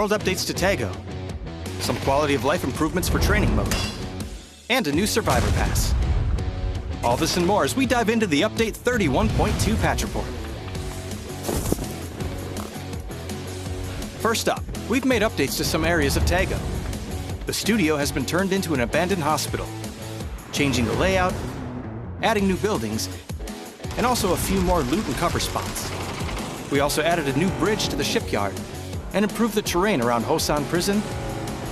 world updates to Tago, some quality of life improvements for training mode, and a new Survivor Pass. All this and more as we dive into the Update 31.2 patch report. First up, we've made updates to some areas of Tago. The studio has been turned into an abandoned hospital, changing the layout, adding new buildings, and also a few more loot and cover spots. We also added a new bridge to the shipyard and improved the terrain around Hosan Prison,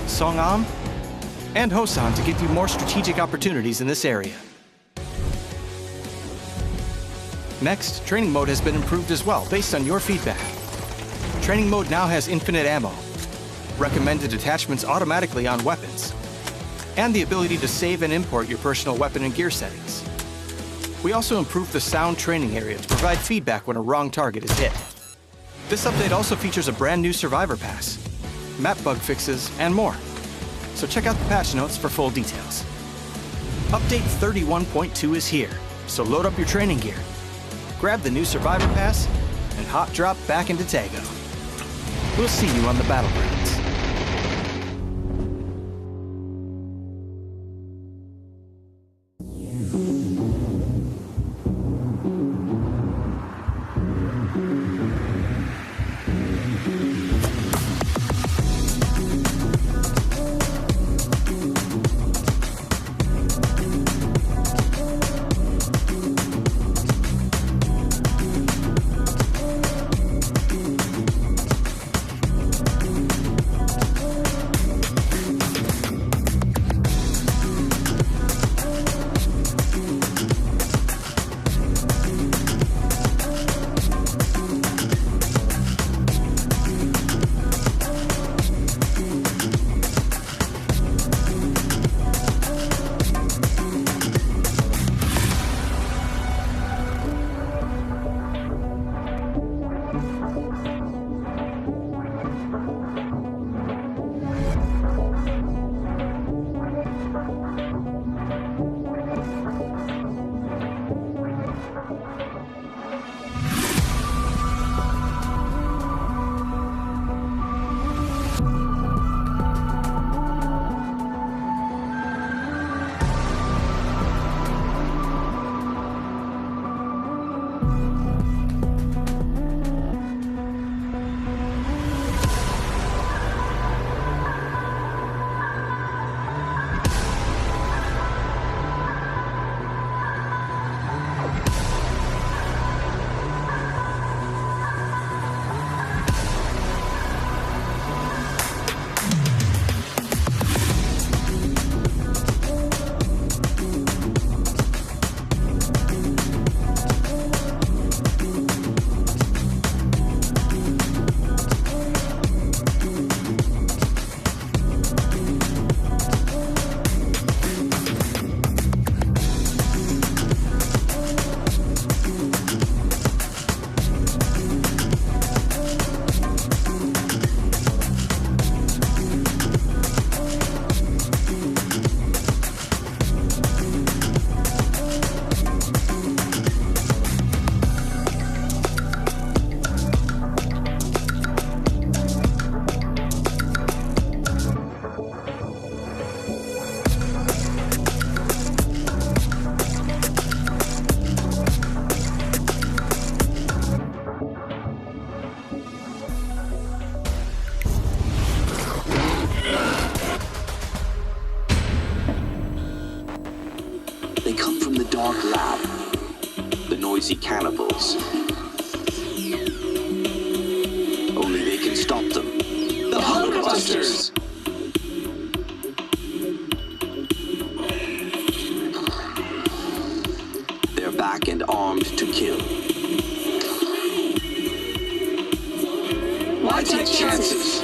Songam, and Hosan to give you more strategic opportunities in this area. Next, training mode has been improved as well based on your feedback. Training mode now has infinite ammo, recommended attachments automatically on weapons, and the ability to save and import your personal weapon and gear settings. We also improved the sound training area to provide feedback when a wrong target is hit. This update also features a brand new Survivor Pass, map bug fixes, and more. So check out the patch notes for full details. Update 31.2 is here, so load up your training gear, grab the new Survivor Pass, and hot drop back into Tago. We'll see you on the battlegrounds. They come from the dark lab, the noisy cannibals. Only they can stop them. The Hunger Busters! They're back and armed to kill. Why take chances?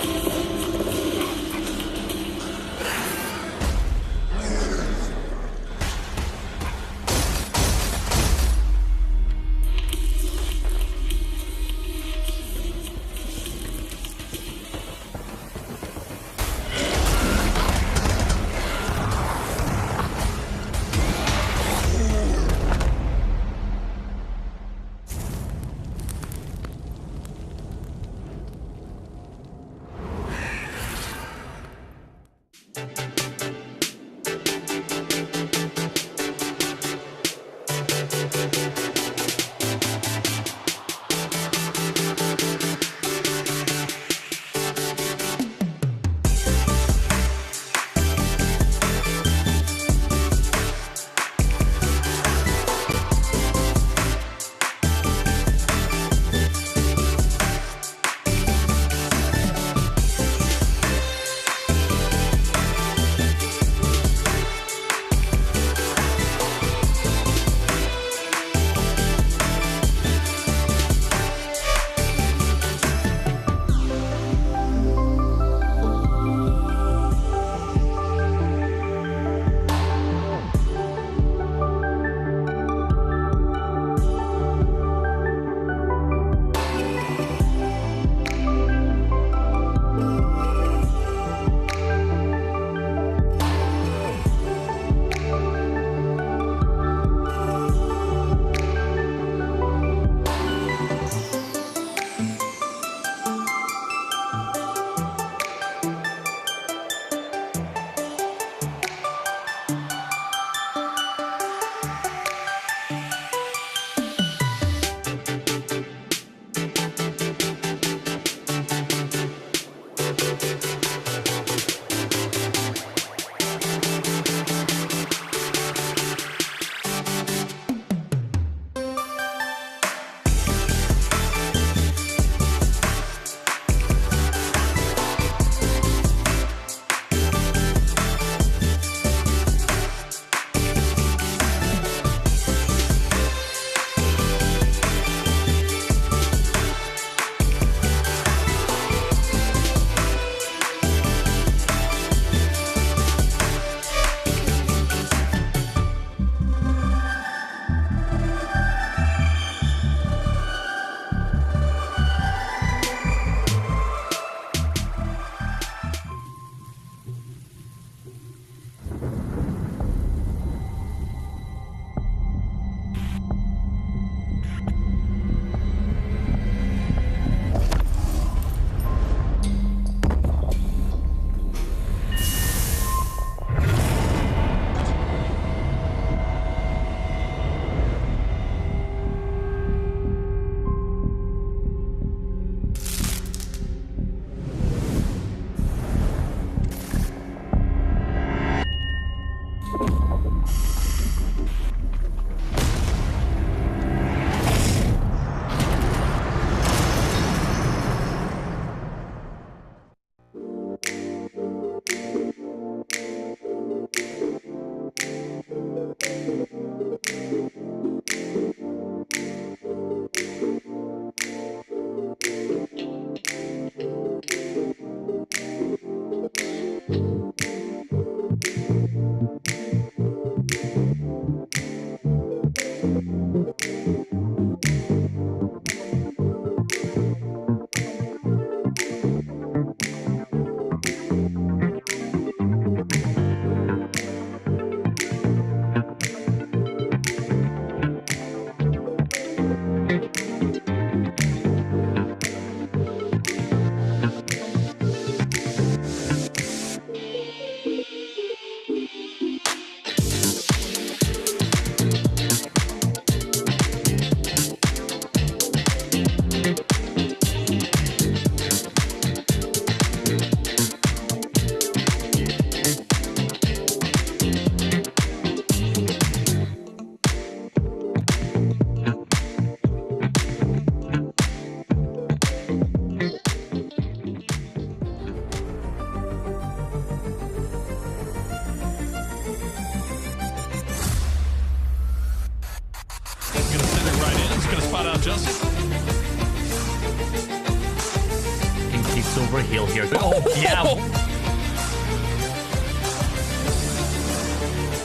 Silver Hill here. Oh, yeah.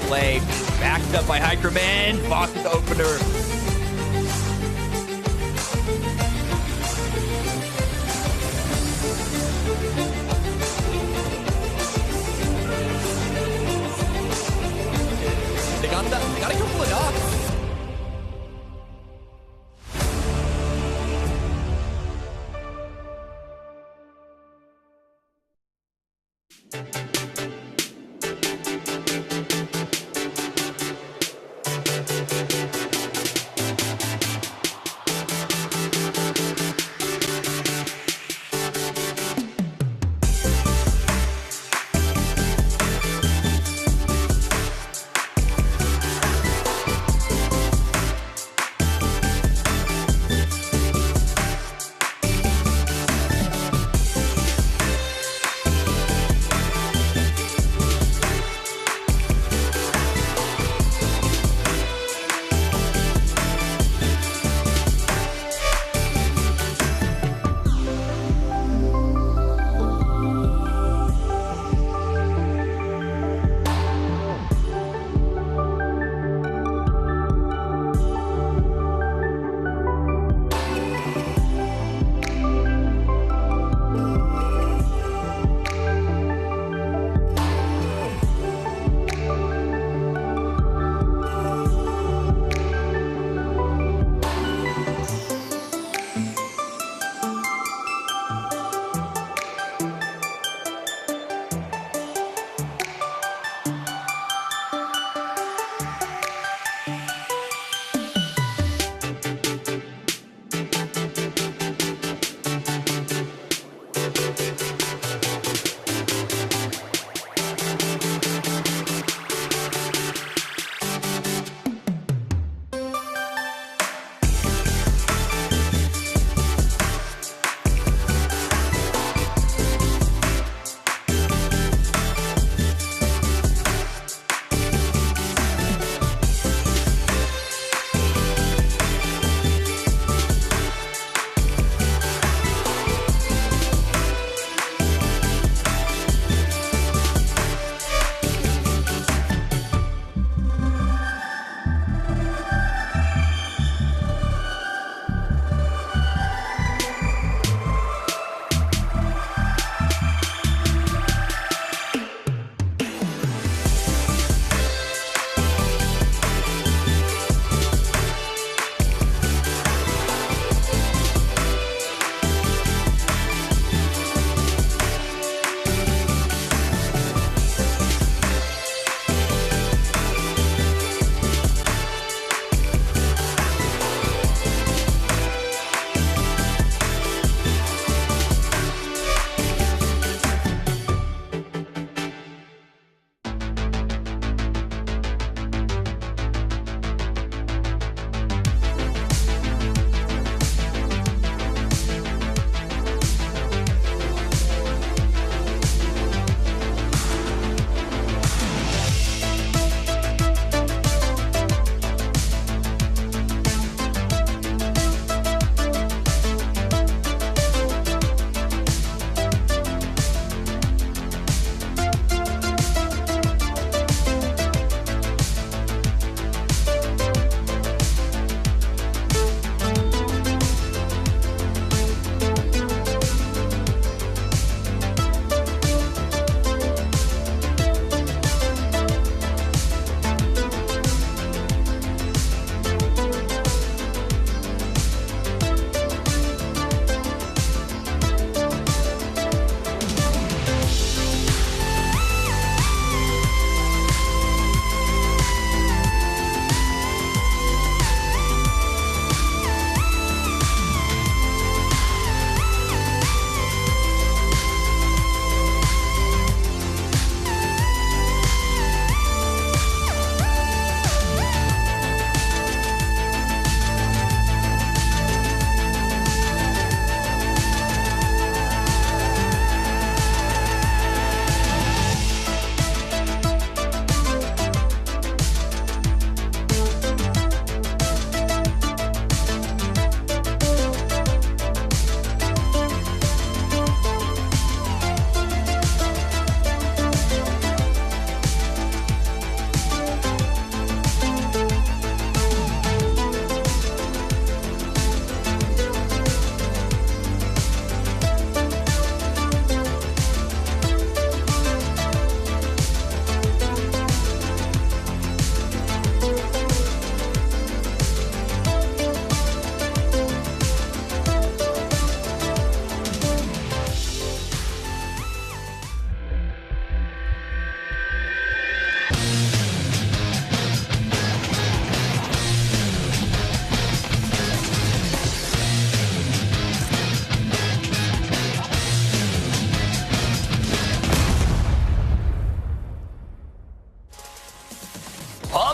Play backed up by Hikerman. Fox with the opener. They got that. They got a couple of knocks.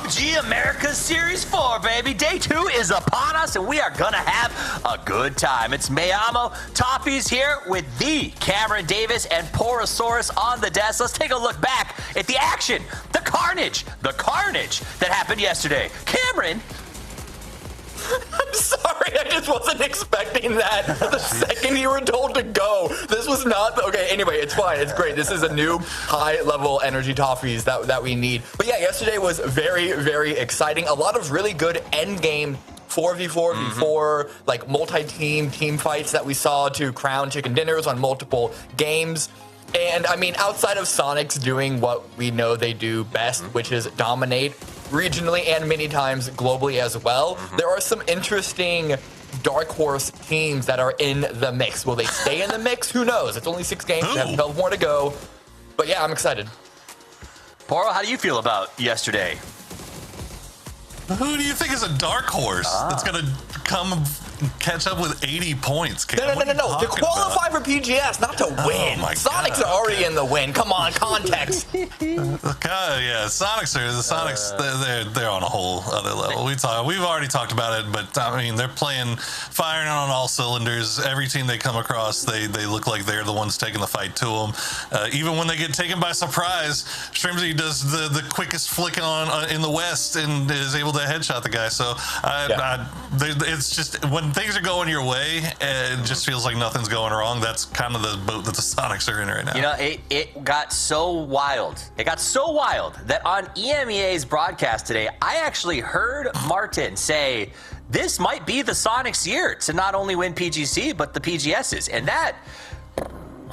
PUBG Americas Series 4, baby. Day 2 is upon us, and we are going to have a good time. It's Mayamo Toffees here with the Cameron Davis and Porosaurus on the desk. Let's take a look back at the action, the carnage that happened yesterday. Cameron. I'm sorry, I just wasn't expecting that the second you were told to go. This was not, okay, anyway, it's fine, it's great. This is a new high-level energy toffees that we need. But yeah, yesterday was very, very exciting. A lot of really good endgame 4v4, v4, like multi-team team fights that we saw to crown chicken dinners on multiple games. And I mean, outside of Sonic's doing what we know they do best, which is dominate regionally and many times globally as well, there are some interesting dark horse teams that are in the mix. Will they stay in the mix? Who knows? It's only 6 games. We have 12 more to go. But yeah, I'm excited. Poro, how do you feel about yesterday? Who do you think is a dark horse that's going to come catch up with 80 points? No. To qualify for PGS, not to win. Sonics are already in the win. Come on, context. Yeah, Sonics they're on a whole other level. We've already talked about it, but I mean they're firing on all cylinders. Every team they come across, they look like they're the ones taking the fight to them. Even when they get taken by surprise, Strimzy does the quickest flick on in the West and is able to headshot the guy. So it's just when things are going your way, it just feels like nothing's going wrong. That's kind of the boat that the Sonics are in right now. You know, it got so wild. It got so wild that on EMEA's broadcast today, I actually heard Martin say this might be the Sonics year to not only win PGC, but the PGSs. And that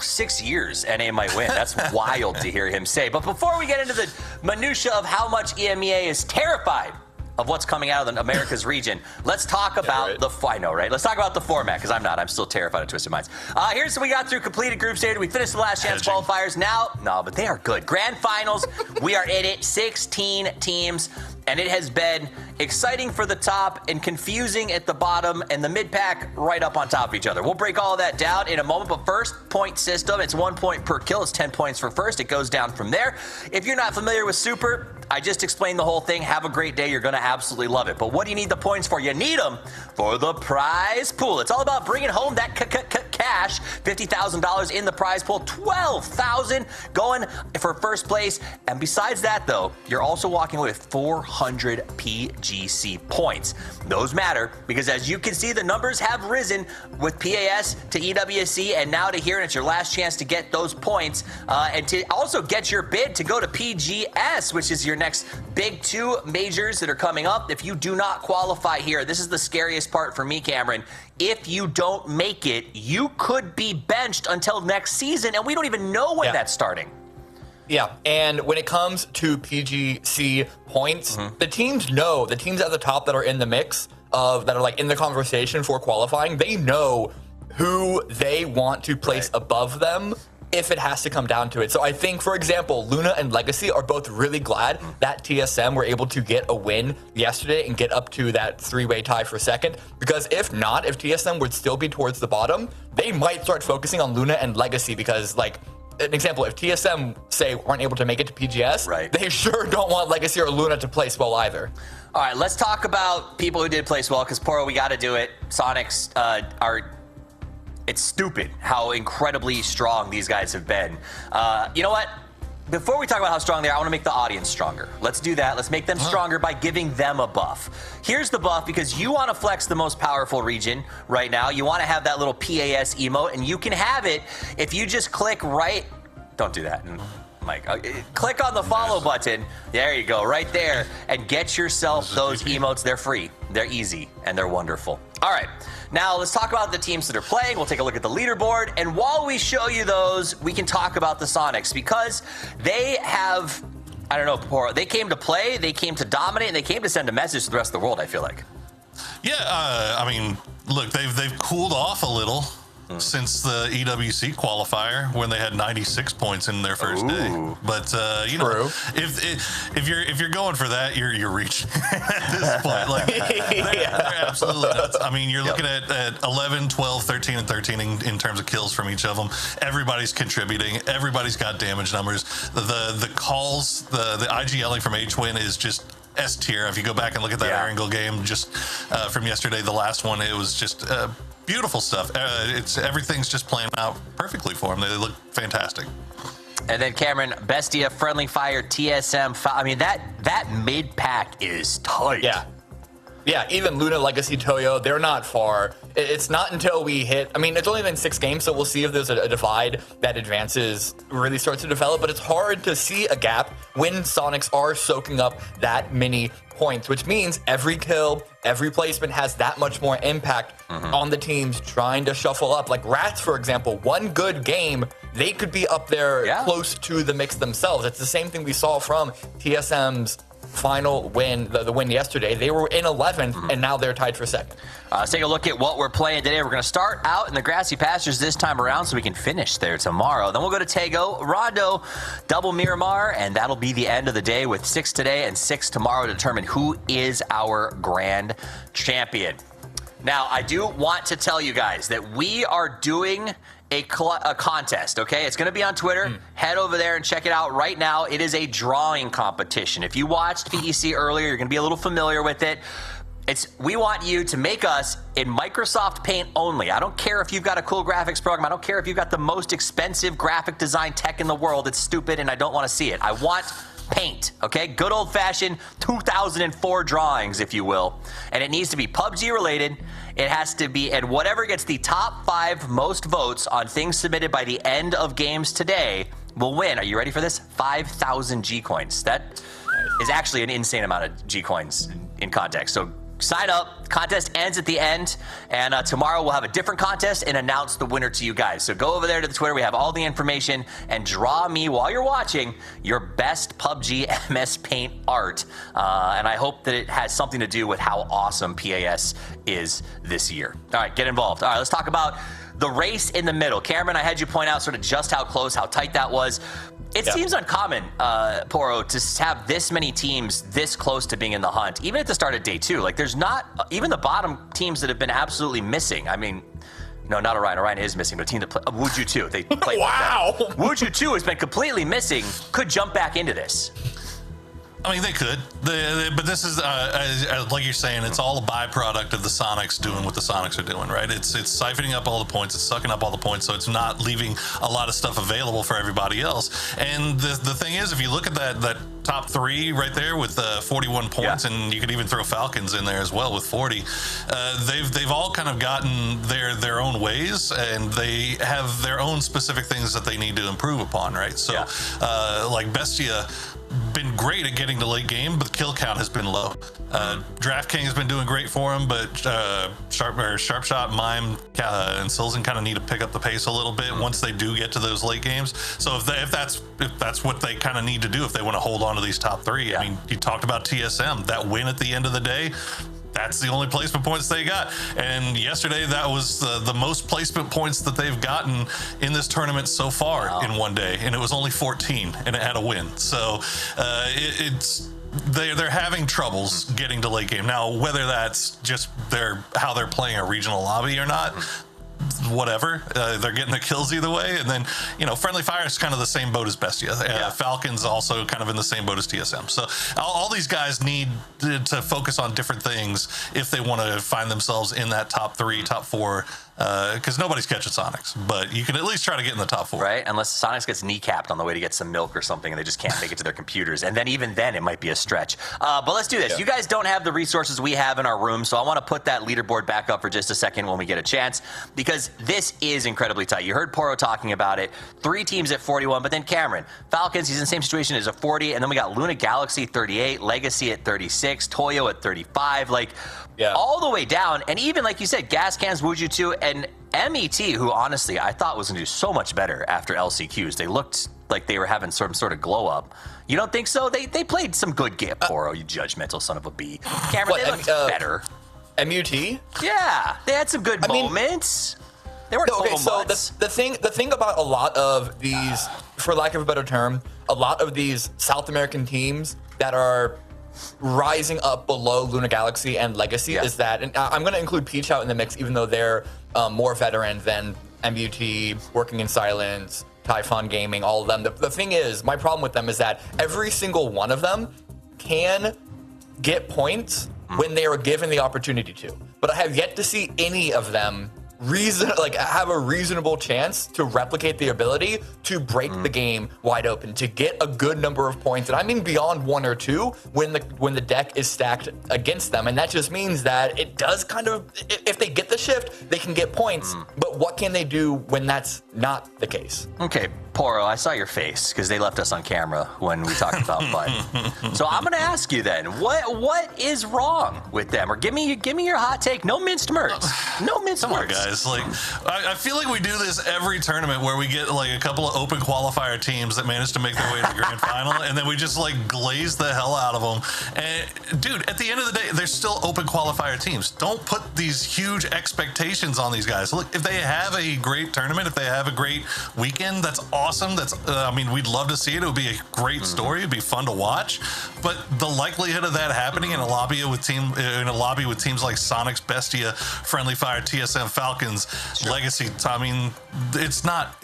6 years NA might win. That's wild to hear him say. But before we get into the minutia of how much EMEA is terrified of what's coming out of the Americas region, let's talk about Let's talk about the format, because I'm still terrified of Twisted Minds. Here's what we got through completed group stage. We finished the last chance qualifiers. But they are good. Grand finals, we are in it, 16 teams, and it has been exciting for the top and confusing at the bottom, and the mid-pack right up on top of each other. We'll break all of that down in a moment, but first, point system. It's 1 point per kill. It's 10 points for first. It goes down from there. If you're not familiar with Super, I just explained the whole thing. Have a great day. You're going to absolutely love it. But what do you need the points for? You need them for the prize pool. It's all about bringing home that cash. $50,000 in the prize pool. $12,000 going for first place. And besides that, though, you're also walking away with 400 PGC points. Those matter because, as you can see, the numbers have risen with PAS to EWC and now to here, and it's your last chance to get those points and to also get your bid to go to PGS, which is your next big 2 majors that are coming up. If you do not qualify here, this is the scariest part for me, Cameron. If you don't make it, you could be benched until next season, and we don't even know when that's starting. Yeah, and when it comes to PGC points, the teams know, the teams at the top that are in the mix that are like in the conversation for qualifying, they know who they want to place above them if it has to come down to it. So I think, for example, Luna and Legacy are both really glad that TSM were able to get a win yesterday and get up to that 3-way tie for second, because if not, if TSM would still be towards the bottom, they might start focusing on Luna and Legacy, because like, an example, if TSM, say, aren't able to make it to PGS, they sure don't want Legacy or Luna to place well either. All right, let's talk about people who did place well, because, Poro, we got to do it. Sonics it's stupid how incredibly strong these guys have been. You know what? Before we talk about how strong they are, I want to make the audience stronger. Let's do that. Let's make them stronger by giving them a buff. Here's the buff, because you want to flex the most powerful region right now. You want to have that little PAS emote, and you can have it if you just click right. Don't do that, Mike. Click on the follow button. There you go, right there, and get yourself those emotes. They're free, they're easy, and they're wonderful. All right. Now, let's talk about the teams that are playing. We'll take a look at the leaderboard. And while we show you those, we can talk about the Sonics, because they have, I don't know, they came to play, they came to dominate, and they came to send a message to the rest of the world, I feel like. Yeah, I mean, look, they've cooled off a little since the EWC qualifier when they had 96 points in their first day. But you know, if you're going for that, you're reaching at this point. Like they're absolutely nuts. I mean, you're looking at 11, 12, 13, and 13 in terms of kills from each of them. Everybody's contributing. Everybody's got damage numbers. The calls, the IGLing from H-Win is just S tier. If you go back and look at that Erangel game just from yesterday, the last one, it was just beautiful stuff. Everything's just playing out perfectly for them. They look fantastic. And then Cameron, Bestia, Friendly Fire, TSM. I mean, that mid pack is tight. Yeah, even Luna, Legacy, Toyo, they're not far. It's not until we hit, I mean, it's only been 6 games, so we'll see if there's a divide that advances really starts to develop, but it's hard to see a gap when Sonics are soaking up that many points, which means every kill, every placement has that much more impact on the teams trying to shuffle up. Like Rats, for example, one good game, they could be up there close to the mix themselves. It's the same thing we saw from TSM's final win, the win yesterday. They were in 11th, and now they're tied for second. Let's take a look at what we're playing today. We're going to start out in the grassy pastures this time around so we can finish there tomorrow. Then we'll go to Tego, Rondo, double Miramar, and that'll be the end of the day with 6 today and 6 tomorrow to determine who is our grand champion. Now, I do want to tell you guys that we are doing a contest, okay? It's going to be on Twitter. Head over there and check it out right now. It is a drawing competition. If you watched PEC earlier, you're going to be a little familiar with it. We want you to make us in Microsoft Paint only. I don't care if you've got a cool graphics program. I don't care if you've got the most expensive graphic design tech in the world. It's stupid and I don't want to see it. I want Paint, okay? Good old-fashioned 2004 drawings, if you will. And it needs to be PUBG related. It has to be, and whatever gets the top 5 most votes on things submitted by the end of games today will win. Are you ready for this? 5,000 G-Coins. That is actually an insane amount of G-Coins in context. So sign up. Contest ends at the end, and tomorrow we'll have a different contest and announce the winner to you guys. So go over there to the Twitter. We have all the information, and draw me while you're watching your best PUBG MS Paint art. And I hope that it has something to do with how awesome PAS is this year. All right, get involved. All right, let's talk about the race in the middle. Cameron, I had you point out sort of just how close, how tight that was. It seems uncommon, Poro, to have this many teams this close to being in the hunt, even at the start of day 2. Like, there's not, even the bottom teams that have been absolutely missing. I mean, no, not Orion. Orion is missing, but a team that played, Wuju 2. They played Wow! Wuju 2 has been completely missing, could jump back into this. I mean, they could, but this is like you're saying, it's all a byproduct of the Sonics doing what the Sonics are doing, right? It's siphoning up all the points, it's sucking up all the points, so it's not leaving a lot of stuff available for everybody else. And the thing is, if you look at that top 3 right there with 41 points, and you could even throw Falcons in there as well with 40. They've all kind of gotten their own ways, and they have their own specific things that they need to improve upon, right? So, like Bestia, been great at getting to late game, but the kill count has been low. DraftKings has been doing great for him, but Sharp Shot, Mime, and Silzen kind of need to pick up the pace a little bit once they do get to those late games. So if that's what they kind of need to do if they want to hold on to these top 3. I mean, you talked about TSM, that win at the end of the day. That's the only placement points they got. And yesterday, that was the most placement points that they've gotten in this tournament so far in one day. And it was only 14, and it had a win. So they're having troubles getting to late game. Now, whether that's just how they're playing a regional lobby or not, whatever, they're getting the kills either way. And then, Friendly Fire is kind of the same boat as Bestia. Falcons also kind of in the same boat as TSM. So all these guys need to focus on different things if they want to find themselves in that top 3, top 4, because nobody's catching Sonics, but you can at least try to get in the top 4. Right, unless Sonics gets kneecapped on the way to get some milk or something and they just can't make it to their computers. And then even then, it might be a stretch. But let's do this. You guys don't have the resources we have in our room, so I want to put that leaderboard back up for just a second when we get a chance, because this is incredibly tight. You heard Poro talking about it. 3 teams at 41, but then Cameron. Falcons, he's in the same situation as a 40, and then we got Luna Galaxy 38, Legacy at 36, Toyo at 35, all the way down. And even, like you said, Gas Cans, Wuju 2, and MET, who honestly I thought was going to do so much better after LCQs. They looked like they were having some sort of glow up. You don't think so? They played some good game, Poro, you judgmental son of a bee. Cameron, they looked better. MUT? Yeah, they had some good moments. They weren't total mutts. The thing about a lot of these, for lack of a better term, a lot of these South American teams that are rising up below Luna Galaxy and Legacy is that, and I'm going to include Peach out in the mix, even though they're more veteran than MUT, Working in Silence, Typhon Gaming, all of them. The thing is, my problem with them is that every single one of them can get points when they are given the opportunity to. But I have yet to see any of them have a reasonable chance to replicate the ability to break the game wide open, to get a good number of points, and I mean beyond 1 or 2 when the deck is stacked against them. And that just means that it does kind of, if they get the shift, they can get points, but what can they do when that's not the case? Okay, Poro, I saw your face because they left us on camera when we talked about FUT. So I'm going to ask you then, what is wrong with them? Or give me your hot take. No minced words. No minced words. Guys, like I feel like we do this every tournament where we get like a couple of open qualifier teams that manage to make their way to the grand final, and then we just like glaze the hell out of them. And dude, at the end of the day, they're still open qualifier teams. Don't put these huge expectations on these guys. Look, if they have a great tournament, if they have a great weekend, that's awesome. That's I mean, we'd love to see it. It would be a great story. It'd be fun to watch. But the likelihood of that happening in a lobby with teams like Sonic's Bestia, Friendly Fire, TSM Falcons, Legacy, I mean, it's not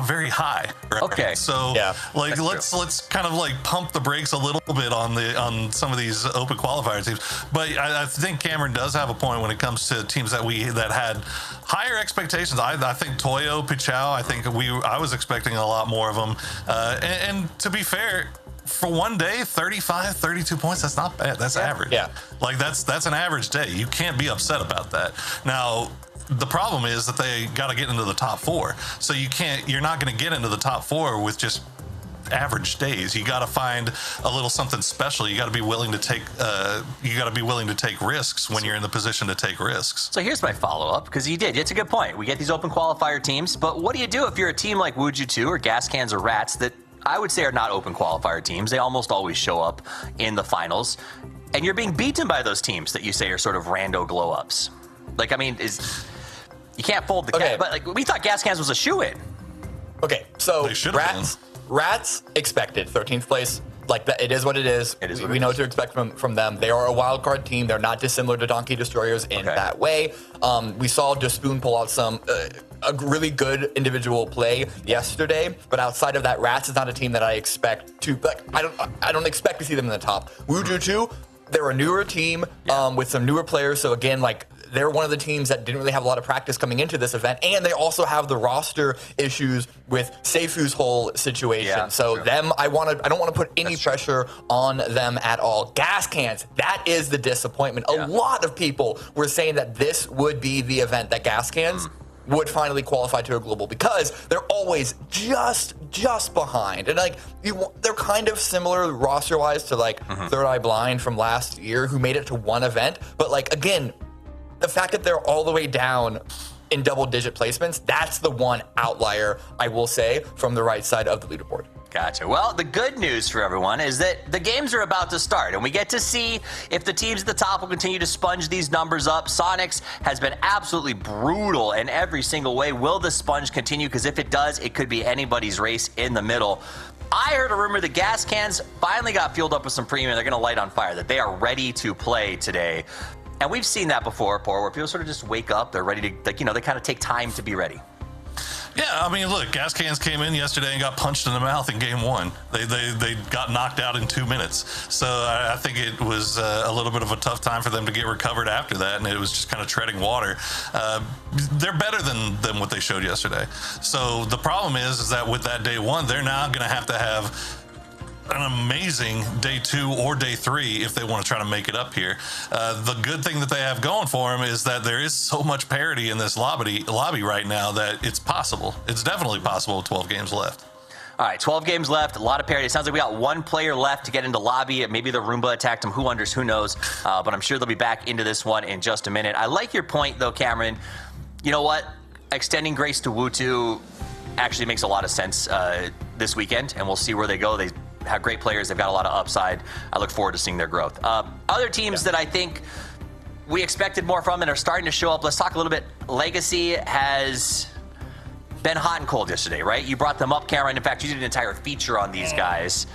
very high. Right? Okay. So like let's kind of like pump the brakes a little bit on some of these open qualifier teams. But I think Cameron does have a point when it comes to teams that had higher expectations. I think Toyo, Pichao, I was expecting a lot more of them. And to be fair, for one day, 35, 32 points, that's not bad. That's average. Yeah. Like that's an average day. You can't be upset about that. Now, the problem is that they got to get into the top 4. So you're not going to get into the top 4 with just average days. You got to find a little something special. You got to be willing to take risks when you're in the position to take risks. So here's my follow-up, because it's a good point. We get these open qualifier teams, but what do you do if you're a team like Wuju2 or Gas Cans or Rats that I would say are not open qualifier teams? They almost always show up in the finals, and you're being beaten by those teams that you say are sort of rando glow-ups. Like, I mean, you can't fold the cat, but like we thought Gas Cans was a shoe-in. Okay, so Rats expected 13th place. Like that, it is what it is. We know what to expect from them. They are a wild card team. They're not dissimilar to Donkey Destroyers in that way. We saw Despoon pull out a really good individual play yesterday, but outside of that, Rats is not a team that I expect to. Like, I don't expect to see them in the top. Wuju2, they're a newer team with some newer players. So again, like, they're one of the teams that didn't really have a lot of practice coming into this event, and they also have the roster issues with Seifu's whole situation. Yeah, so true. I don't want to put any pressure on them at all. Gas Cans, that is the disappointment. A lot of people were saying that this would be the event that Gas Cans would finally qualify to a global, because they're always just behind, and like they're kind of similar roster wise to like Third Eye Blind from last year, who made it to one event, but like again, the fact that they're all the way down in double-digit placements, that's the one outlier, I will say, from the right side of the leaderboard. Gotcha. Well, the good news for everyone is that the games are about to start, and we get to see if the teams at the top will continue to sponge these numbers up. Sonics has been absolutely brutal in every single way. Will the sponge continue? Because if it does, it could be anybody's race in the middle. I heard a rumor that Gas Cans finally got fueled up with some premium. They're going to light on fire, that they are ready to play today. And we've seen that before, where people sort of just wake up, they're ready to, like, they kind of take time to be ready. Yeah, I mean, look, Gas Cans came in yesterday and got punched in the mouth in game 1. They got knocked out in 2 minutes. So I think it was a little bit of a tough time for them to get recovered after that, and it was just kind of treading water. They're better than what they showed yesterday. So the problem is that with that day 1, they're now going to have an amazing day 2 or day 3 if they want to try to make it up here. The good thing that they have going for them is that there is so much parity in this lobby right now that it's possible. It's definitely possible with 12 games left. All right, 12 games left, a lot of parity. It sounds like we got one player left to get into lobby. Maybe the Roomba attacked him. Who knows? But I'm sure they'll be back into this one in just a minute. I like your point, though, Cameron. You know what? Extending grace to Wuju actually makes a lot of sense this weekend, and we'll see where they go. They have great players. They've got a lot of upside. I look forward to seeing their growth. Other teams that I think we expected more from and are starting to show up. Let's talk a little bit. Legacy has been hot and cold yesterday, right? You brought them up, Cameron. In fact, you did an entire feature on these guys.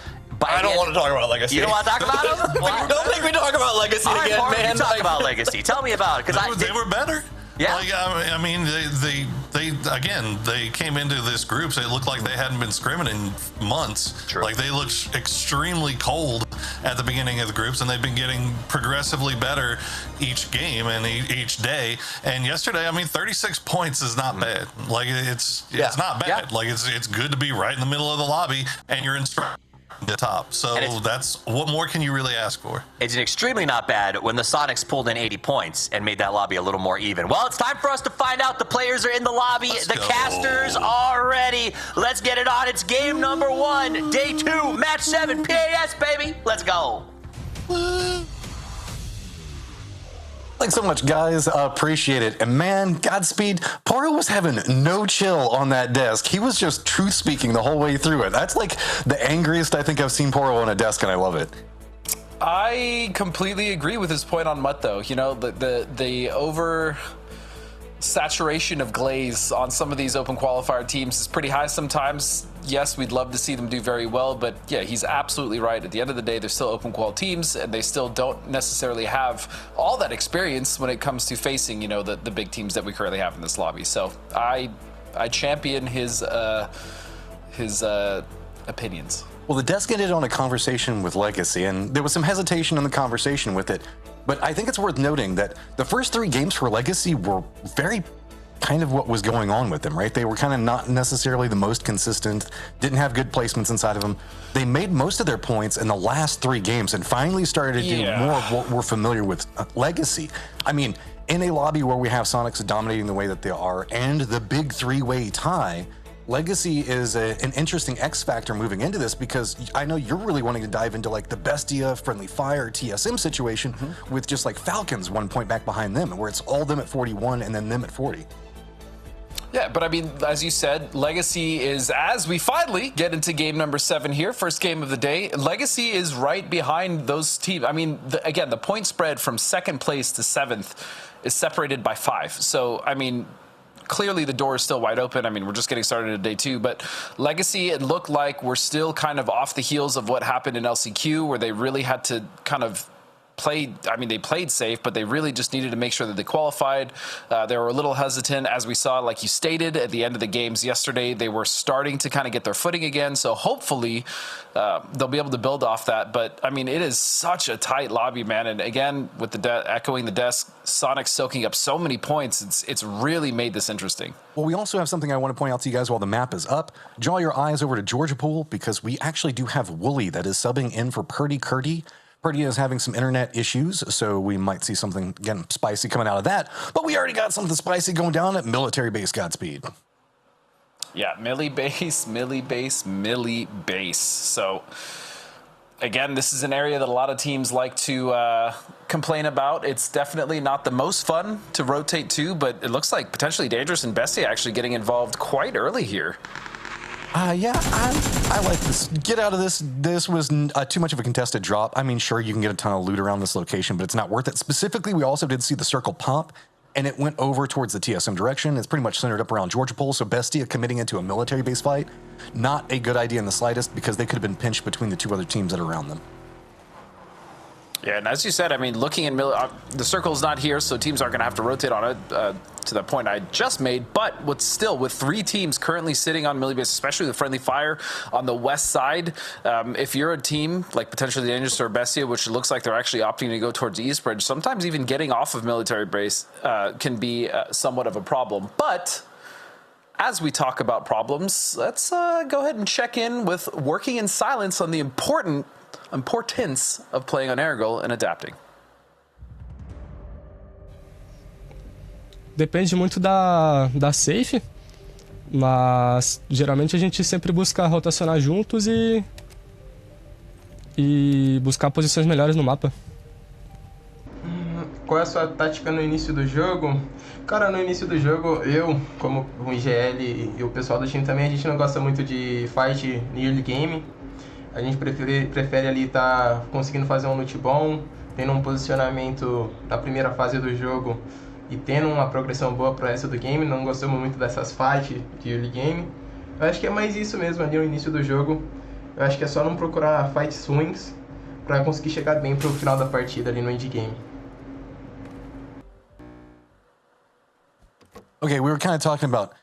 I don't want to talk about Legacy. You don't want to talk about them? Don't make me talk about Legacy again, man. Talk about Legacy. Tell me about it. They were better. Yeah. Like, I mean, they came into this group, so it looked like they hadn't been scrimming in months. True. Like, they looked extremely cold at the beginning of the groups, and they've been getting progressively better each game and each day. And yesterday, I mean, 36 points is not bad. Like, it's not bad. Yeah. Like, it's good to be right in the middle of the lobby, and you're in the top. So that's what more can you really ask for? It's extremely not bad when the Sonics pulled in 80 points and made that lobby a little more even. Well, it's time for us to find out. The players are in the lobby. Let's the go. casters are ready. Let's get it on. It's game number 1, day 2, match 7, PAS, baby. Let's go. Thanks so much, guys. Appreciate it. And man, Godspeed. Poro was having no chill on that desk. He was just truth speaking the whole way through it. That's like the angriest I think I've seen Poro on a desk, and I love it. I completely agree with his point on Mutt, though. You know, the over saturation of glaze on some of these open qualifier teams is pretty high sometimes. Yes, we'd love to see them do very well, but yeah, he's absolutely right. At the end of the day, they're still open qual teams, and they still don't necessarily have all that experience when it comes to facing, you know, the big teams that we currently have in this lobby. So I champion his opinions. Well, the desk ended on a conversation with Legacy, and there was some hesitation in the conversation with it. But I think it's worth noting that the first 3 games for Legacy were very kind of what was going on with them, right? They were kind of not necessarily the most consistent, didn't have good placements inside of them. They made most of their points in the last 3 games and finally started to do more of what we're familiar with Legacy. I mean, in a lobby where we have Sonics dominating the way that they are and the big 3-way tie, Legacy is an interesting X factor moving into this, because I know you're really wanting to dive into like the Bestia, Friendly Fire, TSM situation with just like Falcons 1 point back behind them, where it's all them at 41 and then them at 40. Yeah, but I mean, as you said, Legacy is, as we finally get into game number 7 here, first game of the day, Legacy is right behind those teams. I mean, again, the point spread from 2nd place to 7th is separated by 5. So, I mean, clearly the door is still wide open. I mean, we're just getting started at day 2, but Legacy, it looked like we're still kind of off the heels of what happened in LCQ, where they really had to kind of they played safe, but they really just needed to make sure that they qualified. They were a little hesitant, as we saw, like you stated, at the end of the games yesterday. They were starting to kind of get their footing again, so hopefully they'll be able to build off that. But, I mean, it is such a tight lobby, man. And, again, with the echoing the desk, Sonic soaking up so many points, it's really made this interesting. Well, we also have something I want to point out to you guys while the map is up. Draw your eyes over to Georgia Pool, because we actually do have Wooly that is subbing in for Purdy Curdy. Purdy is having some internet issues, so we might see something, again, spicy coming out of that. But we already got something spicy going down at Military Base Godspeed. Yeah, Millie Base. So, again, this is an area that a lot of teams like to complain about. It's definitely not the most fun to rotate to, but it looks like potentially Dangerous and Bestia actually getting involved quite early here. Yeah, I like this. Get out of this. This was too much of a contested drop. I mean, sure, you can get a ton of loot around this location, but it's not worth it. Specifically, we also did see the circle pop, and it went over towards the TSM direction. It's pretty much centered up around Georgia Pole, so Bestia committing into a military base fight, not a good idea in the slightest, because they could have been pinched between the 2 other teams that are around them. Yeah, and as you said, I mean, looking in the circle's not here, so teams aren't going to have to rotate on it to the point I just made. But with 3 teams currently sitting on Millie Base, especially the Friendly Fire on the west side, if you're a team like potentially the Dangerous or Bestia, which looks like they're actually opting to go towards the East Bridge, sometimes even getting off of Military Base can be somewhat of a problem. But as we talk about problems, let's go ahead and check in with working in silence on the importance of playing on Airgoal and adapting. Depende muito da safe, mas geralmente a gente sempre busca rotacionar juntos e buscar posições melhores no mapa. Qual é a sua tática no início do jogo? Cara, no início do jogo, eu, como o IGL e o pessoal do time também, a gente não gosta muito de fight no early game. A gente prefere ali estar conseguindo fazer um loot bom, tendo um posicionamento na primeira fase do jogo e tendo uma progressão boa para essa do game. Não gostamos muito dessas fights de early game. Eu acho que é mais isso mesmo ali no início do jogo. Eu acho que é só não procurar fight swings para conseguir chegar bem pro final da partida ali no end game. Okay, we were kind of talking about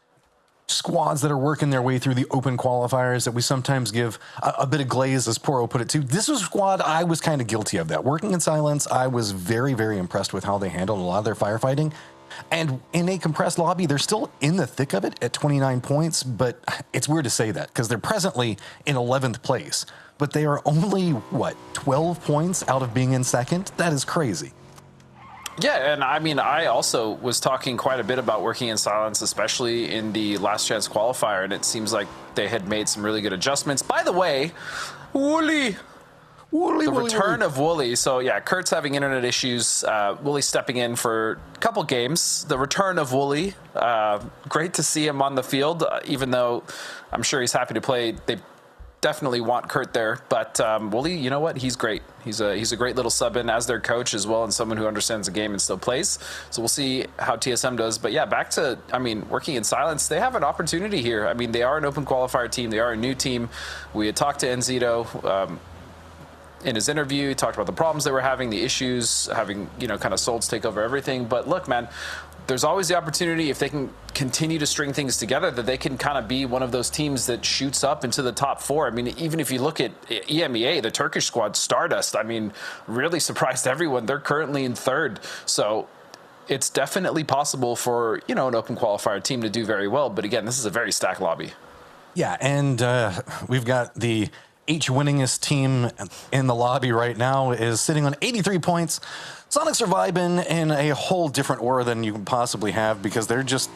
squads that are working their way through the open qualifiers that we sometimes give a bit of glaze, as Poro put it too. This was a squad I was kind of guilty of that. Working in silence, I was very, very impressed with how they handled a lot of their firefighting. And in a compressed lobby, they're still in the thick of it at 29 points, but it's weird to say that because they're presently in 11th place. But they are only, what, 12 points out of being in second? That is crazy. Yeah, and I mean, I also was talking quite a bit about working in silence, especially in the last chance qualifier, and it seems like they had made some really good adjustments. By the way, Wooly, return of Wooly. So yeah, Kurt's having internet issues. Wooly stepping in for a couple games. The return of Wooly. Great to see him on the field, even though I'm sure he's happy to play. They definitely want Kurt there, but Wooly, you know what? He's great. He's a great little sub in as their coach as well, and someone who understands the game and still plays. So we'll see how TSM does. But yeah, back to, I mean, working in silence, they have an opportunity here. I mean, they are an open qualifier team. They are a new team. We had talked to Enzito in his interview. He talked about the problems they were having, the issues, having, you know, kind of Souls take over everything. But look, man, there's always the opportunity, if they can continue to string things together, that they can kind of be one of those teams that shoots up into the top four. I mean, even if you look at EMEA, the Turkish squad, Stardust, I mean, really surprised everyone. They're currently in third. So it's definitely possible for, you know, an open qualifier team to do very well. But again, this is a very stacked lobby. Yeah, and we've got the winningest team in the lobby right now is sitting on 83 points. Sonics are vibing in a whole different aura than you can possibly have because they're just,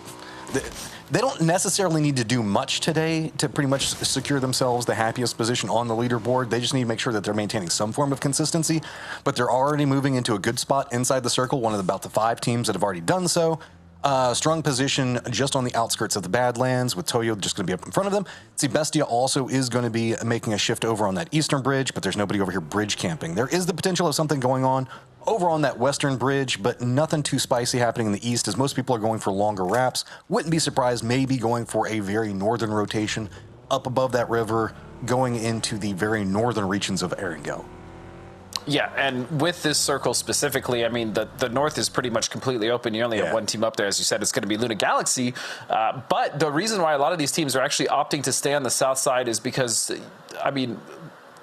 they don't necessarily need to do much today to pretty much secure themselves the happiest position on the leaderboard. They just need to make sure that they're maintaining some form of consistency, but they're already moving into a good spot inside the circle, one of about the 5 teams that have already done so. Strong position just on the outskirts of the Badlands with Toyo just going to be up in front of them. See, Bestia also is going to be making a shift over on that eastern bridge, but there's nobody over here bridge camping. There is the potential of something going on over on that western bridge, but nothing too spicy happening in the east as most people are going for longer wraps. Wouldn't be surprised maybe going for a very northern rotation up above that river, going into the very northern regions of Erangel. Yeah, and with this circle specifically, I mean, the north is pretty much completely open. You only have one team up there. As you said, it's going to be Luna Galaxy. But the reason why a lot of these teams are actually opting to stay on the south side is because, I mean,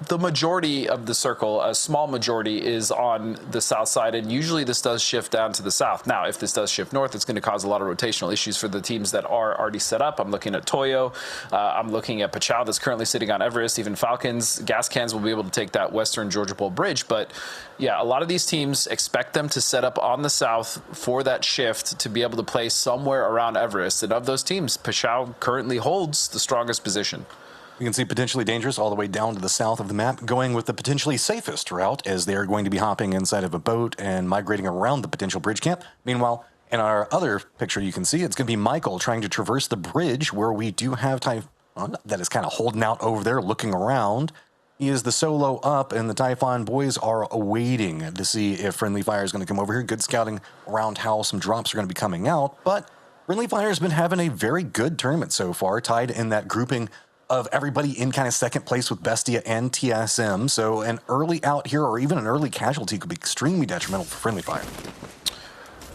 the majority of the circle, a small majority, is on the south side, and usually this does shift down to the south. Now, if this does shift north, it's going to cause a lot of rotational issues for the teams that are already set up. I'm looking at Toyo. I'm looking at Pachao that's currently sitting on Everest. Even Falcons, Gas Cans will be able to take that western Georgia Pole Bridge. But yeah, a lot of these teams expect them to set up on the south for that shift to be able to play somewhere around Everest. And of those teams, Pachao currently holds the strongest position. You can see potentially dangerous all the way down to the south of the map, going with the potentially safest route as they are going to be hopping inside of a boat and migrating around the potential bridge camp. Meanwhile, in our other picture you can see, it's going to be Michael trying to traverse the bridge where we do have Typhon that is kind of holding out over there looking around. He is the solo up, and the Typhon boys are waiting to see if Friendly Fire is going to come over here. Good scouting around how some drops are going to be coming out, but Friendly Fire has been having a very good tournament so far, tied in that grouping of everybody in kind of second place with Bestia and TSM. So an early out here or even an early casualty could be extremely detrimental for Friendly Fire.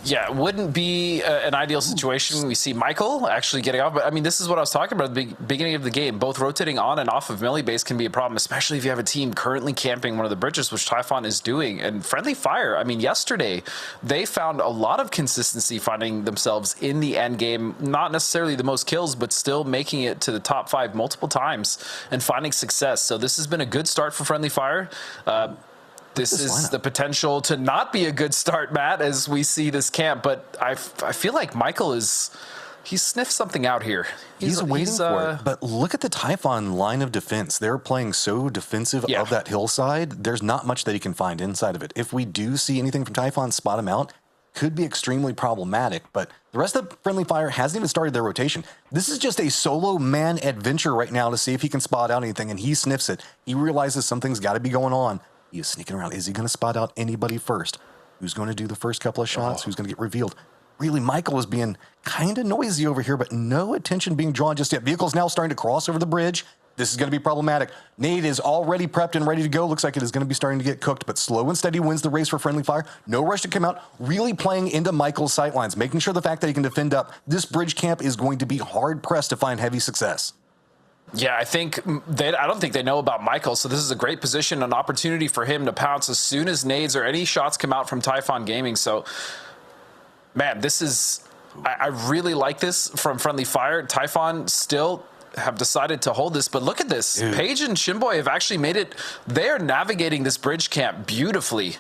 Yeah, it wouldn't be an ideal situation. We see Michael actually getting off, but I mean, this is what I was talking about at the beginning of the game. Both rotating on and off of melee base can be a problem, especially if you have a team currently camping one of the bridges, which Typhon is doing. And Friendly Fire, I mean, yesterday, they found a lot of consistency finding themselves in the end game, not necessarily the most kills, but still making it to the top 5 multiple times and finding success. So this has been a good start for Friendly Fire. This is the potential to not be a good start, Matt, as we see this camp. But I feel like Michael he's sniffed something out here. He's waiting for it. But look at the Typhon line of defense. They're playing so defensive of that hillside. There's not much that he can find inside of it. If we do see anything from Typhon, spot him out. Could be extremely problematic. But the rest of Friendly Fire hasn't even started their rotation. This is just a solo man adventure right now to see if he can spot out anything. And he sniffs it. He realizes something's got to be going on. He is sneaking around. Is he going to spot out anybody first? Who's going to do the first couple of shots? Who's going to get revealed? Really, Michael is being kind of noisy over here, but no attention being drawn just yet. Vehicles now starting to cross over the bridge. This is going to be problematic. Nade is already prepped and ready to go. Looks like it is going to be starting to get cooked, but slow and steady wins the race for Friendly Fire. No rush to come out. Really playing into Michael's sightlines, making sure the fact that he can defend up. This bridge camp is going to be hard-pressed to find heavy success. Yeah, I don't think they know about Michael, so this is a great position, an opportunity for him to pounce as soon as nades or any shots come out from Typhon Gaming. So, man, this is... I really like this from Friendly Fire. Typhon still have decided to hold this, but look at this. Dude. Paige and Shinboy have actually made it. They are navigating this bridge camp beautifully.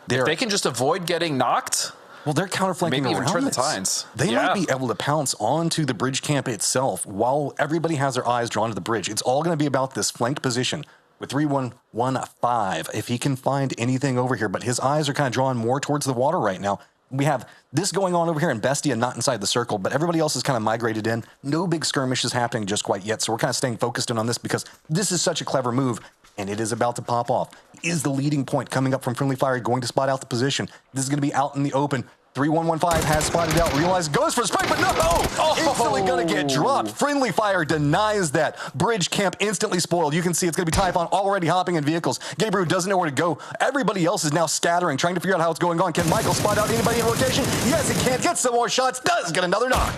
If they can just avoid getting knocked, well, they're counterflanking maybe even around turn the this. tides. They might be able to pounce onto the bridge camp itself while everybody has their eyes drawn to the bridge. It's all going to be about this flanked position with 3-1-1-5. If he can find anything over here, but his eyes are kind of drawn more towards the water right now. We have this going on over here, and Bestia not inside the circle, but everybody else is kind of migrated in. No big skirmishes happening just quite yet, so we're kind of staying focused in on this because this is such a clever move, and it is about to pop off. Is the leading point coming up from Friendly Fire going to spot out the position? This is going to be out in the open. 3-1-1-5 has spotted out, realized, goes for the spike, but no! Instantly gonna get dropped. Friendly Fire denies that. Bridge camp instantly spoiled. You can see it's gonna be Typhon already hopping in vehicles. Gabriel doesn't know where to go. Everybody else is now scattering, trying to figure out how it's going on. Can Michael spot out anybody in rotation? Yes, he can. Get some more shots. Does get another knock.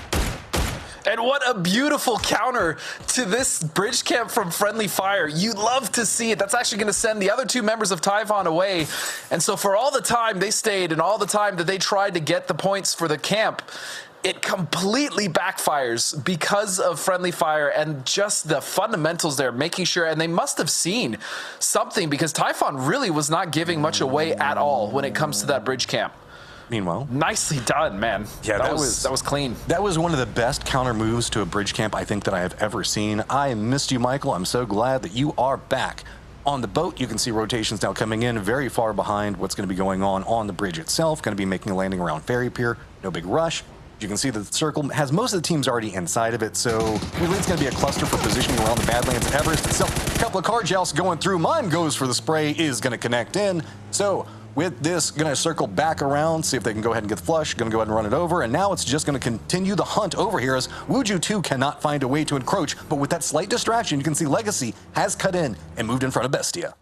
And what a beautiful counter to this bridge camp from Friendly Fire. You love to see it. That's actually going to send the other two members of Typhon away. And so for all the time they stayed and all the time that they tried to get the points for the camp, it completely backfires because of Friendly Fire and just the fundamentals there, making sure, and they must have seen something because Typhon really was not giving much away at all when it comes to that bridge camp. Meanwhile, nicely done, man. Yeah, that was clean. That was one of the best counter moves to a bridge camp I think that I have ever seen. I missed you, Michael. I'm so glad that you are back on the boat. You can see rotations now coming in very far behind what's going to be going on the bridge itself. Going to be making a landing around Ferry Pier. No big rush. You can see that the circle has most of the teams already inside of it, so really it's going to be a cluster for positioning around the Badlands. Everest itself. A couple of car jousts going through. Mime goes for the spray, is going to connect in. So with this, going to circle back around, see if they can go ahead and get the flush, going to go ahead and run it over, and now it's just going to continue the hunt over here as Wuju 2 cannot find a way to encroach, but with that slight distraction, you can see Legacy has cut in and moved in front of Bestia.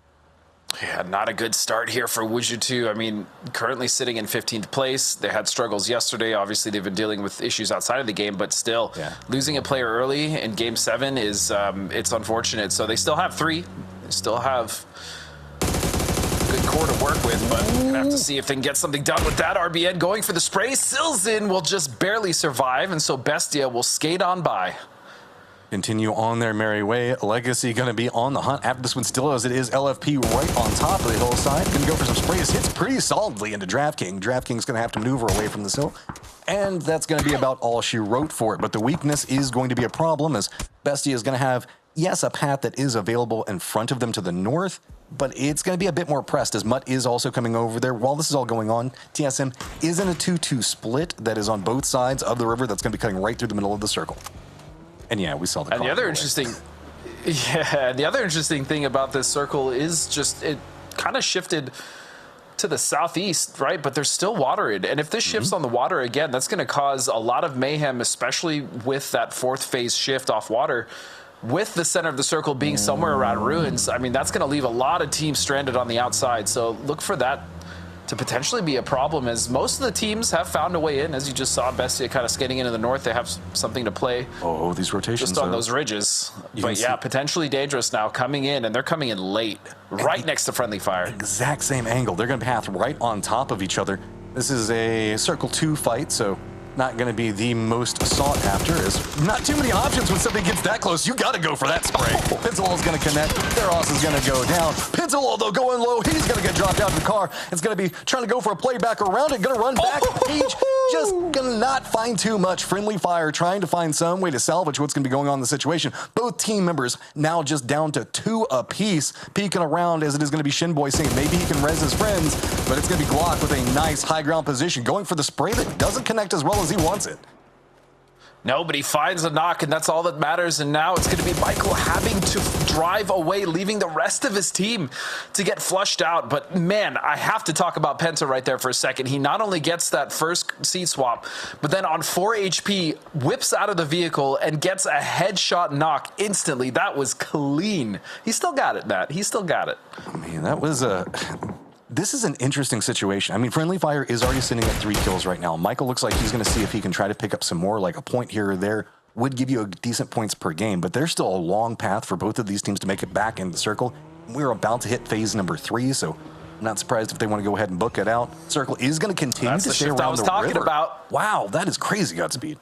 Yeah, not a good start here for Wuju 2. I mean, currently sitting in 15th place. They had struggles yesterday. Obviously, they've been dealing with issues outside of the game, but still, losing a player early in Game 7 is it's unfortunate. So they still have 3. They still have good core to work with, but we're gonna have to see if they can get something done with that. RBN going for the spray. Silzin will just barely survive, and so Bestia will skate on by. Continue on their merry way. Legacy going to be on the hunt after this one still as it is LFP right on top of the hillside. Going to go for some sprays. Hits pretty solidly into DraftKings. DraftKings going to have to maneuver away from this hill. And that's going to be about all she wrote for it. But the weakness is going to be a problem as Bestia is going to have, yes, a path that is available in front of them to the north, but it's going to be a bit more pressed as Mutt is also coming over there. While this is all going on, TSM is in a 2-2 split that is on both sides of the river that's going to be cutting right through the middle of the circle. And yeah, we saw the. And the other interesting, the other interesting thing about this circle is just it kind of shifted to the southeast, right? But there's still water in, and if this shifts on the water again, that's going to cause a lot of mayhem, especially with that 4th phase shift off water. With the center of the circle being somewhere around ruins, I mean that's going to leave a lot of teams stranded on the outside. So look for that to potentially be a problem, as most of the teams have found a way in. As you just saw, Bestia kind of skating into the north. They have something to play. Oh, these rotations. Just on those ridges. But yeah, potentially dangerous now coming in, and they're coming in late, right next to Friendly Fire. Exact same angle. They're going to path right on top of each other. This is a Circle 2 fight, so not going to be the most sought after. Is not too many options when something gets that close. You got to go for that spray. Pinsalol is going to connect. Theros is going to go down. Pinsalol, though, going low. He's going to get dropped out of the car. It's going to be trying to go for a playback around it. Going to run back. Page just going to not find too much. Friendly Fire trying to find some way to salvage what's going to be going on in the situation. Both team members now just down to 2 apiece. Peeking around as it is going to be Shinboy saying maybe he can res his friends, but it's going to be Glock with a nice high ground position. Going for the spray that doesn't connect as well as he wants it. No, but he finds a knock, and that's all that matters. And now it's going to be Michael having to drive away, leaving the rest of his team to get flushed out. But man, I have to talk about Penta right there for a second. He not only gets that first seat swap, but then on 4 HP, whips out of the vehicle and gets a headshot knock instantly. That was clean. He still got it, Matt. He still got it. I mean, that was a... This is an interesting situation. I mean, Friendly Fire is already sitting at 3 kills right now. Michael looks like he's going to see if he can try to pick up some more, like a point here or there would give you a decent points per game, but there's still a long path for both of these teams to make it back in the circle. We're about to hit phase number 3, so I'm not surprised if they want to go ahead and book it out. Circle is going to continue to stay around the river. That's the shift I was talking about. Wow, that is crazy, Godspeed.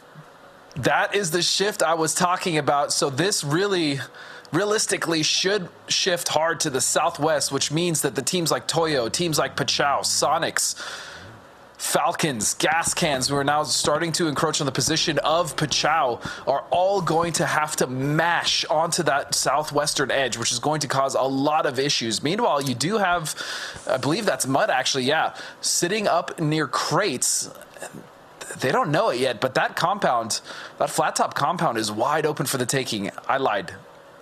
That is the shift I was talking about. So this realistically should shift hard to the southwest, which means that the teams like Toyo, teams like Pachao, Sonics, Falcons, Gas Cans, who are now starting to encroach on the position of Pachao, are all going to have to mash onto that southwestern edge, which is going to cause a lot of issues. Meanwhile, you do have, I believe that's Mud actually, yeah, sitting up near crates. They don't know it yet, but that compound, that flat top compound is wide open for the taking. I lied.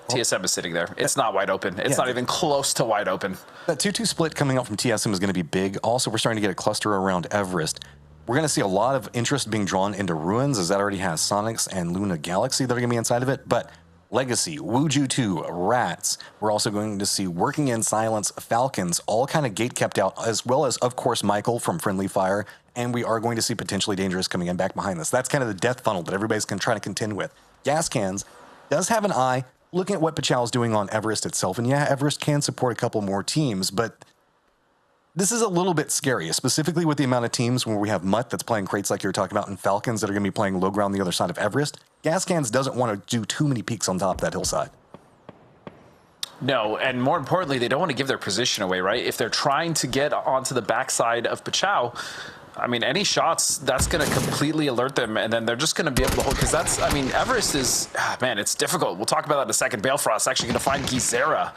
TSM is sitting there. It's not wide open. It's not even close to wide open. That 2-2 split coming out from TSM is going to be big. Also, we're starting to get a cluster around Everest. We're going to see a lot of interest being drawn into Ruins, as that already has Sonics and Luna Galaxy that are going to be inside of it. But Legacy, Wuju 2, Rats, we're also going to see Working in Silence, Falcons, all kind of gate kept out, as well as, of course, Michael from Friendly Fire. And we are going to see Potentially Dangerous coming in back behind this. That's kind of the death funnel that everybody's going to try to contend with. Gas Cans does have an eye looking at what Pachao's doing on Everest itself. And yeah, Everest can support a couple more teams, but this is a little bit scary, specifically with the amount of teams where we have Mutt that's playing crates like you were talking about, and Falcons that are going to be playing low ground the other side of Everest. Gas Cans doesn't want to do too many peaks on top of that hillside. No, and more importantly, they don't want to give their position away, right? If they're trying to get onto the backside of Pachao, I mean, any shots, that's going to completely alert them, and then they're just going to be able to hold, because that's, I mean, Everest is, man, it's difficult. We'll talk about that in a second. Balefrost's actually going to find Gizera.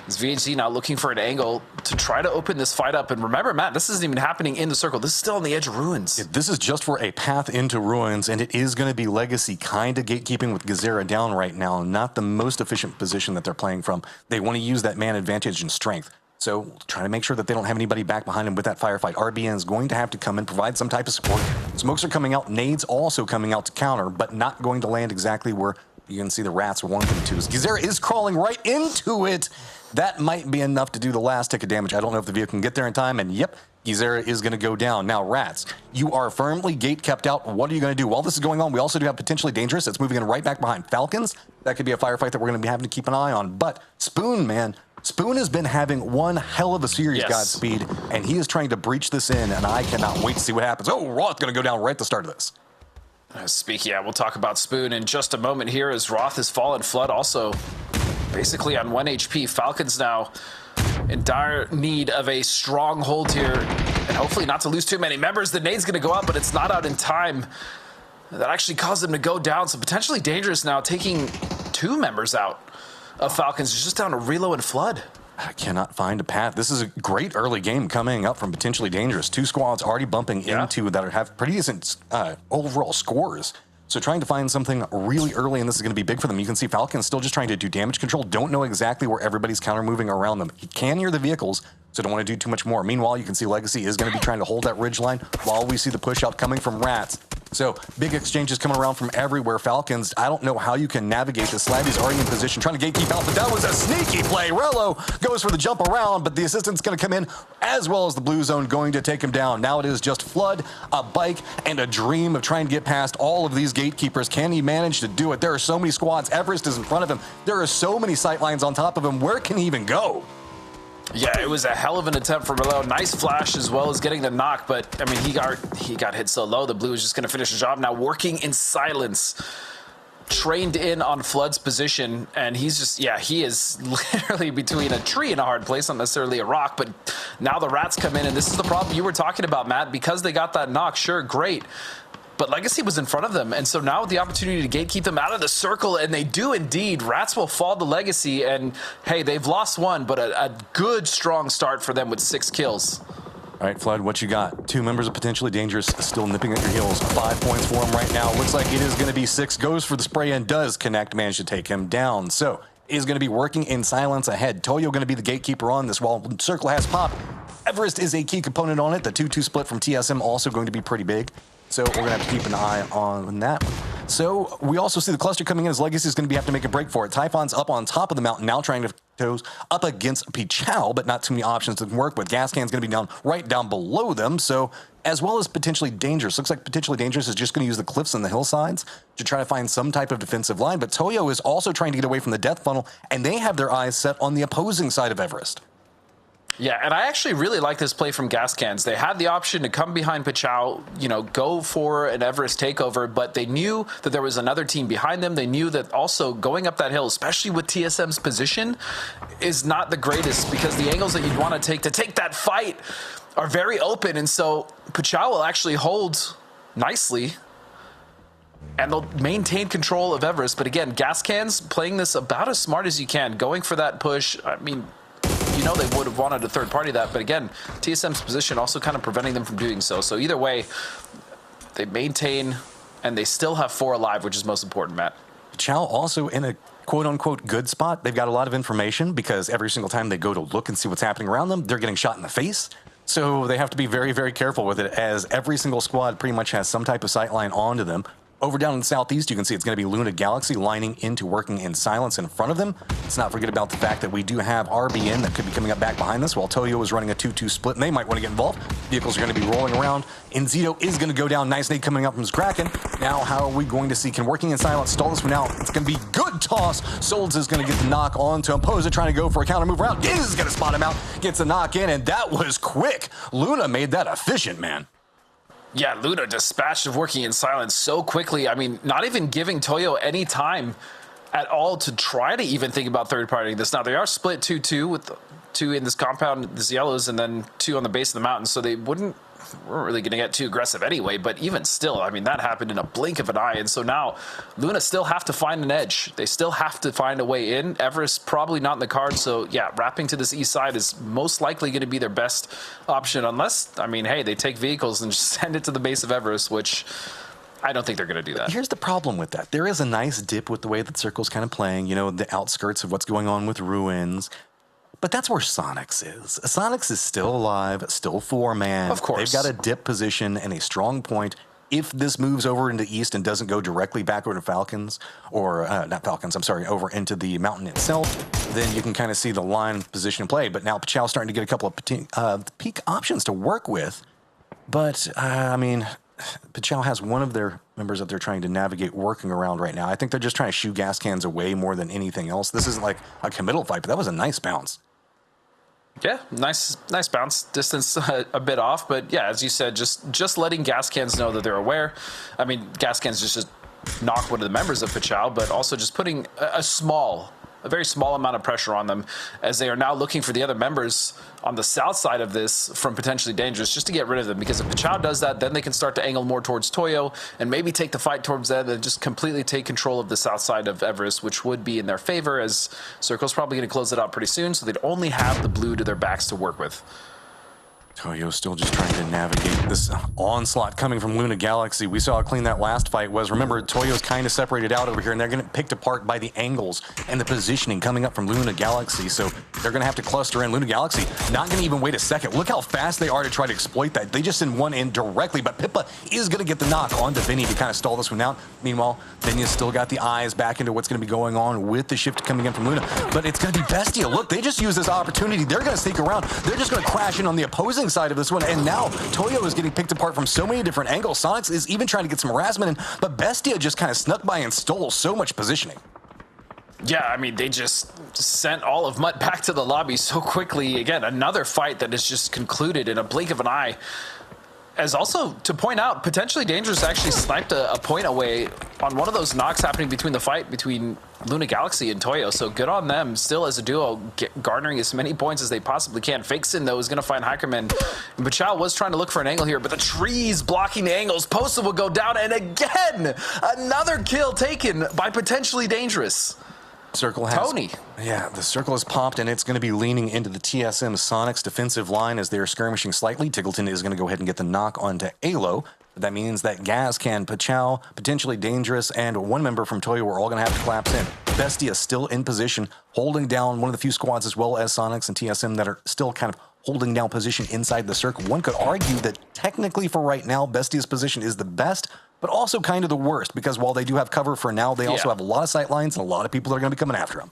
Is VHC now looking for an angle to try to open this fight up? And remember, Matt, this isn't even happening in the circle. This is still on the edge of Ruins. Yeah, this is just for a path into Ruins, and it is going to be Legacy kind of gatekeeping with Gizera down right now. Not the most efficient position that they're playing from. They want to use that man advantage and strength. So trying to make sure that they don't have anybody back behind them with that firefight. RBN is going to have to come and provide some type of support. Smokes are coming out. Nades also coming out to counter, but not going to land exactly where you can see the Rats are wanting them to. Gizera is crawling right into it. That might be enough to do the last tick of damage. I don't know if the vehicle can get there in time, and yep, Gizera is going to go down. Now, Rats, you are firmly gate kept out. What are you going to do? While this is going on, we also do have Potentially Dangerous. It's moving in right back behind Falcons. That could be a firefight that we're going to be having to keep an eye on. But Spoon, man, Spoon has been having one hell of a series, Godspeed, and he is trying to breach this in, and I cannot wait to see what happens. Oh, Roth going to go down right at the start of this. Yeah, we'll talk about Spoon in just a moment here as Roth has fallen. Flood also basically on 1 HP. Falcons now in dire need of a stronghold here, and hopefully not to lose too many members. The nade's going to go out, but it's not out in time. That actually caused them to go down, so Potentially Dangerous now taking 2 members out of Falcons. It's just down to Relo and Flood. I cannot find a path. This is a great early game coming up from Potentially Dangerous. 2 squads already bumping into that have pretty decent overall scores. So trying to find something really early, and this is going to be big for them. You can see Falcons still just trying to do damage control. Don't know exactly where everybody's counter moving around them. He can hear the vehicles, so don't want to do too much more. Meanwhile, you can see Legacy is going to be trying to hold that ridge line while we see the push out coming from Rats. So big exchanges coming around from everywhere. Falcons, I don't know how you can navigate this. Slavvy's already in position, trying to gatekeep out, but that was a sneaky play. Rello goes for the jump around, but the assistant's going to come in, as well as the blue zone going to take him down. Now it is just Flood, a bike, and a dream of trying to get past all of these gatekeepers. Can he manage to do it? There are so many squads. Everest is in front of him. There are so many sight lines on top of him. Where can he even go? Yeah, it was a hell of an attempt from Rello. Nice flash as well as getting the knock, but I mean, he got hit so low. The blue is just going to finish the job now. Working in silence, trained in on Flood's position, and he's just, he is literally between a tree and a hard place, not necessarily a rock, but now the Rats come in, and this is the problem you were talking about, Matt. Because they got that knock, sure, great, but Legacy was in front of them, and so now with the opportunity to gatekeep them out of the circle, and they do indeed. Rats will fall to Legacy, and hey, they've lost one, but a good, strong start for them with 6 kills. All right, Flood, what you got? 2 members of Potentially Dangerous still nipping at your heels. 5 points for him right now. Looks like it is going to be 6. Goes for the spray and does connect. Manage to take him down. So is going to be working in silence ahead. Toyo going to be the gatekeeper on this while Circle has popped. Everest is a key component on it. The 2-2 split from TSM also going to be pretty big. So we're going to have to keep an eye on that one. So we also see the cluster coming in as Legacy is going to have to make a break for it. Typhon's up on top of the mountain now trying to toes up against Pichao, but not too many options to work with. Gascan's going to be right down below them. So as well as potentially Dangerous. Looks like potentially Dangerous is just going to use the cliffs and the hillsides to try to find some type of defensive line. But Toyo is also trying to get away from the death funnel, and they have their eyes set on the opposing side of Everest. Yeah, and I actually really like this play from Gascans. They had the option to come behind Pichao, go for an Everest takeover, but they knew that there was another team behind them. They knew that also going up that hill, especially with TSM's position, is not the greatest because the angles that you'd want to take that fight are very open. And so Pichao will actually hold nicely and they'll maintain control of Everest. But again, Gascans playing this about as smart as you can, going for that push. I mean, they would have wanted a third party that, but again, TSM's position also kind of preventing them from doing so. So either way, they maintain and they still have 4 alive, which is most important, Matt. Chow also in a quote-unquote good spot. They've got a lot of information because every single time they go to look and see what's happening around them, they're getting shot in the face. So they have to be very, very careful with it as every single squad pretty much has some type of sight line onto them. Over down in the southeast, you can see it's going to be Luna Galaxy lining into working in silence in front of them. Let's not forget about the fact that we do have RBN that could be coming up back behind this while Toyo is running a 2-2 split, and they might want to get involved. Vehicles are going to be rolling around. Inzito is going to go down. Nice nade coming up from his Kraken. Now, how are we going to see? Can working in silence stall this one out? It's going to be good toss. Solds is going to get the knock on to Imposa, trying to go for a counter move around. Giz is going to spot him out. Gets a knock in, and that was quick. Luna made that efficient, man. Yeah, Luna dispatched of working in silence so quickly. I mean, not even giving Toyo any time at all to try to even think about third-partying this. Now, they are split 2-2 with 2 in this compound, this yellows, and then 2 on the base of the mountain, so they weren't really going to get too aggressive anyway, but even still, I mean, that happened in a blink of an eye, and so now Luna still have to find an edge. They still have to find a way in. Everest probably not in the cards, so yeah, wrapping to this east side is most likely going to be their best option, unless, I mean, hey, they take vehicles and just send it to the base of Everest, which I don't think they're going to do that. Here's the problem with that. There is a nice dip with the way that Circle's kind of playing, the outskirts of what's going on with Ruins. But that's where Sonics is. Sonics is still alive, still 4-man. Of course. They've got a dip position and a strong point. If this moves over into east and doesn't go directly back over to Falcons, or not Falcons, I'm sorry, over into the mountain itself, then you can kind of see the line position in play. But now Pichao's starting to get a couple of peak options to work with. But, I mean, Pichao has one of their members that they're trying to navigate working around right now. I think they're just trying to shoo gas cans away more than anything else. This isn't like a committal fight, but that was a nice bounce. Yeah, nice bounce. Distance a bit off, but yeah, as you said, just letting gas cans know that they're aware. I mean, gas cans just knock one of the members of Pichao, but also just putting a very small amount of pressure on them as they are now looking for the other members on the south side of this from potentially Dangerous just to get rid of them, because if Pichao does that, then they can start to angle more towards Toyo and maybe take the fight towards them and just completely take control of the south side of Everest, which would be in their favor as Circle's probably going to close it out pretty soon, so they'd only have the blue to their backs to work with. Toyo still just trying to navigate this onslaught coming from Luna Galaxy. We saw how clean that last fight was. Remember, Toyo's kind of separated out over here, and they're getting picked apart by the angles and the positioning coming up from Luna Galaxy. So they're going to have to cluster in. Luna Galaxy not going to even wait a second. Look how fast they are to try to exploit that. They just send one in directly, but Pippa is going to get the knock onto Vinny to kind of stall this one out. Meanwhile, Vinny's still got the eyes back into what's going to be going on with the shift coming in from Luna. But it's going to be Bestia. Look, they just use this opportunity. They're going to sneak around. They're just going to crash in on the opposing side of this one, and now Toyo is getting picked apart from so many different angles. Sonics is even trying to get some harassment in, but Bestia just kind of snuck by and stole so much positioning. Yeah, I mean, they just sent all of Mutt back to the lobby so quickly. Again, another fight that is just concluded in a blink of an eye. As also, to point out, potentially Dangerous actually sniped a point away on one of those knocks happening between the fight between Luna Galaxy and Toyo, so good on them, still as a duo, garnering as many points as they possibly can. Fakeson, though, is going to find Hackerman. And Pichao was trying to look for an angle here, but the trees blocking the angles. Posta will go down, and again, another kill taken by potentially Dangerous. Circle has Tony. Yeah, the circle has popped, and it's going to be leaning into the TSM Sonics defensive line as they're skirmishing slightly. Tiggleton is going to go ahead and get the knock onto Alo. That means that Gascan, Pachow, potentially Dangerous, and one member from Toyo are all going to have to collapse in. Bestia still in position, holding down one of the few squads as well as Sonics and TSM that are still kind of holding down position inside the circle. One could argue that technically for right now, Bestia's position is the best, but also kind of the worst, because while they do have cover for now, they also have a lot of sight lines and a lot of people that are going to be coming after them.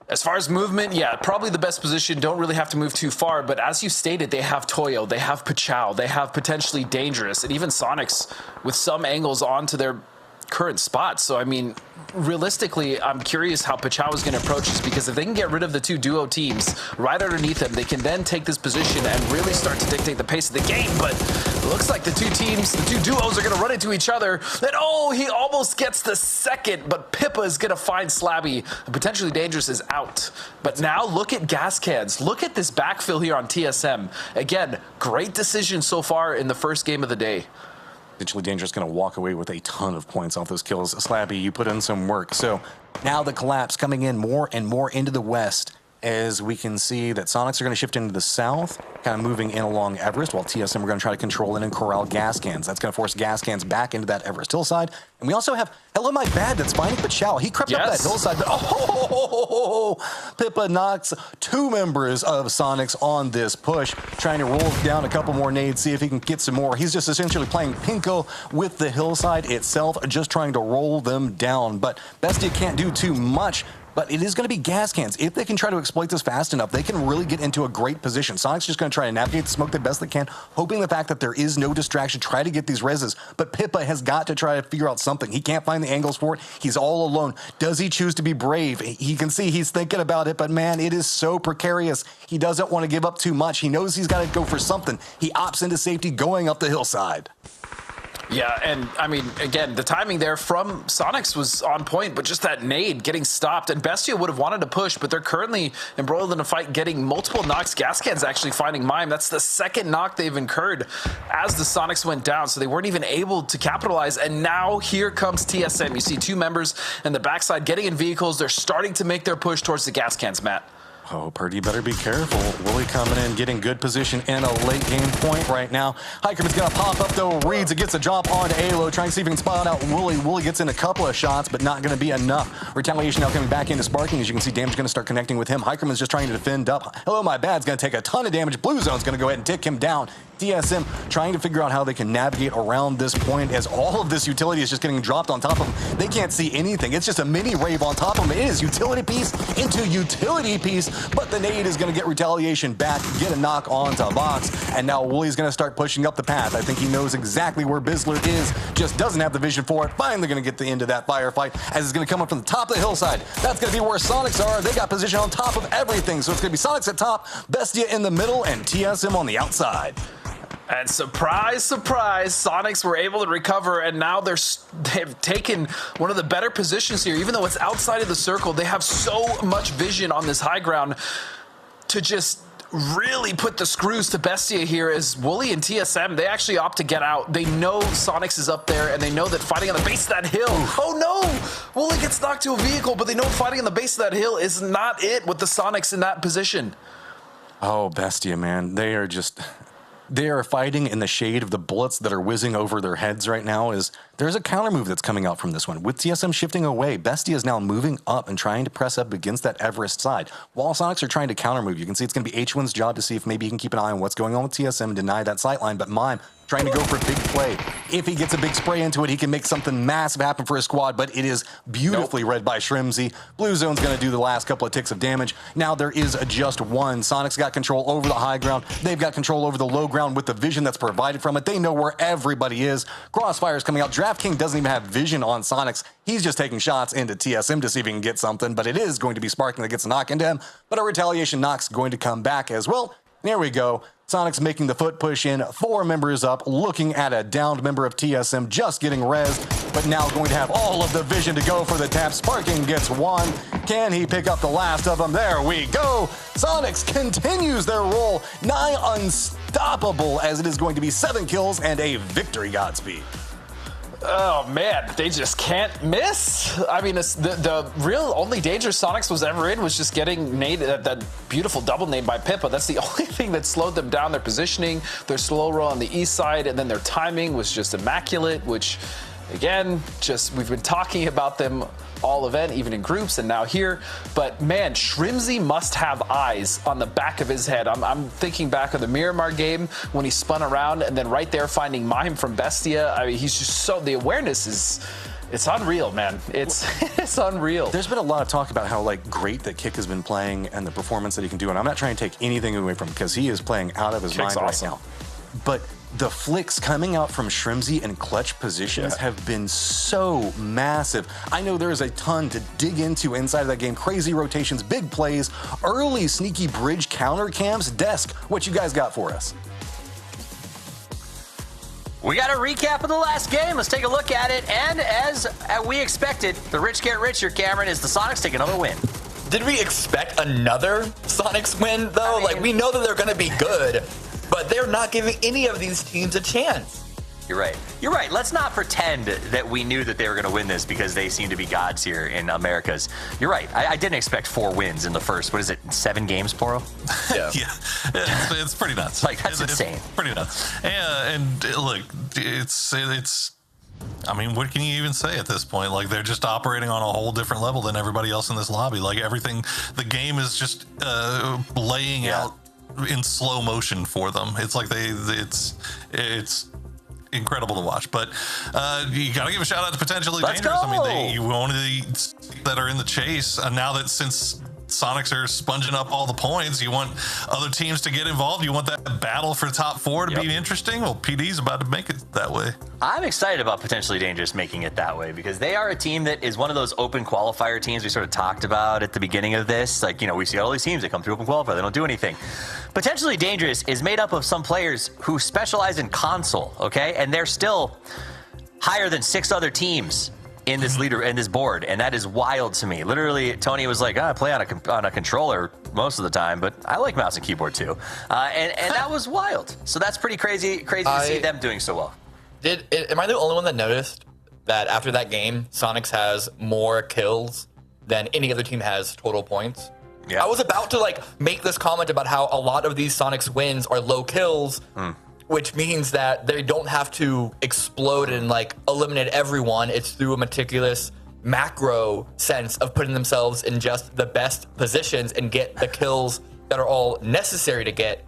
As far as movement, yeah, probably the best position. Don't really have to move too far. But as you stated, they have Toyo, they have Pachow, they have potentially Dangerous, and even Sonics with some angles onto their current spots. So, I mean, realistically, I'm curious how Pachow is going to approach this, because if they can get rid of the two duo teams right underneath them, they can then take this position and really start to dictate the pace of the game. But it looks like the two teams, the two duos are going to run into each other. And oh, he almost gets the second, but Pippa is going to find Slabby. Potentially Dangerous is out. But now look at gas cans. Look at this backfill here on TSM. Again, great decision so far in the first game of the day. Potentially Dangerous going to walk away with a ton of points off those kills. Slabby, you put in some work. So now the collapse coming in more and more into the west, as we can see that Sonics are going to shift into the south, kind of moving in along Everest, while TSM are going to try to control in and corral gas cans. That's going to force gas cans back into that Everest hillside. And we also have Hello My Bad that's finding Pachow. He crept up that hillside, but Pippa knocks two members of Sonics on this push, trying to roll down a couple more nades, see if he can get some more. He's just essentially playing Pinko with the hillside itself, just trying to roll them down. But Bestia can't do too much. But it is going to be gas cans. If they can try to exploit this fast enough, they can really get into a great position. Sonic's just going to try to navigate the smoke the best they can, hoping the fact that there is no distraction, try to get these reses. But Pippa has got to try to figure out something. He can't find the angles for it. He's all alone. Does he choose to be brave? He can see he's thinking about it, but man, it is so precarious. He doesn't want to give up too much. He knows he's got to go for something. He opts into safety going up the hillside. Yeah, and I mean, again, the timing there from Sonics was on point, but just that nade getting stopped, and Bestia would have wanted to push, but they're currently embroiled in a fight, getting multiple knocks. Gascan's actually finding Mime. That's the second knock they've incurred as the Sonics went down, so they weren't even able to capitalize, and now here comes TSM. You see two members in the backside getting in vehicles. They're starting to make their push towards the Gascans, Matt. Oh, Purdy better be careful. Wooly coming in, getting good position in a late game point right now. Hikerman's going to pop up, though. Reads it, gets a drop onto Alo, trying to see if he can spot out Wooly. Wooly gets in a couple of shots, but not going to be enough. Retaliation now coming back into Sparking. As you can see, damage going to start connecting with him. Hikerman's just trying to defend up. Hello, My Bad's going to take a ton of damage. Blue Zone's going to go ahead and tick him down. TSM trying to figure out how they can navigate around this point, as all of this utility is just getting dropped on top of them. They can't see anything. It's just a mini rave on top of them. It is utility piece into utility piece, but the nade is going to get retaliation back, get a knock onto Vox, and now Wooly's going to start pushing up the path. I think he knows exactly where Bizzler is, just doesn't have the vision for it. Finally going to get the end of that firefight, as it's going to come up from the top of the hillside. That's going to be where Sonics are. They got position on top of everything, so it's going to be Sonics at top, Bestia in the middle, and TSM on the outside. And surprise, surprise, Sonics were able to recover, and now they've taken one of the better positions here. Even though it's outside of the circle, they have so much vision on this high ground to just really put the screws to Bestia here, as Wooly and TSM, they actually opt to get out. They know Sonics is up there, and they know that fighting on the base of that hill, oh no! Wooly gets knocked to a vehicle, but they know fighting on the base of that hill is not it with the Sonics in that position. Oh, Bestia, man. They are fighting in the shade of the bullets that are whizzing over their heads right now. There's a counter move that's coming out from this one. With TSM shifting away, Bestia is now moving up and trying to press up against that Everest side. While Sonics are trying to counter move, you can see it's going to be H1's job to see if maybe he can keep an eye on what's going on with TSM and deny that sightline. But Mime trying to go for a big play. If he gets a big spray into it, he can make something massive happen for his squad, but it is beautifully read by Shrimzy. Blue Zone's going to do the last couple of ticks of damage. Now there is just one. Sonic's got control over the high ground. They've got control over the low ground with the vision that's provided from it. They know where everybody is. Crossfire's coming out. DraftKings doesn't even have vision on Sonics. He's just taking shots into TSM to see if he can get something, but it is going to be Sparking that gets a knock into him. But a retaliation knock's going to come back as well. There we go. Sonic's making the foot push in, 4 members up, looking at a downed member of TSM just getting rezzed, but now going to have all of the vision to go for the tap. Sparking gets one. Can he pick up the last of them? There we go. Sonics continues their roll, nigh unstoppable, as it is going to be 7 kills and a victory, Godspeed. Oh man, they just can't miss. I mean, the real only danger Sonics was ever in was just getting naded, that beautiful double nade by Pippa. That's the only thing that slowed them down. Their positioning, their slow roll on the east side, and then their timing was just immaculate, which again, just we've been talking about them all event, even in groups and now here. But man, Shrimzy must have eyes on the back of his head. I'm thinking back on the Miramar game when he spun around and then right there finding Mime from Bestia. I mean, he's just so, the awareness is, it's unreal, man. It's it's unreal. There's been a lot of talk about how like great that Kick has been playing and the performance that he can do, and I'm not trying to take anything away from him because he is playing out of his mind awesome. right now. But the flicks coming out from Shrimzy in clutch positions have been so massive. I know there's a ton to dig into inside of that game. Crazy rotations, big plays, early sneaky bridge counter cams. Desk, what you guys got for us? We got a recap of the last game. Let's take a look at it. And as we expected, the rich get richer, Cameron, as the Sonics take another win. Did we expect another Sonics win, though? Like, we know that they're going to be good, but they're not giving any of these teams a chance. You're right. You're right. Let's not pretend that we knew that they were going to win this because they seem to be gods here in Americas. You're right. I didn't expect 4 wins in the first, what is it, 7 games, Poro? Yeah. It's pretty nuts. Like, that's insane. It's pretty nuts. And look, it's I mean, what can you even say at this point? Like, they're just operating on a whole different level than everybody else in this lobby. Like, everything, the game is just laying out in slow motion for them. It's like it's incredible to watch. But you got to give a shout out to Potentially Let's Dangerous. go. I mean, you want the that are in the chase. And now that since Sonics are sponging up all the points, you want other teams to get involved. You want that battle for top 4 to be interesting. Well, PD's about to make it that way. I'm excited about Potentially Dangerous making it that way because they are a team that is one of those open qualifier teams we sort of talked about at the beginning of this. Like, you know, we see all these teams that come through open qualifier, they don't do anything. Potentially Dangerous is made up of some players who specialize in console, okay? And they're still higher than 6 other teams in this board, and that is wild to me. Literally, Tony was like, I play on a controller most of the time, but I like mouse and keyboard too. And that was wild. So that's pretty crazy to see them doing so well. Am I the only one that noticed that after that game, Sonics has more kills than any other team has total points? Yeah. I was about to like make this comment about how a lot of these Sonics wins are low kills, which means that they don't have to explode and like eliminate everyone. It's through a meticulous macro sense of putting themselves in just the best positions and get the kills that are all necessary to get.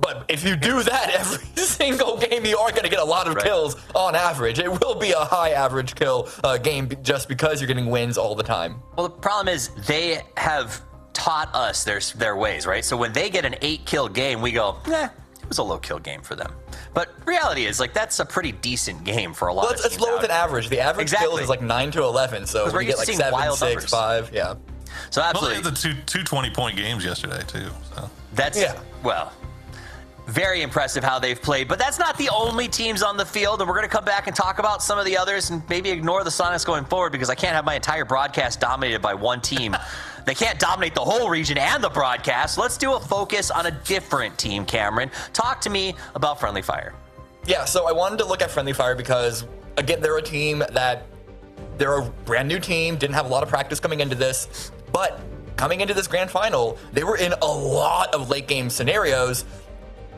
But if you do that every single game, you are going to get a lot of kills on average. It will be a high average kill game just because you're getting wins all the time. Well, the problem is they have taught us their ways, right? So when they get an 8-kill game, we go, it was a low kill game for them. But reality is, like, that's a pretty decent game for a lot of teams. It's lower than average. The average kill is like 9 to 11, so we get like 7, 6, 5, yeah. So absolutely. Well, they had the two 20-point games yesterday, too. So. That's, well, very impressive how they've played. But that's not the only teams on the field, and we're going to come back and talk about some of the others and maybe ignore the Sonics going forward because I can't have my entire broadcast dominated by one team. They can't dominate the whole region and the broadcast. Let's do a focus on a different team, Cameron. Talk to me about Friendly Fire. Yeah, so I wanted to look at Friendly Fire because, again, they're a team that they're a brand new team, didn't have a lot of practice coming into this, but coming into this grand final, they were in a lot of late game scenarios.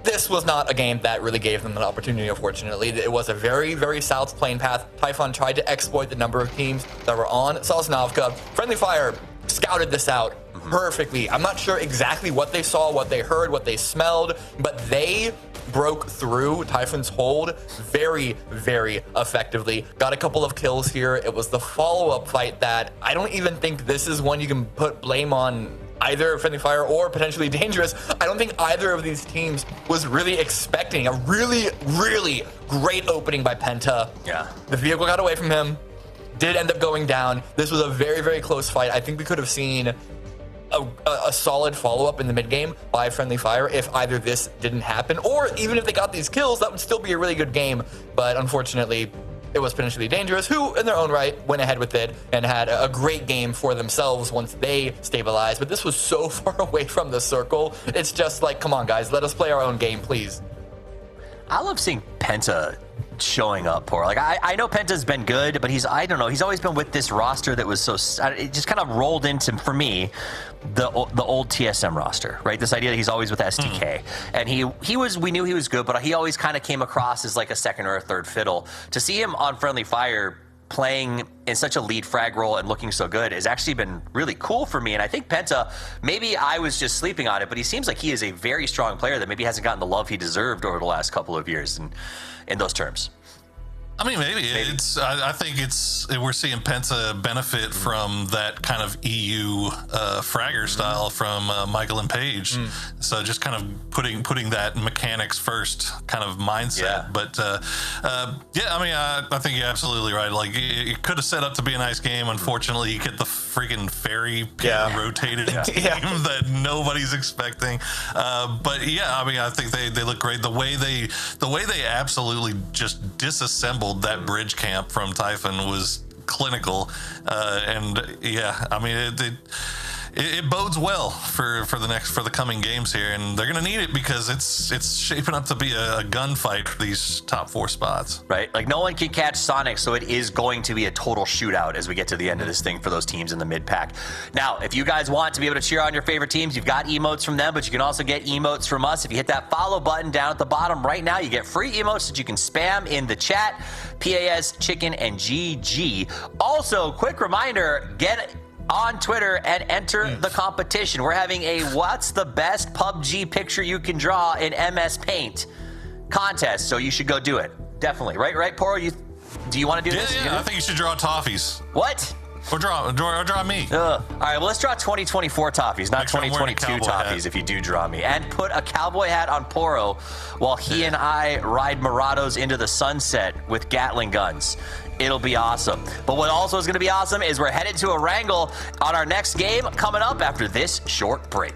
This was not a game that really gave them an opportunity, unfortunately. It was a very, very south playing path. Typhon tried to exploit the number of teams that were on Sosnovka. Friendly Fire scouted this out perfectly. I'm not sure exactly what they saw, what they heard, what they smelled, but they broke through Typhon's hold very, very effectively. Got a couple of kills here. It was the follow-up fight that I don't even think this is one you can put blame on either Friendly Fire or Potentially Dangerous. I don't think either of these teams was really expecting a really, really great opening by Penta. Yeah. The vehicle got away from him, did end up going down. This was a very, very close fight. I think we could have seen a solid follow-up in the mid-game by Friendly Fire if either this didn't happen, or even if they got these kills, that would still be a really good game. But unfortunately, it was Potentially Dangerous, who, in their own right, went ahead with it and had a great game for themselves once they stabilized. But this was so far away from the circle. It's just like, come on, guys, let us play our own game, please. I love seeing Penta showing up poor. Like I know Penta's been good, but I don't know. He's always been with this roster that was it just kind of rolled into, for me, the old TSM roster, right? This idea that he's always with SDK, and we knew he was good, but he always kind of came across as like a second or a third fiddle. To see him on Friendly Fire playing in such a lead frag role and looking so good has actually been really cool for me. And I think Penta, maybe I was just sleeping on it, but he seems like he is a very strong player that maybe hasn't gotten the love he deserved over the last couple of years in those terms. I mean, maybe. I think we're seeing Penta benefit from that kind of EU fragger style from Michael and Paige. So just kind of putting that mechanics first kind of mindset. Yeah. But yeah, I mean, I think you're absolutely right. Like, it could have set up to be a nice game. Unfortunately, you get the freaking fairy rotated game that nobody's expecting. But yeah, I mean, I think they look great. The way they absolutely just disassembled that bridge camp from Typhon was clinical, and yeah, I mean it bodes well for the coming games here, and they're gonna need it because it's shaping up to be a gunfight for these top 4 spots. Right, like no one can catch Sonic, so it is going to be a total shootout as we get to the end of this thing for those teams in the mid pack. Now, if you guys want to be able to cheer on your favorite teams, you've got emotes from them, but you can also get emotes from us. If you hit that follow button down at the bottom right now, you get free emotes that you can spam in the chat. PAS, Chicken, and GG. Also, quick reminder, get on Twitter and enter the competition. We're having a what's the best PUBG picture you can draw in MS Paint contest, so you should go do it. Definitely. Right, Poro? Do you want to do this? Yeah, I think you should draw toffees. What? Or draw me. All right, well, let's draw 2024 toffees, not 2022 toffees if you do draw me. And put a cowboy hat on Poro while he and I ride Marados into the sunset with Gatling guns. It'll be awesome. But what also is going to be awesome is we're headed to a wrangle on our next game coming up after this short break.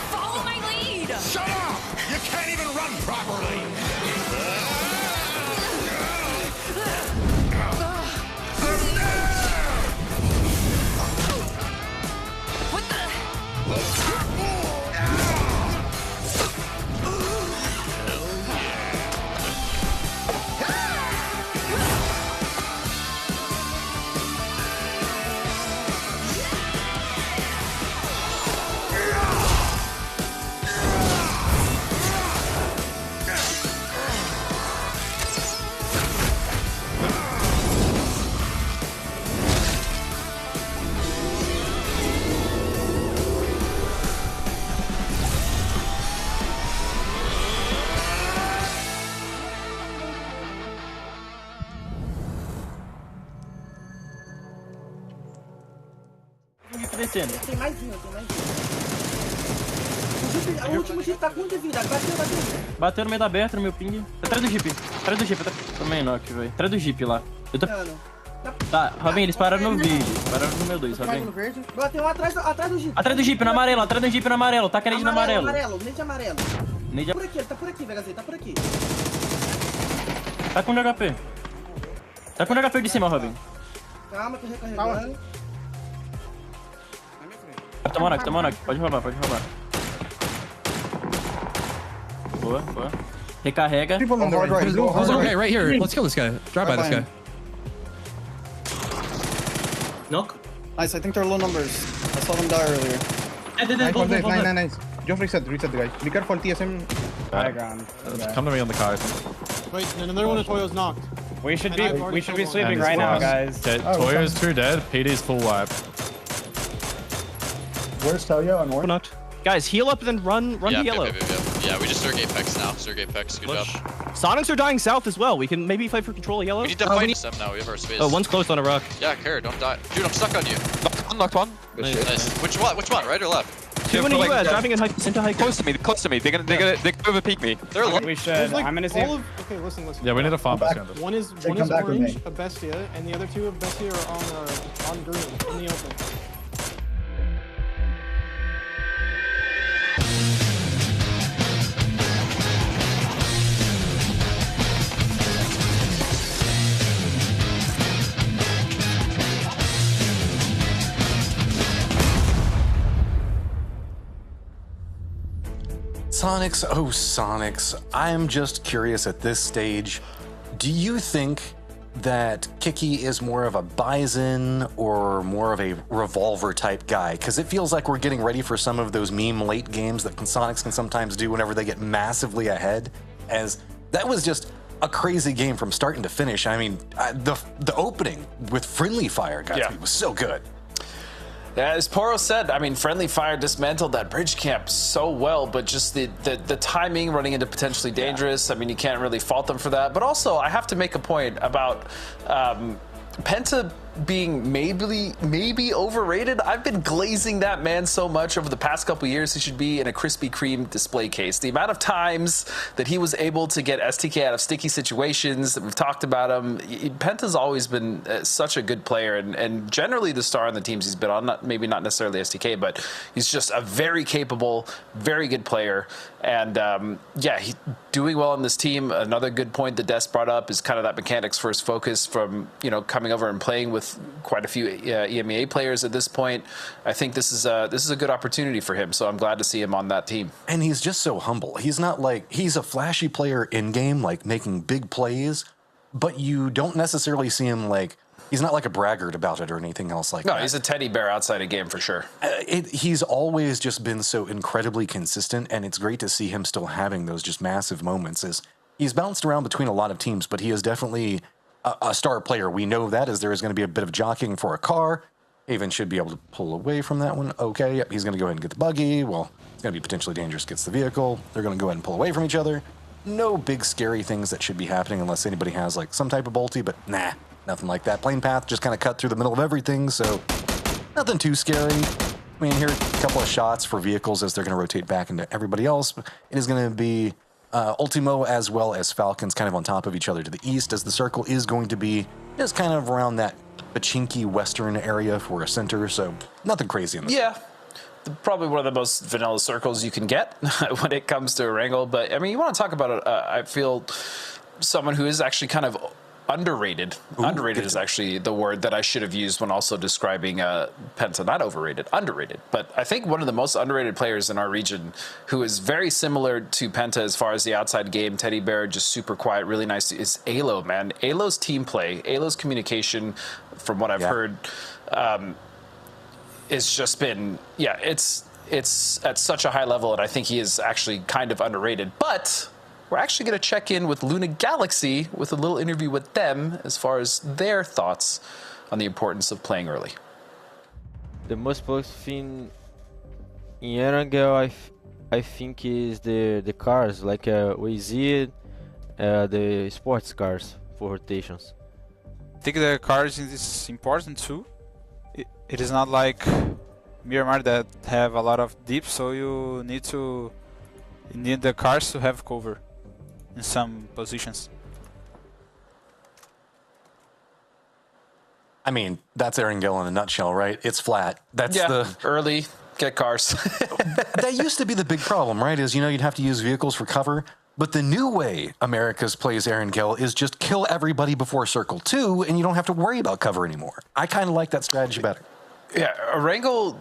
Follow my lead! Shut up! You can't even run properly! What the? Descendo. Tem mais um. O último jeep tá com de vida. Bateu. Bateu no meio da aberta, no meu ping. Atrás do jeep. Tomei knock, velho. Atrás do jeep lá. Eu tô... Tá, Robin, eles pararam no verde. Pararam no meu 2, Robin. Bateu um atrás do jeep. Atrás do jeep, no amarelo. Taca a nade no amarelo. Nade amarelo. Por aqui, ele tá por aqui, VHZ, tá por aqui. Tá com HP. Tá com HP de cima, Robin. Calma, tô recarregando. Toma knock. Pode roubar. Boa. Recarrega. Okay, right here. Let's kill this guy. Drive by this guy. Knock. Nice, I think they're low numbers. I saw them die earlier. Nice. Just reset the guy. Be careful, TSM. High ground. Come to me on the car. Wait, another one of Toyo's knocked. We should be sleeping right now, guys. Okay, Toyo's 2 dead. PD's full wipe. Where's Toyo on war? Knocked. Guys, heal up and then run to yellow. Yeah, we just Surge Apex now. Surge Apex, good job. Sonics are dying south as well. We can maybe fight for control of yellow. We need to fight them now. We have our space. Oh, one's close on a rock. Yeah, care. Don't die. Dude, I'm stuck on you. Knocked one. Nice. Which one? Right or left? 2 in the US, driving into high. Close to me. They're gonna overpeak me. They're low. We should. I'm gonna see. Okay, listen. Yeah, we need to farm this guy. One is orange, a Bestia, and the other 2 of Bestia are on green in the open. Sonics, oh Sonics. I'm just curious at this stage. Do you think that Kiki is more of a Bison or more of a revolver type guy? Because it feels like we're getting ready for some of those meme late games that Sonics can sometimes do whenever they get massively ahead. As that was just a crazy game from starting to finish. I mean, the opening with friendly fire, guys, was so good. Yeah, as Poro said, I mean, friendly fire dismantled that bridge camp so well, but just the timing running into potentially dangerous. I mean, you can't really fault them for that. But also, I have to make a point about Penta being maybe overrated. I've been glazing that man so much over the past couple years. He should be in a Krispy Kreme display case. The amount of times that he was able to get STK out of sticky situations that we've talked about him, Penta's always been such a good player and generally the star on the teams he's been on. Maybe not necessarily STK, but he's just a very capable, very good player. And yeah, he's doing well on this team. Another good point that Des brought up is kind of that mechanics first focus from, you know, coming over and playing with quite a few EMEA players at this point. I think this is a good opportunity for him, so I'm glad to see him on that team. And he's just so humble. He's not like, he's a flashy player in game, like making big plays, but you don't necessarily see him like, he's not like a braggart about it or anything else like that. No, he's a teddy bear outside a game for sure. He's always just been so incredibly consistent, and it's great to see him still having those just massive moments. As he's bounced around between a lot of teams, but he is definitely a star player. We know that, as there is going to be a bit of jockeying for a car. Haven should be able to pull away from that one. Okay, yep, he's going to go ahead and get the buggy. Well, it's going to be potentially dangerous, gets the vehicle. They're going to go ahead and pull away from each other. No big scary things that should be happening unless anybody has like some type of bolty, but nah, nothing like that. Plain path just kind of cut through the middle of everything, so nothing too scary. I mean, here, a couple of shots for vehicles as they're going to rotate back into everybody else. It is going to be Ultimo as well as Falcons kind of on top of each other to the east, as the circle is going to be just kind of around that Pachinki western area for a center, so nothing crazy in this. Yeah, probably one of the most vanilla circles you can get when it comes to Erangel. But I mean, you want to talk about I feel someone who is actually kind of underrated. Ooh, underrated is actually the word that I should have used when also describing Penta. Not overrated, underrated. But I think one of the most underrated players in our region, who is very similar to Penta as far as the outside game, teddy bear, just super quiet, really nice, is Alo, man. Alo's team play, Alo's communication, from what I've heard, it's just been, yeah, it's at such a high level, and I think he is actually kind of underrated. But we're actually going to check in with Luna Galaxy with a little interview with them as far as their thoughts on the importance of playing early. The most positive thing in Erangel, I think, is the cars, like we see the sports cars for rotations. I think the cars is important too. It is not like Miramar that have a lot of dips, so you need the cars to have cover in some positions. I mean, that's Erangel in a nutshell, right? It's flat. That's the early get cars. That used to be the big problem, right? Is, you know, you'd have to use vehicles for cover. But the new way Americas plays Erangel is just kill everybody before Circle 2, and you don't have to worry about cover anymore. I kind of like that strategy better. Yeah, Erangel,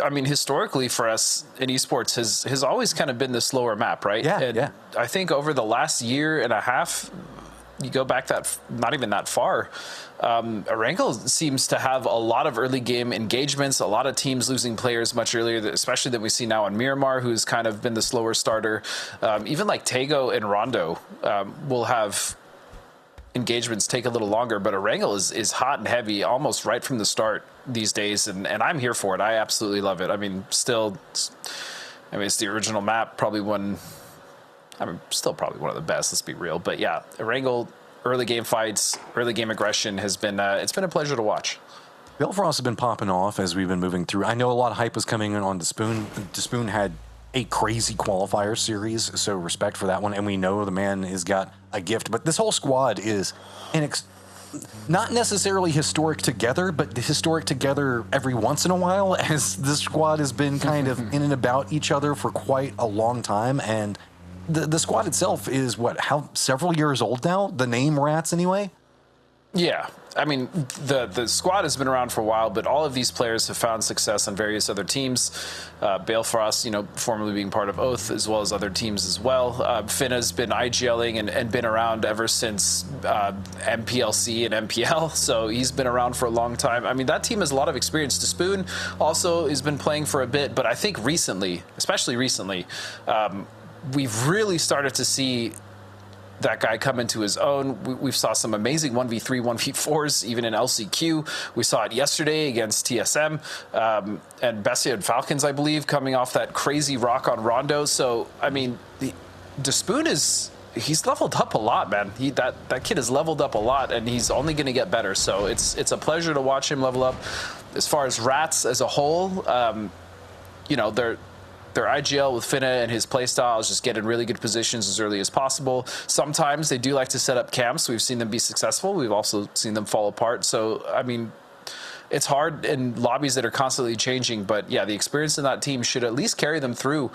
I mean, historically for us in esports has always kind of been the slower map, right? Yeah, and yeah. I think over the last year and a half, you go back not even that far, Erangel seems to have a lot of early game engagements, a lot of teams losing players much earlier, especially than we see now on Miramar, who's kind of been the slower starter. Even like Tego and Rondo will have engagements take a little longer, but Erangel is hot and heavy almost right from the start these days, and I'm here for it. I absolutely love it. I mean, it's the original map, still probably one of the best, let's be real. But yeah, Erangel, early game fights, early game aggression has been, it's been a pleasure to watch. Billfrost has been popping off as we've been moving through. I know a lot of hype was coming in on Despoon. Despoon had a crazy qualifier series, so respect for that one. And we know the man has got a gift, but this whole squad is not necessarily historic together, but historic together every once in a while, as this squad has been kind of in and about each other for quite a long time. And the squad itself is several years old now? The name Rats, anyway? Yeah, I mean, the squad has been around for a while, but all of these players have found success on various other teams. Balefrost, you know, formerly being part of Oath, as well as other teams as well. Finna's been IGLing and been around ever since MPLC and MPL, so he's been around for a long time. I mean, that team has a lot of experience. Spoon also has been playing for a bit, but I think recently, especially recently, we've really started to see that guy come into his own. We saw some amazing 1v3, 1v4s, even in LCQ. We saw it yesterday against TSM and Bessie and Falcons, I believe, coming off that crazy rock on Rondo. So, I mean, Despoon he's leveled up a lot, man. That kid has leveled up a lot, and he's only going to get better. So it's a pleasure to watch him level up. As far as Rats as a whole, you know, their IGL with Finna and his playstyle is just get in really good positions as early as possible. Sometimes they do like to set up camps. We've seen them be successful. We've also seen them fall apart. So, I mean, it's hard in lobbies that are constantly changing. But, yeah, the experience in that team should at least carry them through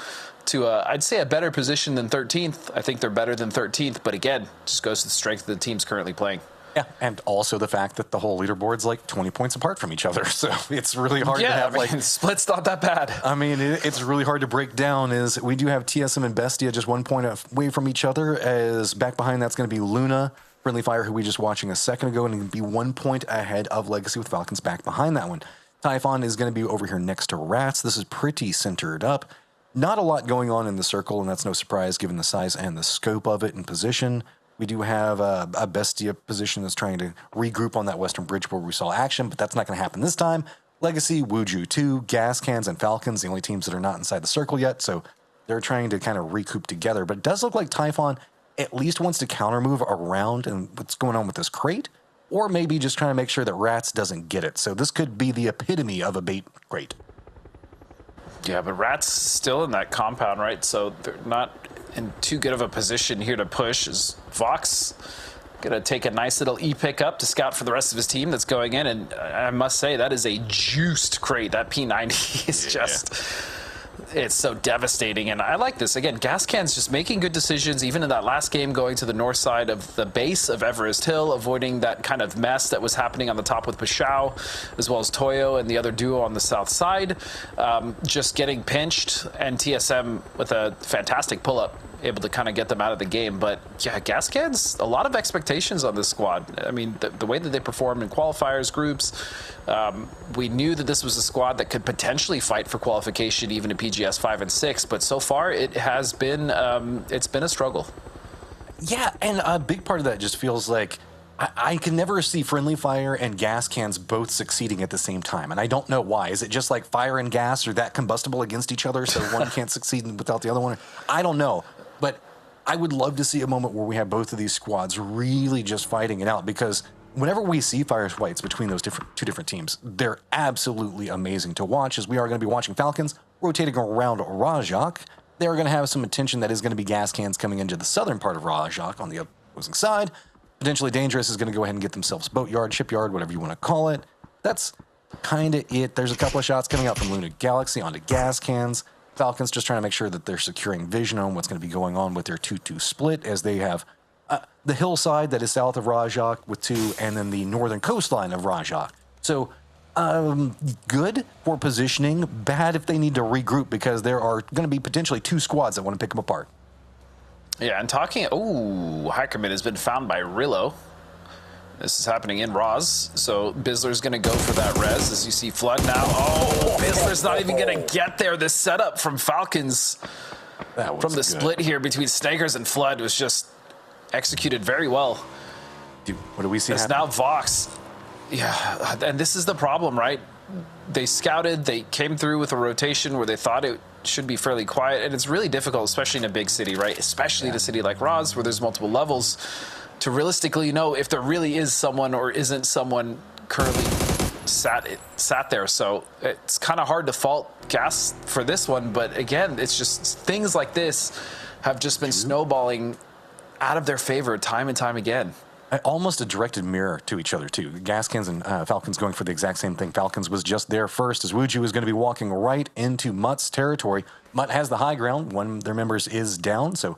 to, I'd say, a better position than 13th. I think they're better than 13th. But, again, just goes to the strength of the teams currently playing. Yeah, and also the fact that the whole leaderboard's like 20 points apart from each other, so it's really hard to have split's not that bad. I mean, it's really hard to break down. Is we do have TSM and Bestia just 1 point away from each other. As back behind that's going to be Luna, Friendly Fire, who we just watching a second ago, and be 1 point ahead of Legacy with Falcons back behind that one. Typhon is going to be over here next to Rats. This is pretty centered up. Not a lot going on in the circle, and that's no surprise given the size and the scope of it and position. We do have a Bestia position that's trying to regroup on that western bridge where we saw action, but that's not going to happen this time. Legacy, Wuju 2, Gas Cans, and Falcons, the only teams that are not inside the circle yet, so they're trying to kind of recoup together. But it does look like Typhon at least wants to counter move around and what's going on with this crate, or maybe just trying to make sure that Rats doesn't get it. So this could be the epitome of a bait crate. Yeah, but Rats still in that compound, right? So they're not in too good of a position here to push. Is Vox gonna take a nice little E-pick up to scout for the rest of his team that's going in, and I must say that is a juiced crate. That P90 is just... It's so devastating, and I like this. Again, Gascan's just making good decisions, even in that last game, going to the north side of the base of Everest Hill, avoiding that kind of mess that was happening on the top with Pashao, as well as Toyo and the other duo on the south side. Just getting pinched, and TSM with a fantastic pull-up, able to kind of get them out of the game. But yeah, Gascan's a lot of expectations on this squad. I mean, the way that they performed in qualifiers, groups, we knew that this was a squad that could potentially fight for qualification even in PGS 5 and 6, but so far it has been it's been a struggle. Yeah, and a big part of that just feels like I can never see Friendly Fire and Gas Cans both succeeding at the same time, and I don't know why. Is it just like fire and gas are that combustible against each other, so one can't succeed without the other one? I don't know, but I would love to see a moment where we have both of these squads really just fighting it out, because whenever we see fire fights between those two different teams, they're absolutely amazing to watch, as we are going to be watching Falcons rotating around Rajak. They're going to have some attention that is going to be Gas Cans coming into the southern part of Rajak on the opposing side. Potentially Dangerous is going to go ahead and get themselves boatyard, shipyard, whatever you want to call it. That's kind of it. There's a couple of shots coming out from Luna Galaxy onto Gas Cans. Falcons just trying to make sure that they're securing vision on what's going to be going on with their 2-2 split, as they have the hillside that is south of Rajak with 2, and then the northern coastline of Rajak. So good for positioning, bad if they need to regroup, because there are going to be potentially 2 squads that want to pick them apart. Yeah, and talking... Oh, Hackerman has been found by Rillo. This is happening in Roz, so Bizzler's going to go for that res, as you see Flood now. Oh, Bizzler's not even going to get there. This setup from Falcons from the split here between Snakers and Flood was just executed very well. Dude, what do we see? It's now Vox. Yeah, and this is the problem, right? They scouted, they came through with a rotation where they thought it should be fairly quiet, and it's really difficult, especially in a big city, right? Especially in a city like Roz, where there's multiple levels, to realistically know if there really is someone or isn't someone currently sat there. So it's kind of hard to fault Gas for this one, but again, it's just things like this have just been snowballing out of their favor time and time again. Almost a directed mirror to each other, too. Gas Cans and Falcons going for the exact same thing. Falcons was just there first, as Wuju is going to be walking right into Mutt's territory. Mutt has the high ground. One of their members is down, so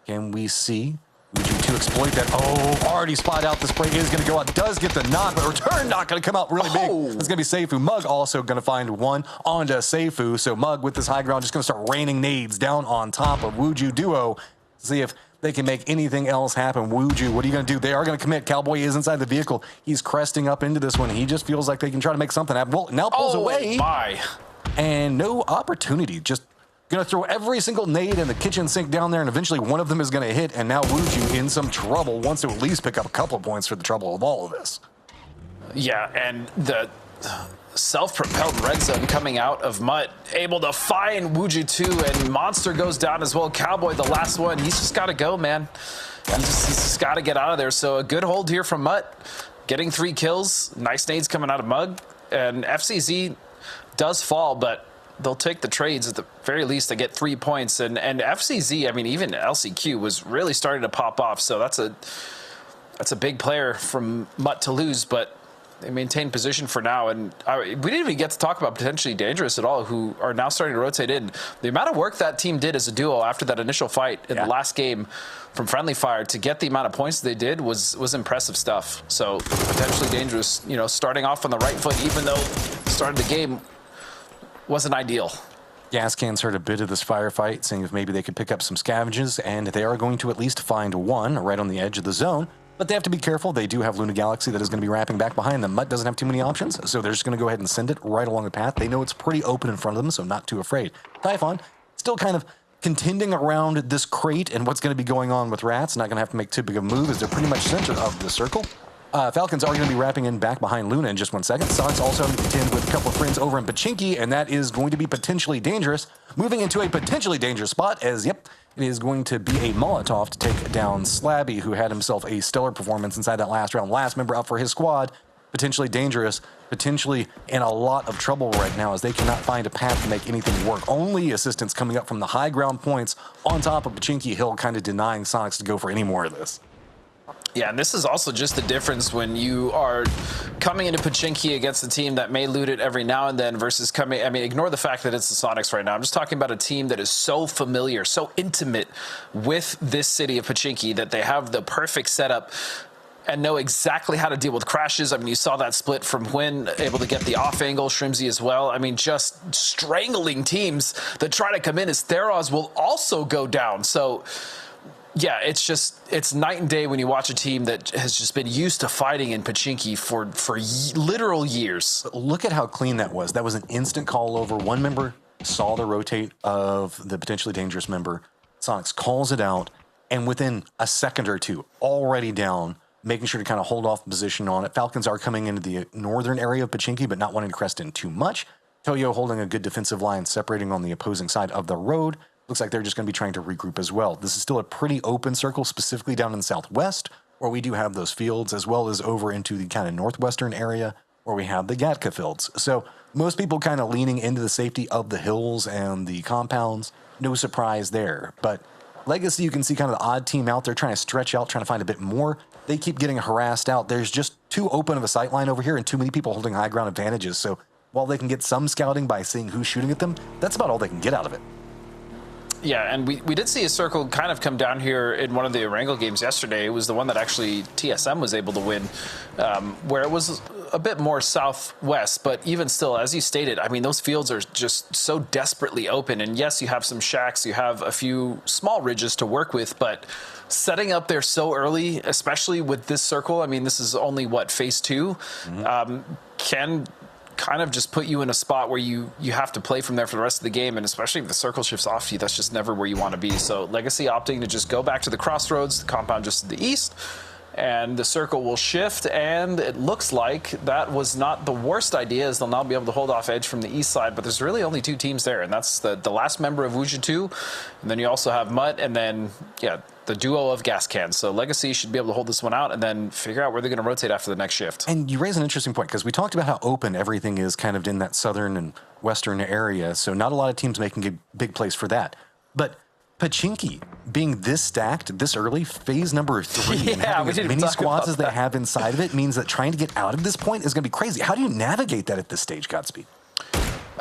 can we see Wuju to exploit that. Oh, already spot out. The spray is going to go out. Does get the knock, but return not going to come out really big. It's going to be Seifu. Mug also going to find one onto Seifu. So Mug with this high ground just going to start raining nades down on top of Wuju duo. See if they can make anything else happen. Wuju, what are you going to do? They are going to commit. Cowboy is inside the vehicle. He's cresting up into this one. He just feels like they can try to make something happen. Well, now pulls away. My. And no opportunity. Just going to throw every single nade in the kitchen sink down there, and eventually one of them is going to hit, and now Wuju in some trouble, wants to at least pick up a couple of points for the trouble of all of this. Yeah, and the self-propelled red zone coming out of Mutt, able to find Wuju too, and Monster goes down as well. Cowboy, the last one, he's just got to go, man. He's just got to get out of there. So a good hold here from Mutt, getting 3 kills. Nice nades coming out of Mug, and FCZ does fall, but they'll take the trades at the very least to get 3 points. And FCZ, I mean, even LCQ was really starting to pop off. So that's a big player from Mutt to lose, but they maintain position for now. And we didn't even get to talk about potentially dangerous at all, who are now starting to rotate in. The amount of work that team did as a duo after that initial fight in the last game from Friendly Fire to get the amount of points they did was impressive stuff. So potentially dangerous, you know, starting off on the right foot, even though the start of the game wasn't ideal. Gas Cans heard a bit of this firefight, seeing if maybe they could pick up some scavenges, and they are going to at least find one right on the edge of the zone. But they have to be careful. They do have Luna Galaxy that is going to be wrapping back behind them. Mutt doesn't have too many options, so they're just going to go ahead and send it right along the path. They know it's pretty open in front of them, so not too afraid. Typhon still kind of contending around this crate and what's going to be going on with Rats. Not going to have to make too big a move as they're pretty much center of the circle. Falcons are going to be wrapping in back behind Luna in just 1 second. Sonic's also going to contend with a couple of friends over in Pachinki, and that is going to be potentially dangerous. Moving into a potentially dangerous spot as, yep, it is going to be a Molotov to take down Slabby, who had himself a stellar performance inside that last round. Last member out for his squad. Potentially dangerous, potentially in a lot of trouble right now as they cannot find a path to make anything work. Only assistance coming up from the high ground points on top of Pachinki Hill, kind of denying Sonics to go for any more of this. Yeah, and this is also just the difference when you are coming into Pachinki against a team that may loot it every now and then versus coming, I mean, ignore the fact that it's the Sonics right now. I'm just talking about a team that is so familiar, so intimate with this city of Pachinki that they have the perfect setup and know exactly how to deal with crashes. I mean, you saw that split from Hwin, able to get the off angle, Shrimsy as well. I mean, just strangling teams that try to come in as Theros will also go down. So yeah, it's night and day when you watch a team that has just been used to fighting in Pachinki for literal years. But look at how clean that was. That was an instant call over. One member saw the rotate of the potentially dangerous member. Sonics calls it out, and within a second or two, already down, making sure to kind of hold off the position on it. Falcons are coming into the northern area of Pachinki, but not wanting to crest in too much. Toyo holding a good defensive line, separating on the opposing side of the road. Looks like they're just going to be trying to regroup as well. This is still a pretty open circle, specifically down in the southwest, where we do have those fields, as well as over into the kind of northwestern area, where we have the Gatka fields. So most people kind of leaning into the safety of the hills and the compounds. No surprise there. But Legacy, you can see kind of the odd team out there trying to stretch out, trying to find a bit more. They keep getting harassed out. There's just too open of a sight line over here and too many people holding high ground advantages. So while they can get some scouting by seeing who's shooting at them, that's about all they can get out of it. Yeah, and we did see a circle kind of come down here in one of the Erangel games yesterday. It was the one that actually TSM was able to win, where it was a bit more southwest. But even still, as you stated, I mean, those fields are just so desperately open. And yes, you have some shacks, you have a few small ridges to work with, but setting up there so early, especially with this circle, I mean, this is only, what, phase 2, can kind of just put you in a spot where you have to play from there for the rest of the game, and especially if the circle shifts off to you, that's just never where you want to be. So Legacy opting to just go back to the crossroads, the compound just to the east, and the circle will shift, and it looks like that was not the worst idea, as they'll now be able to hold off edge from the east side, but there's really only 2 teams there, and that's the last member of Wuju 2, and then you also have Mutt, and then, yeah, the duo of Gas Cans. So Legacy should be able to hold this one out and then figure out where they're going to rotate after the next shift. And you raise an interesting point, because we talked about how open everything is kind of in that southern and western area, so not a lot of teams making a big plays for that. But Pachinki being this stacked this early, phase number 3, and having as many squads as they have inside of it means that trying to get out of this point is going to be crazy. How do you navigate that at this stage, Godspeed?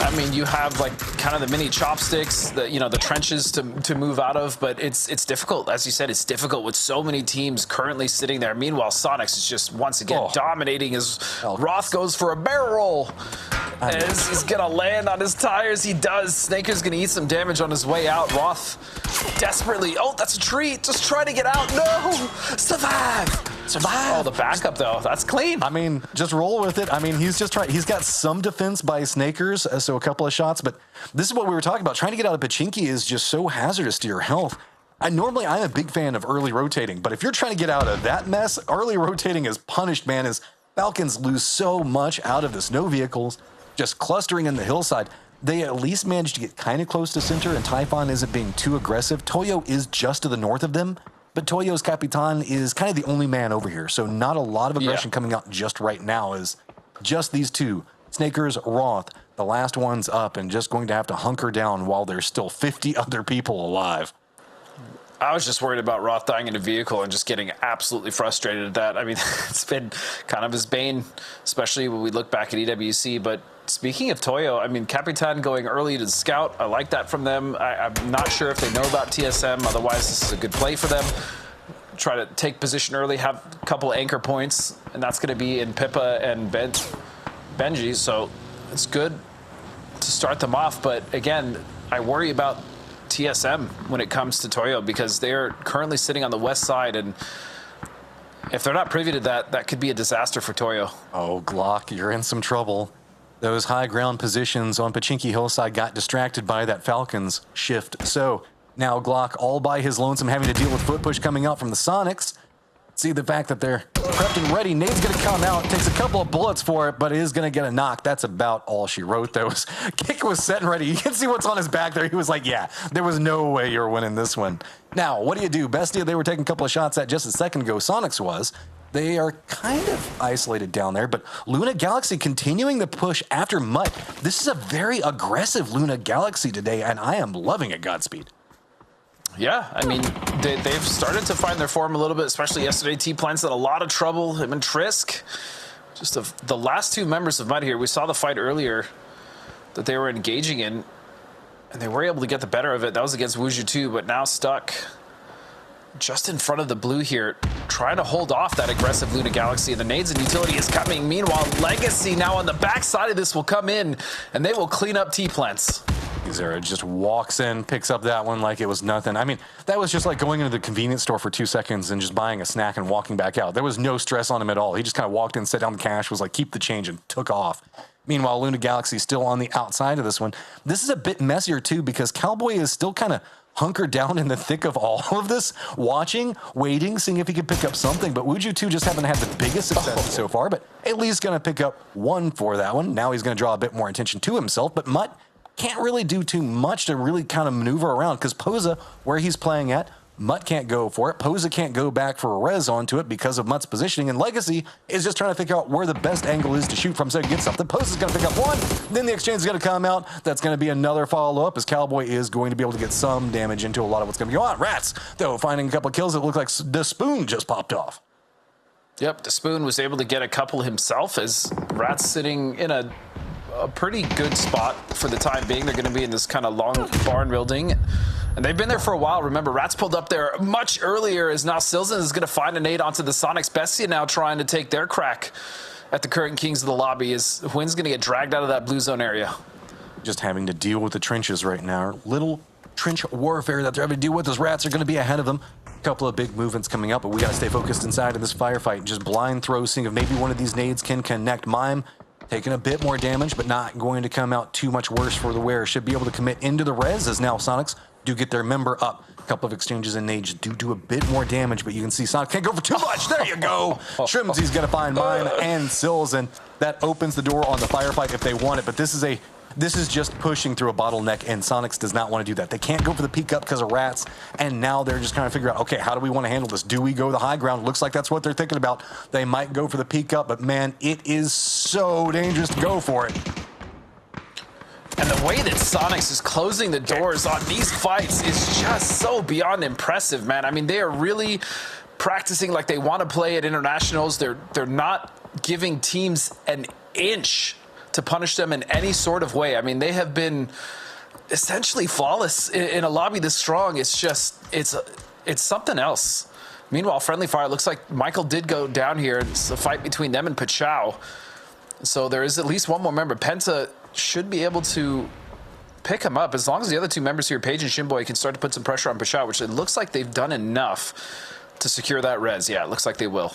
I mean, you have like kind of the mini chopsticks, the the trenches to move out of, but it's difficult. As you said, it's difficult with so many teams currently sitting there. Meanwhile, Sonics is just once again dominating as Roth goes for a barrel roll. As he's gonna land on his tires, he does. Snaker's gonna eat some damage on his way out. Roth desperately, that's a treat. Just try to get out. No, survive. Oh, the backup though, that's clean. I mean, just roll with it. I mean, he's just trying. He's got some defense by Snakers, so a couple of shots. But this is what we were talking about. Trying to get out of Pachinki is just so hazardous to your health. Normally, I'm a big fan of early rotating, but if you're trying to get out of that mess, early rotating is punished, man. As Falcons lose so much out of this, no vehicles, just clustering in the hillside. They at least managed to get kind of close to center, and Typhon isn't being too aggressive. Toyo is just to the north of them. But Toyo's Capitan is kind of the only man over here, so not a lot of aggression coming out just right now. Is just these two, Snakers, Roth, the last one's up and just going to have to hunker down while there's still 50 other people alive. I was just worried about Roth dying in a vehicle and just getting absolutely frustrated at that. I mean, it's been kind of his bane, especially when we look back at EWC. But speaking of Toyo, I mean, Capitan going early to the scout, I like that from them. I'm not sure if they know about TSM. Otherwise, this is a good play for them. Try to take position early, have a couple anchor points, and that's going to be in Pippa and Benji. So it's good to start them off. But again, I worry about TSM when it comes to Toyo because they're currently sitting on the west side, and if they're not privy to that, that could be a disaster for Toyo. Oh, Glock, you're in some trouble. Those high ground positions on Pachinki Hillside got distracted by that Falcons shift. So now Glock all by his lonesome having to deal with foot push coming out from the Sonics. See the fact that they're prepped and ready. Nade's going to come out. Takes a couple of bullets for it, but it is going to get a knock. That's about all she wrote. Kick was set and ready. You can see what's on his back there. He was like, yeah, there was no way you were winning this one. Now, what do? Bestia, they were taking a couple of shots at just a second ago. Sonics was. They are kind of isolated down there, but Luna Galaxy continuing the push after Mutt. This is a very aggressive Luna Galaxy today, and I am loving it, Godspeed. Yeah, I mean, they've started to find their form a little bit, especially yesterday. T-Plan's had a lot of trouble. Him and Trisk, just the last two members of Mud here. We saw the fight earlier that they were engaging in, and they were able to get the better of it. That was against Wuju too, but now stuck just in front of the blue here, trying to hold off that aggressive Luna Galaxy. The nades and utility is coming. Meanwhile, Legacy now on the backside of this will come in, and they will clean up T-Plants. Zera just walks in, picks up that one like it was nothing. I mean, that was just like going into the convenience store for 2 seconds and just buying a snack and walking back out. There was no stress on him at all. He just kind of walked in, set down the cash, was like, keep the change, and took off. Meanwhile, Luna Galaxy still on the outside of this one. This is a bit messier, too, because Cowboy is still kind of hunkered down in the thick of all of this, watching, waiting, seeing if he could pick up something. But Wuju 2 just haven't had the biggest success so far, but at least going to pick up one for that one. Now he's going to draw a bit more attention to himself, but Mutt can't really do too much to really kind of maneuver around because Posa, where he's playing at, Mutt can't go for it. Posa can't go back for a res onto it because of Mutt's positioning, and Legacy is just trying to figure out where the best angle is to shoot from so he gets something. Posa's going to pick up one, then the exchange is going to come out. That's going to be another follow-up as Cowboy is going to be able to get some damage into a lot of what's going to go on. Rats, though, finding a couple of kills. It looked like the Spoon just popped off. Yep, the Spoon was able to get a couple himself as Rats sitting in a pretty good spot for the time being. They're going to be in this kind of long barn building, and they've been there for a while. Remember, Rats pulled up there much earlier, as now Silzen is going to find a nade onto the Sonics. Bestia now trying to take their crack at the current kings of the lobby as Wynn's going to get dragged out of that blue zone area. Just having to deal with the trenches right now. Little trench warfare that they're having to deal with. Those Rats are going to be ahead of them. A couple of big movements coming up, but we got to stay focused inside of this firefight. Just blind throw, seeing if maybe one of these nades can connect. Mime taking a bit more damage, but not going to come out too much worse for the wearer. Should be able to commit into the res as now Sonics do get their member up. A couple of exchanges and nades do a bit more damage, but you can see Sonic can't go for too much. There you go. Shrimzy's going to find Mime and Sills, and that opens the door on the firefight if they want it, but this is just pushing through a bottleneck, and Sonics does not want to do that. They can't go for the peek up because of Rats, and now they're just trying to figure out, okay, how do we want to handle this? Do we go the high ground? Looks like that's what they're thinking about. They might go for the peek up, but man, it is so dangerous to go for it. And the way that Sonics is closing the doors on these fights is just so beyond impressive, man. I mean, they are really practicing like they want to play at internationals. They're not giving teams an inch to punish them in any sort of way. I mean, they have been essentially flawless in a lobby this strong. It's just, it's something else. Meanwhile, Friendly Fire, looks like Michael did go down here. It's a fight between them and Pachao. So there is at least one more member. Penta should be able to pick him up as long as the other two members here, Paige and Shinboy, can start to put some pressure on Pachao, which it looks like they've done enough to secure that res. Yeah, it looks like they will.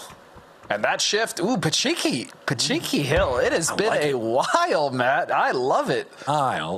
And that shift, ooh, Pachiki Hill. It has been a while, Matt. I love it.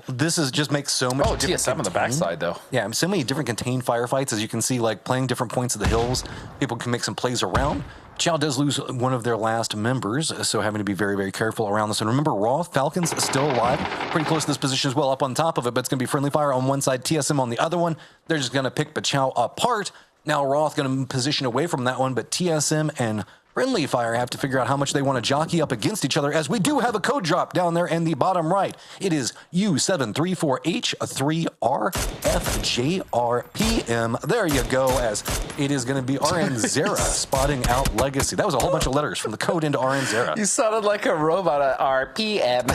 This is just makes so much. Oh, TSM on the backside though. Yeah, so many different contained firefights, as you can see, like playing different points of the hills. People can make some plays around. Chow does lose one of their last members, so having to be very, very careful around this. And remember, Roth, Falcons still alive, pretty close to this position as well, up on top of it, but it's going to be Friendly Fire on one side, TSM on the other one. They're just going to pick Pachao apart. Now Roth going to position away from that one, but TSM and Friendly Fire have to figure out how much they want to jockey up against each other, as we do have a code drop down there in the bottom right. It is U734H3RFJRPM. There you go, as it is going to be RN Zera spotting out Legacy. That was a whole bunch of letters from the code into RN Zera. You sounded like a robot at RPM.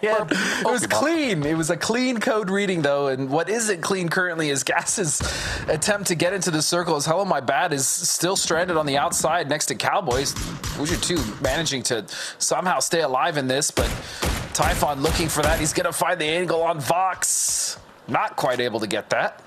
It was clean. It was a clean code reading, though, and what isn't clean currently is Gas's attempt to get into the circle, as Hello My Bad is still stranded on the outside next to Cowboys. Fusion 2 managing to somehow stay alive in this, but Typhon looking for that. He's going to find the angle on Vox. Not quite able to get that.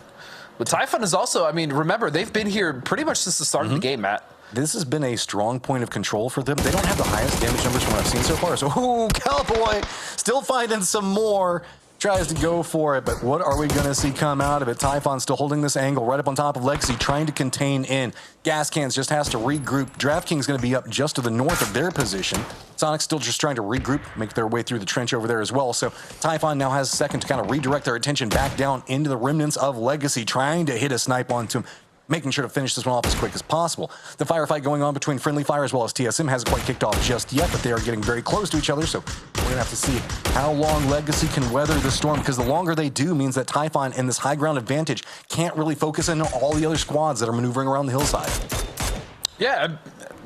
But Typhon is also, I mean, remember, they've been here pretty much since the start of the game, Matt. This has been a strong point of control for them. They don't have the highest damage numbers from what I've seen so far. So, ooh, Cowboy still finding some more. Tries to go for it, but what are we going to see come out of it? Typhon still holding this angle right up on top of Legacy, trying to contain in. Gas Cans just has to regroup. DraftKings going to be up just to the north of their position. Sonic's still just trying to regroup, make their way through the trench over there as well. So Typhon now has a second to kind of redirect their attention back down into the remnants of Legacy, trying to hit a snipe onto him, making sure to finish this one off as quick as possible. The firefight going on between Friendly Fire as well as TSM hasn't quite kicked off just yet, but they are getting very close to each other, so we're going to have to see how long Legacy can weather the storm, because the longer they do means that Typhon and this high ground advantage can't really focus in on all the other squads that are maneuvering around the hillside. Yeah,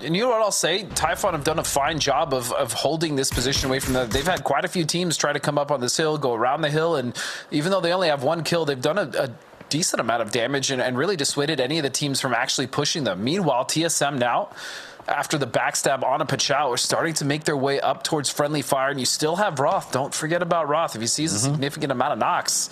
and you know what I'll say? Typhon have done a fine job of holding this position away from them. They've had quite a few teams try to come up on this hill, go around the hill, and even though they only have one kill, they've done a decent amount of damage and really dissuaded any of the teams from actually pushing them. Meanwhile, TSM now, after the backstab on a Pachao, are starting to make their way up towards Friendly Fire, and you still have Roth. Don't forget about Roth. If he sees a significant amount of knocks,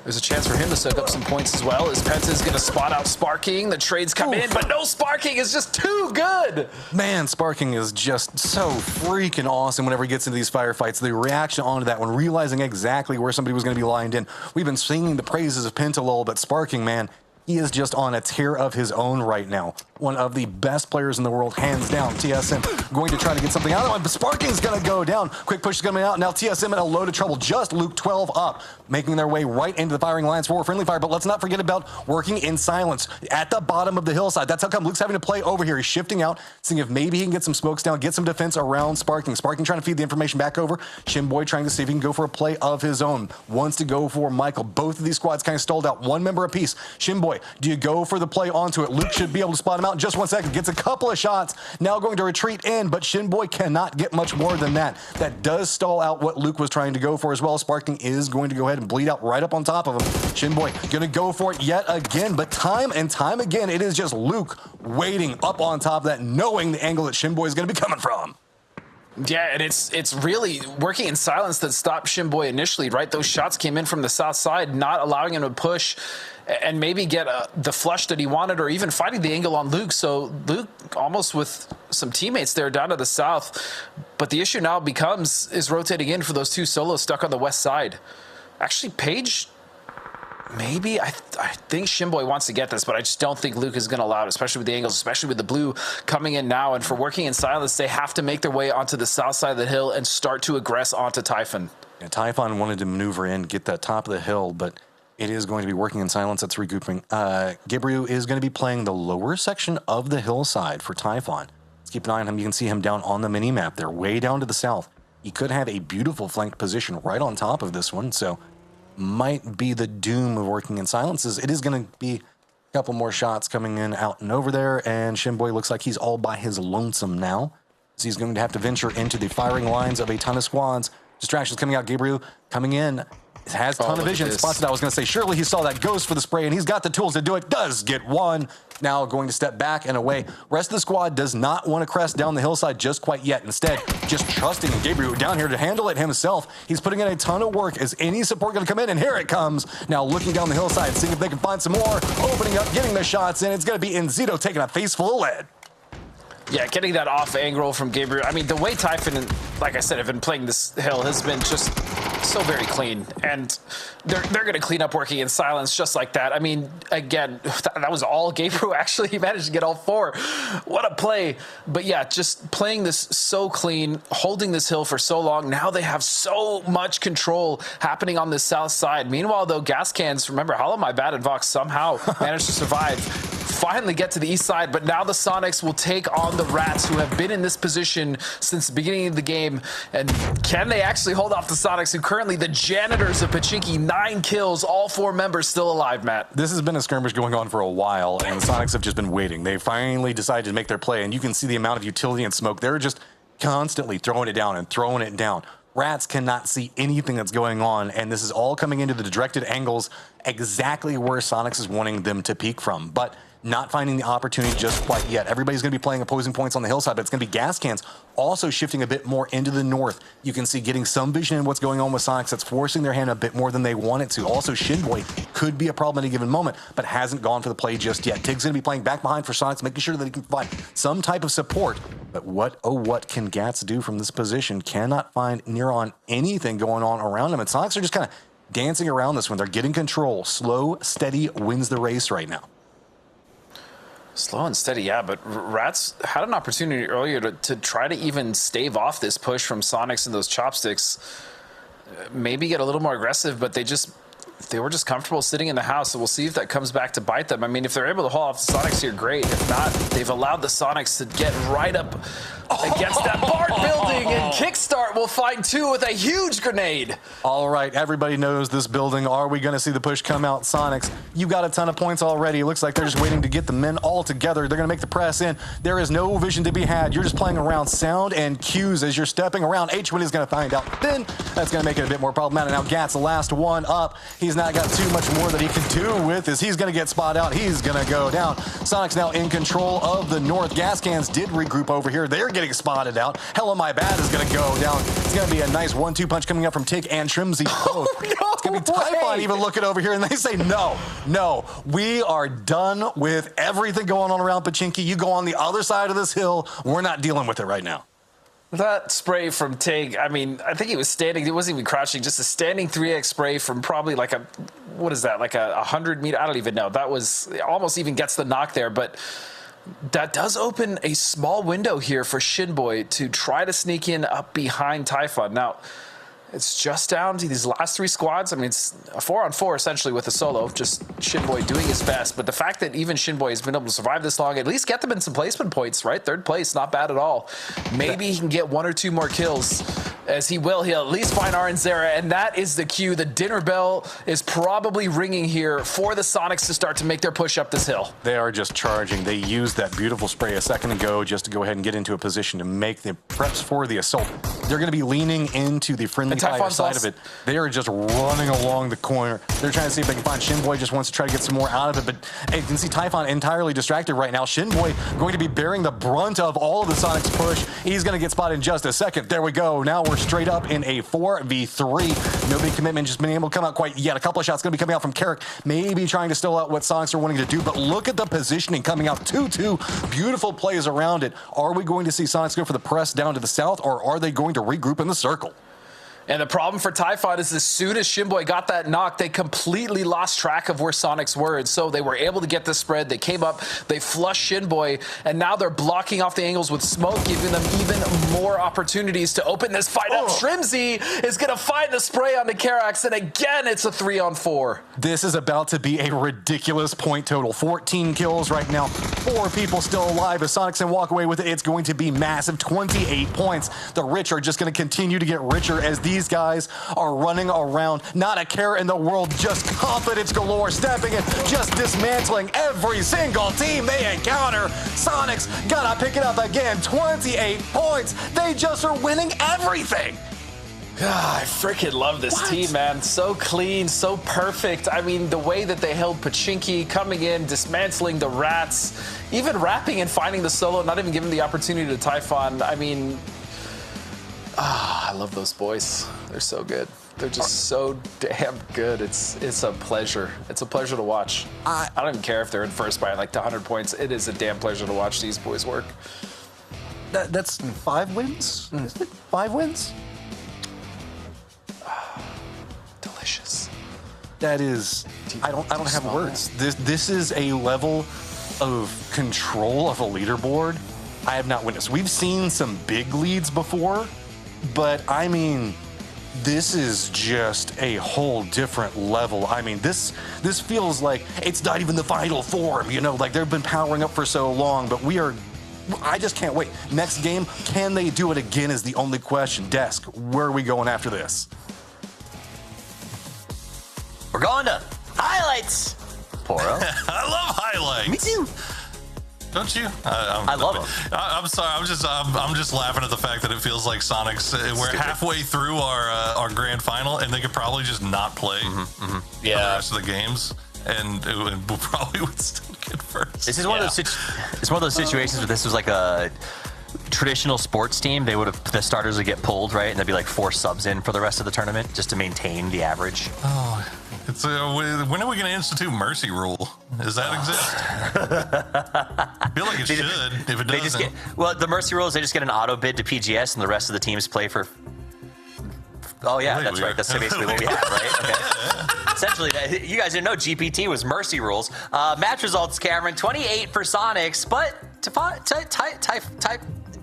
there's a chance for him to soak up some points as well, as Penta is going to spot out Sparking. The trades come in, but no Sparking is just too good. Man, Sparking is just so freaking awesome whenever he gets into these firefights. The reaction onto that one, realizing exactly where somebody was going to be lined in. We've been singing the praises of Pentalol, but Sparking, man, he is just on a tier of his own right now. One of the best players in the world, hands down. TSM going to try to get something out of it, but Sparking's going to go down. Quick push is coming out. Now TSM in a load of trouble. Just Luke 12 up, making their way right into the firing lines for Friendly Fire. But let's not forget about working in silence at the bottom of the hillside. That's how come Luke's having to play over here. He's shifting out, seeing if maybe he can get some smokes down, get some defense around Sparking. Sparking trying to feed the information back over. Shinboy trying to see if he can go for a play of his own. Wants to go for Michael. Both of these squads kind of stalled out. One member apiece. Shinboy, do you go for the play onto it? Luke should be able to spot him out in just 1 second. Gets a couple of shots. Now going to retreat in, but Shinboy cannot get much more than that. That does stall out what Luke was trying to go for as well. Sparking is going to go ahead and bleed out right up on top of him. Shinboy going to go for it yet again, but time and time again, it is just Luke waiting up on top of that, knowing the angle that Shinboy is going to be coming from. Yeah, and it's really working in silence that stopped Shinboy initially, right? Those shots came in from the south side, not allowing him to push and maybe get the flush that he wanted, or even fighting the angle on Luke. So Luke almost with some teammates there down to the south. But the issue now is rotating in for those two solos stuck on the west side. Actually, Paige, maybe, I think Shinboy wants to get this, but I just don't think Luke is going to allow it, especially with the angles, especially with the blue coming in now. And for working in silence, they have to make their way onto the south side of the hill and start to aggress onto Typhon. Yeah, Typhon wanted to maneuver in, get that top of the hill, but it is going to be working in silence. That's regrouping. Gabriel is going to be playing the lower section of the hillside for Typhon. Let's keep an eye on him. You can see him down on the mini-map there, way down to the south. He could have a beautiful flanked position right on top of this one, so might be the doom of working in silences. It is going to be a couple more shots coming in out and over there, and Shinboy looks like he's all by his lonesome now. So he's going to have to venture into the firing lines of a ton of squads. Distractions coming out. Gabriel coming in. Has a ton of vision. Spots it. I was going to say, surely he saw that, goes for the spray, and he's got the tools to do it. Does get one. Now going to step back and away. Rest of the squad does not want to crest down the hillside just quite yet. Instead, just trusting Gabriel down here to handle it himself. He's putting in a ton of work. Is any support going to come in? And here it comes. Now looking down the hillside, seeing if they can find some more. Opening up, getting the shots in. It's going to be Enzito taking a face full of lead. Yeah, getting that off angle from Gabriel. I mean, the way Typhon, like I said, have been playing this hill has been just so very clean. And they're going to clean up working in silence just like that. I mean, again, that was all Gabriel. Actually, he managed to get all 4. What a play. But yeah, just playing this so clean, holding this hill for so long. Now they have so much control happening on the south side. Meanwhile, though, gas cans, remember, Hollow My Bad and Vox somehow managed to survive. Finally get to the east side, but now the Sonics will take on the Rats, who have been in this position since the beginning of the game. And can they actually hold off the Sonics, who currently the janitors of Pachinki, 9 kills, all 4 members still alive, Matt? This has been a skirmish going on for a while, and the Sonics have just been waiting. They finally decided to make their play, and you can see the amount of utility and smoke. They're just constantly throwing it down and throwing it down. Rats cannot see anything that's going on, and this is all coming into the directed angles exactly where Sonics is wanting them to peek from. But not finding the opportunity just quite yet. Everybody's going to be playing opposing points on the hillside, but it's going to be gas cans also shifting a bit more into the north. You can see getting some vision in what's going on with Sonics. That's forcing their hand a bit more than they want it to. Also, Shinboy could be a problem at a given moment, but hasn't gone for the play just yet. Tig's going to be playing back behind for Sonics, making sure that he can provide some type of support. But what, oh, what can Gats do from this position? Cannot find near on anything going on around him. And Sonics are just kind of dancing around this one. They're getting control. Slow, steady wins the race right now. Slow and steady, yeah, but Rats had an opportunity earlier to try to even stave off this push from Sonics and those chopsticks. Maybe get a little more aggressive, but they were just comfortable sitting in the house, so we'll see if that comes back to bite them. I mean, if they're able to hold off the Sonics here, great. If not, they've allowed the Sonics to get right up against that BART building, and Kickstart will find 2 with a huge grenade. All right, everybody knows this building. Are we going to see the push come out? Sonics, you got a ton of points already. It looks like they're just waiting to get the men all together. They're going to make the press in. There is no vision to be had. You're just playing around sound and cues as you're stepping around. H1 is going to find out. Then that's going to make it a bit more problematic. Now Gats, the last one up. He's not got too much more that he can do with as he's going to get spot out. He's going to go down. Sonics now in control of the north. Gas cans did regroup over here. They're getting spotted out. Hell of My Bad is going to go down. It's going to be a nice 1-2 punch coming up from Tig and Trimsy. Oh, no it's going to be Typhon even looking over here, and they say, no, we are done with everything going on around Pachinki. You go on the other side of this hill. We're not dealing with it right now. That spray from Tig, I mean, I think he was standing, he wasn't even crouching, just a standing 3x spray from probably like a, what is that, like a 100 meter, I don't even know. That was, almost even gets the knock there, but that does open a small window here for Shinboy to try to sneak in up behind Typhon. Now, it's just down to these last 3 squads. I mean, it's a 4-on-4 essentially with a solo, just Shinboy doing his best. But the fact that even Shinboy has been able to survive this long, at least get them in some placement points, right? 3rd place, not bad at all. Maybe he can get 1 or 2 more kills. As he will, he'll at least find Aranzera, and that is the cue. The dinner bell is probably ringing here for the Sonics to start to make their push up this hill. They are just charging. They used that beautiful spray a second ago just to go ahead and get into a position to make the preps for the assault. They're going to be leaning into the friendly fire side of it. They are just running along the corner. They're trying to see if they can find Shinboy. Just wants to try to get some more out of it, but you can see Typhon entirely distracted right now. Shinboy going to be bearing the brunt of all of the Sonics push. He's going to get spotted in just a second. There we go. Now we're straight up in a 4v3. No big commitment, just been able to come out quite yet. A couple of shots going to be coming out from Carrick, maybe trying to still out what Sonics are wanting to do, but look at the positioning coming out. 2-2. Beautiful plays around it. Are we going to see Sonics go for the press down to the south, or are they going to regroup in the circle? And the problem for Typhon is as soon as Shinboy got that knock, they completely lost track of where Sonics were. And so they were able to get the spread. They came up, they flushed Shinboy, and now they're blocking off the angles with smoke, giving them even more opportunities to open this fight up. Shrimsy is going to find the spray on the Karax, and again, it's a 3-on-4. This is about to be a ridiculous point total. 14 kills right now, 4 people still alive. If Sonics can walk away with it, it's going to be massive. 28 points. The rich are just going to continue to get richer as these these guys are running around, not a care in the world, just confidence galore, stepping in, just dismantling every single team they encounter. Sonics gotta pick it up again, 28 points. They just are winning everything. God, I freaking love this team, man. So clean, so perfect. I mean, the way that they held Pachinki, coming in, dismantling the rats, even rapping and finding the solo, not even giving the opportunity to Typhon. I mean, I love those boys. They're so good. They're just so damn good. It's a pleasure. It's a pleasure to watch. I don't even care if they're in first by like 100 points. It is a damn pleasure to watch these boys work. That's 5 wins? Is it 5 wins? Delicious. That is, I don't have words. This is a level of control of a leaderboard I have not witnessed. We've seen some big leads before, but I mean, this is just a whole different level. I mean, this feels like it's not even the final form, you know, like they've been powering up for so long, but I just can't wait. Next game, can they do it again is the only question. Desk, where are we going after this? We're going to highlights. Poro. I love highlights. Me too. Don't you? I love them. I'm sorry. I'm just laughing at the fact that it feels like Sonic's. We're halfway through our grand final, and they could probably just not play the rest of the games, and we probably would still get first. This is one of those. It's one of those situations where this was like a traditional sports team. They would have the starters would get pulled, right, and there'd be like 4 subs in for the rest of the tournament just to maintain the average. Oh. It's when are we going to institute mercy rule? Does that exist? I feel like it should. If it doesn't, the mercy rule is they just get an auto bid to PGS, and the rest of the teams play for. Oh yeah, that's right. That's basically what we have, right? Okay. Essentially, you guys didn't know GPT was mercy rules. Match results, Cameron: 28 for Sonics, but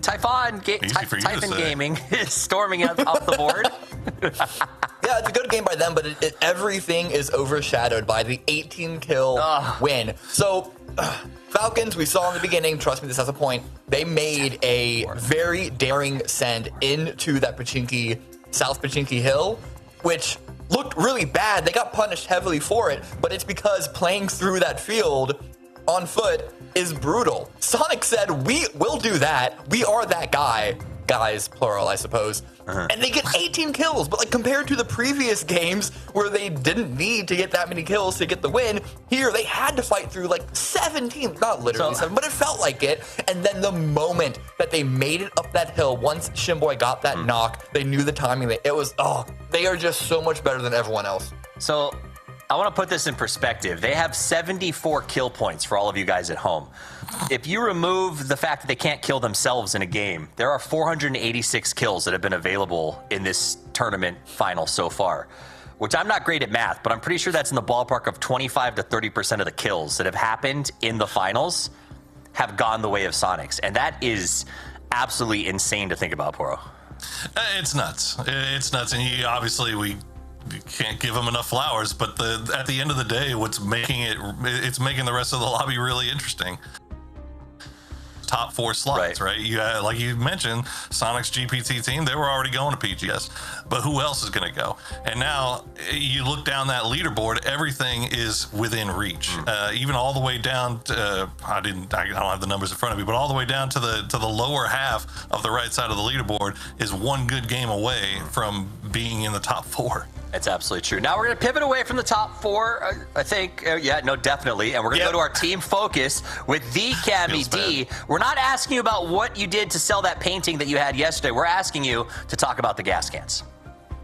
Typhon Gaming is storming up the board. Yeah, it's a good game by them, but everything is overshadowed by the 18-kill win. So, Falcons, we saw in the beginning, trust me, this has a point, they made a very daring send into that Pachinki, South Pachinki Hill, which looked really bad. They got punished heavily for it, but it's because playing through that field on foot is brutal. Sonic said, we will do that. We are that guy. Guys, plural, I suppose. And they get 18 kills, but like compared to the previous games where they didn't need to get that many kills to get the win, here they had to fight through like 17, not literally 7, but it felt like it. And then the moment that they made it up that hill, once Shimboy got that knock, they knew the timing. They are just so much better than everyone else. So I want to put this in perspective. They have 74 kill points for all of you guys at home. If you remove the fact that they can't kill themselves in a game, there are 486 kills that have been available in this tournament final so far, which I'm not great at math, but I'm pretty sure that's in the ballpark of 25 to 30% of the kills that have happened in the finals have gone the way of Sonics. And that is absolutely insane to think about, Poro. It's nuts. It's nuts. And obviously we can't give them enough flowers, but at the end of the day, what's making it's making the rest of the lobby really interesting. Top 4 slots, right? Like you mentioned, Sonic's GPT team, they were already going to PGS, but who else is going to go? And now you look down that leaderboard, everything is within reach, even all the way down to, I don't have the numbers in front of me, but all the way down to the lower half of the right side of the leaderboard is one good game away from being in the top 4. It's absolutely true. Now we're going to pivot away from the top 4, I think. Definitely. And we're going to go to our team focus with the Cammy D. We're not asking you about what you did to sell that painting that you had yesterday. We're asking you to talk about the gas cans.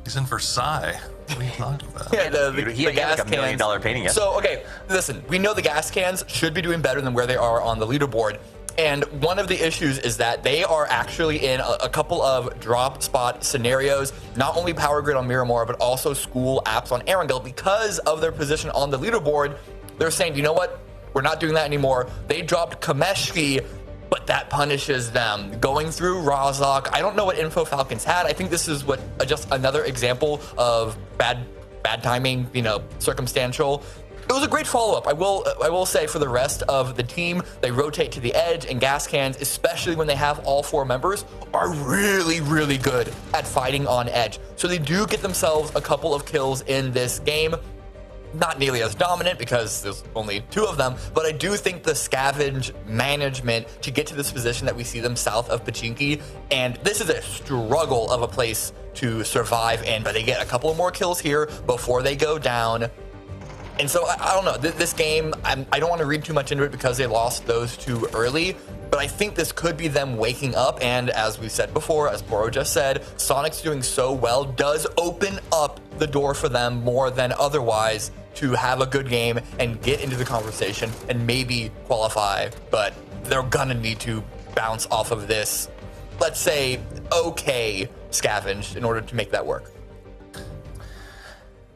He's in Versailles. What are you talking about? Yeah, the gas like $1 million painting. So, okay, listen, we know the gas cans should be doing better than where they are on the leaderboard. And one of the issues is that they are actually in a couple of drop spot scenarios, not only Power Grid on Miramar, but also school apps on Erangel. Because of their position on the leaderboard, they're saying, you know what? We're not doing that anymore. They dropped Kameshki, but that punishes them. Going through Rozhok, I don't know what info Falcons had. I think this is just another example of bad timing, circumstantial. it was a great follow-up. I will say for the rest of the team, they rotate to the edge, and gas cans, especially when they have all 4 members, are really, really good at fighting on edge. So they do get themselves a couple of kills in this game. Not nearly as dominant because there's only 2 of them, but I do think the scavenge management to get to this position that we see them south of Pachinki, and this is a struggle of a place to survive in, but they get a couple of more kills here before they go down. And so I don't know, this game, I don't want to read too much into it because they lost those 2 early, but I think this could be them waking up, and as we said before, as Poro just said, Sonic's doing so well does open up the door for them more than otherwise to have a good game and get into the conversation and maybe qualify, but they're gonna need to bounce off of this, let's say, okay scavenge in order to make that work.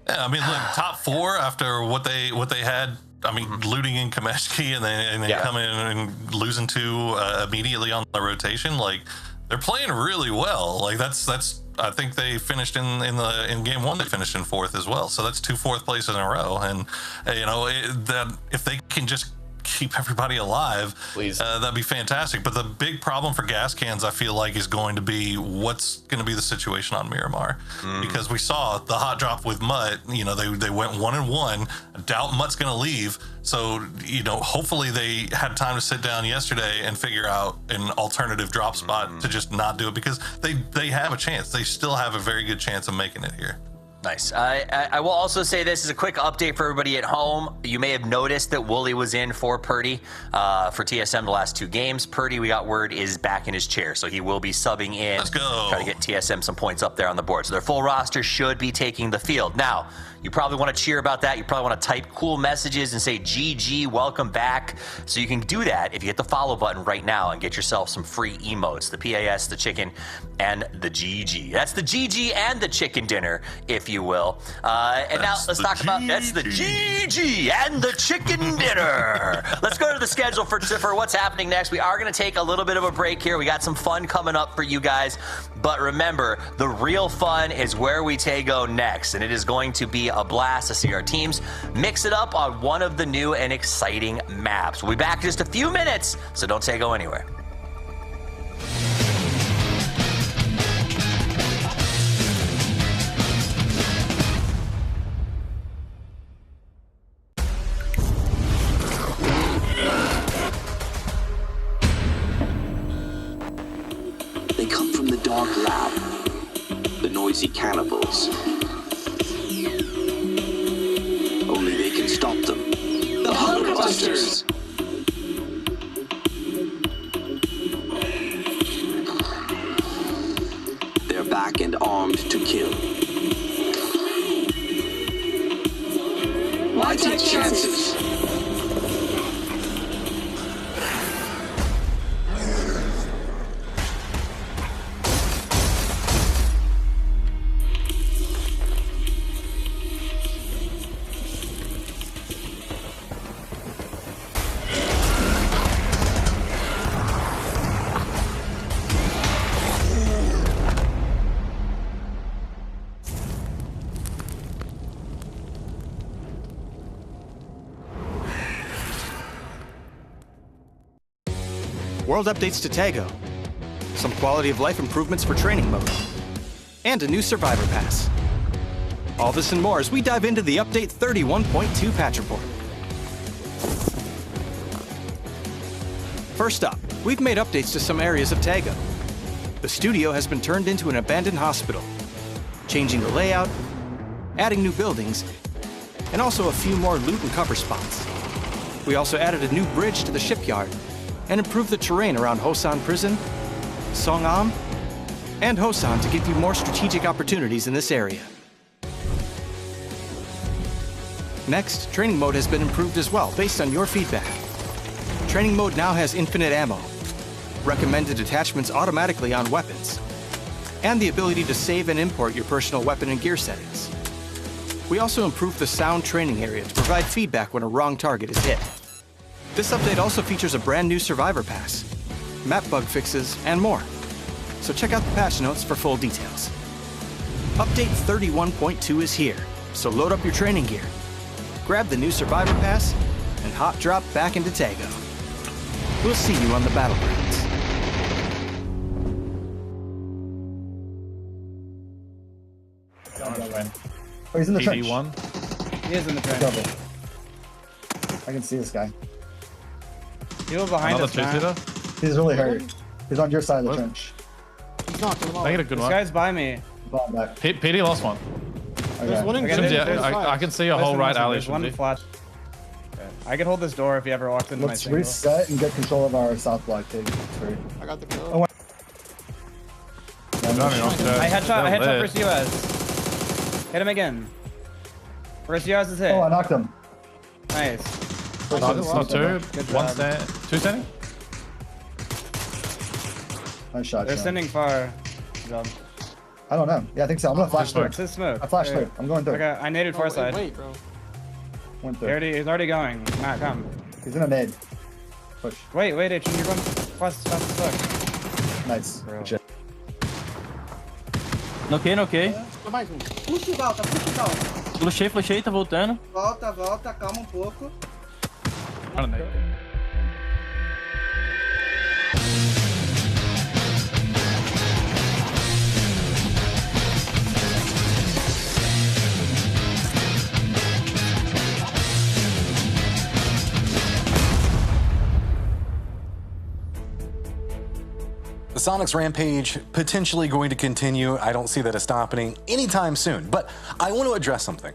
Yeah, I mean, look, top 4 after what they had. I mean, looting in Kameshki and then coming in and losing 2 immediately on the rotation. Like, they're playing really well. Like, that's. I think they finished in game 1. They finished in 4th as well. So that's 2 4th places in a row. And you know that if they can just keep everybody alive, please, that'd be fantastic. But the big problem for gas cans, I feel like, is going to be what's going to be the situation on Miramar, because we saw the hot drop with Mutt. You know, they went 1-1. I doubt Mutt's going to leave. So, you know, hopefully they had time to sit down yesterday and figure out an alternative drop spot to just not do it, because they have a chance. They still have a very good chance of making it here. Nice. I will also say this is a quick update for everybody at home. You may have noticed that Wooly was in for Purdy for TSM the last 2 games. Purdy, we got word, is back in his chair, so he will be subbing in. Let's go. Try to get TSM some points up there on the board. So their full roster should be taking the field. Now, you probably want to cheer about that. You probably want to type cool messages and say, GG, welcome back. So you can do that if you hit the follow button right now and get yourself some free emotes, the PAS, the chicken, and the GG. That's the GG and the chicken dinner, if you will. And now let's talk about, that's the GG and the chicken dinner. Let's go to the schedule for what's happening next. We are going to take a little bit of a break here. We got some fun coming up for you guys. But remember, the real fun is where we go next. And it is going to be a blast to see our teams mix it up on one of the new and exciting maps. We'll be back in just a few minutes, so don't go anywhere. They come from the dark lab, the noisy cannibals. Only they can stop them. The Hungerbusters! They're back and armed to kill. Why take chances? World updates to Tago, some quality of life improvements for training mode, and a new Survivor Pass. All this and more as we dive into the Update 31.2 patch report. First up, we've made updates to some areas of Tago. The studio has been turned into an abandoned hospital, changing the layout, adding new buildings, and also a few more loot and cover spots. We also added a new bridge to the shipyard and improved the terrain around Hosan Prison, Songam, and Hosan to give you more strategic opportunities in this area. Next, training mode has been improved as well, based on your feedback. Training mode now has infinite ammo, recommended attachments automatically on weapons, and the ability to save and import your personal weapon and gear settings. We also improved the sound training area to provide feedback when a wrong target is hit. This update also features a brand new Survivor Pass, map bug fixes, and more. So check out the patch notes for full details. Update 31.2 is here, so load up your training gear, grab the new Survivor Pass, and hot drop back into Tago. We'll see you on the battlegrounds. Oh, he's in the trench. He is in the trench. Double. I can see this guy. Heal behind us, man. He's really hurt. He's on your side of the trench. He's knocking him off. I get a good This one. guy's by me. Ball back. PD lost one. There's one in I can see a whole right alley. There's one flat. Okay. I could hold this door if he ever walks into my Let's single. reset and get control of our south block too. I got the kill. Oh, I headshot first US. Hit him again. First US is hit. Oh, I knocked him. Nice. Not two. Good One job. stand. Two standing. Nice shot. They're Sean. sending far. Good job. I don't know. Yeah, I think so. I'm gonna flash through. It's his smoke. I flashed through. I'm going through. Okay, I naded far side. Wait, bro. Went through. He's already going. Matt, come. He's in a nade. Push. Wait, H, you're going fast as fuck. Nice. Good shit. Ok. Mais um. Puxa o Valta, puxa o Valta. Flechei, tá voltando. Volta, calma pouco. The Sonics rampage potentially going to continue. I don't see that as stopping anytime soon. But I want to address something.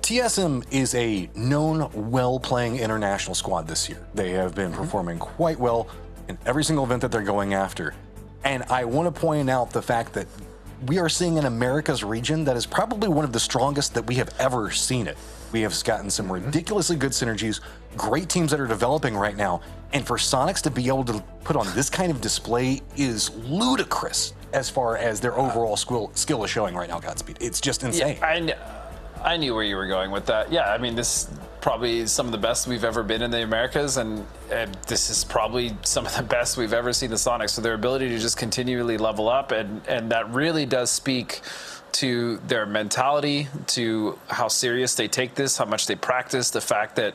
TSM is a known, well-playing international squad this year. They have been performing quite well in every single event that they're going after. And I want to point out the fact that we are seeing an Americas region that is probably one of the strongest that we have ever seen it. We have gotten some ridiculously good synergies, great teams that are developing right now, and for Sonics to be able to put on this kind of display is ludicrous as far as their overall skill is showing right now, Godspeed. It's just insane. Yeah, I knew where you were going with that. Yeah, I mean, this is probably some of the best we've ever been in the Americas, and this is probably some of the best we've ever seen the Sonics. So their ability to just continually level up, and that really does speak to their mentality, to how serious they take this, how much they practice, the fact that,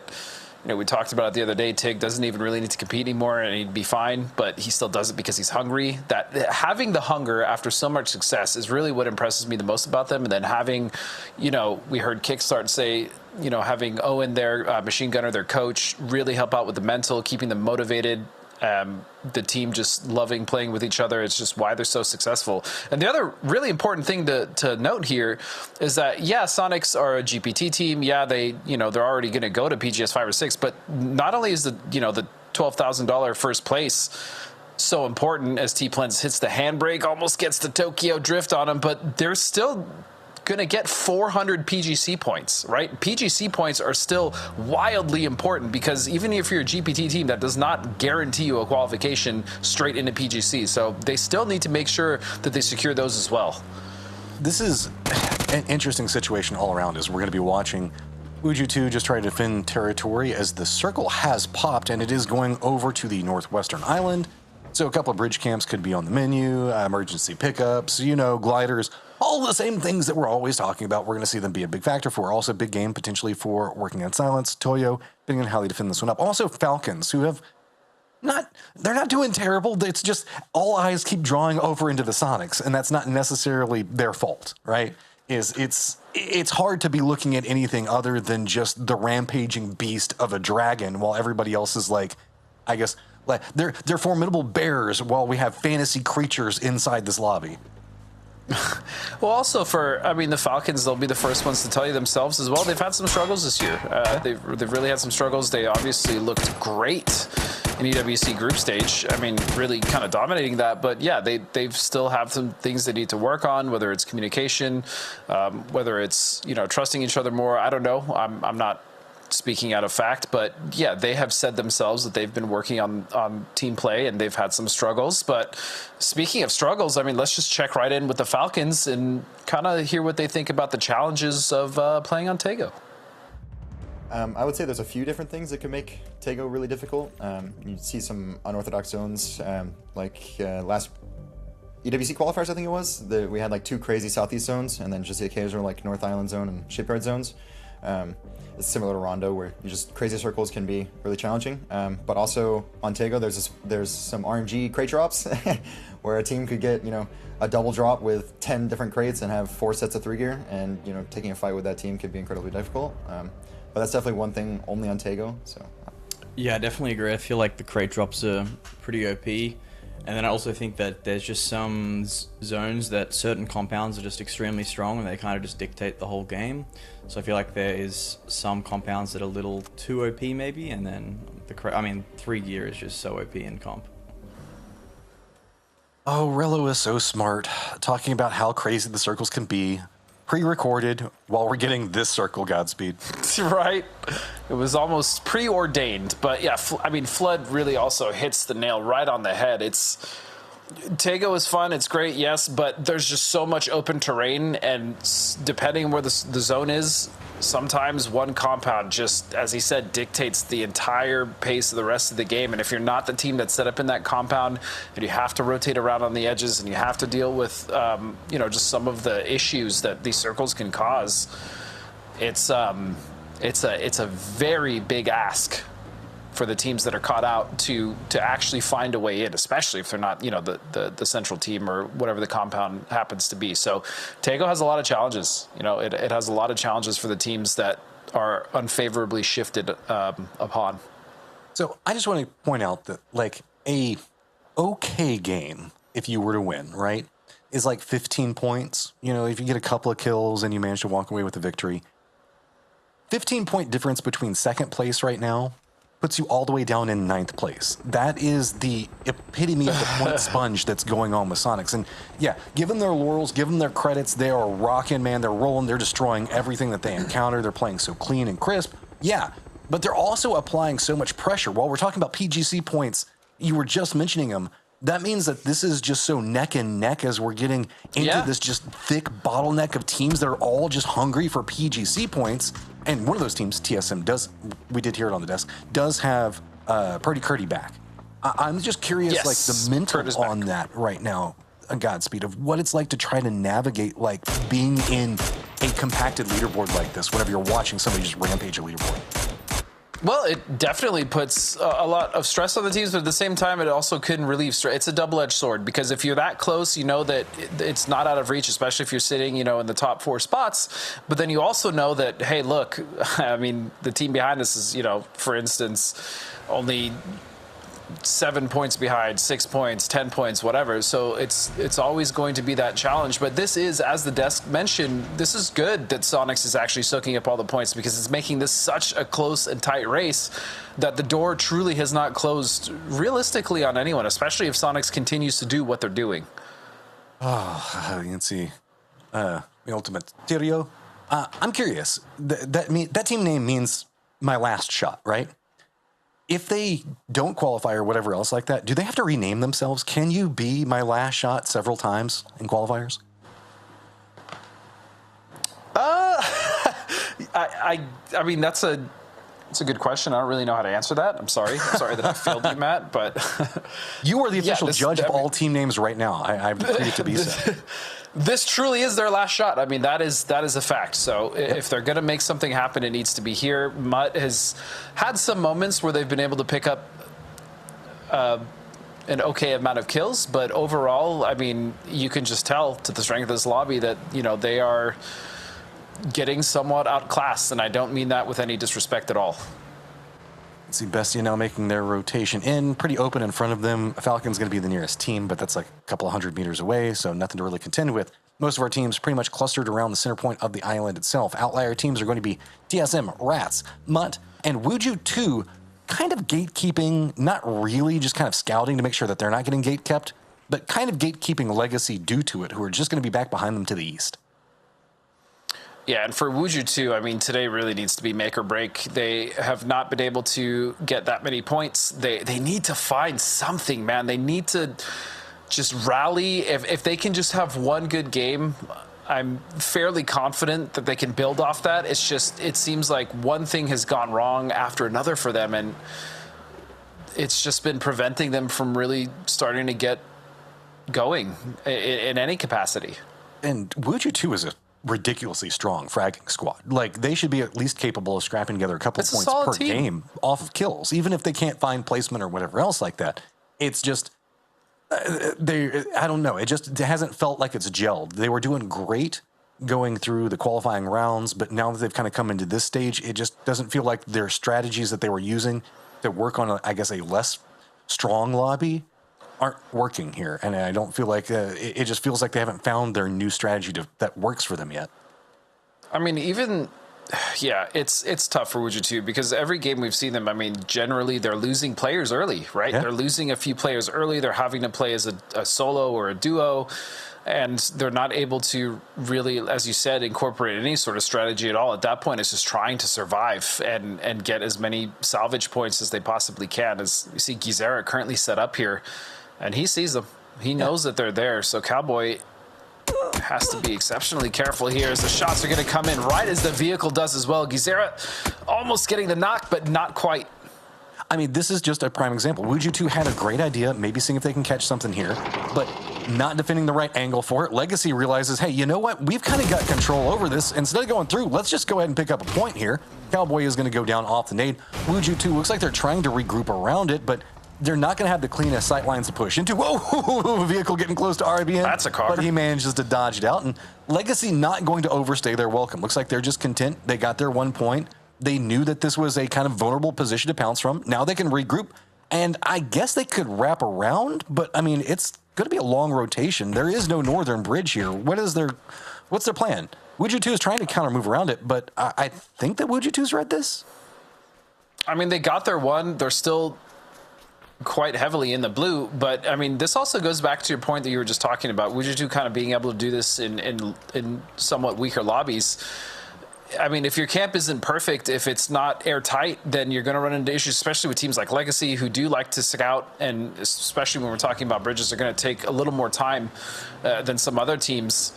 you know, we talked about it the other day, Tig doesn't even really need to compete anymore and he'd be fine, but he still does it because he's hungry. That having the hunger after so much success is really what impresses me the most about them. And then having, you know, we heard Kickstart say, you know, having Owen, their machine gunner, their coach, really help out with the mental, keeping them motivated. The team just loving playing with each other. It's just why they're so successful. And the other really important thing to note here is that, yeah, Sonics are a GPT team. Yeah, they're already going to go to PGS 5 or 6, but not only is the $12,000 first place so important as T-Plens hits the handbrake, almost gets the Tokyo drift on him, but they're still going to get 400 PGC points, right? PGC points are still wildly important because even if you're a GPT team, that does not guarantee you a qualification straight into PGC. So they still need to make sure that they secure those as well. This is an interesting situation all around as we're going to be watching Uju2 just try to defend territory as the circle has popped and it is going over to the northwestern island. So a couple of bridge camps could be on the menu, emergency pickups, gliders, all the same things that we're always talking about. We're going to see them be a big factor for. Also a big game potentially for working on silence, Toyo, depending on how they defend this one up. Also Falcons, who have they're not doing terrible. It's just all eyes keep drawing over into the Sonics, and that's not necessarily their fault, right? It's hard to be looking at anything other than just the rampaging beast of a dragon while everybody else is like, I guess, like they're formidable bears while we have fantasy creatures inside this lobby. Well, also the Falcons, they'll be the first ones to tell you themselves as well. They've had some struggles this year. They've really had some struggles. They obviously looked great in EWC group stage. I mean, really kind of dominating that. But yeah, they still have some things they need to work on, whether it's communication, whether it's, trusting each other more. I don't know. I'm not speaking out of fact, but yeah, they have said themselves that they've been working on team play and they've had some struggles. But speaking of struggles, I mean, let's just check right in with the Falcons and kind of hear what they think about the challenges of playing on Tago. I would say there's a few different things that could make Tago really difficult. You see some unorthodox zones, last EWC qualifiers, I think it was. We had like 2 crazy southeast zones and then just the occasional like North Island zone and Shipyard zones. It's similar to Rondo, where you just crazy circles can be really challenging. But also on Tego, there's some RNG crate drops, where a team could get a double drop with 10 different crates and have 4 sets of 3 gear, and taking a fight with that team could be incredibly difficult. But that's definitely one thing only on Tego. So. Yeah, I definitely agree. I feel like the crate drops are pretty OP. And then I also think that there's just some zones that certain compounds are just extremely strong and they kind of just dictate the whole game. So I feel like there is some compounds that are a little too OP maybe, and then 3 gear is just so OP in comp. Oh, Rello is so smart, talking about how crazy the circles can be, pre-recorded while we're getting this circle Godspeed. Right? It was almost preordained, but yeah, Flood really also hits the nail right on the head. Tego is fun, it's great, yes, but there's just so much open terrain, and depending where the zone is, sometimes one compound just, as he said, dictates the entire pace of the rest of the game. And if you're not the team that's set up in that compound, and you have to rotate around on the edges, and you have to deal with, just some of the issues that these circles can cause, it's a very big ask for the teams that are caught out to actually find a way in, especially if they're not, the central team or whatever the compound happens to be. So Tego has a lot of challenges. It has a lot of challenges for the teams that are unfavorably shifted upon. So I just want to point out that a okay game, if you were to win, right, is 15 points. If you get a couple of kills and you manage to walk away with a victory. 15-point difference between second place right now puts you all the way down in 9th place. That is the epitome of the point sponge that's going on with Sonics. And yeah, give them their laurels, give them their credits. They are rocking, man. They're rolling. They're destroying everything that they encounter. They're playing so clean and crisp. Yeah, but they're also applying so much pressure. While we're talking about PGC points, you were just mentioning them. That means that this is just so neck and neck as we're getting into this just thick bottleneck of teams that are all just hungry for PGC points. And one of those teams, TSM, we did hear it on the desk, does have Purdy Curdy back. I'm just curious, the mental on that right now, Godspeed, of what it's like to try to navigate, being in a compacted leaderboard like this, whenever you're watching somebody just rampage a leaderboard. Well, it definitely puts a lot of stress on the teams, but at the same time, it also can relieve stress. It's a double-edged sword, because if you're that close, you know that it's not out of reach, especially if you're sitting, in the top 4 spots. But then you also know that, hey, look, the team behind us is, for instance, only 7 points behind, 6 points, 10 points, whatever. So it's always going to be that challenge. But this is, as the desk mentioned, this is good that Sonics is actually soaking up all the points, because it's making this such a close and tight race that the door truly has not closed realistically on anyone, especially if Sonics continues to do what they're doing. Oh, you can see the ultimate Tyrio. I'm curious. That team name means my last shot, right? If they don't qualify or whatever else like that, do they have to rename themselves? Can you be my last shot several times in qualifiers? That's a good question. I don't really know how to answer that. I'm sorry that I failed you, Matt. But you are the official judge of all team names right now. I decree it to be so. This truly is their last shot. That is a fact. So if they're going to make something happen, it needs to be here. Mutt has had some moments where they've been able to pick up an okay amount of kills, but overall, you can just tell to the strength of this lobby that, they are getting somewhat outclassed, and I don't mean that with any disrespect at all. See Bestia now making their rotation in, pretty open in front of them. Falcon's going to be the nearest team, but that's a couple of 100 meters away, so nothing to really contend with. Most of our teams pretty much clustered around the center point of the island itself. Outlier teams are going to be TSM, Rats, Mutt, and Wuju 2, kind of gatekeeping, not really, just kind of scouting to make sure that they're not getting gatekept, but kind of gatekeeping Legacy due to it, who are just going to be back behind them to the east. Yeah, and for Wuju too, today really needs to be make or break. They have not been able to get that many points. They need to find something, man. They need to just rally. If they can just have one good game, I'm fairly confident that they can build off that. It's just, it seems like one thing has gone wrong after another for them, and it's just been preventing them from really starting to get going in any capacity. And Wuju 2 is a ridiculously strong fragging squad. Like, they should be at least capable of scrapping together a couple points per game off of kills, even if they can't find placement or whatever else like that. It's just, I don't know. It hasn't felt like it's gelled. They were doing great going through the qualifying rounds, but now that they've kind of come into this stage, it just doesn't feel like their strategies that they were using to work on, I guess, a less strong lobby aren't working here. And I don't feel like, it just feels like they haven't found their new strategy that works for them yet. I mean, even, yeah, it's tough for Wuju because every game we've seen them, I mean, generally they're losing players early, right? Yeah. They're losing a few players early. They're having to play as a solo or a duo, and they're not able to really, as you said, incorporate any sort of strategy at all. At that point, it's just trying to survive and get as many salvage points as they possibly can. As you see, Gizera currently set up here, and he sees them. He knows that they're there, so Cowboy has to be exceptionally careful here as the shots are going to come in right as the vehicle does as well. Gizera almost getting the knock, but not quite. I mean, this is just a prime example. Wuju2 had a great idea, maybe seeing if they can catch something here, but not defending the right angle for it. Legacy realizes, hey, you know what? We've kind of got control over this. Instead of going through, let's just go ahead and pick up a point here. Cowboy is going to go down off the nade. Wuju2 looks like they're trying to regroup around it, but they're not going to have the cleanest sight lines to push into. Whoa, vehicle getting close to RBN. That's a car. But he manages to dodge it out. And Legacy not going to overstay their welcome. Looks like they're just content. They got their 1 point. They knew that this was a kind of vulnerable position to pounce from. Now they can regroup. And I guess they could wrap around, but I mean, it's going to be a long rotation. There is no northern bridge here. What's their plan? Wuju2 is trying to counter move around it, but I think that Wuju2's read this. I mean, they got their one. They're still quite heavily in the blue, but I mean, this also goes back to your point that you were just talking about. Wuju2 kind of being able to do this in somewhat weaker lobbies. I mean, if your camp isn't perfect, if it's not airtight, then you're going to run into issues, especially with teams like Legacy, who do like to scout, and especially when we're talking about bridges, they're going to take a little more time than some other teams.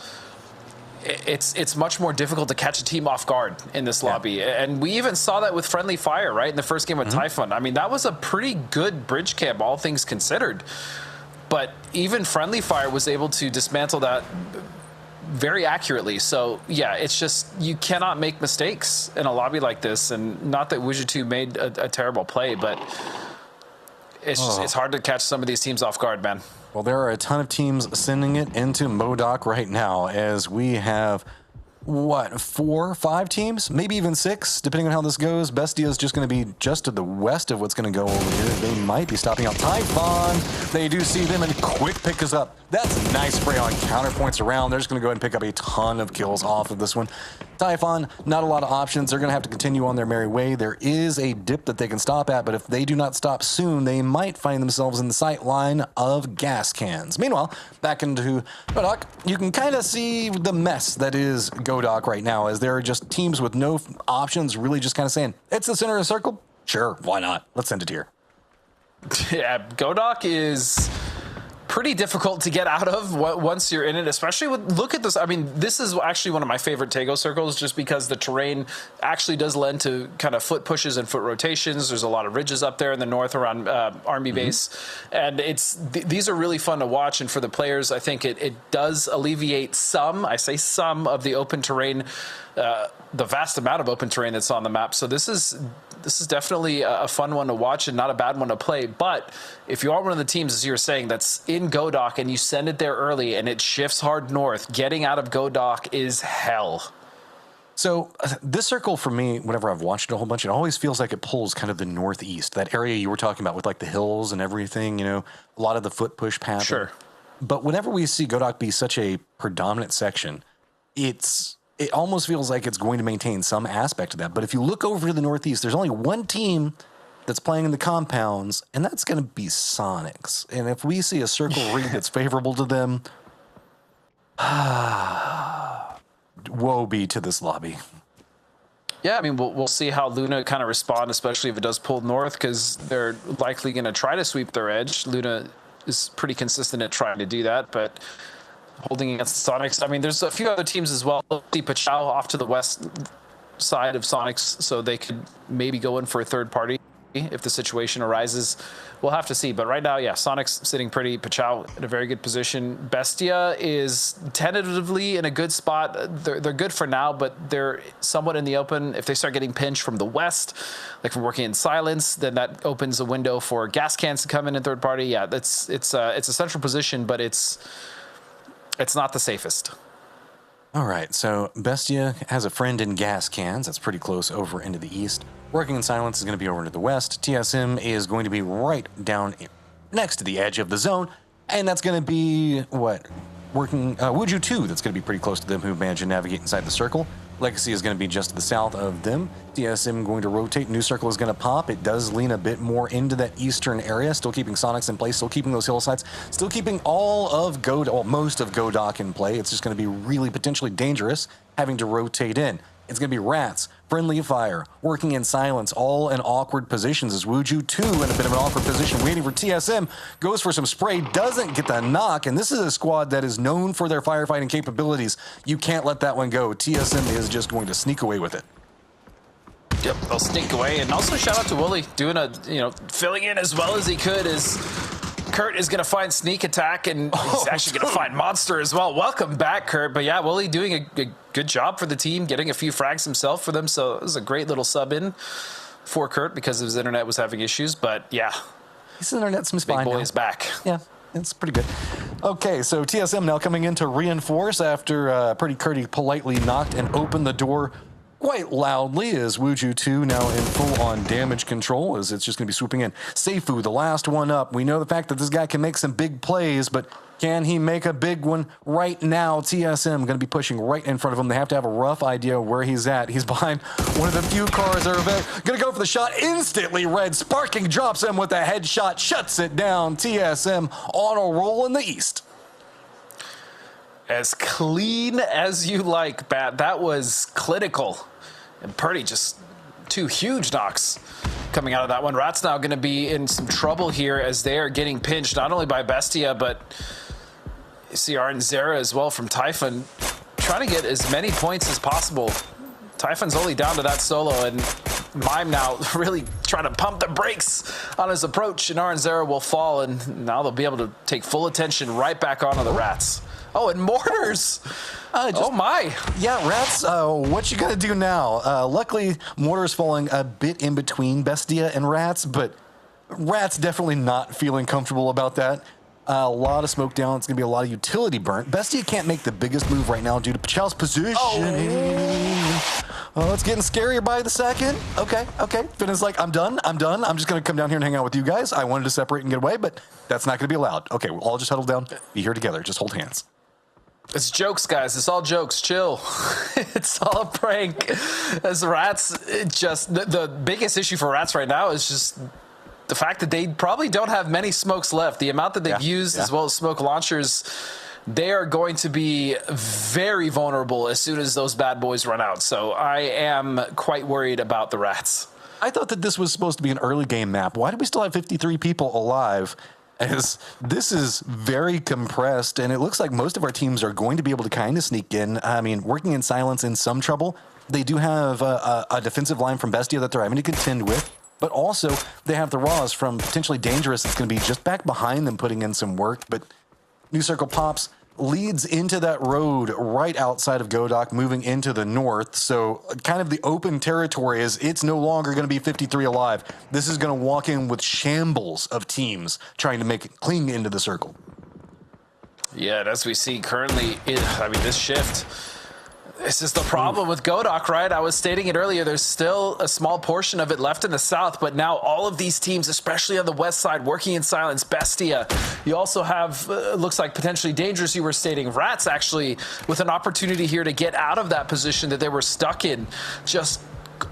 It's much more difficult to catch a team off guard in this lobby. And we even saw that with Friendly Fire, right, in the first game with Typhon. I mean, that was a pretty good bridge camp, all things considered. But even Friendly Fire was able to dismantle that very accurately. So, yeah, it's just you cannot make mistakes in a lobby like this. And not that Wuju2 made a terrible play, but it's just it's hard to catch some of these teams off guard, man. Well, there are a ton of teams sending it into MODOK right now as we have, what, 4 or 5 teams? Maybe even 6, depending on how this goes. Bestia is just going to be just to the west of what's going to go over here. They might be stopping out Typhon. They do see them, and quick pick us up. That's a nice spray on counterpoints around. They're just going to go ahead and pick up a ton of kills off of this one. Typhon, not a lot of options. They're going to have to continue on their merry way. There is a dip that they can stop at, but if they do not stop soon, they might find themselves in the sight line of gas cans. Meanwhile, back into Godok, you can kind of see the mess that is Godok right now, as there are just teams with no options really just kind of saying, it's the center of the circle? Sure, why not? Let's send it here. Yeah, Godok is pretty difficult to get out of once you're in it, especially with, look at this. I mean, this is actually one of my favorite Tego circles just because the terrain actually does lend to kind of foot pushes and foot rotations. There's a lot of ridges up there in the north around Army base, and these are really fun to watch. And for the players, I think it does alleviate some, I say some, of the open terrain, the vast amount of open terrain that's on the map. So this is definitely a fun one to watch and not a bad one to play. But if you are one of the teams, as you were saying, that's in Godok and you send it there early and it shifts hard north, getting out of Godok is hell. So this circle for me, whenever I've watched it a whole bunch, it always feels like it pulls kind of the northeast, that area you were talking about with like the hills and everything, you know, a lot of the foot push pattern. Sure. But whenever we see Godok be such a predominant section, it almost feels like it's going to maintain some aspect of that. But if you look over to the northeast, there's only one team that's playing in the compounds, and that's going to be Sonics. And if we see a circle read that's favorable to them, woe be to this lobby. Yeah, I mean, we'll see how Luna kind of respond, especially if it does pull north, because they're likely going to try to sweep their edge. Luna is pretty consistent at trying to do that, but holding against Sonics. I mean, there's a few other teams as well. Pachau off to the west side of Sonics, so they could maybe go in for a third party. if the situation arises. We'll have to see. But right now, yeah, Sonic's sitting pretty. Pachao in a very good position. Bestia is tentatively in a good spot. They're good for now, but they're somewhat in the open. If they start getting pinched from the west, like from working in silence, then that opens a window for gas cans to come in third party. Yeah, it's a central position, but it's not the safest. All right, so Bestia has a friend in gas cans. That's pretty close over into the east. Working in silence is going to be over into the west. TSM is going to be right down next to the edge of the zone, and that's going to be what? Working Wuju 2, that's going to be pretty close to them, who managed to navigate inside the circle. Legacy is going to be just to the south of them. TSM going to rotate. New circle is going to pop. It does lean a bit more into that eastern area, still keeping Sonics in place, still keeping those hillsides, still keeping all of most of Godok in play. It's just going to be really potentially dangerous having to rotate in. It's going to be Rats, Friendly Fire, Working in Silence, all in awkward positions as Wuju 2 in a bit of an awkward position, waiting for TSM, goes for some spray, doesn't get the knock, and this is a squad that is known for their firefighting capabilities. You can't let that one go. TSM is just going to sneak away with it. Yep, they'll sneak away. And also shout out to Wooly, doing filling in as well as he could as Kurt is going to find sneak attack, and he's actually going to find monster as well. Welcome back, Kurt. But yeah, Wooly doing a good job for the team, getting a few frags himself for them. So it was a great little sub in for Kurt because his internet was having issues. But yeah, his internet's some big boy is back. Yeah, it's pretty good. Okay, so TSM now coming in to reinforce after Pretty Curdy politely knocked and opened the door quite loudly as Wuju 2 now in full-on damage control as it's just going to be swooping in. Seifu, the last one up. We know the fact that this guy can make some big plays, but can he make a big one right now? TSM going to be pushing right in front of him. They have to have a rough idea where he's at. He's behind one of the few cars that are there. Going to go for the shot. Instantly, Red Sparking drops him with a headshot, shuts it down. TSM on a roll in the east. As clean as you like, Bat. That was clinical. And Purdy just 2 huge knocks coming out of that one. Rat's now going to be in some trouble here as they are getting pinched, not only by Bestia, but CR and Zera as well from Typhon, trying to get as many points as possible. Typhon's only down to that solo, and Mime now really trying to pump the brakes on his approach, and Zera will fall, and now they'll be able to take full attention right back onto the Rats. Oh, and Mortars! Oh my! Yeah, Rats, what you gonna do now? Luckily, Mortar's falling a bit in between Bestia and Rats, but Rats definitely not feeling comfortable about that. A lot of smoke down. It's gonna be a lot of utility burnt. Bestia can't make the biggest move right now due to Pachao's position. Oh, it's getting scarier by the second. Okay. Finn is like, I'm done. I'm just gonna come down here and hang out with you guys. I wanted to separate and get away, but that's not gonna be allowed. Okay, we'll all just huddle down, be here together, just hold hands. It's jokes, guys. It's all jokes. Chill. It's all a prank. As Rats, the biggest issue for Rats right now is just the fact that they probably don't have many smokes left. The amount that they've used, as well as smoke launchers, they are going to be very vulnerable as soon as those bad boys run out. So I am quite worried about the Rats. I thought that this was supposed to be an early game map. Why do we still have 53 people alive? As this is very compressed, and it looks like most of our teams are going to be able to kind of sneak in. I mean, Working in Silence in some trouble. They do have a defensive line from Bestia that they're having to contend with, but also they have the Raws from potentially Dangerous. It's going to be just back behind them putting in some work, but New Circle pops, leads into that road right outside of Godok, moving into the north. So kind of the open territory is it's no longer going to be 53 alive. This is going to walk in with shambles of teams trying to make it cling into the circle. Yeah, and as we see currently, this shift, this is the problem with Godok, right? I was stating it earlier. There's still a small portion of it left in the south, but now all of these teams, especially on the west side, Working in Silence, Bestia. You also have, looks like potentially Dangerous, you were stating. Rats actually with an opportunity here to get out of that position that they were stuck in. Just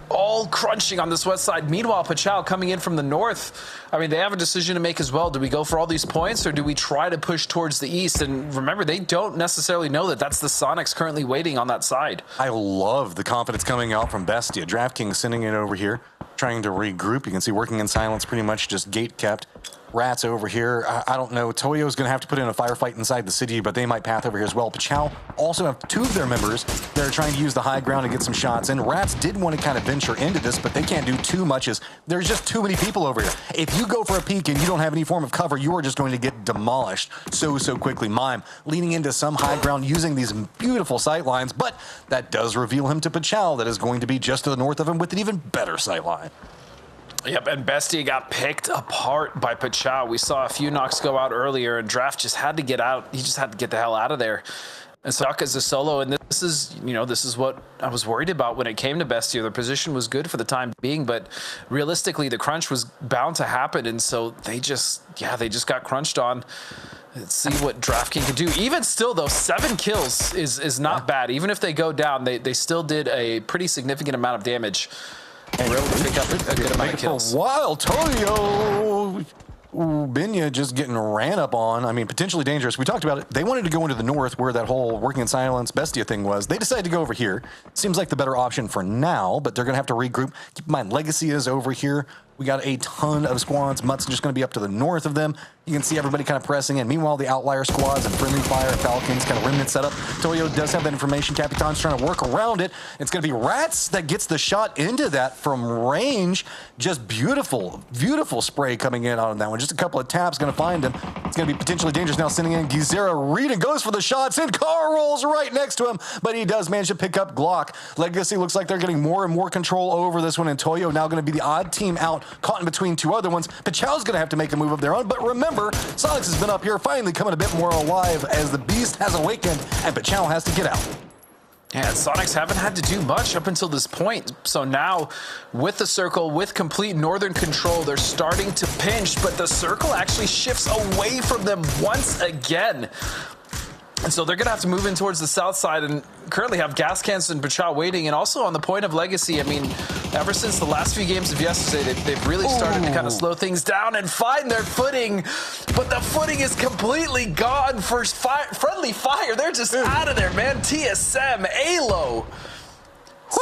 all crunching on this west side. Meanwhile, Pachao coming in from the north. I mean, they have a decision to make as well. Do we go for all these points, or do we try to push towards the east? And remember, they don't necessarily know that that's the Sonics currently waiting on that side. I love the confidence coming out from Bestia. DraftKings sending it over here, trying to regroup. You can see Working in Silence pretty much just gate kept. Rats over here. I don't know. Toyo's going to have to put in a firefight inside the city, but they might path over here as well. Pachao also have 2 of their members that are trying to use the high ground to get some shots in. Rats did want to kind of venture into this, but they can't do too much as there's just too many people over here. If you go for a peek and you don't have any form of cover, you are just going to get demolished so quickly. Mime leaning into some high ground using these beautiful sight lines, but that does reveal him to Pachao that is going to be just to the north of him with an even better sight line. Yep, and Bestia got picked apart by Pachao. We saw a few knocks go out earlier, and Draft just had to get out. He just had to get the hell out of there. And Stuck as a solo, and this is, you know, this is what I was worried about when it came to Bestia. Their position was good for the time being, but realistically, the crunch was bound to happen, and so they just got crunched on. Let's see what DraftKings can do. Even still, though, 7 kills is not bad. Even if they go down, they still did a pretty significant amount of damage. And we're able to pick up a good amount of kills. Wild Toyo! Binya just getting ran up on. I mean, potentially dangerous. We talked about it. They wanted to go into the north where that whole working in silence Bestia thing was. They decided to go over here. Seems like the better option for now, but they're going to have to regroup. Keep in mind, Legacy is over here. We got a ton of squads. Mutt's just going to be up to the north of them. You can see everybody kind of pressing in. Meanwhile, the outlier squads and Friendly Fire and Falcons kind of remnant setup. Toyo does have that information. Capitan's trying to work around it. It's going to be Rats that gets the shot into that from range. Just beautiful, beautiful spray coming in on that one. Just a couple of taps going to find him. It's going to be potentially dangerous now, sending in Gizera. Reed and goes for the shots, and car rolls right next to him, but he does manage to pick up Glock. Legacy looks like they're getting more and more control over this one, and Toyo now going to be the odd team out, caught in between 2 other ones. Pachao's going to have to make a move of their own, but remember, Sonics has been up here finally coming a bit more alive as the beast has awakened, and Pachao has to get out. Yeah, Sonics haven't had to do much up until this point. So now, with the circle, with complete northern control, they're starting to pinch, but the circle actually shifts away from them once again. And so they're going to have to move in towards the south side and currently have gas cans and Pachao waiting. And also on the point of Legacy, I mean, ever since the last few games of yesterday, they've really started to kind of slow things down and find their footing. But the footing is completely gone for Friendly Fire. They're just out of there, man. TSM, ALO.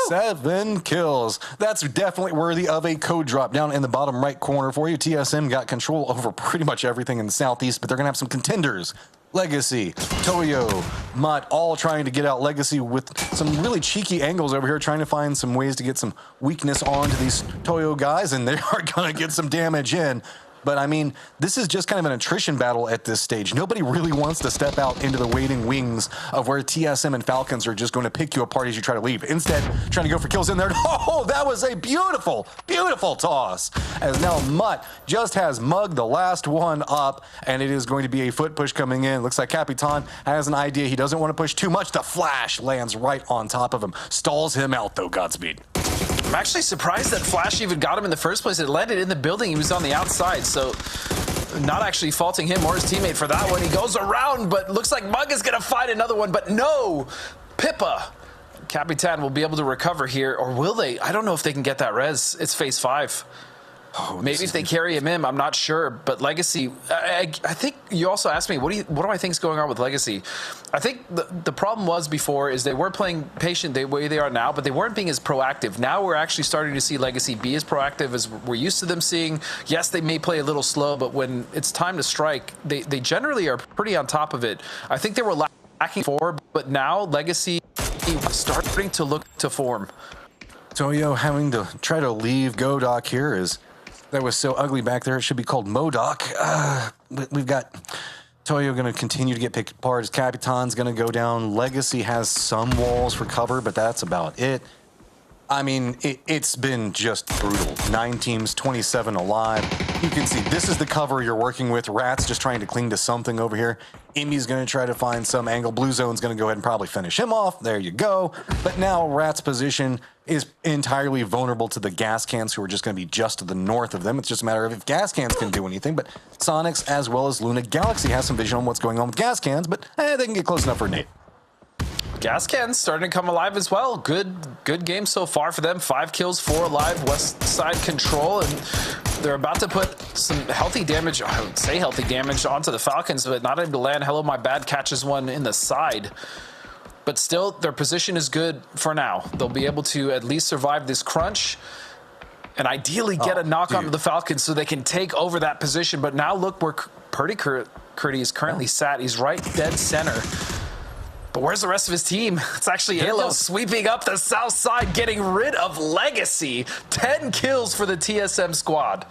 7 kills. That's definitely worthy of a code drop down in the bottom right corner for you. TSM got control over pretty much everything in the southeast, but they're going to have some contenders. Legacy, Toyo, Mutt, all trying to get out Legacy with some really cheeky angles over here, trying to find some ways to get some weakness onto these Toyo guys, and they are going to get some damage in. But, I mean, this is just kind of an attrition battle at this stage. Nobody really wants to step out into the waiting wings of where TSM and Falcons are just going to pick you apart as you try to leave. Instead, trying to go for kills in there. Oh, that was a beautiful, beautiful toss. As now Mutt just has mugged the last one up, and it is going to be a foot push coming in. Looks like Capitan has an idea. He doesn't want to push too much. The flash lands right on top of him. Stalls him out, though, Godspeed. I'm actually surprised that Flash even got him in the first place. It landed in the building. He was on the outside, so not actually faulting him or his teammate for that one. He goes around, but looks like Mug is going to find another one, but no! Pippa. Capitan will be able to recover here, or will they? I don't know if they can get that res. It's phase 5. Oh, maybe if they carry him in, I'm not sure. But Legacy, I think you also asked me, what do I think is going on with Legacy? I think the problem was before is they were playing patient the way they are now, but they weren't being as proactive. Now we're actually starting to see Legacy be as proactive as we're used to them seeing. Yes, they may play a little slow, but when it's time to strike, they generally are pretty on top of it. I think they were lacking before, but now Legacy is starting to look to form. Toyo having to try to leave Godoc here is... That was so ugly back there. It should be called Modoc. We've got Toyo going to continue to get picked apart. His Capitan's going to go down. Legacy has some walls for cover, but that's about it. I mean, it's been just brutal. 9 teams, 27 alive. You can see this is the cover you're working with. Rat's just trying to cling to something over here. Imi's going to try to find some angle. Blue Zone's going to go ahead and probably finish him off. There you go. But now Rat's position is entirely vulnerable to the gas cans who are just going to be just to the north of them. It's just a matter of if gas cans can do anything. But Sonics as well as Luna Galaxy has some vision on what's going on with gas cans, but they can get close enough for Nate. Gas cans starting to come alive as well. Good game so far for them. 5 kills, 4 alive, west side control, and they're about to put some healthy damage, I would say healthy damage, onto the Falcons, but not able to land. Hello, my bad catches one in the side. But still, their position is good for now. They'll be able to at least survive this crunch. and ideally get a knock onto the Falcons so they can take over that position. But now look where Purdy is currently sat. He's right dead center. But where's the rest of his team? It's actually Halo sweeping up the south side, getting rid of Legacy. 10 kills for the TSM squad.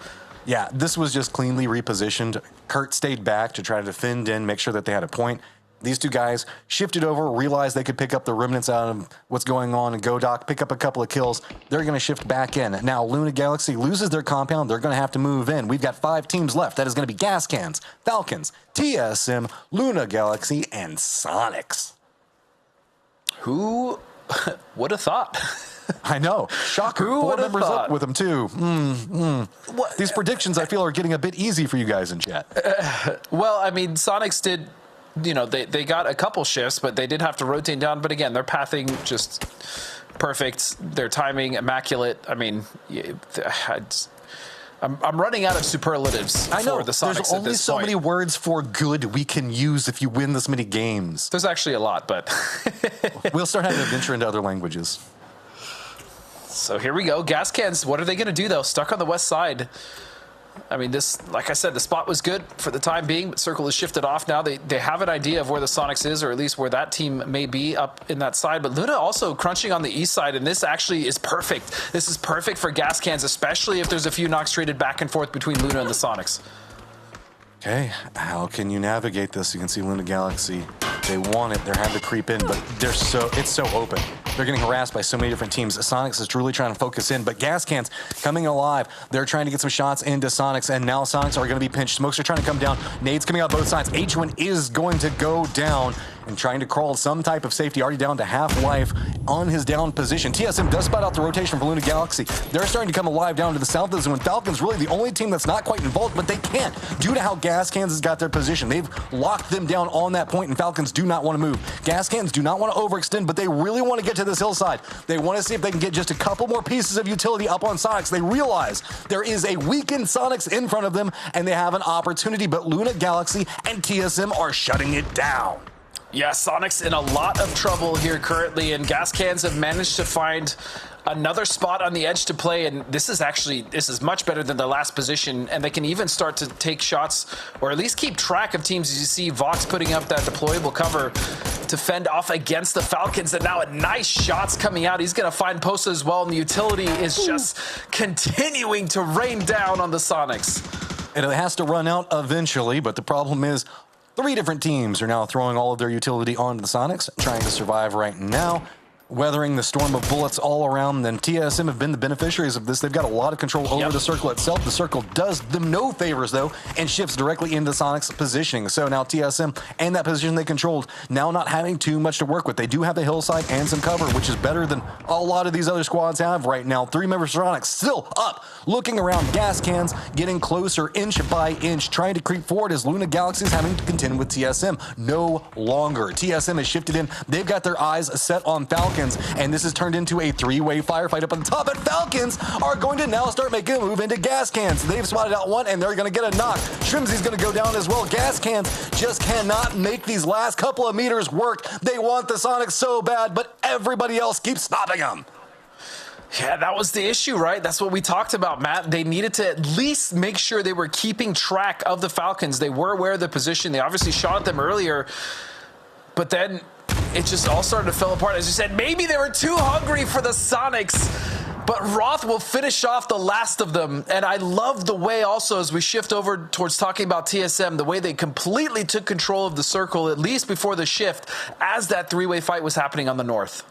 Yeah, this was just cleanly repositioned. Kurt stayed back to try to defend in, make sure that they had a point. These two guys shifted over, realized they could pick up the remnants out of what's going on in Godok, pick up a couple of kills. They're going to shift back in. Now, Luna Galaxy loses their compound. They're going to have to move in. We've got 5 teams left. That is going to be Gas Cans, Falcons, TSM, Luna Galaxy, and Sonics. Who would have thought? I know. Shocker. Who 4 would have members thought? up with them, too. These predictions, I feel, are getting a bit easy for you guys in chat. Well, I mean, Sonics did, you know, they got a couple shifts, but they did have to rotate down. But again, their pathing just perfect. Their timing, immaculate. I mean, I'm running out of superlatives I know. for the Sonics There's only so many words for good we can use if you win this many games. There's actually a lot, but we'll start having to venture into other languages. So here we go. Gas Cans, what are they going to do, though? Stuck on the west side. I mean, this, like I said, the spot was good for the time being, but Circle has shifted off now. They have an idea of where the Sonics is, or at least where that team may be up in that side. But Luna also crunching on the east side, and this actually is perfect. This is perfect for Gas Cans, especially if there's a few knocks traded back and forth between Luna and the Sonics. Okay, how can you navigate this? You can see Luna Galaxy. They want it. They're having to creep in, but it's so open. They're getting harassed by so many different teams. Sonics is truly trying to focus in, but Gas Cans coming alive. They're trying to get some shots into Sonics, and now Sonics are going to be pinched. Smokes are trying to come down. Nades coming out both sides. H1 is going to go down and trying to crawl some type of safety, already down to half life on his down position. TSM does spot out the rotation for Luna Galaxy. They're starting to come alive down to the south of the zone. Falcons really the only team that's not quite involved, but they can't due to how Gas Cans has got their position. They've locked them down on that point, and Falcons do not want to move. Gas Cans do not want to overextend, but they really want to get to this hillside. They want to see if they can get just a couple more pieces of utility up on Sonics. They realize there is a weakened Sonics in front of them, and they have an opportunity, but Luna Galaxy and TSM are shutting it down. Yeah, Sonics in a lot of trouble here currently, and Gas Cans have managed to find another spot on the edge to play, and this is much better than the last position, and they can even start to take shots, or at least keep track of teams. As you see Vox putting up that deployable cover to fend off against the Falcons, and now a nice shots coming out. He's going to find Posta as well, and the utility is just continuing to rain down on the Sonics. And it has to run out eventually, but the problem is 3 different teams are now throwing all of their utility onto the Sonics, trying to survive right now, weathering the storm of bullets all around them. TSM have been the beneficiaries of this. They've got a lot of control over the circle itself. The circle does them no favors, though, and shifts directly into Sonic's positioning. So now TSM and that position they controlled, now not having too much to work with. They do have the hillside and some cover, which is better than a lot of these other squads have right now. 3 members of Sonics still up, looking around. Gas Cans getting closer inch by inch, trying to creep forward as Luna Galaxy is having to contend with TSM. No longer. TSM has shifted in. They've got their eyes set on Falcons, and this has turned into a 3-way firefight up on the top, and Falcons are going to now start making a move into Gas Cans. They've spotted out one, and they're going to get a knock. Shrimzy's going to go down as well. Gas Cans just cannot make these last couple of meters work. They want the Sonics so bad, but everybody else keeps stopping them. Yeah, that was the issue, right? That's what we talked about, Matt. They needed to at least make sure they were keeping track of the Falcons. They were aware of the position. They obviously shot at them earlier, but then it just all started to fall apart. As you said, maybe they were too hungry for the Sonics, but Roth will finish off the last of them. And I love the way also, as we shift over towards talking about TSM, the way they completely took control of the circle, at least before the shift, as that 3-way fight was happening on the north.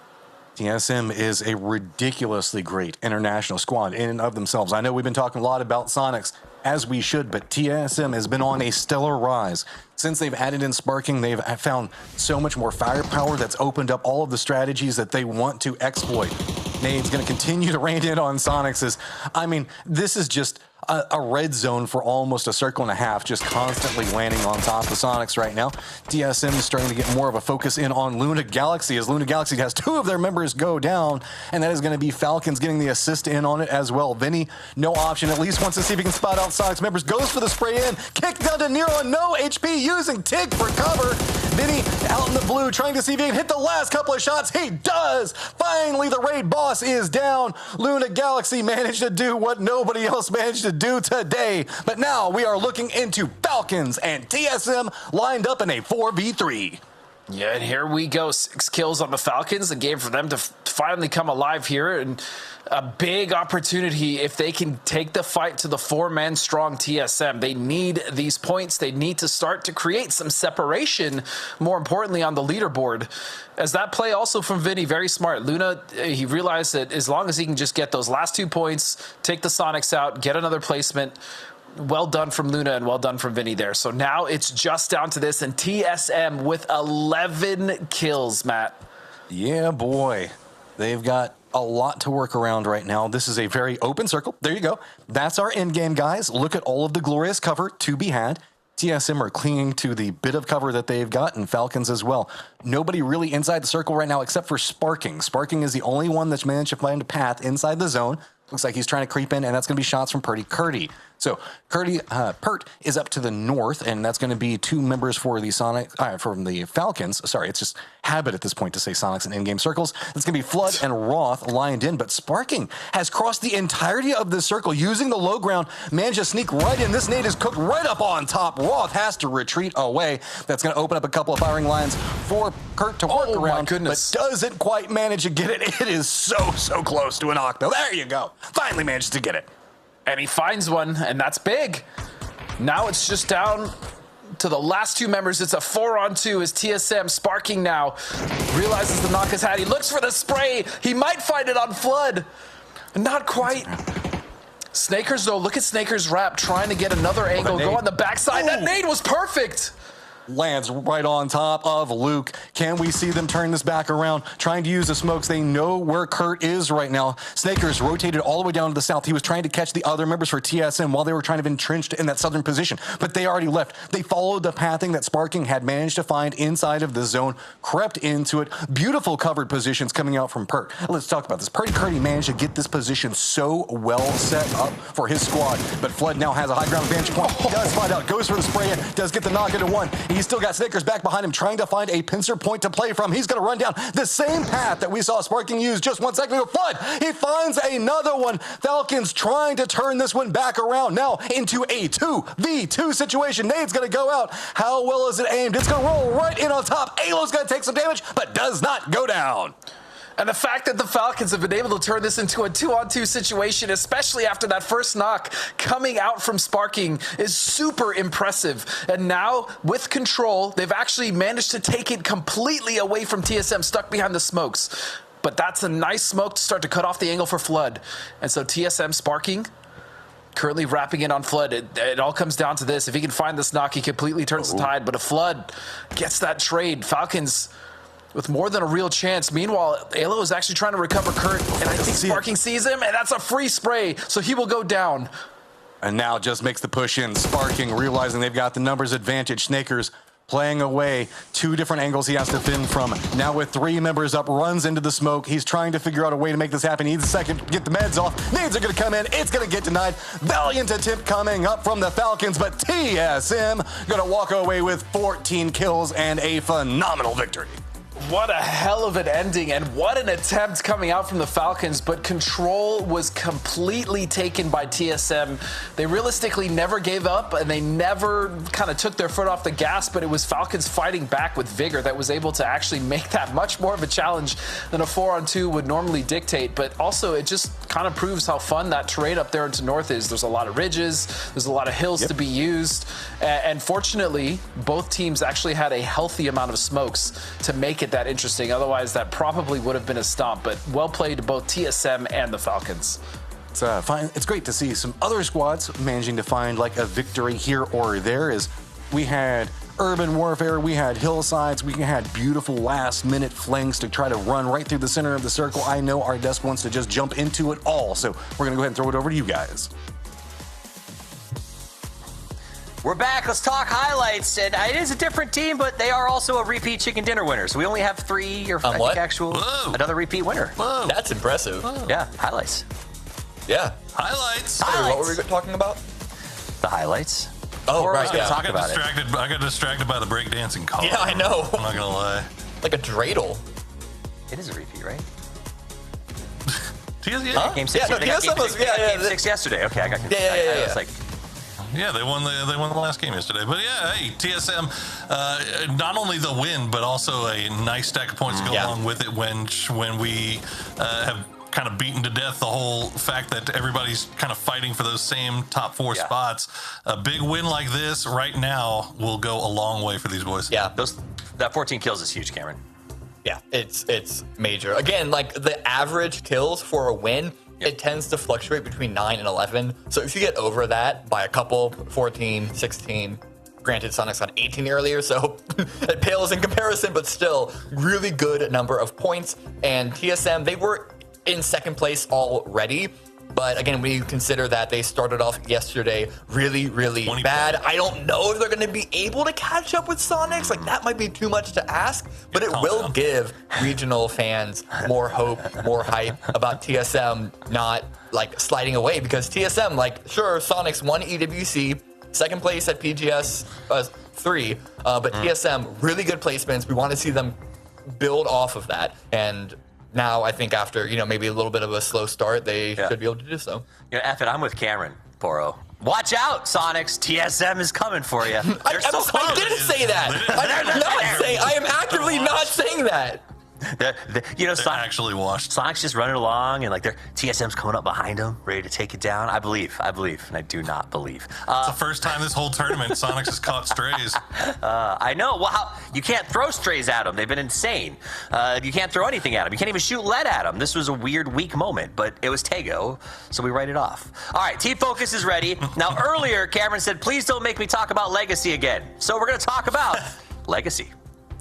TSM is a ridiculously great international squad in and of themselves. I know we've been talking a lot about Sonics, as we should, but TSM has been on a stellar rise. Since they've added in sparking, they've found so much more firepower that's opened up all of the strategies that they want to exploit. Nade's going to continue to rain in on Sonics. I mean, this is just a red zone for almost a circle and a half, just constantly landing on top of the Sonics right now. TSM is starting to get more of a focus in on Luna Galaxy, as Luna Galaxy has 2 of their members go down, and that is going to be Falcons getting the assist in on it as well. Vinny, no option, at least wants to see if he can spot out Sonics members, goes for the spray in, kick down to Nero, no HP, using Tig for cover. Vinny out in the blue, trying to see if he can hit the last couple of shots. He does! Finally, the raid boss is down. Luna Galaxy managed to do what nobody else managed to do today. But now we are looking into Falcons and TSM lined up in a 4v3. Yeah, and here we go. 6 kills on the Falcons. A game for them to finally come alive here. And a big opportunity if they can take the fight to the 4-man strong TSM. They need these points. They need to start to create some separation, more importantly, on the leaderboard. As that play also from Vinny, very smart. Luna, he realized that as long as he can just get those last 2 points, take the Sonics out, get another placement, well done from Luna and well done from Vinny there. So now it's just down to this, and TSM with 11 kills, Matt. Yeah, boy. They've got a lot to work around right now. This is a very open circle. There you go. That's our end game, guys. Look at all of the glorious cover to be had. TSM are clinging to the bit of cover that they've got, and Falcons as well. Nobody really inside the circle right now except for Sparking. Sparking is the only one that's managed to find a path inside the zone. Looks like he's trying to creep in, and that's going to be shots from Pert. Pert is up to the north, and that's going to be 2 members for the from the Falcons. Sorry, it's just habit at this point to say Sonics in in-game circles. It's going to be Flood and Roth lined in, but Sparking has crossed the entirety of the circle using the low ground, managed to sneak right in. This nade is cooked right up on top. Roth has to retreat away. That's going to open up a couple of firing lines for Kurt to work around, but doesn't quite manage to get it. It is so close to an knock, though. There you go. Finally managed to get it. And he finds one, and that's big. Now it's just down to the last 2 members. It's a 4-on-2 as TSM Sparking now realizes the knock is had. He looks for the spray. He might find it on Flood. Not quite. Snakers, though, look at Snakers' wrap, trying to get another angle. Go on the backside. That nade was perfect. Lands right on top of Luke. Can we see them turn this back around? Trying to use the smokes. They know where Kurt is right now. Snakers rotated all the way down to the south. He was trying to catch the other members for TSM while they were trying to be entrenched in that southern position, but they already left. They followed the pathing that Sparking had managed to find inside of the zone, crept into it. Beautiful covered positions coming out from Pert. Let's talk about this. Purdy managed to get this position so well set up for his squad, but Flood now has a high ground vantage point. Does find out, goes for the spray in, does get the knock into 1. He's still got Snakers back behind him, trying to find a pincer point to play from. He's going to run down the same path that we saw Sparking use just 1 second ago. Flood, he finds another one. Falcons trying to turn this one back around now into a 2v2 situation. Nade's going to go out. How well is it aimed? It's going to roll right in on top. Alo's going to take some damage, but does not go down. And the fact that the Falcons have been able to turn this into a 2-on-2 situation, especially after that first knock coming out from Sparking, is super impressive. And now, with control, they've actually managed to take it completely away from TSM, stuck behind the smokes. But that's a nice smoke to start to cut off the angle for Flood. And so TSM Sparking currently wrapping in on Flood. It all comes down to this. If he can find this knock, he completely turns the tide. But if Flood gets that trade, Falcons with more than a real chance. Meanwhile, Alo is actually trying to recover Kurt, and I think Sparking sees him, and that's a free spray, so he will go down. And now just makes the push in. Sparking, realizing they've got the numbers advantage. Snakers playing away. 2 different angles he has to fin from. Now with 3 members up, runs into the smoke. He's trying to figure out a way to make this happen. He needs a second to get the meds off. Nades are going to come in. It's going to get denied. Valiant attempt coming up from the Falcons, but TSM going to walk away with 14 kills and a phenomenal victory. What a hell of an ending, and what an attempt coming out from the Falcons, but control was completely taken by TSM. They realistically never gave up, and they never kind of took their foot off the gas, but it was Falcons fighting back with vigor that was able to actually make that much more of a challenge than a 4-on-2 would normally dictate. But also, it just kind of proves how fun that terrain up there into north is. There's a lot of ridges, there's a lot of hills to be used, and fortunately, both teams actually had a healthy amount of smokes to make it that interesting. Otherwise, that probably would have been a stomp, but well played to both TSM and the Falcons. It's fine. It's great to see some other squads managing to find like a victory here or there. As we had urban warfare, we had hillsides, we had beautiful last-minute flanks to try to run right through the center of the circle. I know our desk wants to just jump into it all, so we're going to go ahead and throw it over to you guys. We're back. Let's talk highlights. And it is a different team, but they are also a repeat chicken dinner winner. So we only have 3 or I think actual another repeat winner. Whoa. That's impressive. Whoa. Yeah, highlights. Yeah. Highlights. What were we talking about? The highlights. Oh, right. Yeah. Talk about I got distracted by the breakdancing car. Yeah, I know. I'm not gonna lie. Like a dreidel. It is a repeat, right? Huh? Game 6. Yeah, Game 6 yesterday. Okay, I got confused. Yeah. It's like. Yeah, they won the last game yesterday. But yeah, hey, TSM, not only the win, but also a nice stack of points to go along with it when we have kind of beaten to death the whole fact that everybody's kind of fighting for those same top 4 spots. A big win like this right now will go a long way for these boys. Yeah, that 14 kills is huge, Cameron. Yeah, it's major. Again, like the average kills for a win, it tends to fluctuate between 9 and 11. So if you get over that by a couple, 14, 16, granted Sonic's got 18 earlier, so it pales in comparison, but still really good number of points. And TSM, they were in second place already. But again, when you consider that they started off yesterday really, really bad, I don't know if they're going to be able to catch up with Sonics. Like, that might be too much to ask, but it will give regional fans more hope, more hype about TSM not, like, sliding away. Because TSM, like, sure, Sonics won EWC, second place at PGS 3, but TSM, really good placements. We want to see them build off of that. And now, I think after, maybe a little bit of a slow start, they should be able to do so. F it, I'm with Cameron, Poro. Watch out, Sonics. TSM is coming for you. I didn't say that. I am actively not saying that. They're actually washed. Sonic's just running along, and like TSM's coming up behind them, ready to take it down. I believe, and I do not believe. It's the first time this whole tournament Sonics has caught strays. I know. Well, you can't throw strays at them. They've been insane. You can't throw anything at them. You can't even shoot lead at them. This was a weird, weak moment, but it was Tego, so we write it off. All right, Team Focus is ready. Now, earlier, Cameron said, please don't make me talk about Legacy again. So we're going to talk about Legacy.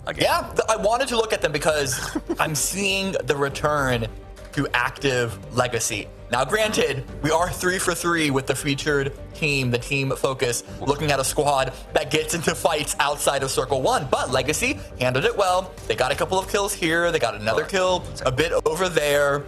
Again. Yeah, I wanted to look at them because I'm seeing the return to active Legacy. Now, granted, we are 3 for 3 with the featured team, the Team Focus, looking at a squad that gets into fights outside of Circle 1. But Legacy handled it well. They got a couple of kills here. They got another kill a bit over there.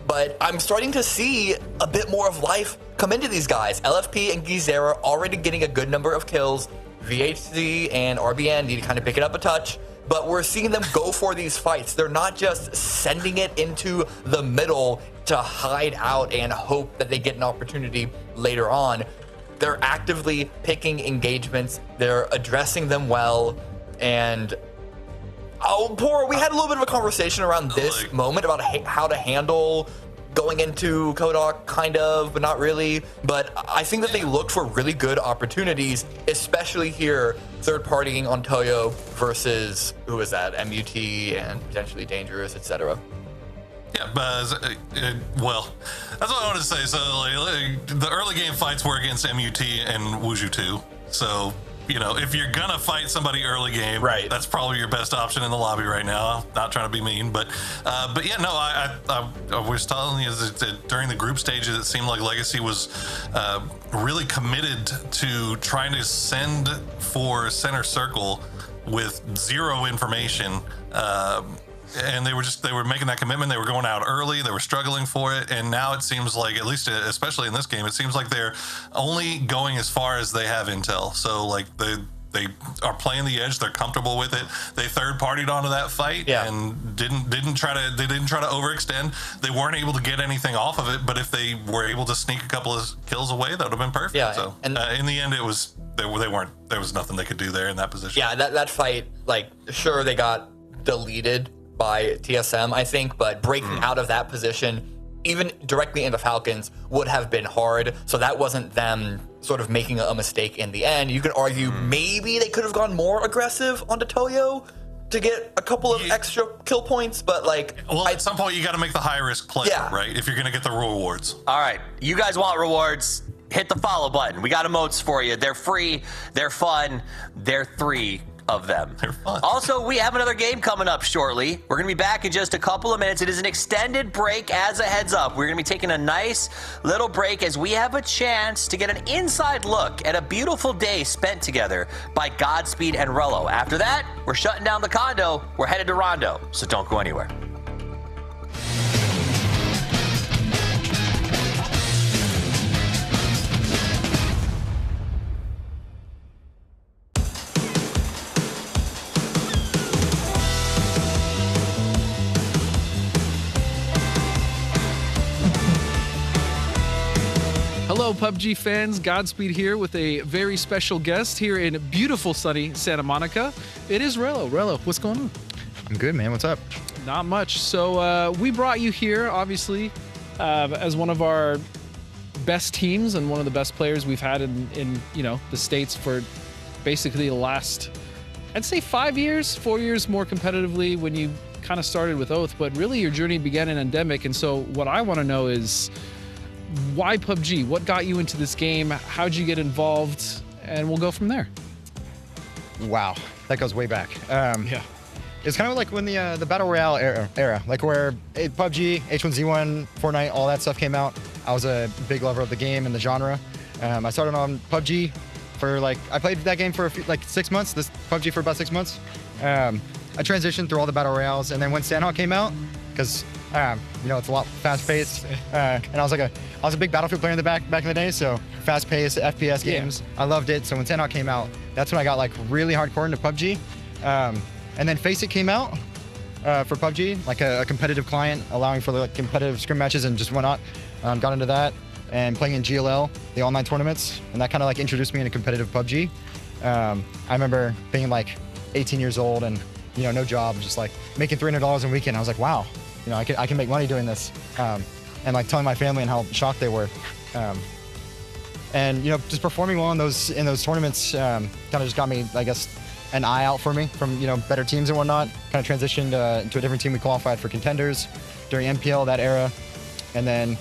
But I'm starting to see a bit more of life come into these guys. LFP and Gizera already getting a good number of kills. VHC and RBN need to kind of pick it up a touch. But we're seeing them go for these fights. They're not just sending it into the middle to hide out and hope that they get an opportunity later on. They're actively picking engagements. They're addressing them well. And we had a little bit of a conversation around this moment about how to handle going into Kodak, kind of, but not really. But I think that they look for really good opportunities, especially here, third-partying on Toyo versus, who is that, MUT and potentially Dangerous, etc. Yeah, but well, that's what I wanted to say. So, the early game fights were against MUT and Wuju 2. So, if you're gonna fight somebody early game, right, that's probably your best option in the lobby right now. Not trying to be mean, but yeah, no, I was telling you that during the group stages, it seemed like Legacy was really committed to trying to send for center circle with zero information. And they were making that commitment. They were going out early. They were struggling for it. And now it seems like, at least especially in this game, it seems like they're only going as far as they have intel. So like they are playing the edge. They're comfortable with it. They third partied onto that fight and didn't try to overextend. They weren't able to get anything off of it. But if they were able to sneak a couple of kills away, that would have been perfect. Yeah, so and in the end, it was there was nothing they could do there in that position. Yeah, that fight, like, sure, they got deleted by TSM, I think, but breaking out of that position, even directly into Falcons, would have been hard. So that wasn't them sort of making a mistake in the end. You could argue maybe they could have gone more aggressive onto Toyo to get a couple of extra kill points, but at some point you got to make the high risk play, right? If you're going to get the rewards. All right, you guys want rewards? Hit the follow button. We got emotes for you. They're free, they're fun, they're 3. of them. Also, we have another game coming up shortly. We're going to be back in just a couple of minutes. It is an extended break as a heads up. We're going to be taking a nice little break as we have a chance to get an inside look at a beautiful day spent together by Godspeed and Rello. After that, we're shutting down the condo. We're headed to Rondo, so don't go anywhere. Hello, PUBG fans. Godspeed here with a very special guest here in beautiful, sunny Santa Monica. It is Rello. Rello, what's going on? I'm good, man. What's up? Not much. So we brought you here, obviously, as one of our best teams and one of the best players we've had in the States for basically the last, I'd say 5 years, 4 years more competitively when you kind of started with Oath. But really, your journey began in Endemic. And so what I want to know is, why PUBG? What got you into this game? How'd you get involved? And we'll go from there. Wow, that goes way back. Yeah. It's kind of like when the Battle Royale era, like where PUBG, H1Z1, Fortnite, all that stuff came out. I was a big lover of the game and the genre. I started on PUBG for I played that game for 6 months, this PUBG for about 6 months. I transitioned through all the Battle Royales, and then when Sandhawk came out, because it's a lot fast-paced, and I was a big Battlefield player in the back in the day, so fast-paced FPS games, I loved it. So when Sandhawk came out, that's when I got really hardcore into PUBG. And then Face It came out for PUBG, like a competitive client, allowing for competitive scrim matches and just whatnot. Got into that and playing in GLL, the online tournaments, and that kind of introduced me into competitive PUBG. I remember being 18 years old and no job, just making $300 a weekend. I was like, wow. I can make money doing this, and telling my family and how shocked they were, and just performing well in those tournaments kind of just got me, I guess, an eye out for me from better teams and whatnot. Kind of transitioned into a different team. We qualified for contenders during MPL, that era, and then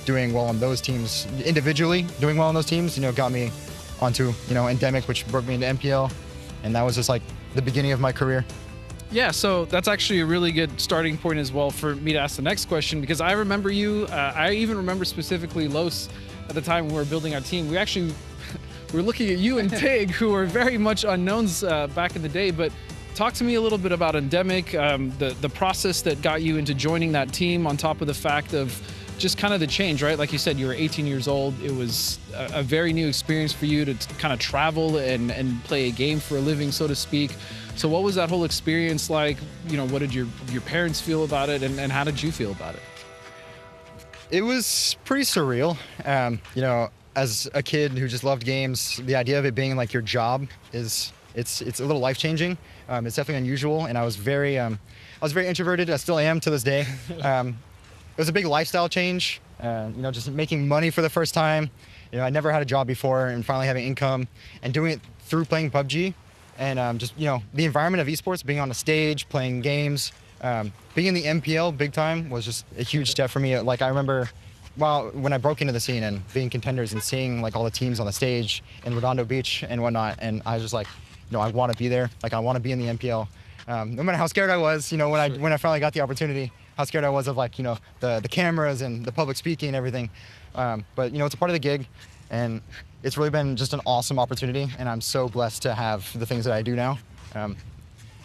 doing well on those teams individually. Doing well on those teams, got me onto Endemic, which brought me into MPL, and that was just the beginning of my career. Yeah, so that's actually a really good starting point as well for me to ask the next question, because I remember you. I even remember specifically Los at the time when we were building our team. We were looking at you and Tig, who were very much unknowns back in the day. But talk to me a little bit about Endemic, the process that got you into joining that team, on top of the fact of just kind of the change, right? Like you said, you were 18 years old. It was a very new experience for you to kind of travel and play a game for a living, so to speak. So what was that whole experience like? What did your parents feel about it, and how did you feel about it? It was pretty surreal. As a kid who just loved games, the idea of it being your job it's a little life-changing. It's definitely unusual, and I was very introverted. I still am to this day. It was a big lifestyle change. Just making money for the first time. I never had a job before, and finally having income and doing it through playing PUBG. And just the environment of esports, being on a stage, playing games, being in the MPL big time was just a huge step for me. I remember, when I broke into the scene and being contenders and seeing all the teams on the stage in Redondo Beach and whatnot, and I was just I want to be there. I want to be in the MPL. No matter how scared I was, when I finally got the opportunity, how scared I was of the cameras and the public speaking and everything. But it's a part of the gig, and it's really been just an awesome opportunity, and I'm so blessed to have the things that I do now, and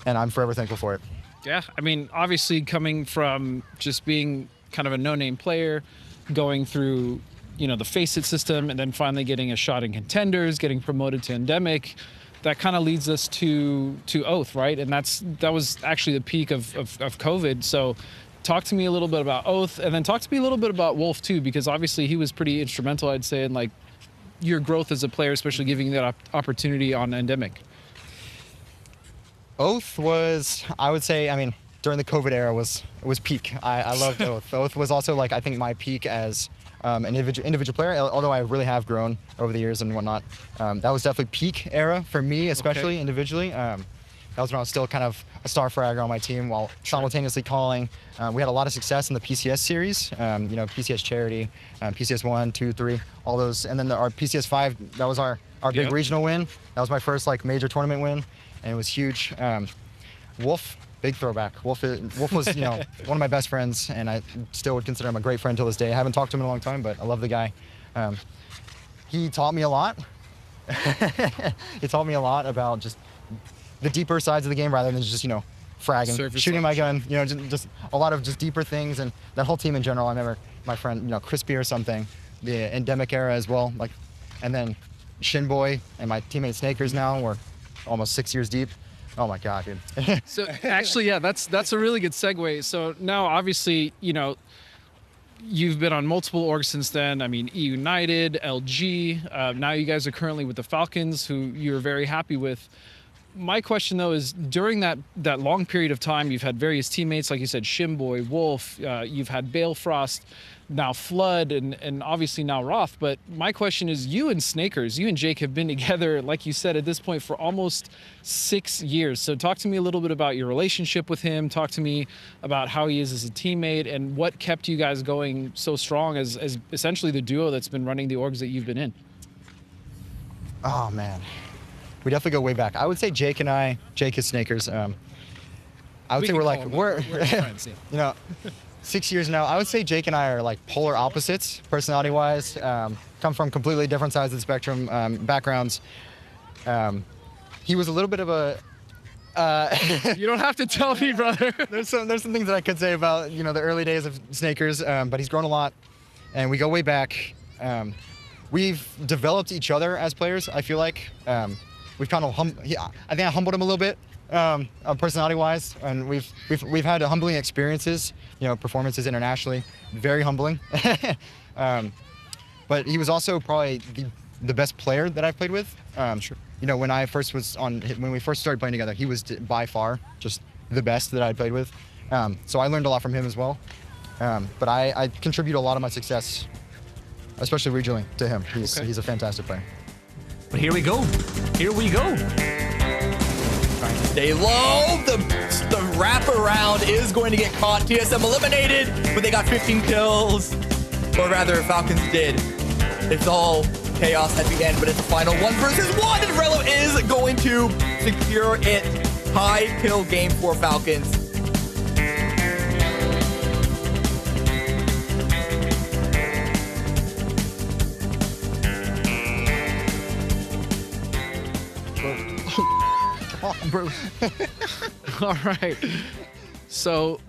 I'm forever thankful for it. Yeah, I mean, obviously coming from just being kind of a no-name player, going through, the Face It system, and then finally getting a shot in contenders, getting promoted to Endemic, that kind of leads us to Oath, right? And that was actually the peak of COVID. So talk to me a little bit about Oath, and then talk to me a little bit about Wolf too, because obviously he was pretty instrumental, I'd say, in your growth as a player, especially giving you that opportunity on Endemic. Oath was, I would say, during the COVID era was peak. I loved Oath. Oath was also I think my peak as an individual player, although I really have grown over the years and whatnot. That was definitely peak era for me, especially individually. That was when I was still kind of a star fragger on my team while simultaneously calling. We had a lot of success in the PCS series, PCS Charity, PCS 1, 2, 3, all those. And then our PCS 5, that was our big regional win. That was my first major tournament win. and it was huge. Wolf, big throwback. Wolf was, one of my best friends, and I still would consider him a great friend till this day. I haven't talked to him in a long time, but I love the guy. He taught me a lot. He taught me a lot about just the deeper sides of the game rather than just, fragging, shooting my gun, just a lot of just deeper things, and that whole team in general. I remember my friend, Crispy or something, the Endemic era as well, and then Shinboy and my teammate Snakers now, we're almost 6 years deep. Oh my God, dude. So actually, yeah, that's a really good segue. So now, obviously, you've been on multiple orgs since then. I mean, United, LG. Now you guys are currently with the Falcons, who you're very happy with. My question, though, is during that long period of time, you've had various teammates, like you said, Shimboy, Wolf, you've had Balefrost, now Flood, and obviously now Roth. But my question is, you and Snakers, you and Jake have been together, like you said, at this point for almost 6 years. So talk to me a little bit about your relationship with him. Talk to me about how he is as a teammate and what kept you guys going so strong as essentially the duo that's been running the orgs that you've been in. Oh, man. We definitely go way back. I would say Jake is Snakers. I would say we're friends, yeah. 6 years now. I would say Jake and I are like polar opposites, personality-wise. Come from completely different sides of the spectrum, backgrounds. He was a little bit of a. You don't have to tell me, brother. There's some things that I could say about the early days of Snakers, but he's grown a lot, and we go way back. We've developed each other as players. I feel like. We've kind of I think I humbled him a little bit, personality-wise, and we've had humbling experiences, performances internationally, very humbling. But he was also probably the best player that I've played with. Sure. When when we first started playing together, he was by far just the best that I'd played with. So I learned a lot from him as well. But I contribute a lot of my success, especially regionally, to him. He's a fantastic player. But here we go. Here we go. Stay low. The wraparound is going to get caught. TSM eliminated, but they got 15 kills. Or rather, Falcons did. It's all chaos at the end, but it's a final 1 versus 1, and Relo is going to secure it. High kill game for Falcons. Bro. All right. So,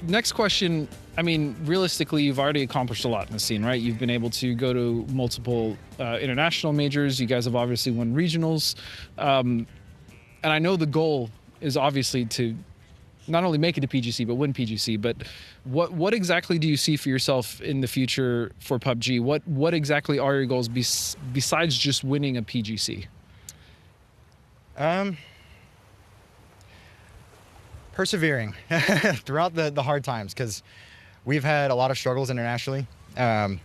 next question. I mean, realistically, you've already accomplished a lot in the scene, right? You've been able to go to multiple international majors. You guys have obviously won regionals. And I know the goal is obviously to not only make it to PGC, but win PGC. But what exactly do you see for yourself in the future for PUBG? What exactly are your goals besides just winning a PGC? Persevering throughout the hard times, because we've had a lot of struggles internationally, and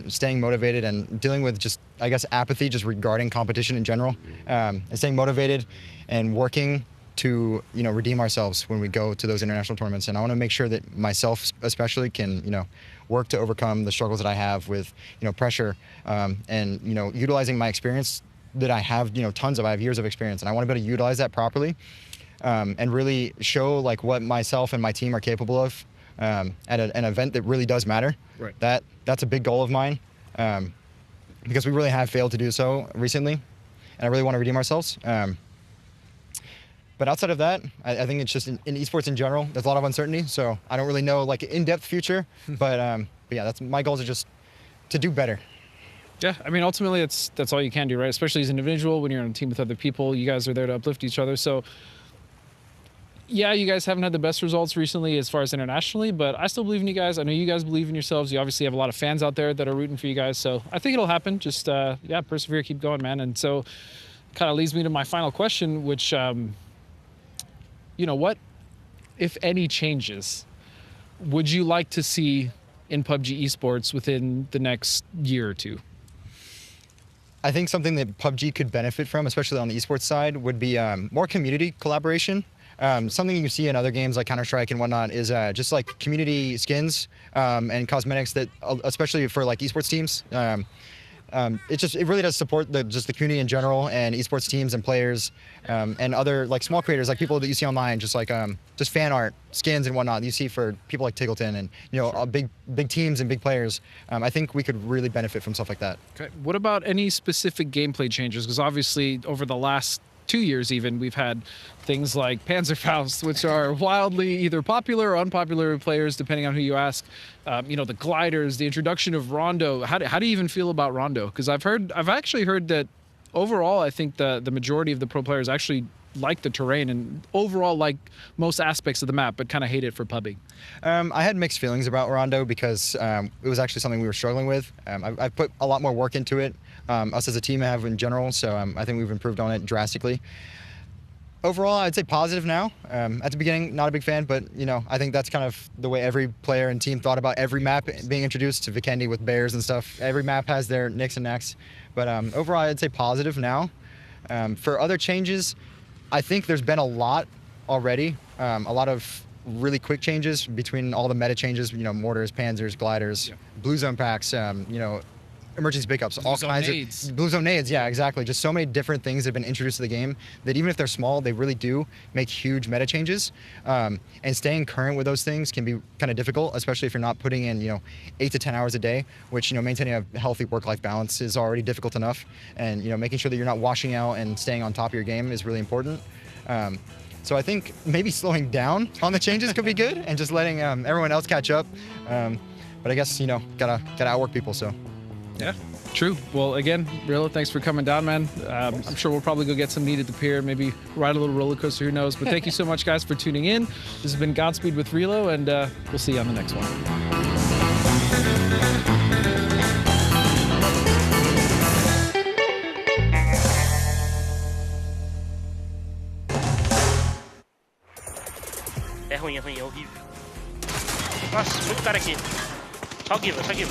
staying motivated and dealing with just, I guess, apathy just regarding competition in general, and staying motivated and working to, redeem ourselves when we go to those international tournaments. And I want to make sure that myself especially can, work to overcome the struggles that I have with, pressure, and, utilizing my experience that I have, I have years of experience, and I want to be able to utilize that properly, and really show what myself and my team are capable of at an event that really does matter. Right. That's a big goal of mine, because we really have failed to do so recently, and I really want to redeem ourselves. But outside of that, I think it's just in esports in general, there's a lot of uncertainty, so I don't really know in-depth future, but yeah, that's my goals are just to do better. Yeah, I mean, ultimately, that's all you can do, right? Especially as an individual, when you're on a team with other people, you guys are there to uplift each other. So, yeah, you guys haven't had the best results recently as far as internationally, but I still believe in you guys. I know you guys believe in yourselves. You obviously have a lot of fans out there that are rooting for you guys. So I think it'll happen. Just, yeah, persevere, keep going, man. And so kind of leads me to my final question, which, what, if any, changes would you like to see in PUBG Esports within the next year or two? I think something that PUBG could benefit from, especially on the esports side, would be more community collaboration. Something you see in other games like Counter-Strike and whatnot is just community skins and cosmetics that, especially for esports teams, it really does support just the community in general and esports teams and players and other like small creators, like people that you see online, just like just fan art, skins and whatnot you see for people like Tiggleton and big teams and big players. I think we could really benefit from stuff like that. Okay. What about any specific gameplay changes? Because obviously over the last 2 years even, we've had things like Panzerfaust, which are wildly either popular or unpopular with players, depending on who you ask. The gliders, the introduction of Rondo. How do you even feel about Rondo? Because I've actually heard that overall, I think the majority of the pro players actually like the terrain and overall like most aspects of the map, but kind of hate it for pubbing. I had mixed feelings about Rondo because it was actually something we were struggling with. I've put a lot more work into it, us as a team have in general, so I think we've improved on it drastically. Overall, I'd say positive now. At the beginning, not a big fan, but I think that's kind of the way every player and team thought about every map being introduced to Vikendi with bears and stuff. Every map has their nicks and necks, but overall, I'd say positive now. For other changes, I think there's been a lot already, a lot of really quick changes between all the meta changes, mortars, panzers, gliders, blue zone packs, emergency pickups, all kinds of blue zone nades. Yeah, exactly. Just so many different things that have been introduced to the game that even if they're small, they really do make huge meta changes. And staying current with those things can be kind of difficult, especially if you're not putting in 8 to 10 hours a day, which maintaining a healthy work-life balance is already difficult enough. And making sure that you're not washing out and staying on top of your game is really important. So I think maybe slowing down on the changes could be good and just letting everyone else catch up. But I guess gotta outwork people. So. Yeah, true. Well, again, Rilo, thanks for coming down, man. I'm sure we'll probably go get some meat at the pier, maybe ride a little roller coaster, who knows. But thank you so much, guys, for tuning in. This has been Godspeed with Rilo, and we'll see you on the next one. É ruim, é horrível. Nossa, muito cara aqui. Só give, só give.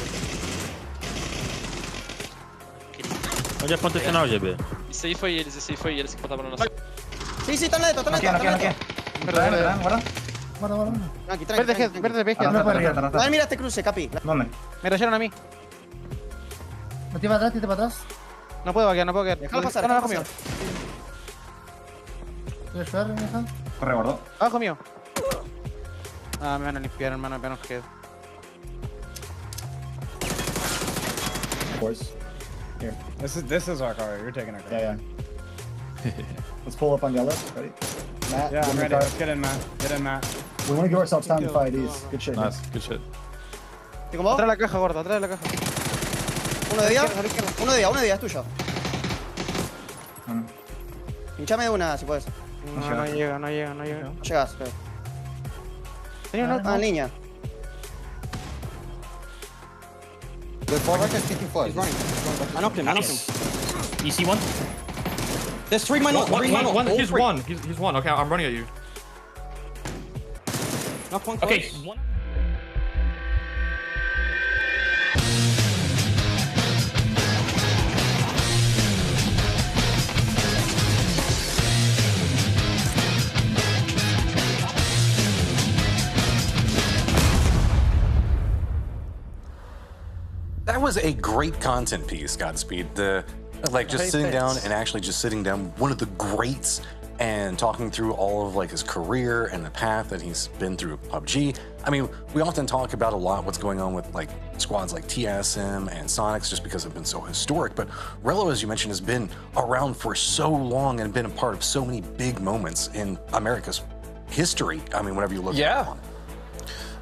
Onde é a ponta final, GB? Esse aí foi eles que botaram na nossa. Sí, está neto, está neto. Guarda. Verde. Mira este cruce, Capi. ¿Dónde? Me rayaron a mí. Tira para atrás. No puedo vaquear, no puedo vaquear. Déjalo pasar, Abajo mío. Corre, gordo. Abajo mío. Ah, me van a limpiar, hermano, apenas quedo. Of course. Here. This is our car. You're taking our car. Yeah. Let's pull up on yellow. Ready? Matt, Yeah, I'm ready. car. Let's get in, Matt. Get in, Matt. We want to give ourselves time to fight these. Good shit. Nice, good shit. ¿Te como? Atrás de la caja, gordo, atrás de la caja. Uno de día, es tuyo. Hinchame de una, si puedes. No llega. No llegas, creo. Tenía una niña. The far right guy's kicking flags. He's running. I knocked him. You see one? There's three manual. He's one. He's one. Okay, I'm running at you. Knock one. Okay. That was a great content piece, Godspeed. Just sitting down and actually just sitting down, one of the greats, and talking through all of his career and the path that he's been through PUBG. I mean, we often talk about a lot what's going on with squads like TSM and Sonics just because they've been so historic. But Rilo, as you mentioned, has been around for so long and been a part of so many big moments in America's history. I mean, whenever you look at it.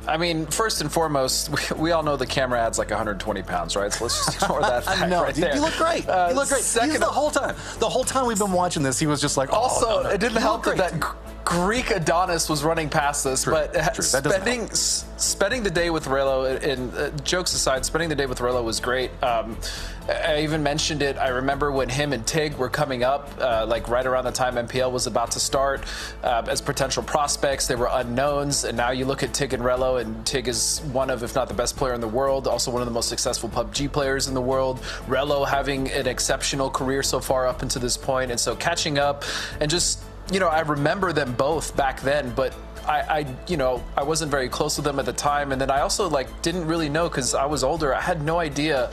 I mean, first and foremost, we all know the camera adds 120 pounds, right? So let's just ignore that fact right there. You look great. You look great. The whole time. The whole time we've been watching this, he was just like, oh, also, no. It didn't help that Greek Adonis was running past us, but spending the day with Rilo, and jokes aside, spending the day with Rilo was great. I even mentioned it. I remember when him and Tig were coming up, right around the time MPL was about to start, as potential prospects. They were unknowns, and now you look at Tig and Rilo, and Tig is one of, if not the best player in the world, also one of the most successful PUBG players in the world. Rilo having an exceptional career so far up until this point, and so catching up and just, I remember them both back then, but I wasn't very close with them at the time, and then I also didn't really know because I was older. I had no idea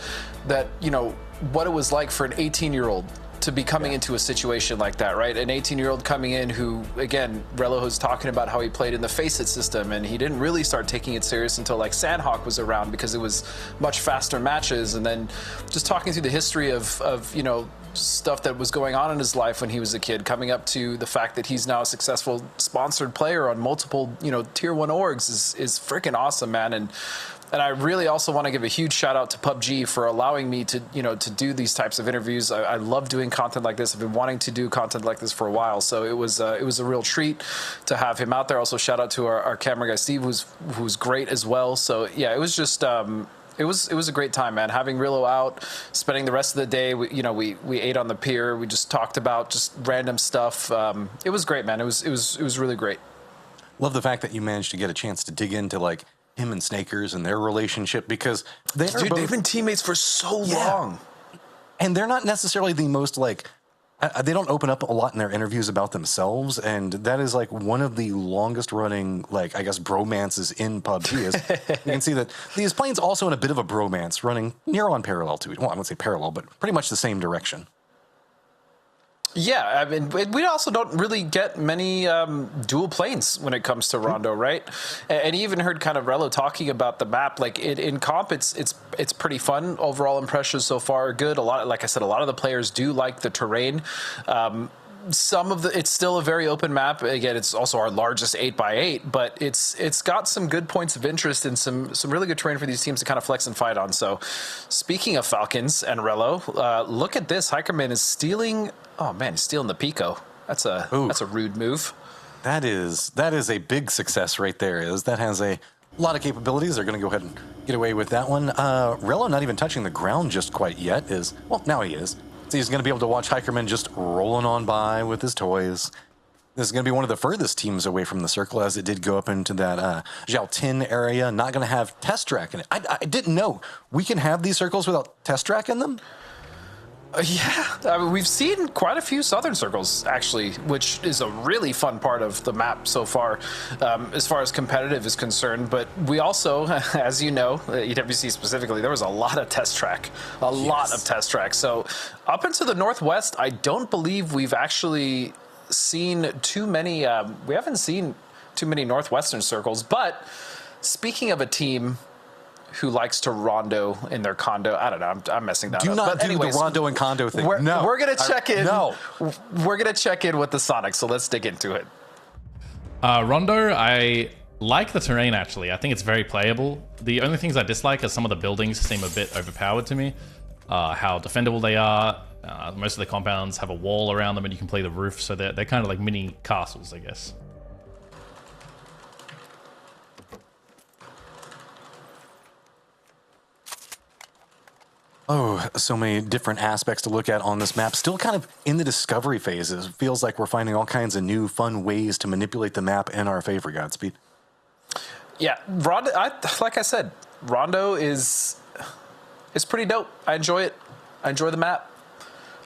that what it was like for an 18-year-old to be coming into a situation like that, right? An 18-year-old coming in who, again, Relo was talking about how he played in the Face It system, and he didn't really start taking it serious until Sandhawk was around because it was much faster matches. And then just talking through the history of stuff that was going on in his life when he was a kid, coming up to the fact that he's now a successful sponsored player on multiple, tier 1 orgs is freaking awesome, man. And I really also want to give a huge shout out to PUBG for allowing me to, to do these types of interviews. I love doing content like this. I've been wanting to do content like this for a while, so it was a real treat to have him out there. Also, shout out to our camera guy Steve, who's great as well. So yeah, it was just it was a great time, man. Having Rilo out, spending the rest of the day, we ate on the pier. We just talked about just random stuff. It was great, man. It was really great. Love the fact that you managed to get a chance to dig into him and Snakers and their relationship, because they've been teammates for so long, and they're not necessarily the most they don't open up a lot in their interviews about themselves, and that is one of the longest running I guess bromances in PUBG. Is you can see that these planes also in a bit of a bromance running near on parallel to it. Well, I wouldn't say parallel, but pretty much the same direction. Yeah, I mean, we also don't really get many dual planes when it comes to Rondo, right? And you even heard kind of Relo talking about the map. In comp, it's pretty fun. Overall impressions so far are good. Like I said, a lot of the players do like the terrain. It's still a very open map. Again, it's also our largest 8x8, but it's got some good points of interest and some really good terrain for these teams to kind of flex and fight on. So, speaking of Falcons and Relo, look at this. Hikerman is stealing. Oh man, he's stealing the Pico. That's a rude move. That is a big success right there. That has a lot of capabilities. They're going to go ahead and get away with that one. Relo not even touching the ground just quite yet. Now he is. So he's going to be able to watch Hikerman just rolling on by with his toys. This is going to be one of the furthest teams away from the circle, as it did go up into that Zhao Tin area. Not going to have test track in it. I didn't know we can have these circles without test track in them. Yeah, I mean, we've seen quite a few Southern Circles, actually, which is a really fun part of the map so far as competitive is concerned. But we also, as you know, EWC specifically, there was a lot of test track, lot of test track. So up into the Northwest, I don't believe we've actually seen too many, we haven't seen too many Northwestern Circles. But speaking of a team who likes to rondo in their condo. I don't know. I'm messing that up. Do not do the rondo and condo thing. We're going to check in. No. We're going to check in with the Sonics, so let's dig into it. Rondo, I like the terrain, actually. I think it's very playable. The only things I dislike are some of the buildings seem a bit overpowered to me. How defendable they are. Most of the compounds have a wall around them and you can play the roof, so they're kind of like mini castles, I guess. Oh, so many different aspects to look at on this map. Still kind of in the discovery phases. It feels like we're finding all kinds of new fun ways to manipulate the map in our favor, Godspeed. Yeah, Rondo, like I said, Rondo is pretty dope. I enjoy it. I enjoy the map.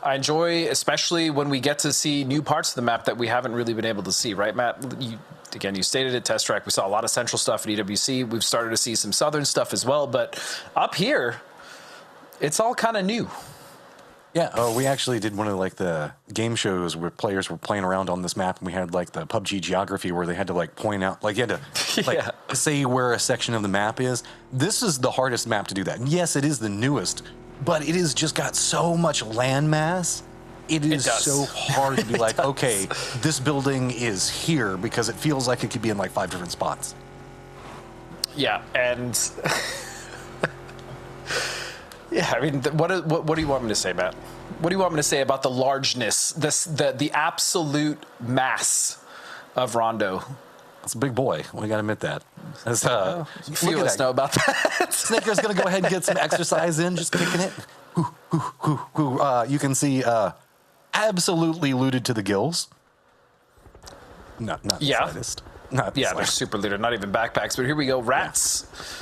I enjoy, especially when we get to see new parts of the map that we haven't really been able to see, right, Matt? You stated it, Test Track. We saw a lot of central stuff at EWC. We've started to see some southern stuff as well, but up here, it's all kind of new. Yeah, we actually did one of the game shows where players were playing around on this map, and we had the PUBG geography where they had to point out, you had to say where a section of the map is. This is the hardest map to do that. And yes, it is the newest, but it has just got so much landmass. It is so hard to be okay, this building is here, because it feels like it could be in 5 different spots. Yeah, and yeah, I mean, what do you want me to say, Matt? What do you want me to say about the largeness, the absolute mass of Rondo? That's a big boy. We got to admit that. Few of us know about that. Snicker's going to go ahead and get some exercise in, just kicking it. You can see absolutely looted to the gills. Not the slightest. They're super looted. Not even backpacks. But here we go. Rats.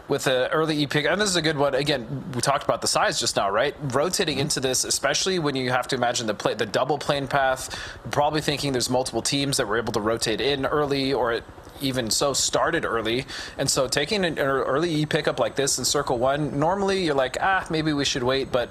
With an early E pick, and this is a good one. Again, we talked about the size just now, right? Rotating into this, especially when you have to imagine the double plane path, you're probably thinking there's multiple teams that were able to rotate in early, or even so started early. And so taking an early E pickup like this in Circle 1, normally you're like, maybe we should wait. But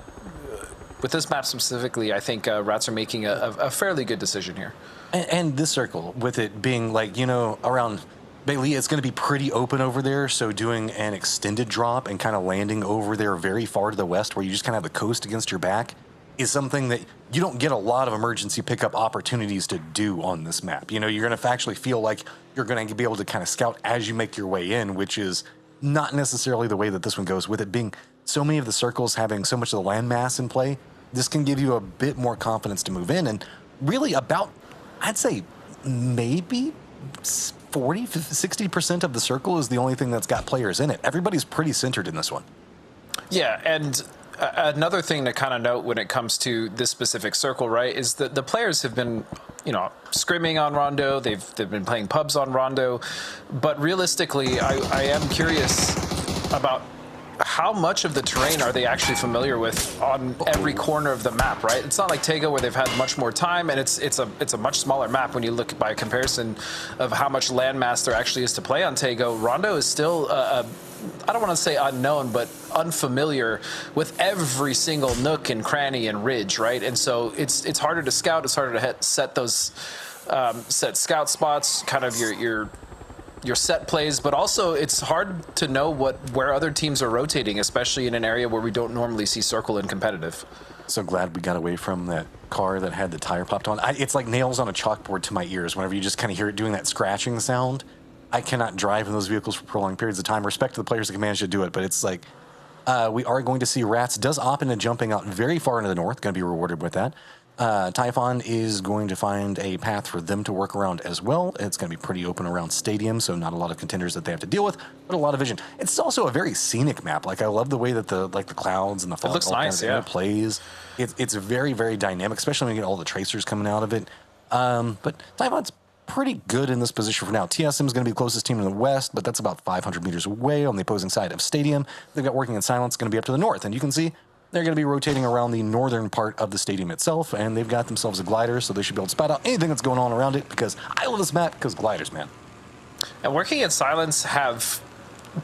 with this map specifically, I think Rats are making a fairly good decision here. And this circle, with it being like, around Bailey, it's going to be pretty open over there. So doing an extended drop and kind of landing over there very far to the west where you just kind of have the coast against your back is something that you don't get a lot of emergency pickup opportunities to do on this map. You're going to actually feel like you're going to be able to kind of scout as you make your way in, which is not necessarily the way that this one goes. With it being so many of the circles having so much of the landmass in play, this can give you a bit more confidence to move in. And really about, I'd say maybe 40, 60% of the circle is the only thing that's got players in it. Everybody's pretty centered in this one. Yeah, and another thing to kind of note when it comes to this specific circle, right, is that the players have been, scrimming on Rondo. They've been playing pubs on Rondo. But realistically, I am curious about how much of the terrain are they actually familiar with on every corner of the map, right? It's not like Tego where they've had much more time, and it's a much smaller map when you look by comparison of how much landmass there actually is to play on Tego. Rondo is still I don't want to say unknown, but unfamiliar with every single nook and cranny and ridge, right? And so it's harder to scout. It's harder to set those set scout spots, kind of your set plays, but also it's hard to know where other teams are rotating, especially in an area where we don't normally see circle and competitive. So glad we got away from that car that had the tire popped on. It's like nails on a chalkboard to my ears whenever you just kind of hear it doing that scratching sound. I cannot drive in those vehicles for prolonged periods of time. Respect to the players that can manage to do it, but it's like we are going to see Rats does opt into jumping out very far into the north, going to be rewarded with that. Typhon is going to find a path for them to work around as well. It's going to be pretty open around Stadium, so not a lot of contenders that they have to deal with, but a lot of vision. It's also a very scenic map. Like, I love the way that the clouds and the fog looks nice, kind of plays. It's very, very dynamic, especially when you get all the tracers coming out of it. But Typhon's pretty good in this position for now. TSM is going to be the closest team in the west, but that's about 500 meters away on the opposing side of Stadium. They've got Working in Silence going to be up to the north, and you can see they're going to be rotating around the northern part of the stadium itself, and they've got themselves a glider, so they should be able to spot out anything that's going on around it, because I love this map because gliders, man. And Working in Silence have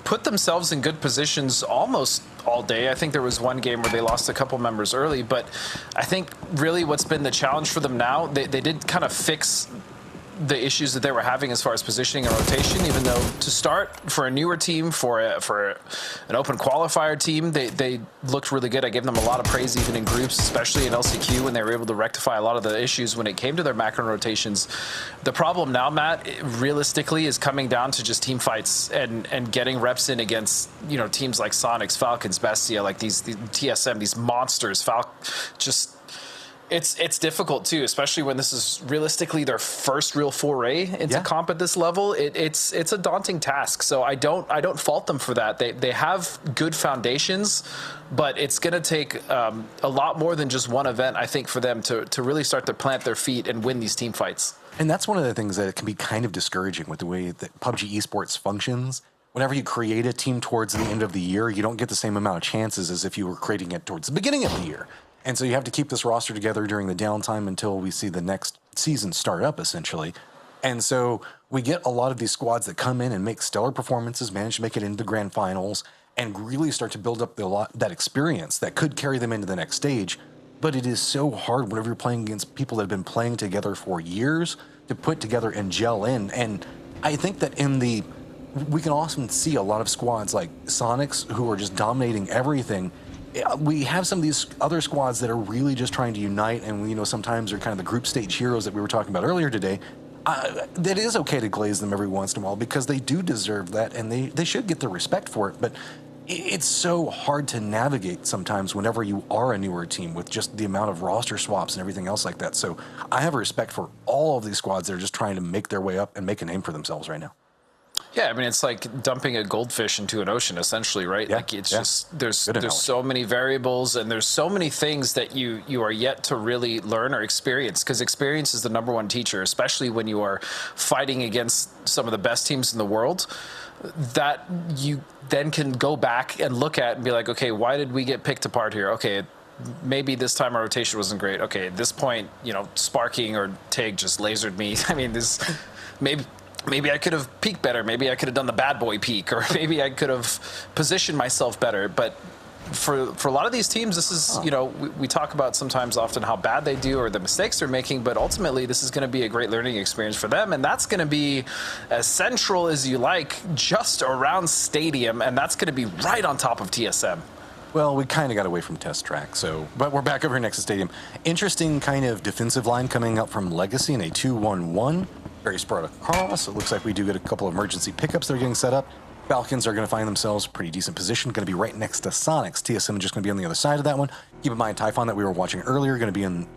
put themselves in good positions almost all day. I think there was one game where they lost a couple members early, but I think really what's been the challenge for them now, they did kind of fix the issues that they were having as far as positioning and rotation, even though to start for a newer team, for an open qualifier team, they looked really good. I gave them a lot of praise even in groups, especially in LCQ when they were able to rectify a lot of the issues when it came to their macro rotations. The problem now, Matt, realistically is coming down to just team fights and getting reps in against, teams like Sonics, Falcons, Bestia, like these TSM, these monsters, It's difficult too, especially when this is realistically their first real foray into comp at this level. It's a daunting task. So I don't fault them for that. They have good foundations, but it's going to take a lot more than just one event, I think, for them to really start to plant their feet and win these team fights. And that's one of the things that can be kind of discouraging with the way that PUBG Esports functions. Whenever you create a team towards the end of the year, you don't get the same amount of chances as if you were creating it towards the beginning of the year. And so you have to keep this roster together during the downtime until we see the next season start up, essentially. And so we get a lot of these squads that come in and make stellar performances, manage to make it into the grand finals, and really start to build up that experience that could carry them into the next stage. But it is so hard whenever you're playing against people that have been playing together for years to put together and gel in. And I think that we can often see a lot of squads like Sonics who are just dominating everything. We have some of these other squads that are really just trying to unite, and sometimes they're kind of the group stage heroes that we were talking about earlier today. That is okay to glaze them every once in a while because they do deserve that, and they should get the respect for it. But it's so hard to navigate sometimes whenever you are a newer team with just the amount of roster swaps and everything else like that. So I have respect for all of these squads that are just trying to make their way up and make a name for themselves right now. Yeah, I mean, it's like dumping a goldfish into an ocean, essentially, right? Yeah, like, it's just, there's so many variables and there's so many things that you are yet to really learn or experience, because experience is the #1 teacher, especially when you are fighting against some of the best teams in the world, that you then can go back and look at and be like, okay, why did we get picked apart here? Okay, maybe this time our rotation wasn't great. Okay, at this point, Sparking or Tig just lasered me. I mean, maybe I could have peeked better. Maybe I could have done the bad boy peek, or maybe I could have positioned myself better. But for a lot of these teams, this is, you know, we talk about sometimes often how bad they do or the mistakes they're making, but ultimately this is going to be a great learning experience for them, and that's going to be as central as you like, just around Stadium, and that's going to be right on top of TSM. Well, we kind of got away from test track, but we're back over here next to Stadium. Interesting kind of defensive line coming up from Legacy in a 2-1-1. Very spread across. It looks like we do get a couple of emergency pickups that are getting set up. Falcons are going to find themselves pretty decent position, going to be right next to Sonics. TSM just going to be on the other side of that one. Keep in mind, Typhon that we were watching earlier, going to be in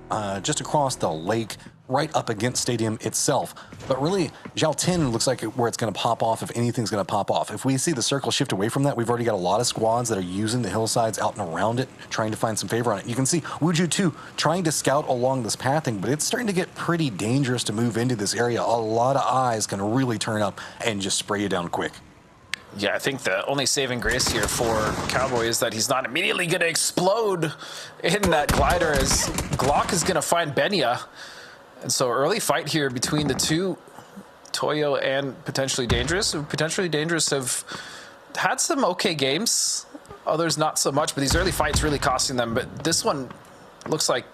just across the lake, right up against Stadium itself. But really, Zhao 10 looks like where it's going to pop off, if anything's going to pop off. If we see the circle shift away from that, we've already got a lot of squads that are using the hillsides out and around it, trying to find some favor on it. You can see Wuju 2 trying to scout along this pathing, but it's starting to get pretty dangerous to move into this area. A lot of eyes can really turn up and just spray you down quick. Yeah, I think the only saving grace here for Cowboy is that he's not immediately going to explode in that glider, as Glock is going to find Benya. And so early fight here between the two, Toyo and Potentially Dangerous. Potentially Dangerous have had some okay games, others not so much, but these early fights really costing them. But this one looks like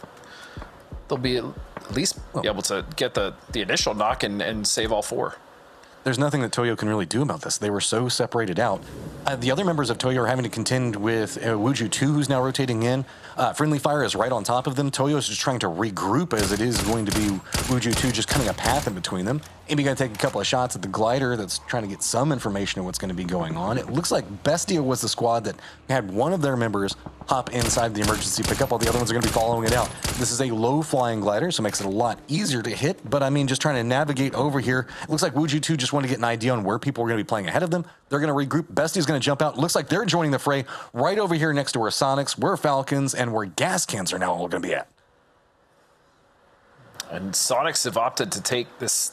they'll be at least be able to get the initial knock and save all four. There's nothing that Toyo can really do about this. They were so separated out. The other members of Toyo are having to contend with Wuju 2, who's now rotating in. Friendly Fire is right on top of them. Toyo is just trying to regroup, as it is going to be Wuju 2 just cutting a path in between them. Amy going to take a couple of shots at the glider that's trying to get some information on what's going to be going on. It looks like Bestia was the squad that had one of their members hop inside the emergency pickup, while the other ones are going to be following it out. This is a low-flying glider, so it makes it a lot easier to hit. But, I mean, just trying to navigate over here. It looks like Wuju 2 just want to get an idea on where people are going to be playing ahead of them. They're going to regroup. Bestia's going to jump out. Looks like they're joining the fray right over here next to where Sonics, where Falcons, and where Gas Cans are now all going to be at. And Sonics have opted to take this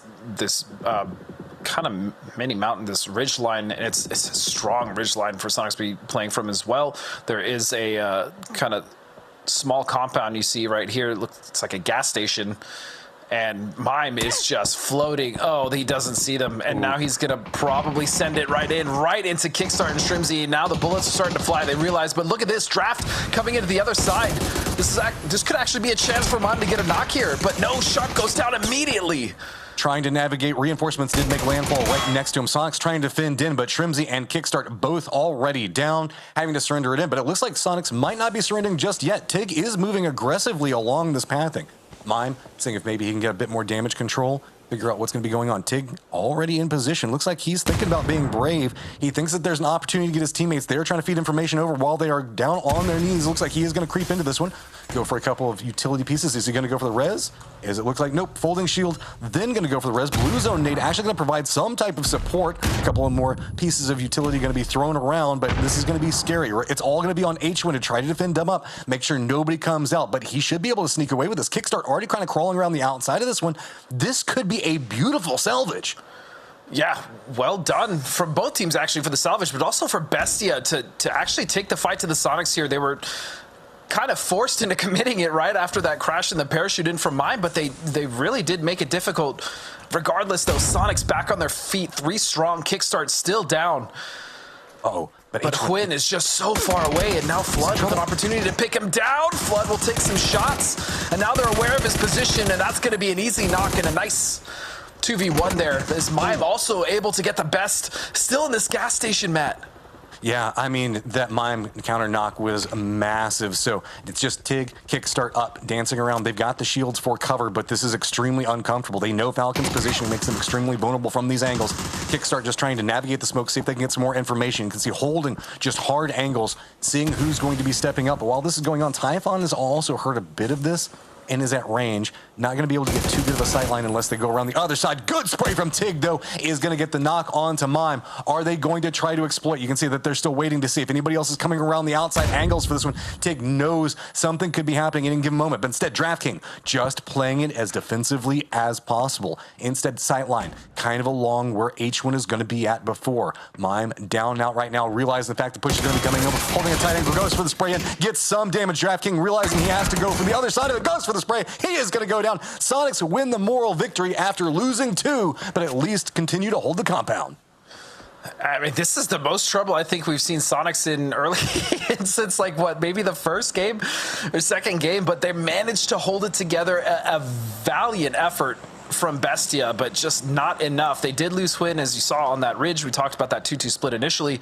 kind of mini mountain, this ridge line, and it's a strong ridge line for Sonics to be playing from as well. There is a kind of small compound you see right here. It looks like a gas station. And Mime is just floating. Oh, he doesn't see them. And now he's going to probably send it right into Kickstart and Shrimzy. Now the bullets are starting to fly. They realize, but look at this draft coming into the other side. This could actually be a chance for Mime to get a knock here. But no, shot goes down immediately. Trying to navigate. Reinforcements did make landfall right next to him. Sonics trying to defend in, but Shrimzy and Kickstart both already down, having to surrender it in. But it looks like Sonics might not be surrendering just yet. Tig is moving aggressively along this pathing. Mime, seeing if maybe he can get a bit more damage control, figure out what's going to be going on. Tig already in position. Looks like he's thinking about being brave. He thinks that there's an opportunity to get his teammates there, trying to feed information over while they are down on their knees. Looks like he is going to creep into this one. Go for a couple of utility pieces. Is he going to go for the res? As it looks like, nope, folding shield, then going to go for the res. Blue zone nade actually going to provide some type of support. A couple of more pieces of utility going to be thrown around, but this is going to be scary. It's all going to be on H1 to try to defend them up, make sure nobody comes out, but he should be able to sneak away with this. Kickstart already kind of crawling around the outside of this one. This could be a beautiful salvage. Yeah, well done from both teams actually for the salvage, but also for Bestia to actually take the fight to the Sonics here. They were kind of forced into committing it right after that crash in the parachute in from Mime, but they really did make it difficult. Regardless, though, Sonics back on their feet, 3 strong, Kickstart still down. But Quinn is just so far away, and now Flood with an opportunity to pick him down. Flood will take some shots, and now they're aware of his position, and that's going to be an easy knock and a nice 2v1 there. Is Mime also able to get the best still in this gas station, Matt? Yeah, I mean, that Mime counter knock was massive. So it's just Tig, Kickstart up, dancing around. They've got the shields for cover, but this is extremely uncomfortable. They know Falcon's position makes them extremely vulnerable from these angles. Kickstart just trying to navigate the smoke, see if they can get some more information. You can see holding just hard angles, seeing who's going to be stepping up. But while this is going on, Typhon has also heard a bit of this and is at range. Not going to be able to get too good of a sight line unless they go around the other side. Good spray from Tig, though, is going to get the knock onto Mime. Are they going to try to exploit? You can see that they're still waiting to see if anybody else is coming around the outside angles for this one. Tig knows something could be happening at any given moment, but instead, DraftKings just playing it as defensively as possible. Instead, sight line kind of along where H1 is going to be at before. Mime down and out right now, realizing the fact the push is going to be coming over, holding a tight angle, goes for the spray in, gets some damage. DraftKings realizing he has to go from the other side of it, goes for the the spray. He is going to go down. Sonics win the moral victory after losing 2, but at least continue to hold the compound. I mean, this is the most trouble I think we've seen Sonics in early since, like, what, maybe the first game or second game, but they managed to hold it together. A valiant effort from Bestia, but just not enough. They did lose Twin, as you saw on that ridge. We talked about that 2-2 split initially,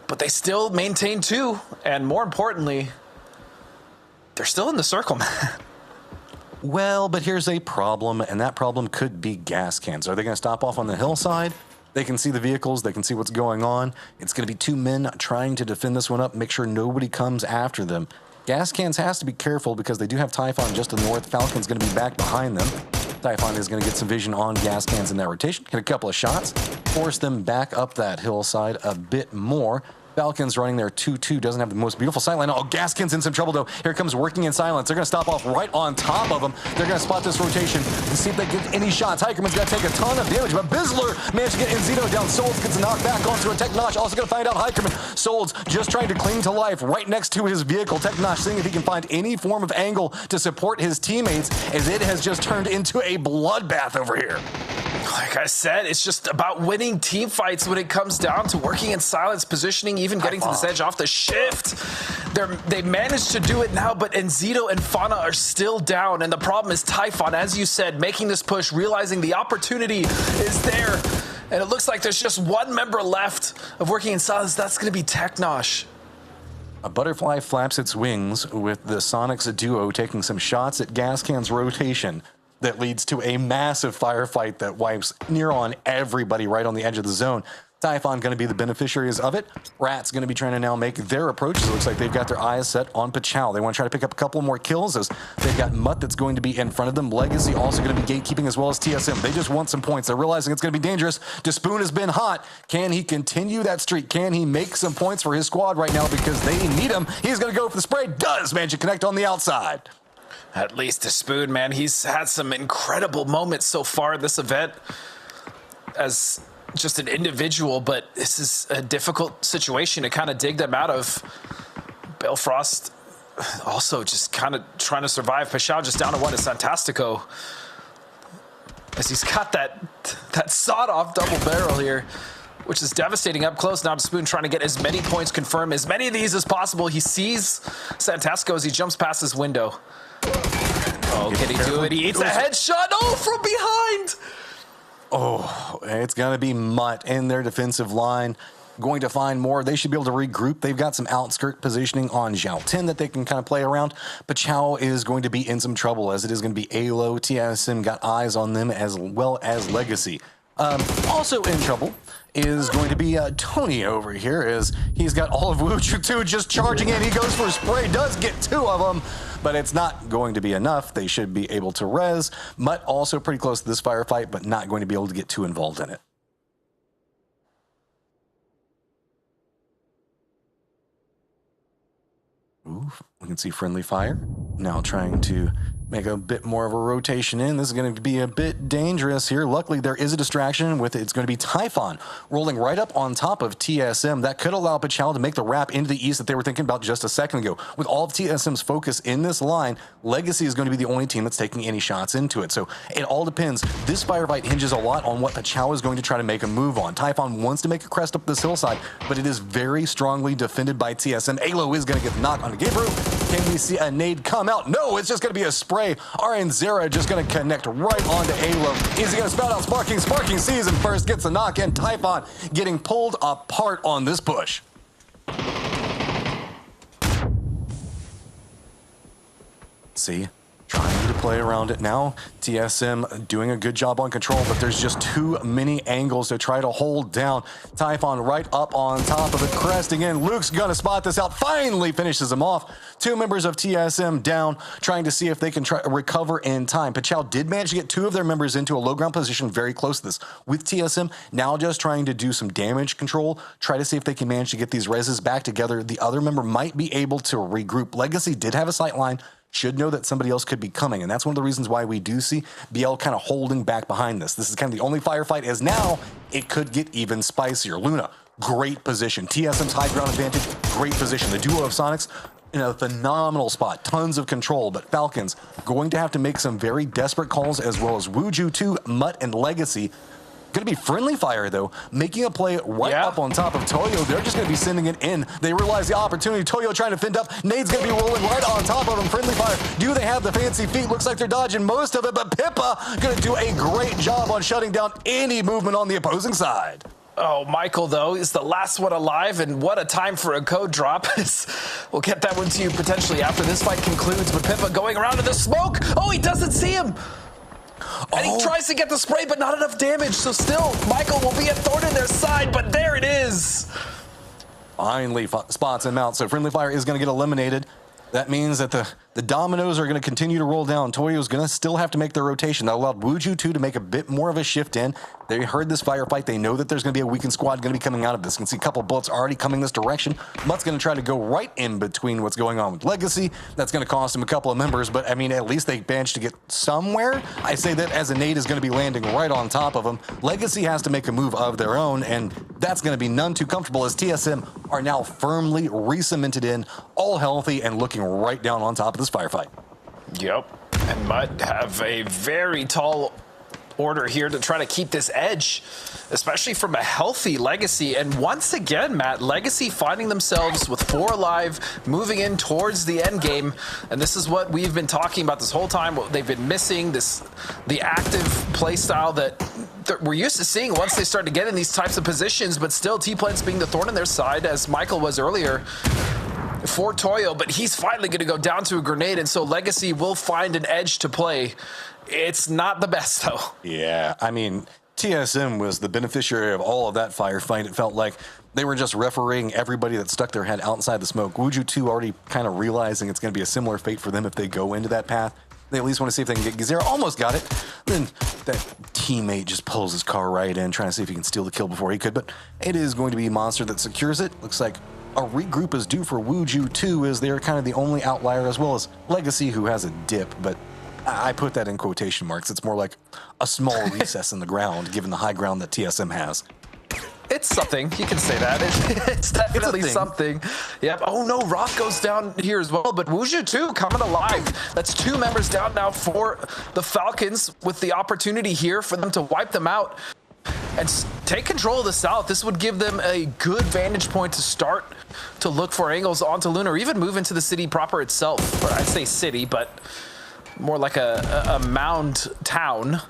but they still maintained 2, and more importantly, they're still in the circle, man. Well, but here's a problem, and that problem could be gas cans. Are they going to stop off on the hillside? They can see the vehicles, they can see what's going on. It's going to be 2 men trying to defend this one up, make sure nobody comes after them. Gas cans has to be careful because they do have Typhon just to the north. Falcon's going to be back behind them. Typhon is going to get some vision on gas cans in that rotation, hit a couple of shots, force them back up that hillside a bit more. Falcons running their 2-2, doesn't have the most beautiful sightline. Oh, Gaskin's in some trouble, though. Here comes Working in Silence. They're going to stop off right on top of them. They're going to spot this rotation and see if they get any shots. Hikerman's going to take a ton of damage, but Bizzler managed to get Enzito down. Souls gets knocked back onto a Teknosh. Also going to find out Hikerman. Souls just trying to cling to life right next to his vehicle. Teknosh seeing if he can find any form of angle to support his teammates, as it has just turned into a bloodbath over here. Like I said, it's just about winning team fights when it comes down to Working in Silence, positioning, even getting to this edge off the shift. They managed to do it now, but Enzito and Fauna are still down, and the problem is Typhon, as you said, making this push, realizing the opportunity is there, and it looks like there's just 1 member left of Working in Silence. That's going to be Teknosh. A butterfly flaps its wings with the Sonics duo taking some shots at Gascan's rotation. That leads to a massive firefight that wipes near on everybody right on the edge of the zone. Typhon going to be the beneficiaries of it. Rat's going to be trying to now make their approach. It looks like they've got their eyes set on Pachal. They want to try to pick up a couple more kills as they've got Mutt that's going to be in front of them. Legacy also going to be gatekeeping as well as TSM. They just want some points. They're realizing it's going to be dangerous. Despoon has been hot. Can he continue that streak? Can he make some points for his squad right now because they need him? He's going to go for the spray. Does manage to connect on the outside. At least Despoon, man, he's had some incredible moments so far in this event as just an individual, but this is a difficult situation to kind of dig them out of. Balefrost also just kind of trying to survive. Pashao just down to 1 to Santastico, as he's got that sawed-off double barrel here, which is devastating up close. Now Despoon trying to get as many points confirmed, as many of these as possible. He sees Santastico as he jumps past his window. Oh, can he do it? He eats a headshot. Oh, from behind. Oh, it's going to be Mutt in their defensive line. Going to find more. They should be able to regroup. They've got some outskirt positioning on Zhao 10 that they can kind of play around. But Chao is going to be in some trouble, as it is going to be ALO. TSM got eyes on them as well as Legacy. Also in trouble is going to be Tony over here, as he's got all of Wuchu 2 just charging in. He goes for a spray, does get 2 of them, but it's not going to be enough. They should be able to res. Mutt also pretty close to this firefight, but not going to be able to get too involved in it. Ooh, we can see friendly fire. Now trying to make a bit more of a rotation in. This is going to be a bit dangerous here. Luckily, there is a distraction with it. It's going to be Typhon rolling right up on top of TSM. That could allow Pachal to make the wrap into the east that they were thinking about just a second ago. With all of TSM's focus in this line, Legacy is going to be the only team that's taking any shots into it. So it all depends. This firefight hinges a lot on what Pachal is going to try to make a move on. Typhon wants to make a crest up this hillside, but it is very strongly defended by TSM. Alo is going to get knocked on the gate roof. Can we see a nade come out? No, it's just going to be a spray. RN Zera just going to connect right onto Alo. Is he going to spout out Sparking? Sparking sees him first, gets a knock, and Typhon getting pulled apart on this push. See? Trying to play around it now. TSM doing a good job on control, but there's just too many angles to try to hold down. Typhon right up on top of it, cresting in. Luke's gonna spot this out, finally finishes him off. 2 members of TSM down, trying to see if they can try to recover in time. Pachal did manage to get 2 of their members into a low ground position very close to this. With TSM now just trying to do some damage control, try to see if they can manage to get these reses back together. The other member might be able to regroup. Legacy did have a sight line, should know that somebody else could be coming, and that's one of the reasons why we do see BL kind of holding back behind this. This is kind of the only firefight, as now it could get even spicier. Luna, great position. TSM's high ground advantage, great position. The duo of Sonics in a phenomenal spot. Tons of control, but Falcons going to have to make some very desperate calls, as well as Wuju 2, Mutt, and Legacy. Going to be friendly fire, though, making a play right up on top of Toyo. They're just going to be sending it in. They realize the opportunity. Toyo trying to fend up. Nade's going to be rolling right on top of him. Friendly fire. Do they have the fancy feet? Looks like they're dodging most of it, but Pippa going to do a great job on shutting down any movement on the opposing side. Oh, Michael, though, is the last one alive, and what a time for a code drop. We'll get that one to you potentially after this fight concludes, but Pippa going around to the smoke. Oh, he doesn't see him. And he tries to get the spray, but not enough damage. So still, Michael will be a thorn in their side, but there it is. Finally spots him out, so friendly fire is going to get eliminated. That means that the dominoes are going to continue to roll down. Toyo's going to still have to make their rotation. That allowed Wuju 2 to make a bit more of a shift in. They heard this firefight. They know that there's going to be a weakened squad going to be coming out of this. You can see a couple bullets already coming this direction. Mutt's going to try to go right in between what's going on with Legacy. That's going to cost him a couple of members, but I mean, at least they managed to get somewhere. I say that as a nade is going to be landing right on top of him. Legacy has to make a move of their own, and that's going to be none too comfortable as TSM are now firmly re-cemented in, all healthy and looking right down on top of this firefight. Yep, and Mutt have a very tall order here to try to keep this edge, especially from a healthy Legacy. And once again, Matt, Legacy finding themselves with 4 alive, moving in towards the end game. And this is what we've been talking about this whole time. What they've been missing, the active play style that we're used to seeing once they start to get in these types of positions, but still T-Plants being the thorn in their side, as Michael was earlier for Toyo, but he's finally going to go down to a grenade, and so Legacy will find an edge to play. It's not the best, though. Yeah, I mean, TSM was the beneficiary of all of that firefight. It felt like they were just refereeing everybody that stuck their head outside the smoke. Wuju 2 already kind of realizing it's going to be a similar fate for them if they go into that path. They at least want to see if they can get Gazera. Almost got it. Then that teammate just pulls his car right in, trying to see if he can steal the kill before he could. But it is going to be Monster that secures it. Looks like a regroup is due for Wuju 2, as they're kind of the only outlier, as well as Legacy, who has a dip. But I put that in quotation marks. It's more like a small recess in the ground, given the high ground that TSM has. It's something. You can say that. It's definitely something. Yep. Oh, no. Roth goes down here as well. But Wuju 2 coming alive. That's 2 members down now for the Falcons, with the opportunity here for them to wipe them out and take control of the South. This would give them a good vantage point to start to look for angles onto Luna, or even move into the city proper itself. Or I'd say city, but more like a mound town.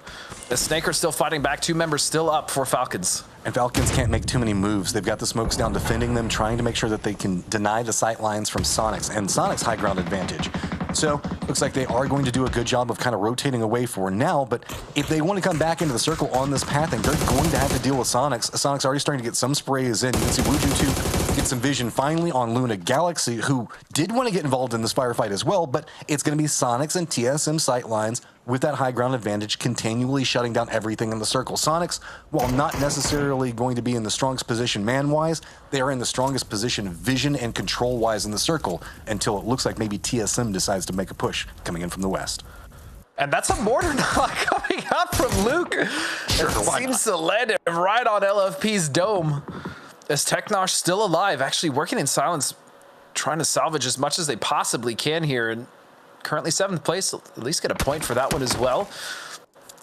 The Snake are still fighting back. 2 members still up for Falcons. And Falcons can't make too many moves. They've got the smokes down defending them, trying to make sure that they can deny the sight lines from Sonic's and Sonic's high ground advantage. So looks like they are going to do a good job of kind of rotating away for now, but if they want to come back into the circle on this path, then they're going to have to deal with Sonic's. Sonic's already starting to get some sprays in. You can see Wuju 2 get some vision finally on Luna Galaxy, who did want to get involved in this firefight as well, but it's going to be Sonic's and TSM sight lines with that high ground advantage continually shutting down everything in the circle. Sonic's, while not necessarily going to be in the strongest position man-wise, they are in the strongest position vision and control-wise in the circle, until it looks like maybe TSM decides to make a push coming in from the west. And that's a mortar knock coming out from Luke. Sure, it seems to land it right on LFP's dome. As Technosh still alive, actually working in silence, trying to salvage as much as they possibly can here. And currently 7th place, at least get a point for that one as well.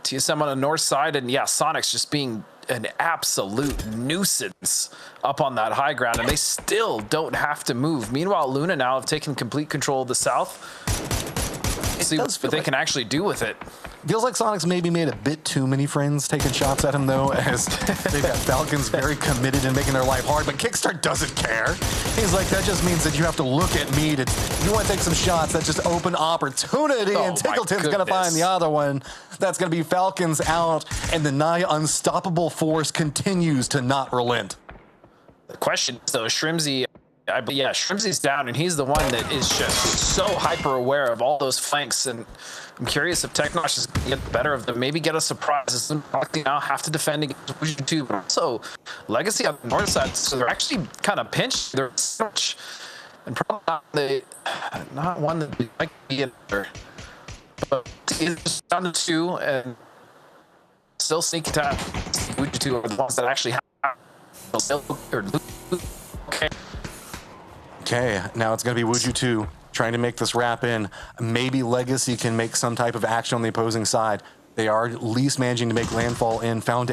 TSM on the north side, and yeah, Sonic's just being an absolute nuisance up on that high ground, and they still don't have to move. Meanwhile, Luna now have taken complete control of the south. See what they can actually do with it. Feels like Sonic's maybe made a bit too many friends taking shots at him, though, as they've got Falcons very committed in making their life hard, but Kickstart doesn't care. He's like, that just means that you have to look at me to, if you want to take some shots, that's just open opportunity, and Tickleton's going to find the other one. That's going to be Falcons out, and the nigh unstoppable force continues to not relent. The question is, though, Shrimzy, yeah, Shrimzy's down, and he's the one that is just so hyper aware of all those flanks, and I'm curious if Technosh is going to get the better of them, maybe get a surprise. They now have to defend against Wuju 2, but also Legacy on the north side, so they're actually kind of pinched. They're such, and probably not one that we like to be in there. But it's down to 2, and still sneak attack. Wuju 2 are the ones that actually have okay. Okay, now it's going to be Wuju 2 trying to make this wrap in. Maybe Legacy can make some type of action on the opposing side. They are at least managing to make landfall in. Found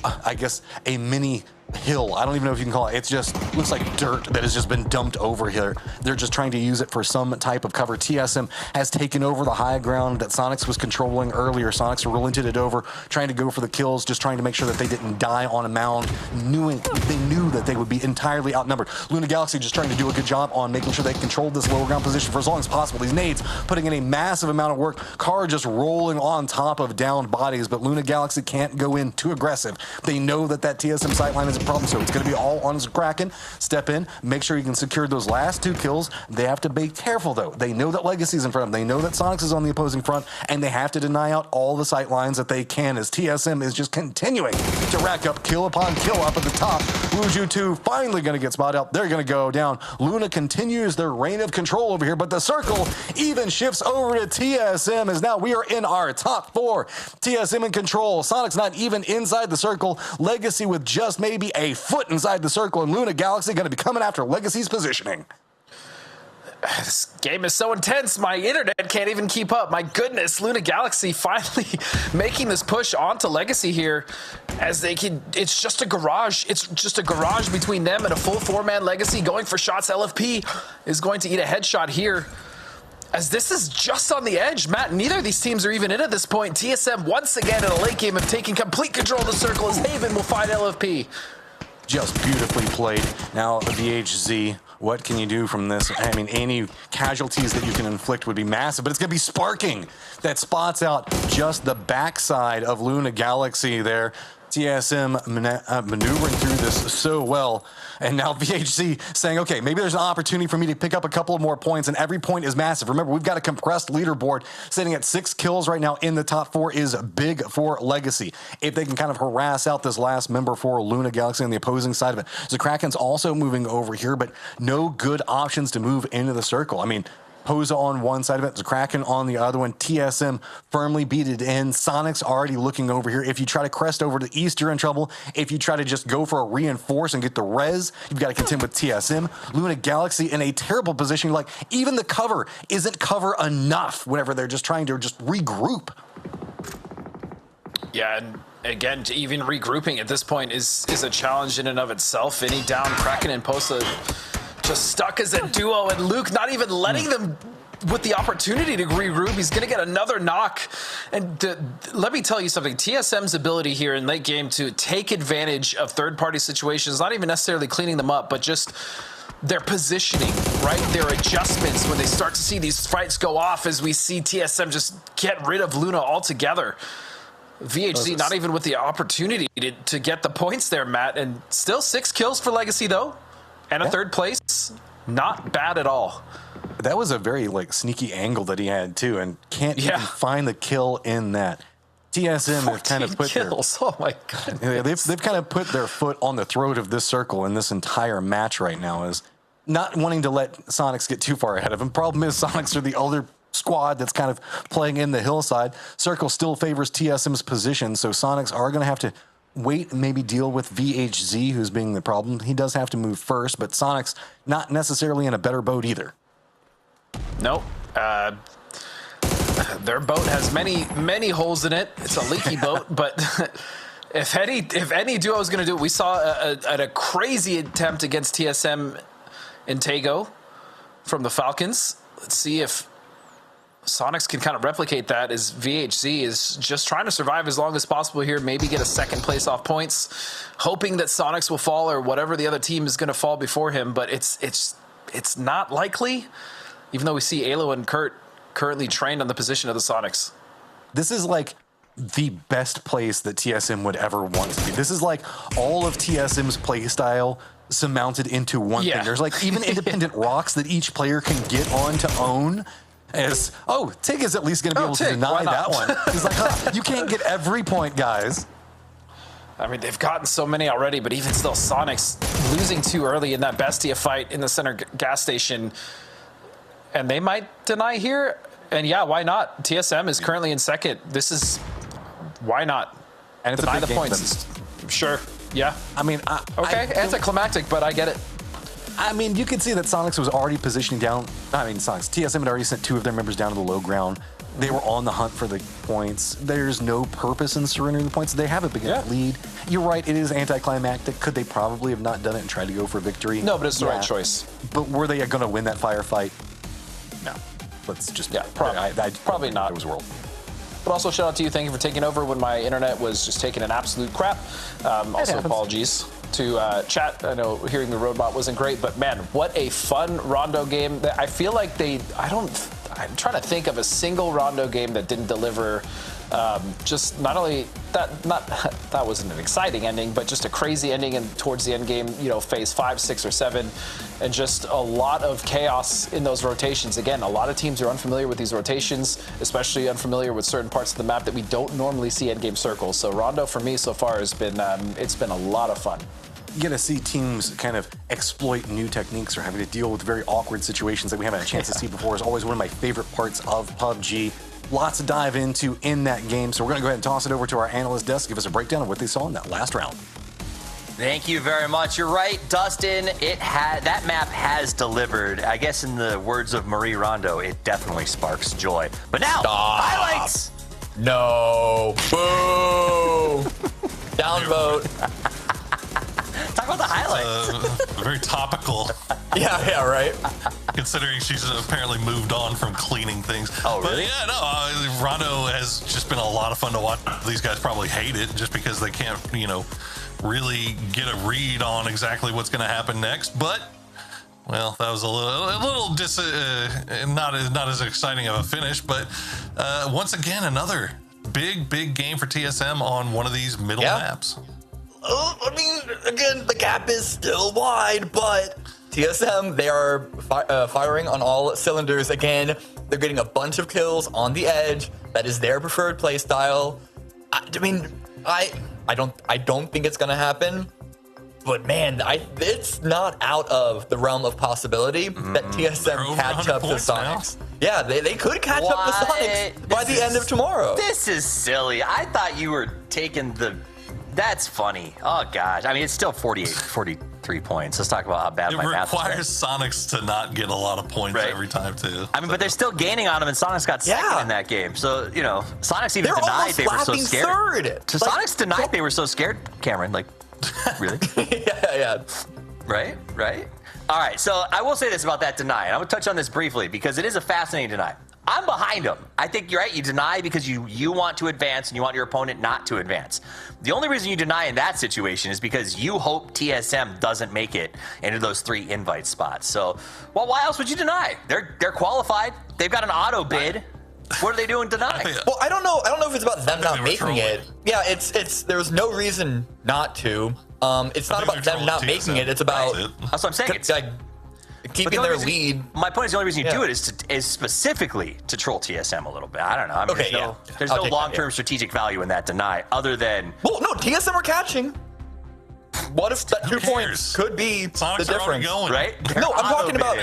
I guess, a mini hill. I don't even know if you can call it. It's just looks like dirt that has just been dumped over here. They're just trying to use it for some type of cover. TSM has taken over the high ground that Sonics was controlling earlier. Sonics relented it over, trying to go for the kills, just trying to make sure that they didn't die on a mound. They knew that they would be entirely outnumbered. Luna Galaxy just trying to do a good job on making sure they controlled this lower ground position for as long as possible. These nades putting in a massive amount of work. Car just rolling on top of downed bodies, but Luna Galaxy can't go in too aggressive. They know that TSM sightline is a problem, so it's going to be all on Kraken. Step in, make sure you can secure those last 2 kills. They have to be careful, though. They know that Legacy's in front of them. They know that Sonics is on the opposing front, and they have to deny out all the sight lines that they can, as TSM is just continuing to rack up kill upon kill up at the top. Wuju 2 finally going to get spotted out. They're going to go down. Luna continues their reign of control over here, but the circle even shifts over to TSM, as now we are in our top 4. TSM in control. Sonics not even inside the circle. Legacy with just maybe a foot inside the circle, and Luna Galaxy going to be coming after Legacy's positioning. This game is so intense, my internet can't even keep up. My goodness, Luna Galaxy finally making this push onto Legacy here, as they can. It's just a garage. It's just a garage between them and a full 4-man Legacy going for shots. LFP is going to eat a headshot here, as this is just on the edge. Matt, neither of these teams are even in at this point. TSM once again in a late game have taken complete control of the circle, as Haven will find LFP. Just beautifully played. Now, VHZ, what can you do from this? I mean, any casualties that you can inflict would be massive, but it's going to be Sparking that spots out just the backside of Luna Galaxy there. TSM maneuvering through this so well, and now VHC saying, okay, maybe there's an opportunity for me to pick up a couple of more points, and every point is massive. Remember, we've got a compressed leaderboard sitting at 6 kills right now in the top 4 is big for Legacy. If they can kind of harass out this last member for Luna Galaxy on the opposing side of it. So Kraken's also moving over here, but no good options to move into the circle. I mean, Posa on one side of it, Kraken on the other one. TSM firmly beat it in. Sonic's already looking over here. If you try to crest over to East, you're in trouble. If you try to just go for a reinforce and get the res, you've got to contend with TSM. Luna Galaxy in a terrible position. Like, even the cover isn't cover enough whenever they're just trying to just regroup. Yeah, and again, even regrouping at this point is a challenge in and of itself. Any down, Kraken and Posa just stuck as a duo, and Luke not even letting them with the opportunity to regroup. He's going to get another knock. And let me tell you something. TSM's ability here in late game to take advantage of third-party situations, not even necessarily cleaning them up, but just their positioning, right? Their adjustments when they start to see these fights go off, as we see TSM just get rid of Luna altogether. VHC not even with the opportunity to get the points there, Matt. And still 6 kills for Legacy, though. And a 3rd place, not bad at all. That was a very sneaky angle that he had too, and can't even find the kill in that. TSM have kind of put kills. Oh my god! They've kind of put their foot on the throat of this circle in this entire match right now, is not wanting to let Sonics get too far ahead of them. Problem is, Sonics are the older squad that's kind of playing in the hillside. Circle still favors TSM's position, so Sonics are going to have to wait, maybe deal with VHZ, who's being the problem. He does have to move first, but Sonic's not necessarily in a better boat either. Nope. Their boat has many holes in it. It's a leaky boat, but if any duo is going to do it, we saw a crazy attempt against TSM in Tago from the Falcons. Let's see if Sonics can kind of replicate that, as VHC is just trying to survive as long as possible here, maybe get a 2nd place off points, hoping that Sonics will fall or whatever the other team is going to fall before him, but it's not likely, even though we see Alo and Kurt currently trained on the position of the Sonics. This is like the best place that TSM would ever want to be. This is like all of TSM's play style surmounted into one thing. There's even independent rocks that each player can get on to own. As, Tig is at least going to be able to deny that one. He's like, you can't get every point, guys. I mean, they've gotten so many already, but even still, Sonics losing too early in that Bestia fight in the center gas station. And they might deny here. And yeah, why not? TSM is currently in 2nd. This is, why not? And it's deny a big the game points. Sure, yeah. I mean, okay, anticlimactic, but I get it. I mean, you could see that Sonics was already positioning down. I mean, Sonics. TSM had already sent 2 of their members down to the low ground. They were on the hunt for the points. There's no purpose in surrendering the points. They have a big enough lead. You're right, it is anticlimactic. Could they probably have not done it and tried to go for victory? No, but it's the right choice. But were they going to win that firefight? No. Let's just... Yeah, probably not. It was world. But also, shout out to you. Thank you for taking over when my internet was just taking an absolute crap. Also, apologies to chat. I know hearing the robot wasn't great, but man, what a fun Rondo game. I feel like I'm trying to think of a single Rondo game that didn't deliver just not only that wasn't an exciting ending, but just a crazy ending and towards the end game, phase 5, 6, or 7, and just a lot of chaos in those rotations. Again, a lot of teams are unfamiliar with these rotations, especially unfamiliar with certain parts of the map that we don't normally see end game circles. So Rondo for me so far has been it's been a lot of fun. You get to see teams kind of exploit new techniques or having to deal with very awkward situations that we haven't had a chance to see before is always one of my favorite parts of PUBG. Lots to dive into in that game, so we're going to go ahead and toss it over to our analyst desk to give us a breakdown of what they saw in that last round. Thank you very much. You're right, Dustin. That map has delivered. I guess in the words of Marie Rondo, it definitely sparks joy. But now, highlights. No. Boo. Downvote. Talk about the highlights. Very topical. Yeah, right. Considering she's apparently moved on from cleaning things. Oh, really? But yeah, no, Rondo has just been a lot of fun to watch. These guys probably hate it just because they can't, really get a read on exactly what's going to happen next. But, well, that was a little not as exciting of a finish. But once again, another big game for TSM on one of these middle maps. I mean, again, the gap is still wide, but TSM, they are firing on all cylinders again. They're getting a bunch of kills on the edge. That is their preferred play style. I mean, I don't think it's gonna happen, but man, it's not out of the realm of possibility that TSM catch up to Sonics. Now. Yeah, they could catch up to Sonics by the end of tomorrow. This is silly. I thought you were taking the... That's funny. Oh, gosh. I mean, it's still 43 points. Let's talk about how bad my math is. It requires Sonics to not get a lot every time, too. I mean, but they're still gaining on them, and Sonics got second in that game. So, Sonics even denied they were so scared. So Sonics denied they were so scared, Cameron. Like, really? Yeah. Right? All right, so I will say this about that deny, and I'm going to touch on this briefly because it is a fascinating deny. I'm behind them. I think you're right. You deny because you want to advance and you want your opponent not to advance. The only reason you deny in that situation is because you hope TSM doesn't make it into those 3 invite spots. So, well, why else would you deny? They're qualified. They've got an auto bid. What are they doing deny? Well, I don't know if it's about them not making it. Yeah, there's no reason not to. It's not about them not making it. It's about that's what I'm saying. It's like keeping their lead. My point is the only reason you do it is specifically to troll TSM a little bit. I don't know. I mean, there's no long-term strategic value in that deny other than... Well, no, TSM are catching. What if that 2 points could be the difference? Right? No, I'm talking about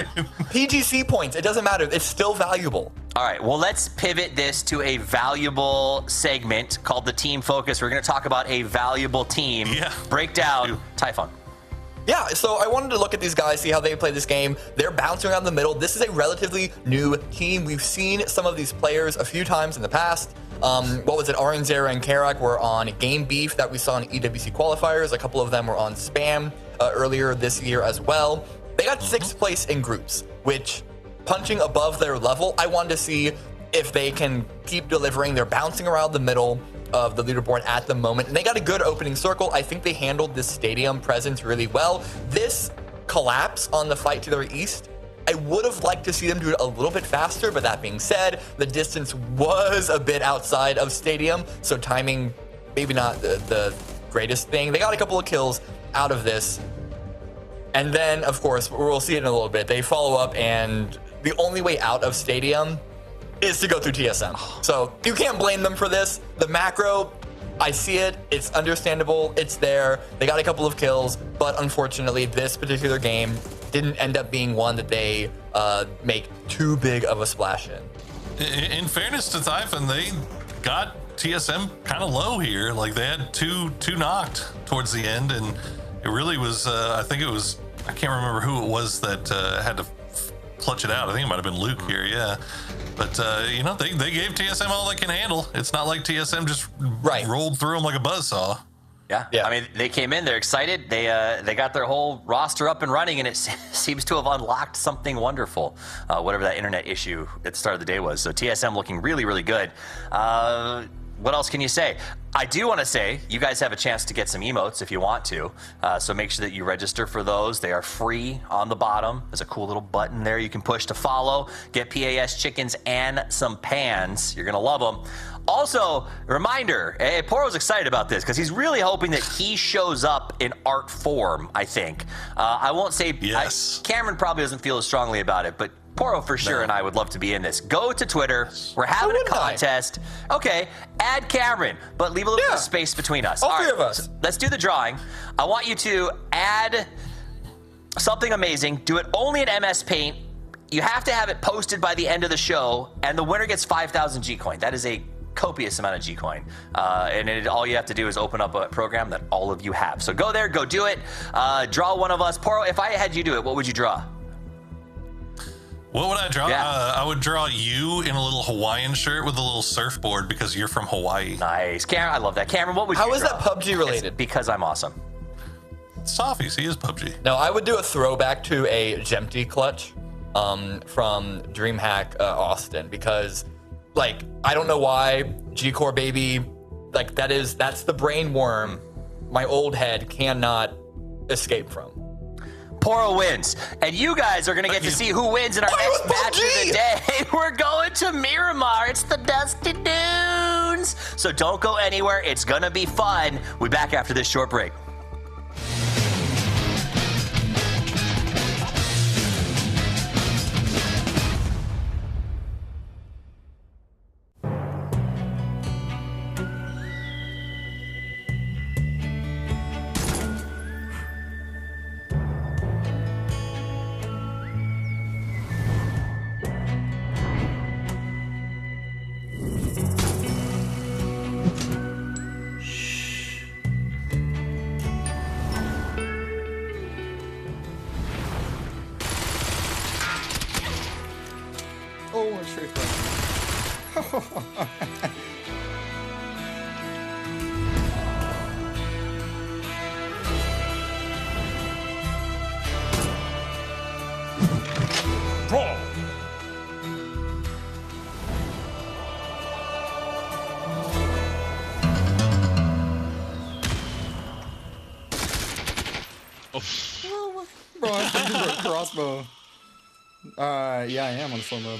PGC points. It doesn't matter. It's still valuable. All right, well, let's pivot this to a valuable segment called the Team Focus. We're going to talk about a valuable team. Breakdown. Typhon. Yeah, so I wanted to look at these guys, see how they play this game. They're bouncing around the middle. This is a relatively new team. We've seen some of these players a few times in the past. What was it? Aranzera and Karak were on Game Beef that we saw in EWC qualifiers. A couple of them were on Spam earlier this year as well. They got 6th place in groups, which, punching above their level, I wanted to see if they can keep delivering. They're bouncing around the middle of the leaderboard at the moment, and they got a good opening circle. I think they handled this stadium presence really well. This collapse on the fight to their east, I would have liked to see them do it a little bit faster, but that being said, the distance was a bit outside of stadium, so timing maybe not the greatest thing. They got a couple of kills out of this, and then, of course, we'll see it in a little bit. They follow up, and the only way out of stadium is to go through TSM. So you can't blame them for this. The macro, I see it. It's understandable. It's there. They got a couple of kills, but unfortunately, this particular game didn't end up being one that they make too big of a splash in. In fairness to Typhon, they got TSM kind of low here. Like they had two knocked towards the end, and it really was, I think it was I can't remember who it was that had to clutch it out. I think it might have been Luke here, yeah. But, you know, they gave TSM all they can handle. It's not like TSM just rolled through them like a buzzsaw. Yeah. I mean, they came in, they're excited. They got their whole roster up and running, and it seems to have unlocked something wonderful, whatever that internet issue at the start of the day was. So TSM looking really, really good. What else can you say? I do want to say you guys have a chance to get some emotes if you want to. So make sure that you register for those. They are free on the bottom. There's a cool little button there you can push to follow. Get PAS chickens and some pans. You're going to love them. Also, reminder, Poro's excited about this because he's really hoping that he shows up in art form, I think. I won't say yes. Cameron probably doesn't feel as strongly about it, but Poro for sure and I would love to be in this. Go to Twitter. We're having a contest. Okay, add Cameron, but leave a little bit of space between us. All three of us. So let's do the drawing. I want you to add something amazing. Do it only in MS Paint. You have to have it posted by the end of the show, and the winner gets 5,000 G-Coin. That is a copious amount of G-Coin. And all you have to do is open up a program that all of you have. So go there, go do it. Draw one of us. Poro, if I had you do it, what would you draw? What would I draw? I would draw you in a little Hawaiian shirt with a little surfboard because you're from Hawaii. Nice. Cameron, I love that. Cameron, what would you draw? How is that PUBG related? It's because I'm awesome. It's Softies, he is PUBG. No, I would do a throwback to a Jempty clutch from DreamHack Austin because, like, I don't know why G-Core baby, like that's the brain worm my old head cannot escape from. Poro wins, and you guys are gonna get to see who wins in our next match of the day. We're going to Miramar. It's the Dusty Dunes. So don't go anywhere. It's gonna be fun. We'll be back after this short break. Oh, straight Draw. Bro, I'm thinking for a crossbow. Yeah, I am on slow mode.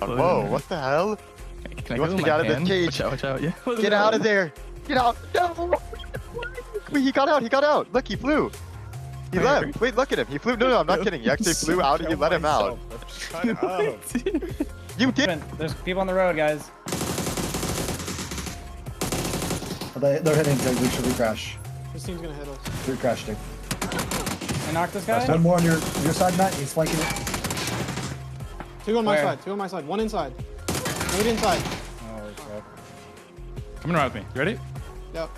Whoa, what the hell? Can He I wants go to in get my out of this hand? cage. Watch out, yeah. Get out of there. Get out. No. Wait, he got out. Look, he flew. He left. Wait, look at him. He flew. No, I'm not kidding. He actually flew out and you let him out. You did. There's people on the road, guys. They're hitting Zig. Should we crash? This team's gonna hit us. We crashed it. I knocked this guy. One more on your side, Matt. He's flanking it. Two on my Where? side. Two on my side. One inside. Wait inside. Oh, crap. Coming around with me. You ready? Yep.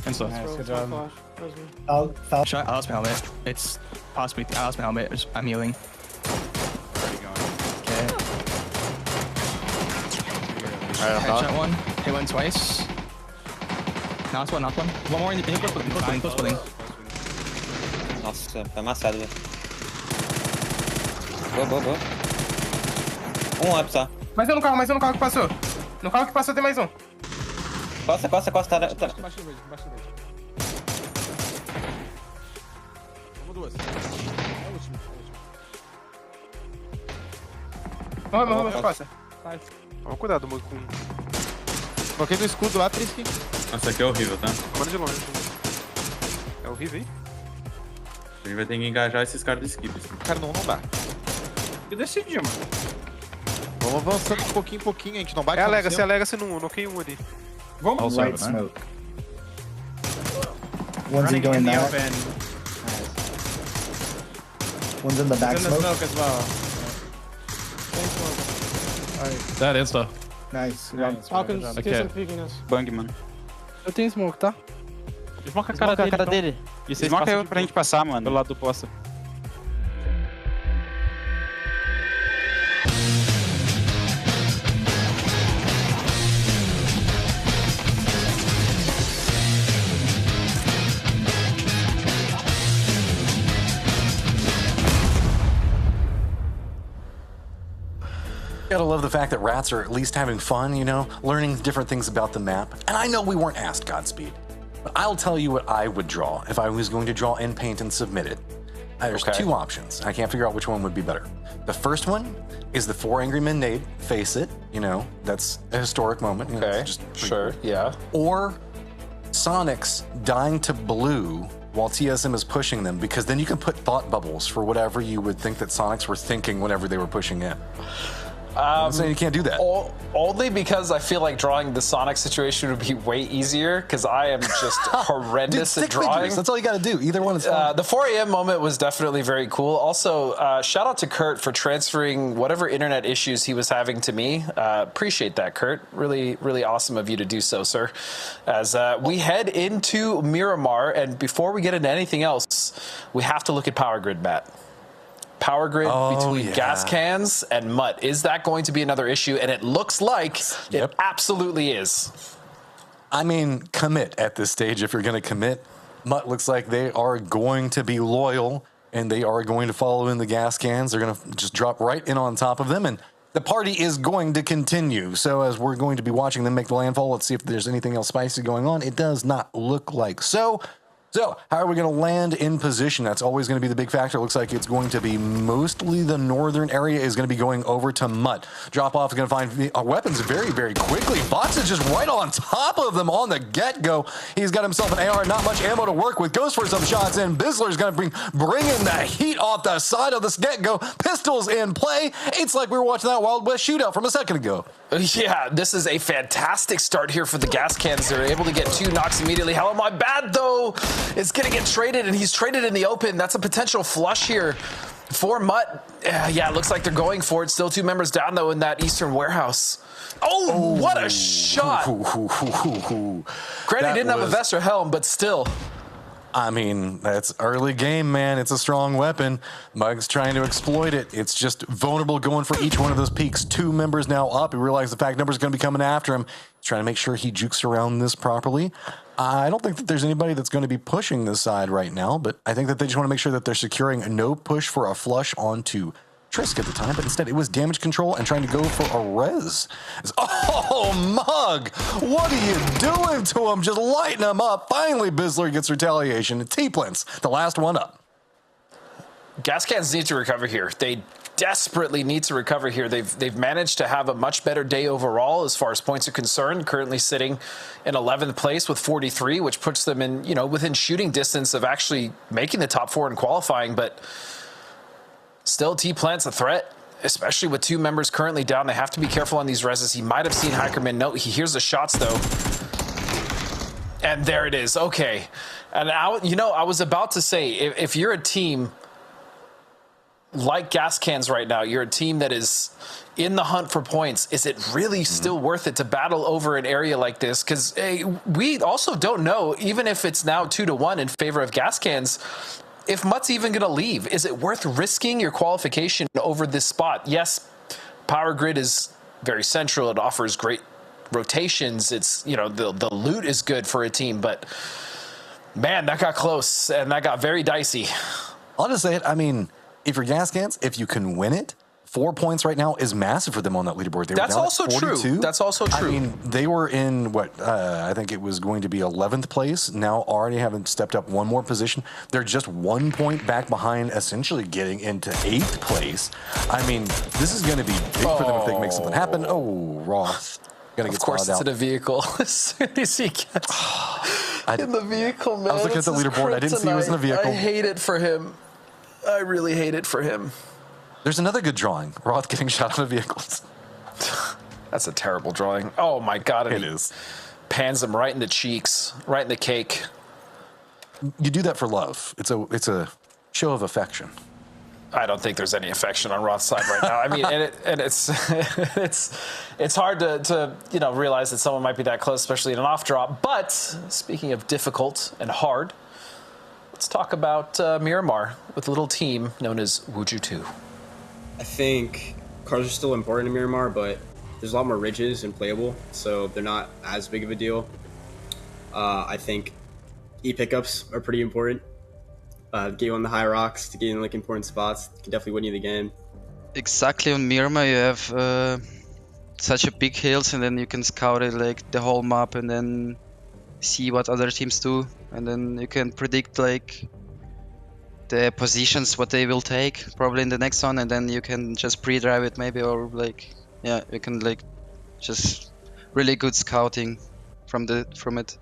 And so. Nice, good job. Foul. Shot. I lost my helmet. It's possibly. I lost my helmet. I'm healing. Okay. Alright, I'm Headshot down. one. Hit one twice. Knocked one. One more in the close building. Nossa, foi amassado, velho. Boa. Um up só. Mais um no carro que passou. No carro que passou tem mais um. Costa. Embaixo do verde, embaixo do verde. Vamos duas. É o último. Morreu, Costa. Toma cuidado, moço. Coloquei no escudo lá, Trisky. Nossa, aqui é horrível, tá? Tomando de longe. É horrível, hein? A gente vai ter que engajar esses caras do skip. Cara, não dá. E decidir, mano. Vamos avançando de pouquinho em pouquinho, a gente não bate. É a Legacy no 1, noquei um ali. Vamos. Right smoke. One's in going now. One's in the back smoke. as well. That is though. Nice. Falcons, Okay. tem sempre peeking us. Bang, mano. Eu tenho smoke, tá? Desmoca a cara dele. E vocês desmoca eu pra gente passar, mano. Pelo lado do posto. Gotta love the fact that rats are at least having fun, you know, learning different things about the map. And I know we weren't asked Godspeed, but I'll tell you what I would draw if I was going to draw in paint and submit it. There's two options. I can't figure out which one would be better. The first one is the 4 Angry Men nade. Face it, you know, that's a historic moment. You know, Okay, it's just sure, cool. yeah. Or Sonic's dying to blue while TSM is pushing them, because then you can put thought bubbles for whatever you would think that Sonics were thinking whenever they were pushing in. I'm saying you can't do that. Only because I feel like drawing the Sonic situation would be way easier, because I am just horrendous at drawing. That's all you got to do. Either one is fine. The 4 a.m. moment was definitely very cool. Also, shout out to Kurt for transferring whatever internet issues he was having to me. Appreciate that, Kurt. Really, really awesome of you to do so, sir. As we head into Miramar, and before we get into anything else, we have to look at Power Grid, Matt. Power Grid between gas cans and Mutt. Is that going to be another issue? And it looks like it absolutely is. I mean, commit at this stage if you're going to commit. Mutt looks like they are going to be loyal, and they are going to follow in the gas cans. They're going to just drop right in on top of them, and the party is going to continue. So as we're going to be watching them make the landfall, let's see if there's anything else spicy going on. It does not look like so. So, how are we going to land in position? That's always going to be the big factor. It looks like it's going to be mostly the northern area is going to be going over to Mutt. Drop-off is going to find weapons very, very quickly. Bots is just right on top of them on the get-go. He's got himself an AR, not much ammo to work with. Goes for some shots in. Bizzler's going to bring in the heat off the side of this get-go. Pistols in play. It's like we were watching that Wild West shootout from a second ago. Yeah, this is a fantastic start here for the gas cans. They're able to get 2 knocks immediately. How am I bad, though? It's going to get traded, and he's traded in the open. That's a potential flush here for Mutt. Yeah, it looks like they're going for it. Still 2 members down, though, in that eastern warehouse. Oh, what a shot. Granted, he didn't have a vest or helm, but still. I mean, that's early game, man. It's a strong weapon. Mug's trying to exploit it. It's just vulnerable going for each one of those peaks. 2 members now up. He realized the fact number's going to be coming after him. He's trying to make sure he jukes around this properly. I don't think that there's anybody that's going to be pushing this side right now, but I think that they just want to make sure that they're securing a no push for a flush onto Trisk at the time, but instead it was damage control and trying to go for a res. Oh, Mug! What are you doing to him? Just lighting him up. Finally, Bizzler gets retaliation. T-Plants, the last one up. Gas cans need to recover here. They desperately need to recover here. They've managed to have a much better day overall as far as points are concerned. Currently sitting in 11th place with 43, which puts them in, you know, within shooting distance of actually making the top 4 and qualifying, but still, T-Plant's a threat, especially with 2 members currently down. They have to be careful on these reses. He might have seen Hackerman. No, he hears the shots, though. And there it is. Okay. And, I was about to say, if you're a team like Gas Cans right now, you're a team that is in the hunt for points, is it really still worth it to battle over an area like this? Because we also don't know, even if it's now 2-1 in favor of Gas Cans, if Mutt's even going to leave. Is it worth risking your qualification over this spot? Yes, Power Grid is very central. It offers great rotations. It's, you know, the loot is good for a team, but man, that got close and that got very dicey. I'll just say it. I mean, if you're Gas Cans, if you can win it, 4 points right now is massive for them on that leaderboard. They were That's down also at 42. true. That's also true. I mean, they were in what I think it was going to be 11th place. Now already having stepped up one more position. They're just 1 point back behind, essentially getting into 8th place. I mean, this is going to be big for them if they can make something happen. Oh, Roth. Gonna get of course, it's out. in a vehicle. As soon as he gets in the vehicle, man. I was looking at the leaderboard. I didn't see he was in a vehicle. I hate it for him. I really hate it for him. There's another good drawing. Roth getting shot out of vehicles. That's a terrible drawing. Oh my god, it is. Pans him right in the cheeks, right in the cake. You do that for love. It's a show of affection. I don't think there's any affection on Roth's side right now. I mean, and it's it's hard to realize that someone might be that close, especially in an off drop. But speaking of difficult and hard, let's talk about Miramar with a little team known as Wuju 2. I think cars are still important in Miramar, but there's a lot more ridges and playable, so they're not as big of a deal. I think E-pickups are pretty important. Get you on the high rocks to get in like important spots. Can definitely win you the game. Exactly, on Miramar you have such a big hills, and then you can scout it like the whole map and then see what other teams do, and then you can predict like the positions what they will take probably in the next one, and then you can just pre-drive it maybe, or like you can like just really good scouting from it.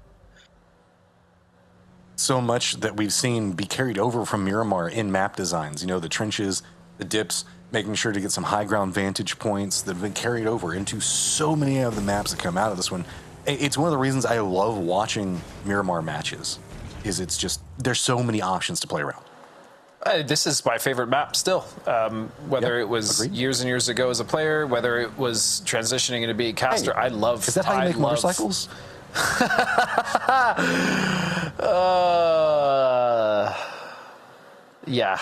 So much that we've seen be carried over from Miramar in map designs. You know, the trenches, the dips, making sure to get some high ground vantage points that have been carried over into so many of the maps that come out of this one. It's one of the reasons I love watching Miramar matches, is it's just, there's so many options to play around. This is my favorite map still. Whether it was years and years ago as a player, whether it was transitioning into being a caster, I love. Is that how you make motorcycles? Yeah.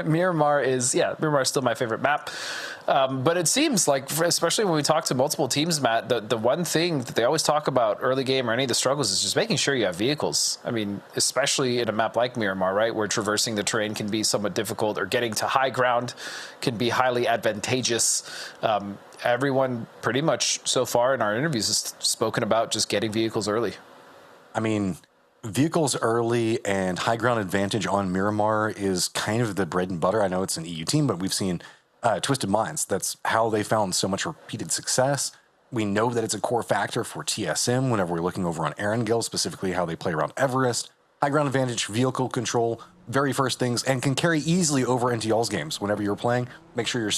Miramar is still my favorite map. But it seems like, especially when we talk to multiple teams, Matt, the one thing that they always talk about early game or any of the struggles is just making sure you have vehicles. I mean, especially in a map like Miramar, right, where traversing the terrain can be somewhat difficult, or getting to high ground can be highly advantageous. Everyone pretty much so far in our interviews has spoken about just getting vehicles early. I mean, vehicles early and high ground advantage on Miramar is kind of the bread and butter. I know it's an EU team, but we've seen Twisted Minds. That's how they found so much repeated success. We know that it's a core factor for TSM whenever we're looking over on Erangel, specifically how they play around Everest. High ground advantage, vehicle control, very first things, and can carry easily over into y'all's games. Whenever you're playing, make sure you're,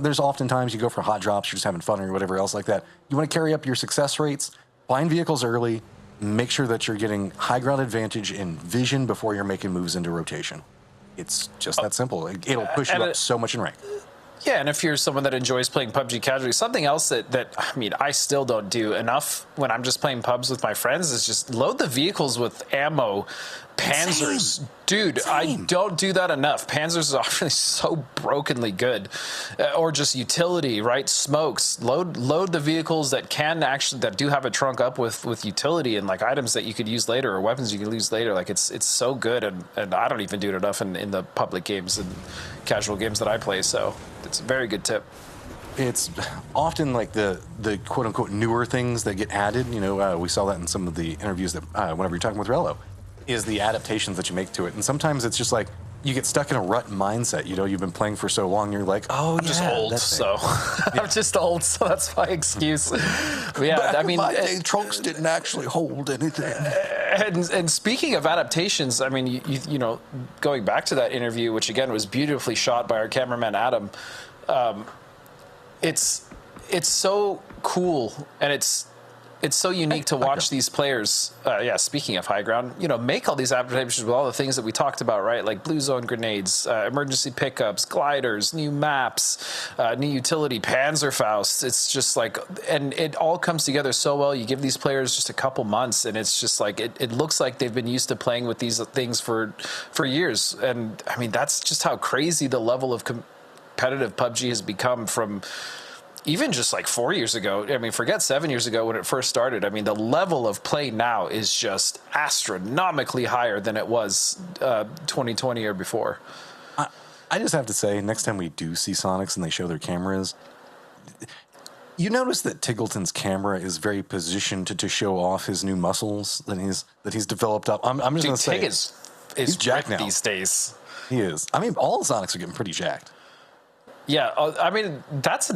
there's oftentimes you go for hot drops, you're just having fun or whatever else like that. You want to carry up your success rates, find vehicles early, make sure that you're getting high ground advantage in vision before you're making moves into rotation. It's just that simple. It'll push you up so much in rank. Yeah, and if you're someone that enjoys playing PUBG casually, something else that I mean, I still don't do enough when I'm just playing pubs with my friends is just load the vehicles with ammo, Panzers. Dude, I don't do that enough. Panzers are often so brokenly good. Or just utility, right? Smokes. Load the vehicles that do have a trunk up with utility and like items that you could use later, or weapons you can use later. Like it's so good, and I don't even do it enough in the public games and casual games that I play, so it's a very good tip. It's often like the quote unquote newer things that get added. We saw that in some of the interviews that whenever you're talking with Rello, is the adaptations that you make to it. And sometimes it's just like you get stuck in a rut mindset. You've been playing for so long, you're like, I'm just old, so I'm just old, so that's my excuse. Back I mean, in my day, trunks didn't actually hold anything. And speaking of adaptations, I mean, you going back to that interview, which again was beautifully shot by our cameraman Adam. It's so cool, and it's so unique to watch these players. Speaking of high ground, make all these adaptations with all the things that we talked about, right? Like blue zone grenades, emergency pickups, gliders, new maps, new utility, Panzerfaust. It's just like, and it all comes together so well. You give these players just a couple months, and it's just like it looks like they've been used to playing with these things for years. And I mean, that's just how crazy the level of competitive PUBG has become from even just like 4 years ago. I mean, forget 7 years ago when it first started. I mean, the level of play now is just astronomically higher than it was 2020 or before. I just have to say, next time we do see Sonics and they show their cameras, you notice that Tiggleton's camera is very positioned to show off his new muscles that he's developed up. I'm just going to say, Tig is jacked ripped now these days. He is. I mean, all the Sonics are getting pretty jacked. Yeah, I mean that's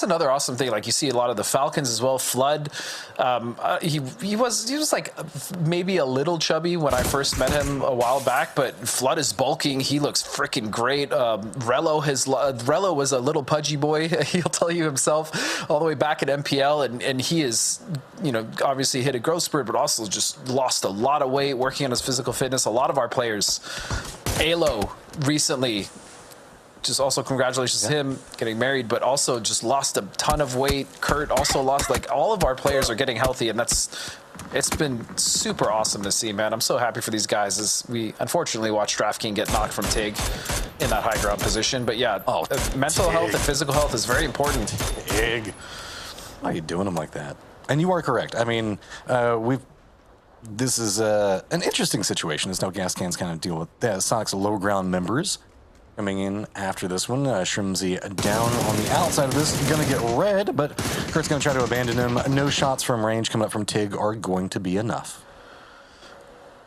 another awesome thing. Like you see a lot of the Falcons as well. Flood, he was like maybe a little chubby when I first met him a while back, but Flood is bulking. He looks freaking great. Rello was a little pudgy boy. He'll tell you himself all the way back at MPL, and he is, you know, obviously hit a growth spurt, but also just lost a lot of weight working on his physical fitness. A lot of our players, Alo recently. Just also congratulations to him getting married, but also just lost a ton of weight. Kurt also lost, like all of our players are getting healthy, and it's been super awesome to see, man. I'm so happy for these guys as we unfortunately watched DraftKings get knocked from Tig in that high ground position. But yeah, mental health and physical health is very important. Tig. Why are you doing them like that? And you are correct. I mean, this is an interesting situation as no gas cans kind of deal with Sonic's low ground members. Coming in after this one, Shrimsy down on the outside of this, gonna get red, but Kurt's gonna try to abandon him. No shots from range coming up from Tig are going to be enough.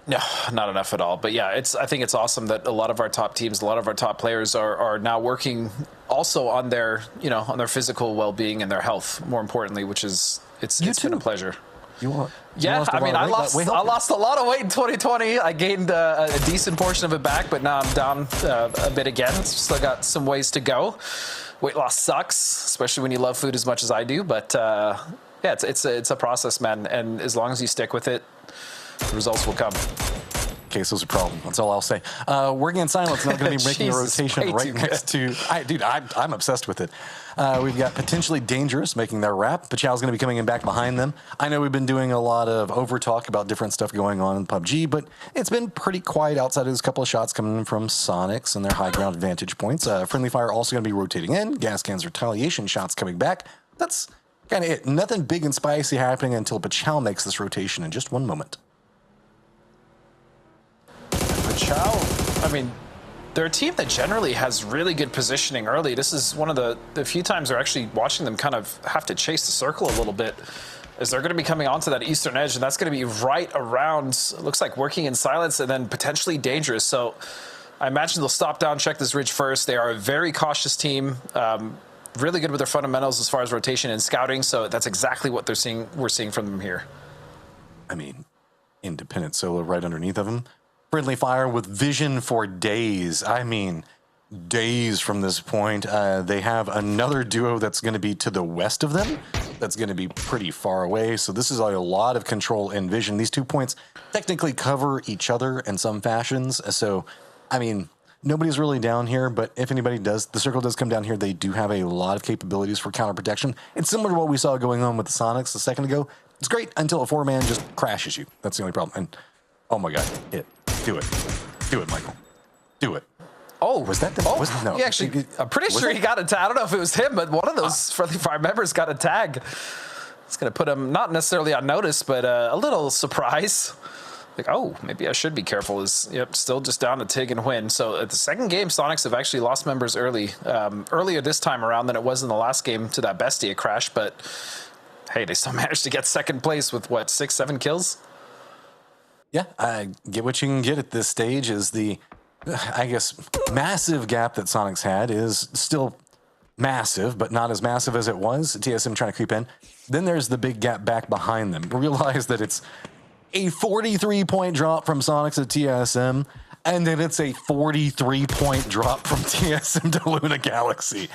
No, not enough at all. But yeah, I think it's awesome that a lot of our top teams, a lot of our top players are now working also on their, you know, on their physical well-being and their health, more importantly, which is it's been a pleasure. I mean, I lost a lot of weight in 2020. I gained a decent portion of it back, but now I'm down a bit again. Still got some ways to go. Weight loss sucks, especially when you love food as much as I do. But yeah, it's a process, man. And as long as you stick with it, the results will come. Queso's a problem. That's all I'll say. Working in silence, not going to be making a rotation right next to... I'm obsessed with it. We've got Potentially Dangerous making their rap. Pachow's going to be coming in back behind them. I know we've been doing a lot of over-talk about different stuff going on in PUBG, but it's been pretty quiet outside of those couple of shots coming in from Sonics and their high ground vantage points. Friendly Fire also going to be rotating in. Gas Cans retaliation shots coming back. That's kind of it. Nothing big and spicy happening until Pachow makes this rotation in just one moment. Pachow, I mean, they're a team that generally has really good positioning early. This is one of the few times we're actually watching them kind of have to chase the circle a little bit, as they're going to be coming onto that eastern edge, and that's going to be right around, looks like Working in Silence and then Potentially Dangerous. So I imagine they'll stop down, check this ridge first. They are a very cautious team, really good with their fundamentals as far as rotation and scouting, so that's exactly what we're seeing from them here. I mean, independent solo right underneath of them. Friendly Fire with vision for days. I mean, days from this point. They have another duo that's going to be to the west of them. That's going to be pretty far away. So this is a lot of control and vision. These 2 points technically cover each other in some fashions. So, I mean, nobody's really down here, but if anybody does, the circle does come down here. They do have a lot of capabilities for counter protection. It's similar to what we saw going on with the Sonics a second ago. It's great until a 4-man just crashes you. That's the only problem. And oh my God, do it, Michael, do it. Oh, was that the? No, he actually, I'm pretty sure he got a tag. I don't know if it was him, but one of those Friendly Fire members got a tag. It's going to put him not necessarily on notice, but a little surprise. Like, oh, maybe I should be careful. Still just down to Tig and Win. So at the second game, Sonics have actually lost members earlier this time around than it was in the last game to that Bestia crash. But hey, they still managed to get second place with what, 6-7 kills? Yeah, I get what you can get at this stage. Is the, I guess, massive gap that Sonics had is still massive, but not as massive as it was. TSM trying to creep in. Then there's the big gap back behind them. Realize that it's a 43-point drop from Sonics at TSM, and then it's a 43-point drop from TSM to Luna Galaxy.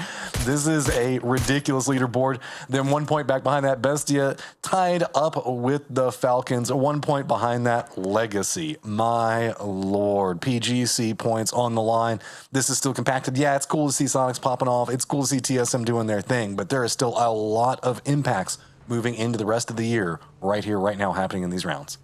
This is a ridiculous leaderboard. Then 1 point back behind that, Bestia tied up with the Falcons. 1 point behind that, Legacy. My Lord. PGC points on the line. This is still compacted. Yeah, it's cool to see Sonics popping off. It's cool to see TSM doing their thing, but there is still a lot of impacts moving into the rest of the year right here, right now, happening in these rounds.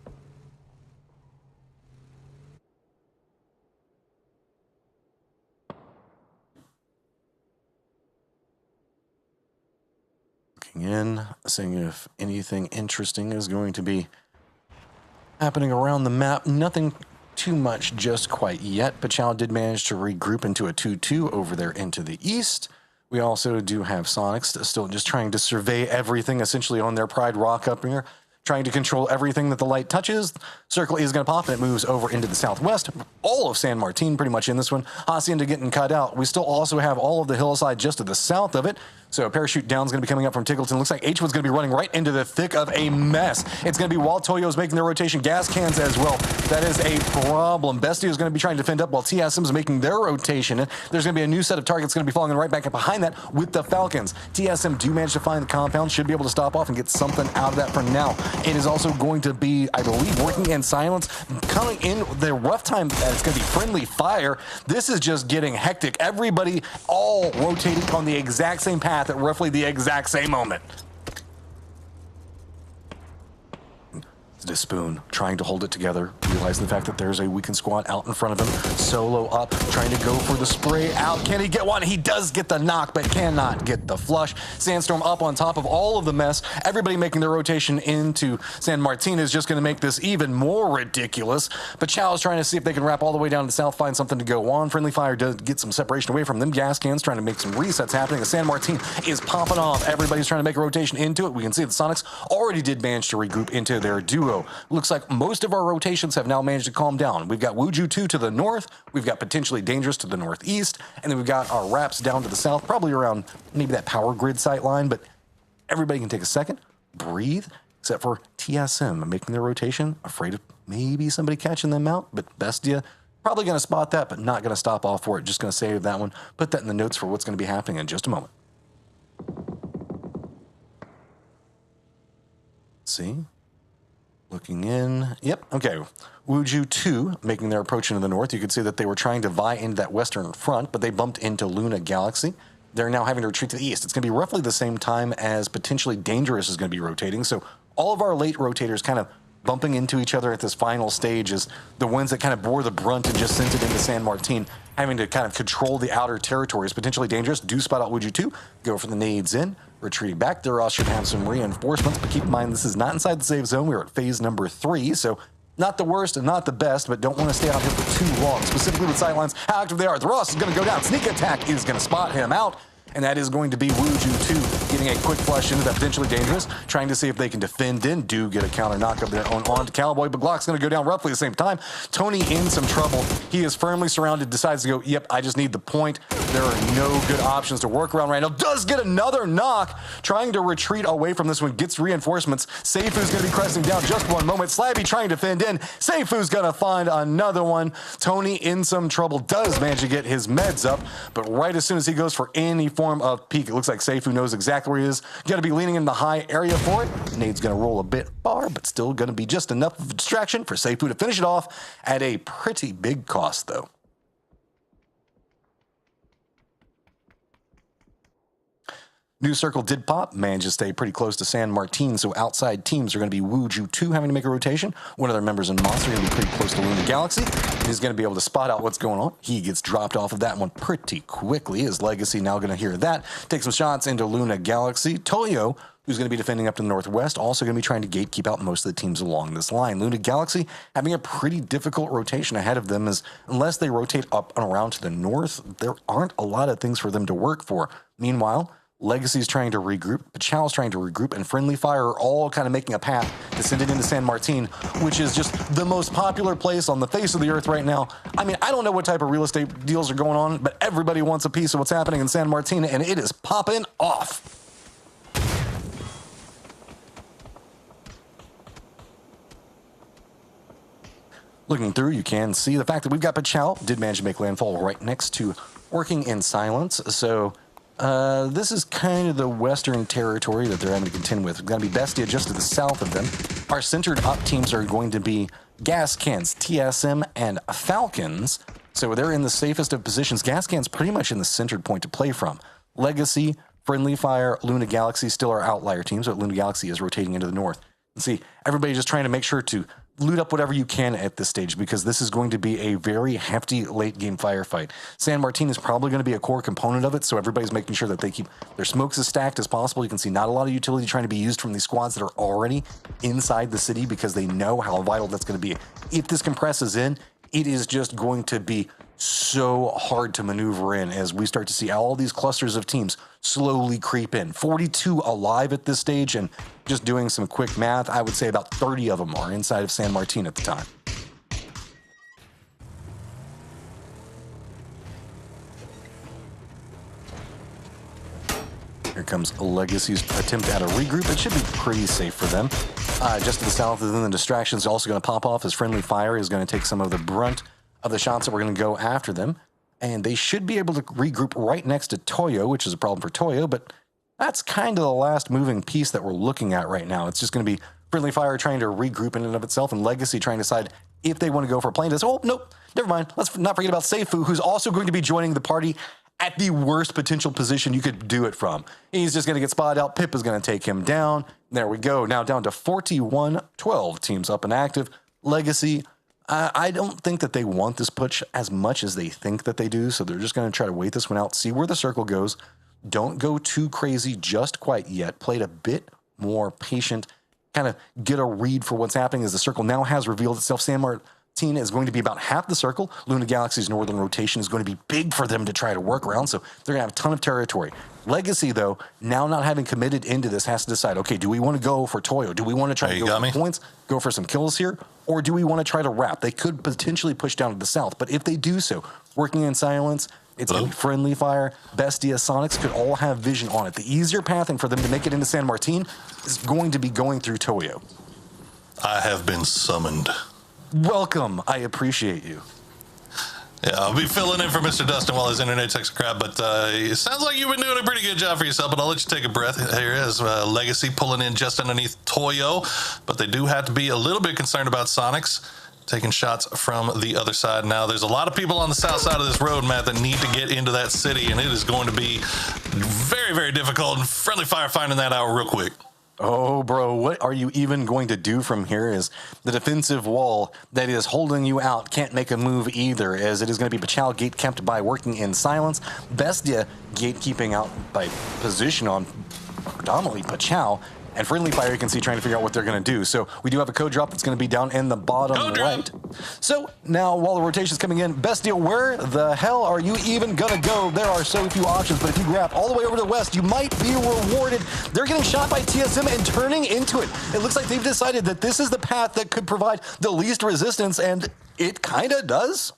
In, seeing if anything interesting is going to be happening around the map. Nothing too much just quite yet. Pachao did manage to regroup into a 2-2 over there into the east. We also do have Sonics still just trying to survey everything essentially on their Pride Rock up here, trying to control everything that the light touches. Circle is going to pop, and it moves over into the southwest. All of San Martin pretty much in this one. Hacienda getting cut out. We still also have all of the hillside just to the south of it. So a parachute down is going to be coming up from Tickleton. Looks like H1's going to be running right into the thick of a mess. It's going to be while Toyo's making their rotation, gas cans as well. That is a problem. Bestia is going to be trying to defend up while TSM is making their rotation. There's going to be a new set of targets going to be falling right back up behind that with the Falcons. TSM do manage to find the compound, should be able to stop off and get something out of that for now. It is also going to be, I believe, working in silence. Coming in the rough time, it's going to be friendly fire. This is just getting hectic. Everybody all rotating on the exact same path at roughly the exact same moment. The Spoon trying to hold it together, realizing the fact that there's a weakened squad out in front of him. Solo up, trying to go for the spray out. Can he get one? He does get the knock, but cannot get the flush. Sandstorm up on top of all of the mess. Everybody making their rotation into San Martin is just going to make this even more ridiculous. But Chow is trying to see if they can wrap all the way down to the south, find something to go on. Friendly Fire does get some separation away from them. Gas cans trying to make some resets happening. San Martin is popping off. Everybody's trying to make a rotation into it. We can see the Sonics already did manage to regroup into their duo. Looks like most of our rotations have now managed to calm down. We've got Wuju 2 to the north, we've got Potentially Dangerous to the northeast, and then we've got our Raps down to the south, probably around maybe that power grid sight line, but everybody can take a second, breathe, except for TSM making their rotation, afraid of maybe somebody catching them out, but Bestia probably going to spot that, but not going to stop off for it, just going to save that one, put that in the notes for what's going to be happening in just a moment. See? Looking in. Yep. Okay. Wuju 2 making their approach into the north. You could see that they were trying to vie into that western front, but they bumped into Luna Galaxy. They're now having to retreat to the east. It's going to be roughly the same time as Potentially Dangerous is going to be rotating. So all of our late rotators kind of bumping into each other at this final stage is the ones that kind of bore the brunt and just sent it into San Martin, having to kind of control the outer territories. Potentially Dangerous do spot out Wuju 2, go for the nades in. Retreating back, there also should have some reinforcements, but keep in mind this is not inside the safe zone. We're at phase number 3, so not the worst and not the best, but don't want to stay out here for too long, specifically with sightlines, how active they are. The Ross is going to go down. Sneak attack is going to spot him out, and that is going to be Wuju 2 getting a quick flush into that Potentially Dangerous, trying to see if they can defend in. Do get a counter knockup there on to Cowboy, but Glock's going to go down roughly the same time. Tony in some trouble. He is firmly surrounded, decides to go, yep, I just need the point. There are no good options to work around right now. Does get another knock, trying to retreat away from this one, gets reinforcements. Seifu's going to be cresting down just one moment. Slabby trying to defend in. Seifu's going to find another one. Tony in some trouble, does manage to get his meds up, but right as soon as he goes for any form of peek, it looks like Seifu knows exactly where he is. Going to be leaning in the high area for it. Nade's going to roll a bit far, but still going to be just enough of a distraction for Seifu to finish it off at a pretty big cost, though. New circle did pop, managed to stay pretty close to San Martin, so outside teams are going to be Wuju 2 having to make a rotation. One of their members in Monster going to be pretty close to Luna Galaxy. He's going to be able to spot out what's going on. He gets dropped off of that one pretty quickly. His Legacy now going to hear that. Take some shots into Luna Galaxy. Toyo, who's going to be defending up to the northwest, also going to be trying to gatekeep out most of the teams along this line. Luna Galaxy having a pretty difficult rotation ahead of them, as unless they rotate up and around to the north, there aren't a lot of things for them to work for. Meanwhile, Legacy's trying to regroup, Pachal's trying to regroup, and Friendly Fire are all kind of making a path to send it into San Martin, which is just the most popular place on the face of the earth right now. I mean, I don't know what type of real estate deals are going on, but everybody wants a piece of what's happening in San Martin, and it is popping off. Looking through, you can see the fact that we've got Pachal, did manage to make landfall right next to Working in Silence, so this is kind of the western territory that they're having to contend with. It's going to be Bestia just to the south of them. Our centered up teams are going to be Gas Cans, TSM, and Falcons. So they're in the safest of positions. Gas Cans pretty much in the centered point to play from. Legacy, Friendly Fire, Luna Galaxy still are outlier teams, but Luna Galaxy is rotating into the north. And see, everybody just trying to make sure to loot up whatever you can at this stage, because this is going to be a very hefty late game firefight. San Martin is probably going to be a core component of it, so everybody's making sure that they keep their smokes as stacked as possible. You can see not a lot of utility trying to be used from these squads that are already inside the city, because they know how vital that's going to be. If this compresses in, it is just going to be so hard to maneuver in as we start to see all these clusters of teams slowly creep in. 42 alive at this stage, and just doing some quick math, I would say about 30 of them are inside of San Martin at the time. Here comes Legacy's attempt at a regroup. It should be pretty safe for them. Just to the south, and then the distraction is also going to pop off as friendly fire is going to take some of the brunt of the shots that we're going to go after them. And they should be able to regroup right next to Toyo, which is a problem for Toyo, but that's kind of the last moving piece that we're looking at right now. It's just going to be friendly fire trying to regroup in and of itself, and Legacy trying to decide if they want to go for a plane test. Oh, nope, never mind. Let's not forget about Seifu, who's also going to be joining the party at the worst potential position you could do it from. He's just going to get spotted out. Pip is going to take him down. There we go. Now down to 41-12. Teams up and active. Legacy, I don't think that they want this push as much as they think that they do, so they're just going to try to wait this one out, see where the circle goes. Don't go too crazy just quite yet. Play it a bit more patient, kind of get a read for what's happening as the circle now has revealed itself. San Martin is going to be about half the circle. Luna Galaxy's northern rotation is going to be big for them to try to work around, so they're going to have a ton of territory. Legacy, though, now not having committed into this, has to decide, okay, do we want to go for Toyo? Do we want to try to go for points, go for some kills here? Or do we want to try to wrap? They could potentially push down to the south, but if they do so, working in silence, it's going to be friendly fire. Bestia, Sonics could all have vision on it. The easier pathing for them to make it into San Martin is going to be going through Toyo. I have been summoned. Welcome. I appreciate you. Yeah, I'll be filling in for Mr. Dustin while his internet takes a crap, but it sounds like you've been doing a pretty good job for yourself, but I'll let you take a breath. Here is Legacy pulling in just underneath Toyo, but they do have to be a little bit concerned about Sonics taking shots from the other side. Now, there's a lot of people on the south side of this road, Matt, that need to get into that city, and it is going to be very, very difficult, and friendly fire finding that out real quick. Oh, bro, what are you even going to do from here? Is the defensive wall that is holding you out can't make a move either, as it is going to be Pachal gate kept by working in silence. Bestia gatekeeping out by position on predominantly Pachal. And friendly fire, you can see trying to figure out what they're going to do. So we do have a code drop that's going to be down in the bottom right. So now while the rotation's coming in, Bestia, where the hell are you even going to go? There are so few options, but if you grab all the way over to the west, you might be rewarded. They're getting shot by TSM and turning into it. It looks like they've decided that this is the path that could provide the least resistance, and it kind of does.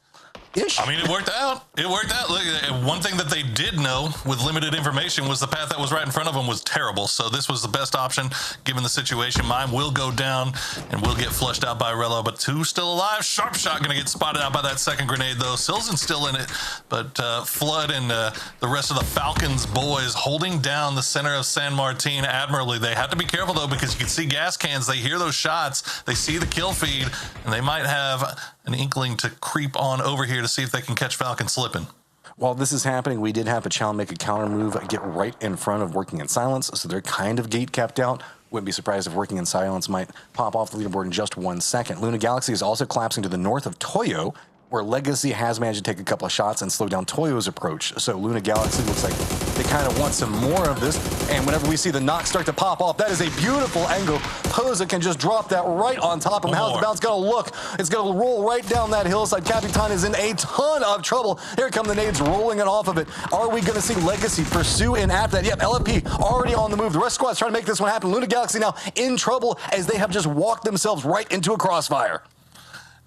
I mean, it worked out. It worked out. Look, one thing that they did know with limited information was the path that was right in front of them was terrible. So this was the best option given the situation. Mine will go down and will get flushed out by Rello, but two still alive. Sharp Shot going to get spotted out by that second grenade, though. Silzen's still in it, but Flood and the rest of the Falcons boys holding down the center of San Martin admirably. They have to be careful, though, because you can see gas cans. They hear those shots. They see the kill feed, and they might have an inkling to creep on over here to see if they can catch Falcon slipping. While this is happening, we did have Pachal make a counter move, get right in front of working in silence, so they're kind of gate kept out. Wouldn't be surprised if working in silence might pop off the leaderboard in just 1 second. Luna Galaxy is also collapsing to the north of Toyo, where Legacy has managed to take a couple of shots and slow down Toyo's approach. So Luna Galaxy looks like they kind of want some more of this. And whenever we see the knocks start to pop off, that is a beautiful angle. Posa can just drop that right on top of him. How's the bounce going to look? It's going to roll right down that hillside. Capitan is in a ton of trouble. Here come the nades rolling it off of it. Are we going to see Legacy pursue in after that? Yep, LFP already on the move. The rest of the squad's trying to make this one happen. Luna Galaxy now in trouble as they have just walked themselves right into a crossfire.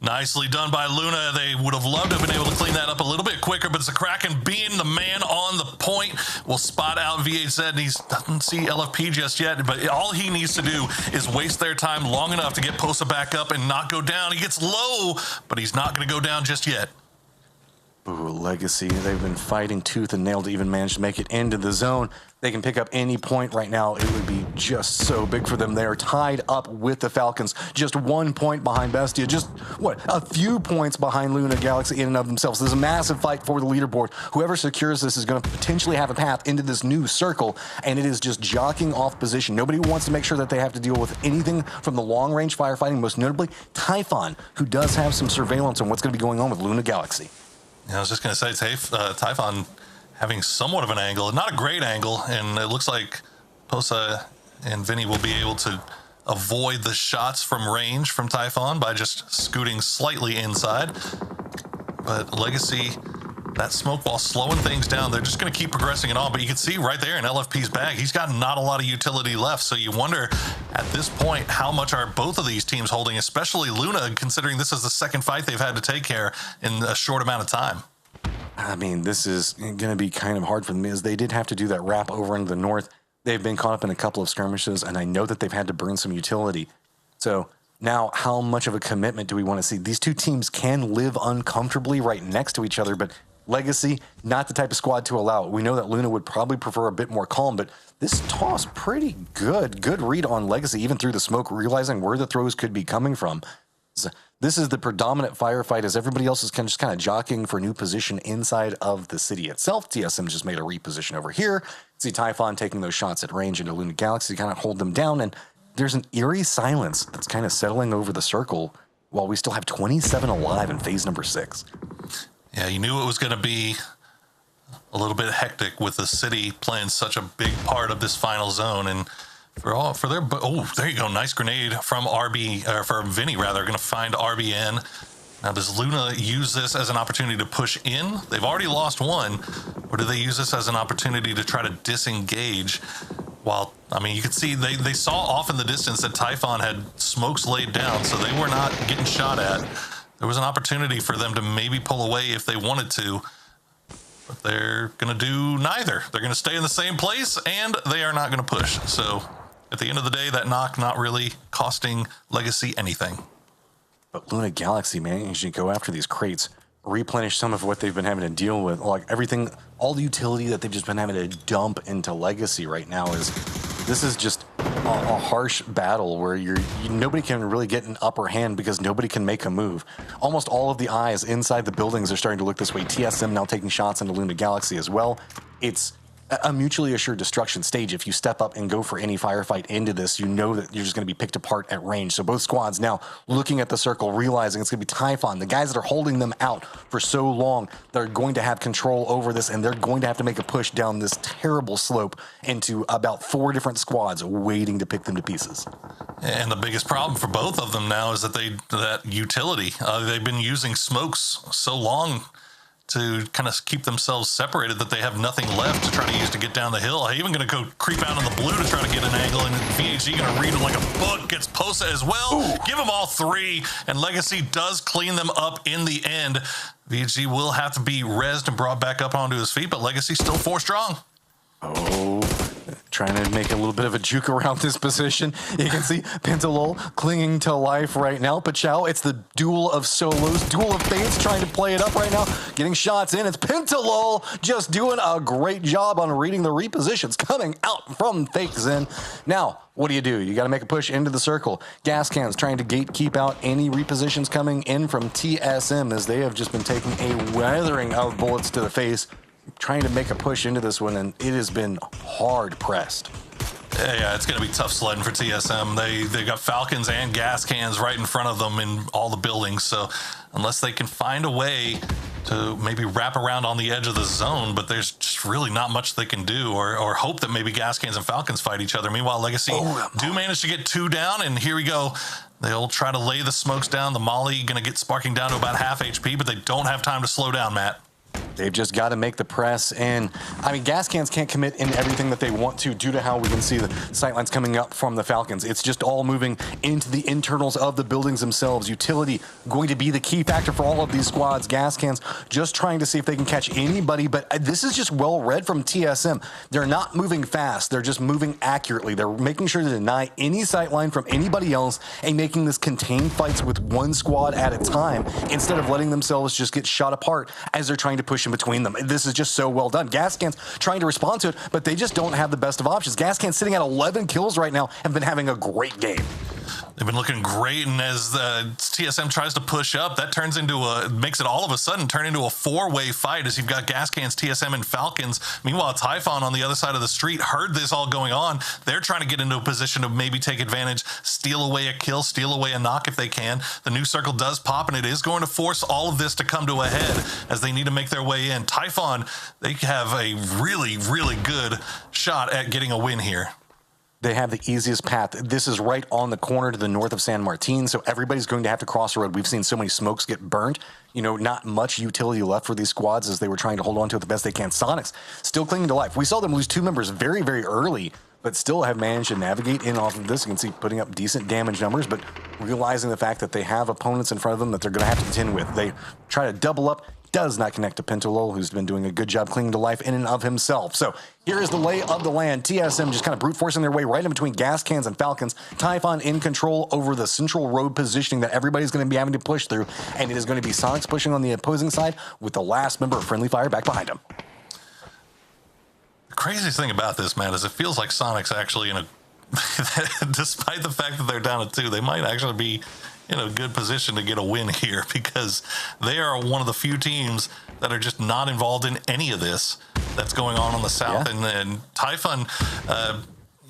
Nicely done by Luna. They would have loved to have been able to clean that up a little bit quicker, but Zakraken being the man on the point will spot out VHZ, and he doesn't see LFP just yet, but all he needs to do is waste their time long enough to get Posa back up and not go down. He gets low, but he's not going to go down just yet. Ooh, Legacy, they've been fighting tooth and nail to even manage to make it into the zone. They can pick up any point right now. It would be just so big for them. They are tied up with the Falcons. Just 1 point behind Bestia. Just, a few points behind Luna Galaxy in and of themselves. There's a massive fight for the leaderboard. Whoever secures this is going to potentially have a path into this new circle, and it is just jockeying off position. Nobody wants to make sure that they have to deal with anything from the long-range firefighting, most notably Typhon, who does have some surveillance on what's going to be going on with Luna Galaxy. Yeah, I was just going to say, Typhon having somewhat of an angle, not a great angle, and it looks like Posa and Vinny will be able to avoid the shots from range from Typhon by just scooting slightly inside. But Legacy, that smoke wall slowing things down. They're just going to keep progressing it on. But you can see right there in LFP's bag, he's got not a lot of utility left. So you wonder at this point, how much are both of these teams holding, especially Luna, considering this is the second fight they've had to take care in a short amount of time. I mean, this is going to be kind of hard for them, as they did have to do that wrap over into the north. They've been caught up in a couple of skirmishes, and I know that they've had to burn some utility. So now, how much of a commitment do we want to see? These two teams can live uncomfortably right next to each other, but Legacy, not the type of squad to allow it. We know that Luna would probably prefer a bit more calm, but this toss pretty good. Good read on Legacy, even through the smoke, realizing where the throws could be coming from. So this is the predominant firefight as everybody else is just kind of jockeying for a new position inside of the city itself. TSM just made a reposition over here. See Typhon taking those shots at range into Luna Galaxy, kind of hold them down, and there's an eerie silence that's kind of settling over the circle while we still have 27 alive in phase number 6. Yeah, you knew it was going to be a little bit hectic with the city playing such a big part of this final zone, and there you go, nice grenade from from Vinny rather, going to find RBN. Now does Luna use this as an opportunity to push in? They've already lost one, or do they use this as an opportunity to try to disengage? While, I mean, you could see they saw off in the distance that Typhon had smokes laid down, so they were not getting shot at. There was an opportunity for them to maybe pull away if they wanted to, but they're going to do neither. They're going to stay in the same place, and they are not going to push. So at the end of the day, that knock not really costing Legacy anything. But Luna Galaxy managed to go after these crates, replenish some of what they've been having to deal with. Like everything, all the utility that they've just been having to dump into Legacy right now this is just a harsh battle where nobody can really get an upper hand because nobody can make a move. Almost all of the eyes inside the buildings are starting to look this way. TSM now taking shots into Luna Galaxy as well. It's a mutually assured destruction stage. If you step up and go for any firefight into this, you know that you're just going to be picked apart at range. So both squads now looking at the circle, realizing it's going to be Typhon, the guys that are holding them out for so long, they're going to have control over this, and they're going to have to make a push down this terrible slope into about 4 different squads waiting to pick them to pieces. And the biggest problem for both of them now is that that utility. They've been using smokes so long to kind of keep themselves separated that they have nothing left to try to use to get down the hill. Even going to go creep out on the blue to try to get an angle, and VHG going to read him like a book, gets posted as well. Ooh. Give them all 3, and Legacy does clean them up in the end. VHG will have to be rezzed and brought back up onto his feet, but Legacy still 4 strong. Oh, trying to make a little bit of a juke around this position. You can see Pentalol clinging to life right now. Pachao, it's the duel of solos, duel of fates, trying to play it up right now, getting shots in. It's Pentalol just doing a great job on reading the repositions coming out from Fake Zen. Now, what do? You got to make a push into the circle. Gas cans trying to keep out any repositions coming in from TSM, as they have just been taking a weathering of bullets to the face, trying to make a push into this one, and it has been hard pressed. Yeah, it's going to be tough sledding for TSM. They got Falcons and gas cans right in front of them in all the buildings, so unless they can find a way to maybe wrap around on the edge of the zone, but there's just really not much they can do, or hope that maybe gas cans and Falcons fight each other. Meanwhile, Legacy do manage to get 2 down, and here we go. They'll try to lay the smokes down. The Molly going to get sparking down to about half HP, but they don't have time to slow down, Matt. They've just got to make the press, and I mean, gas cans can't commit in everything that they want to due to how we can see the sightlines coming up from the Falcons. It's just all moving into the internals of the buildings themselves. Utility going to be the key factor for all of these squads. Gas cans just trying to see if they can catch anybody, but this is just well read from TSM. They're not moving fast. They're just moving accurately. They're making sure to deny any sightline from anybody else and making this contained fights with one squad at a time instead of letting themselves just get shot apart as they're trying to push in between them. This is just so well done. Gas cans trying to respond to it, but they just don't have the best of options. Gas cans sitting at 11 kills right now have been having a great game. They've been looking great, and as TSM tries to push up, that turns into makes it all of a sudden turn into a 4-way fight as you've got gas cans, TSM, and Falcons. Meanwhile, Typhon on the other side of the street heard this all going on. They're trying to get into a position to maybe take advantage, steal away a kill, steal away a knock if they can. The new circle does pop, and it is going to force all of this to come to a head as they need to make their way in. Typhon, they have a really, really good shot at getting a win here. They have the easiest path. This is right on the corner to the north of San Martin, so everybody's going to have to cross the road. We've seen so many smokes get burnt. You know, not much utility left for these squads as they were trying to hold on to it the best they can. Sonics still clinging to life. We saw them lose 2 members very, very early, but still have managed to navigate in off of this. You can see putting up decent damage numbers, but realizing the fact that they have opponents in front of them that they're going to have to contend with. They try to double up. Does not connect to Pentolol, who's been doing a good job clinging to life in and of himself. So here is the lay of the land. TSM just kind of brute forcing their way right in between gas cans and Falcons. Typhon in control over the central road positioning that everybody's going to be having to push through, and it is going to be Sonics pushing on the opposing side with the last member of Friendly Fire back behind him. The craziest thing about this, man, is it feels like Sonic's actually in a, despite the fact that they're down at 2, they might actually be in a good position to get a win here, because they are one of the few teams that are just not involved in any of this that's going on the south. Yeah. And Typhon,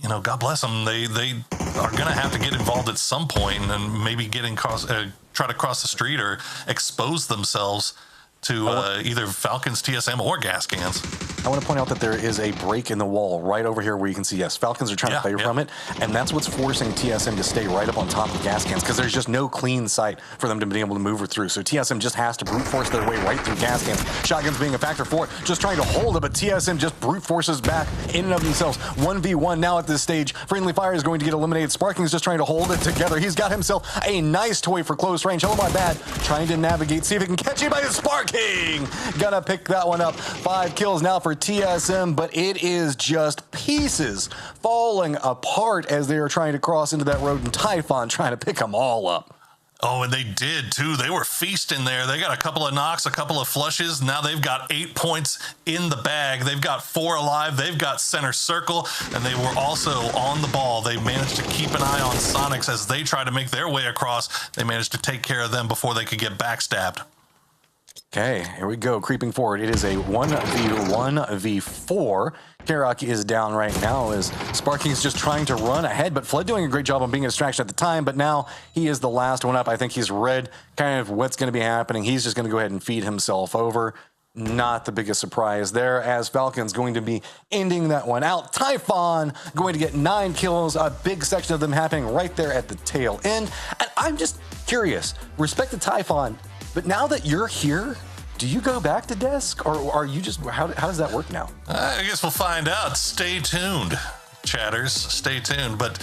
you know, God bless them, they are going to have to get involved at some point and maybe try to cross the street or expose themselves to either Falcons, TSM, or gas cans. I want to point out that there is a break in the wall right over here where you can see, yes, Falcons are trying to play from it, and that's what's forcing TSM to stay right up on top of gas cans, because there's just no clean sight for them to be able to move through. So TSM just has to brute force their way right through gas cans. Shotguns being a factor for it, just trying to hold it, but TSM just brute forces back in and of themselves. 1v1 now at this stage. Friendly Fire is going to get eliminated. Sparking's just trying to hold it together. He's got himself a nice toy for close range. Oh my bad. Trying to navigate, see if he can catch anybody. Sparking! Gonna pick that one up. 5 kills now for TSM, but it is just pieces falling apart as they are trying to cross into that road, and Typhon trying to pick them all up. Oh, and they did, too. They were feasting there. They got a couple of knocks, a couple of flushes. Now they've got 8 points in the bag. They've got 4 alive. They've got center circle, and they were also on the ball. They managed to keep an eye on Sonics as they try to make their way across. They managed to take care of them before they could get backstabbed. Okay, here we go, creeping forward. It is a 1v4. Karok is down right now as Sparking is just trying to run ahead, but Flood doing a great job on being a distraction at the time, but now he is the last one up. I think he's read kind of what's going to be happening. He's just going to go ahead and feed himself over. Not the biggest surprise there, as Falcon's going to be ending that one out. Typhon going to get 9 kills, a big section of them happening right there at the tail end. And I'm just curious, respect to Typhon, but now that you're here, do you go back to desk, or are you just, how does that work now? I guess we'll find out. Stay tuned, chatters. Stay tuned. But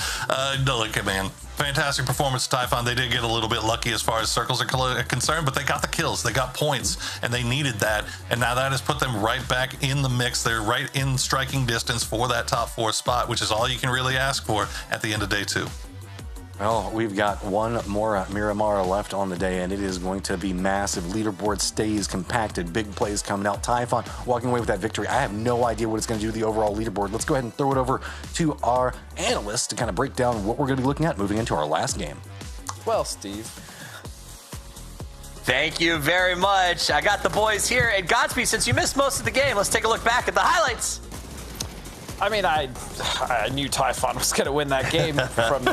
no, look, man, fantastic performance, Typhon. They did get a little bit lucky as far as circles are concerned, but they got the kills. They got points, and they needed that. And now that has put them right back in the mix. They're right in striking distance for that top 4 spot, which is all you can really ask for at the end of day 2. Well, we've got one more Miramar left on the day, and it is going to be massive. Leaderboard stays compacted. Big plays coming out. Typhon walking away with that victory. I have no idea what it's going to do to the overall leaderboard. Let's go ahead and throw it over to our analysts to kind of break down what we're going to be looking at moving into our last game. Well, Steve. Thank you very much. I got the boys here. And Godspeed, since you missed most of the game, let's take a look back at the highlights. I mean, I knew Typhon was going to win that game from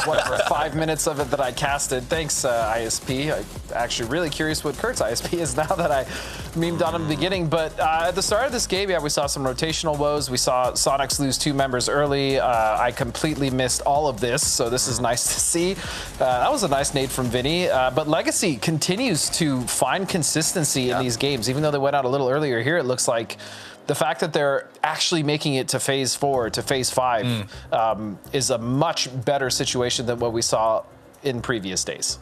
whatever 5 minutes of it that I casted. Thanks, ISP. I'm actually really curious what Kurt's ISP is now that I memed on him in the beginning. But at the start of this game, yeah, we saw some rotational woes. We saw Sonics lose 2 members early. I completely missed all of this, so this is nice to see. That was a nice nade from Vinny. But Legacy continues to find consistency in these games. Even though they went out a little earlier here, it looks like the fact that they're actually making it to phase 4, to phase 5, is a much better situation than what we saw in previous days.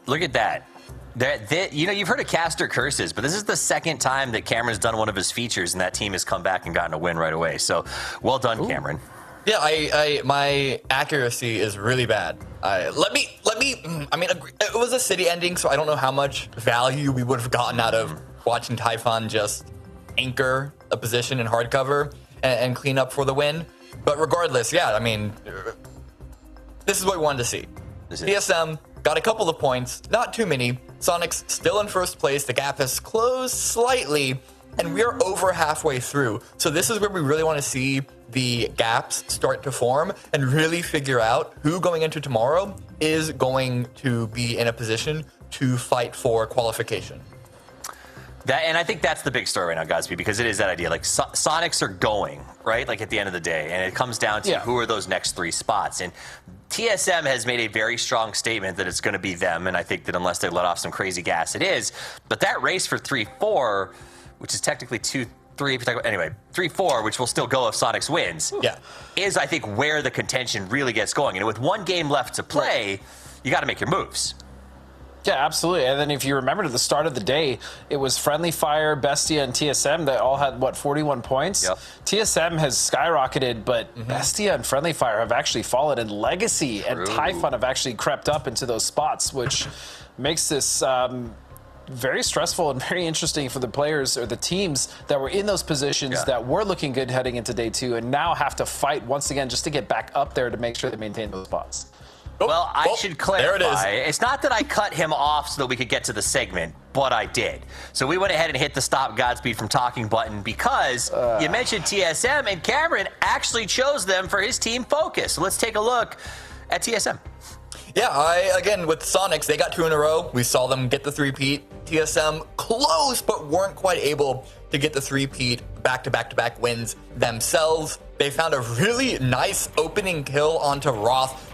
Look at that. You know, you've heard of caster curses, but this is the second time that Cameron's done one of his features, and that team has come back and gotten a win right away. So, well done, Cameron. Yeah, my accuracy is really bad. Let me. I mean, it was a city ending, so I don't know how much value we would have gotten out of watching Typhon just anchor a position in hardcover and clean up for the win. But regardless, yeah, I mean, this is what we wanted to see. TSM got a couple of points, not too many. Sonic's still in first place. The gap has closed slightly, and we're over halfway through. So this is where we really want to see the gaps start to form and really figure out who going into tomorrow is going to be in a position to fight for qualification. And I think that's the big story right now, Godspeed, because it is that idea. Like, Sonics are going, right? Like, at the end of the day. And it comes down to who are those next 3 spots. And TSM has made a very strong statement that it's going to be them. And I think that unless they let off some crazy gas, it is. But that race for 3-4, which is technically 2-3, anyway, 3-4, which will still go if Sonics wins, is, I think, where the contention really gets going. And with 1 game left to play, you got to make your moves. Yeah, absolutely. And then if you remember at the start of the day, it was Friendly Fire, Bestia, and TSM that all had, 41 points? Yep. TSM has skyrocketed, but Bestia and Friendly Fire have actually fallen, and Legacy and Typhon have actually crept up into those spots, which makes this very stressful and very interesting for the players or the teams that were in those positions that were looking good heading into day 2 and now have to fight once again just to get back up there to make sure they maintain those spots. Well, I should clarify. It's not that I cut him off so that we could get to the segment, but I did. So we went ahead and hit the stop Godspeed from talking button because you mentioned TSM, and Cameron actually chose them for his team focus. So let's take a look at TSM. Yeah, again, with Sonics, they got 2 in a row. We saw them get the 3-peat. TSM close, but weren't quite able to get the 3-peat back-to-back wins themselves. They found a really nice opening kill onto Roth.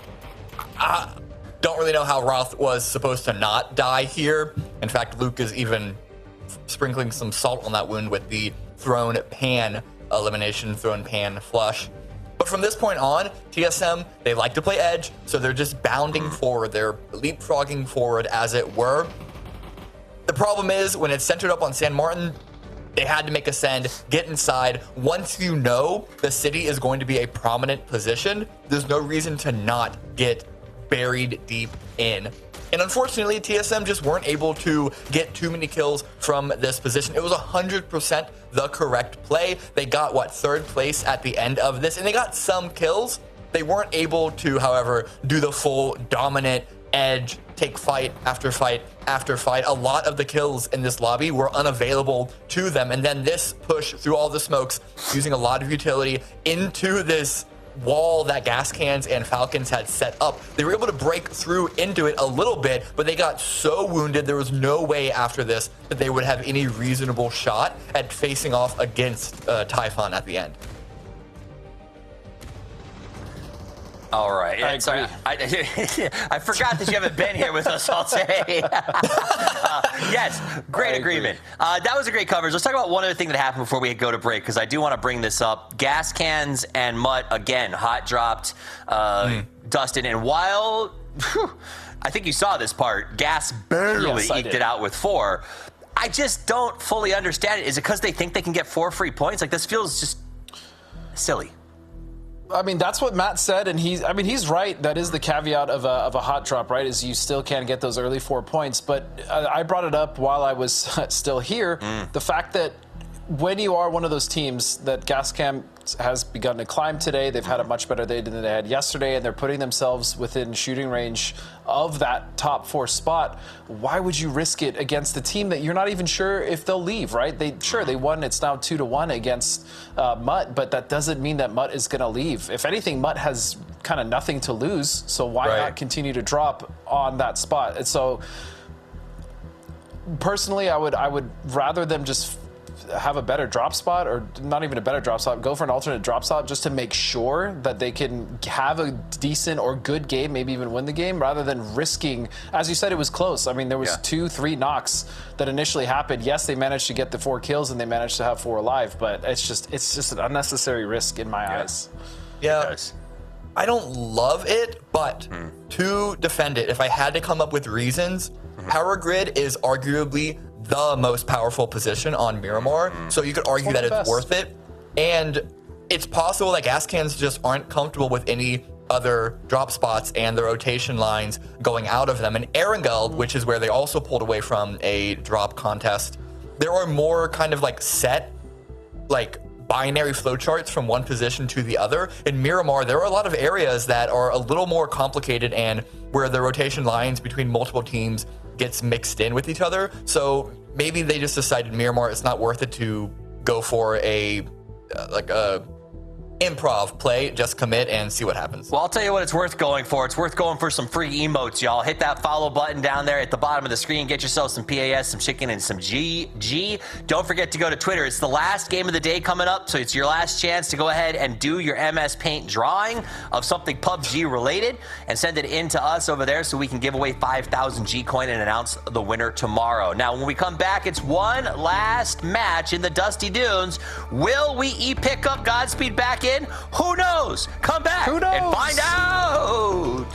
Don't really know how Roth was supposed to not die here. In fact, Luke is even sprinkling some salt on that wound with the thrown pan elimination, thrown pan flush. But from this point on, TSM, they like to play edge, so they're just bounding forward. They're leapfrogging forward, as it were. The problem is, when it's centered up on San Martin, they had to make a send, get inside. Once you know the city is going to be a prominent position, there's no reason to not get buried deep in. And unfortunately, TSM just weren't able to get too many kills from this position. It was 100% the correct play. They got, 3rd place at the end of this, and they got some kills. They weren't able to, however, do the full dominant edge, take fight after fight after fight. A lot of the kills in this lobby were unavailable to them, and then this push through all the smokes, using a lot of utility into this wall that gas cans and Falcons had set up. They were able to break through into it a little bit, but they got so wounded there was no way after this that they would have any reasonable shot at facing off against Typhon at the end. All right. I agree. I forgot that you haven't been here with us all day. Yes, great agreement. That was a great coverage. Let's talk about one other thing that happened before we go to break, because I do want to bring this up. Gas cans and Mutt, again, hot dropped Dustin. And while, I think you saw this part, Gas barely eked it out with 4. I just don't fully understand it. Is it because they think they can get 4 free points? Like, this feels just silly. I mean, that's what Matt said, and he's right. That is the caveat of a hot drop, right? Is you still can't get those early 4 points. But I brought it up while I was still here. The fact that when you are one of those teams that Gascam has begun to climb today, they've had a much better day than they had yesterday, and they're putting themselves within shooting range of that top 4 spot. Why would you risk it against a team that you're not even sure if they'll leave, right? They won. It's now 2-1 against Mutt, but that doesn't mean that Mutt is going to leave. If anything, Mutt has kind of nothing to lose, so why not continue to drop on that spot? And so, personally, I would rather them just have a better drop spot, or not even a better drop spot, go for an alternate drop spot just to make sure that they can have a decent or good game, maybe even win the game, rather than risking. As you said, it was close. I mean, there was 2-3 knocks that initially happened. Yes, they managed to get the 4 kills and they managed to have 4 alive, but it's just an unnecessary risk in my eyes. Yeah, I don't love it, but to defend it, if I had to come up with reasons, Power Grid is arguably the most powerful position on Miramar, so you could argue that it's worth it. And it's possible that gas cans just aren't comfortable with any other drop spots and the rotation lines going out of them. And Erangel, which is where they also pulled away from a drop contest, there are more kind of like set, like binary flowcharts from one position to the other. In Miramar, there are a lot of areas that are a little more complicated and where the rotation lines between multiple teams gets mixed in with each other. So maybe they just decided Miramar, it's not worth it to go for a improv play. Just commit and see what happens. Well, I'll tell you what it's worth going for. It's worth going for some free emotes, y'all. Hit that follow button down there at the bottom of the screen. Get yourself some PAS, some chicken, and some GG. Don't forget to go to Twitter. It's the last game of the day coming up, so it's your last chance to go ahead and do your MS Paint drawing of something PUBG related and send it in to us over there so we can give away 5,000 G coin and announce the winner tomorrow. Now, when we come back, it's one last match in the Dusty Dunes. Will we pick up Godspeed back in? Who knows? Come back and find out.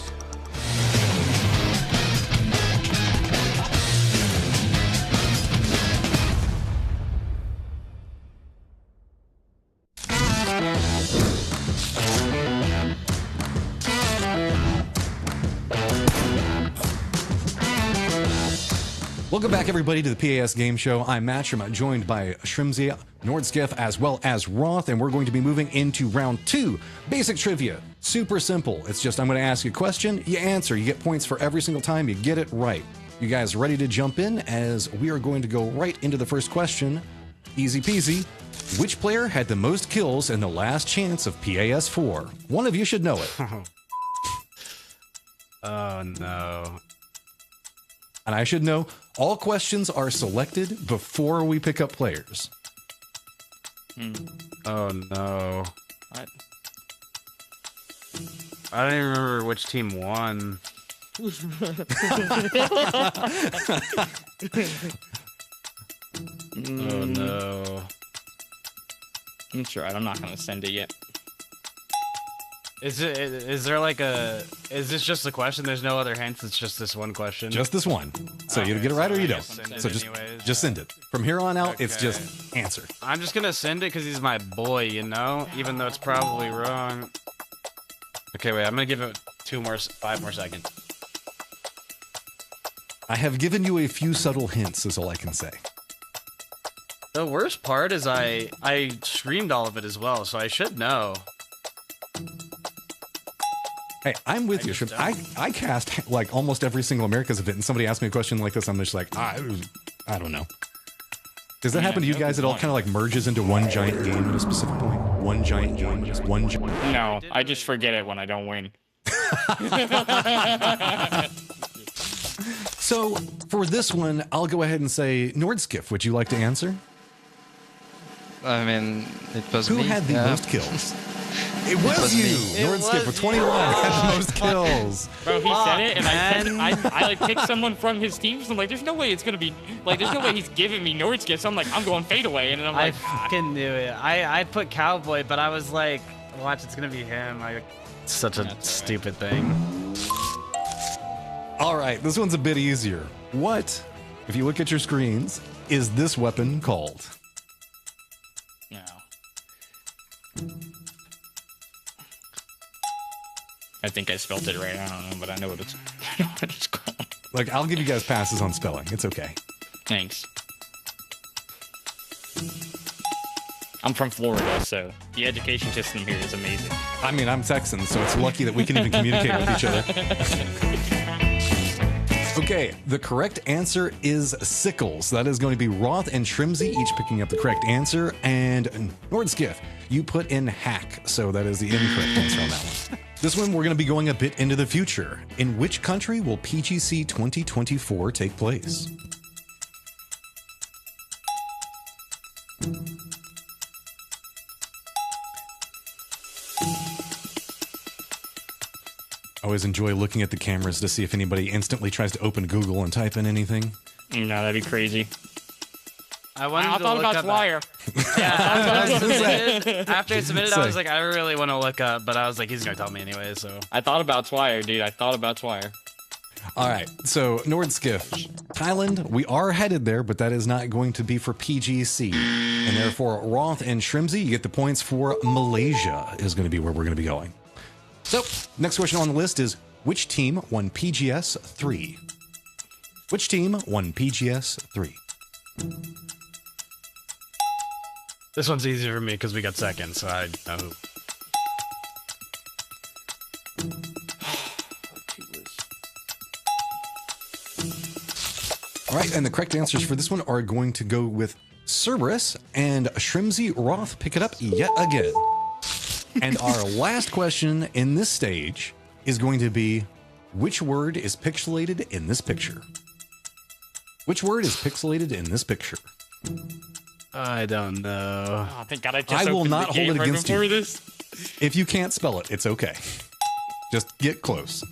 Welcome back, everybody, to the PAS Game Show. I'm Matcham, joined by Shrimzy, Nordskiff, as well as Roth, and we're going to be moving into round 2. Basic trivia. Super simple. It's just I'm going to ask you a question, you answer. You get points for every single time you get it right. You guys ready to jump in? As we are going to go right into the first question. Easy peasy. Which player had the most kills in the last chance of PAS 4? One of you should know it. Oh, no. And I should know, all questions are selected before we pick up players. Oh, no. I don't even remember which team won. Oh, no. I'm sure. I'm not going to send it yet. Is there like a... Is this just a question? There's no other hints? It's just this one question? Just this one. So you get it right or you don't. So just send it. From here on out, it's just answer. I'm just going to send it because he's my boy, you know? Even though it's probably wrong. Okay, wait. I'm going to give it 5 more seconds. I have given you a few subtle hints, is all I can say. The worst part is I streamed all of it as well, so I should know. Hey, I'm with you. I cast like almost every single Americas event, and somebody asks me a question like this, I'm just like, I don't know. Does that happen to you guys? It all kind of like merges into one giant game at a specific point? One giant game, just one giant... No, I just forget it when I don't win. So, for this one, I'll go ahead and say, Nordskiff, would you like to answer? I mean, it was Who me. had the most kills? It was you! Nordskiff for 21 had the most kills. Bro, he said it, and I like picked someone from his team, so I'm like, there's no way it's gonna be, like, there's no way he's giving me Nordskiff, so I'm like, I'm going fadeaway, and then I'm like, I fucking knew it. I put Cowboy, but I was like, watch, it's gonna be him. Such a stupid thing. All right, this one's a bit easier. What, if you look at your screens, is this weapon called? No. I think I spelled it right. I don't know, but I know what it's called. Like, I'll give you guys passes on spelling. It's okay. Thanks. I'm from Florida, so the education system here is amazing. I mean, I'm Texan, so it's lucky that we can even communicate with each other. Okay, the correct answer is sickles. That is going to be Roth and Shrimzy each picking up the correct answer, and Nordskiff, you put in hack, so that is the incorrect answer on that one. This one, we're going to be going a bit into the future. In which country will PGC 2024 take place? I always enjoy looking at the cameras to see if anybody instantly tries to open Google and type in anything. No, that'd be crazy. I thought about Swire. Yeah, after I submitted, I was like, I really want to look up, but I was like, he's gonna tell me anyway. So I thought about Swire, dude. I thought about Swire. All right, so Nordskiff, Thailand, we are headed there, but that is not going to be for PGC. And therefore, Roth and Shrimzy, you get the points for Malaysia is going to be where we're going to be going. So, next question on the list is, which team won PGS 3? Which team won PGS 3? this one's easier for me because we got second, so I know who. All right, and the correct answers for this one are going to go with Cerberus and Shrimzy. Roth pick it up yet again. And our last question in this stage is going to be, which word is pixelated in this picture? Which word is pixelated in this picture? I don't know. Oh, thank God I just I will opened not the hold game it right against before you. this. If you can't spell it, it's okay. Just get close.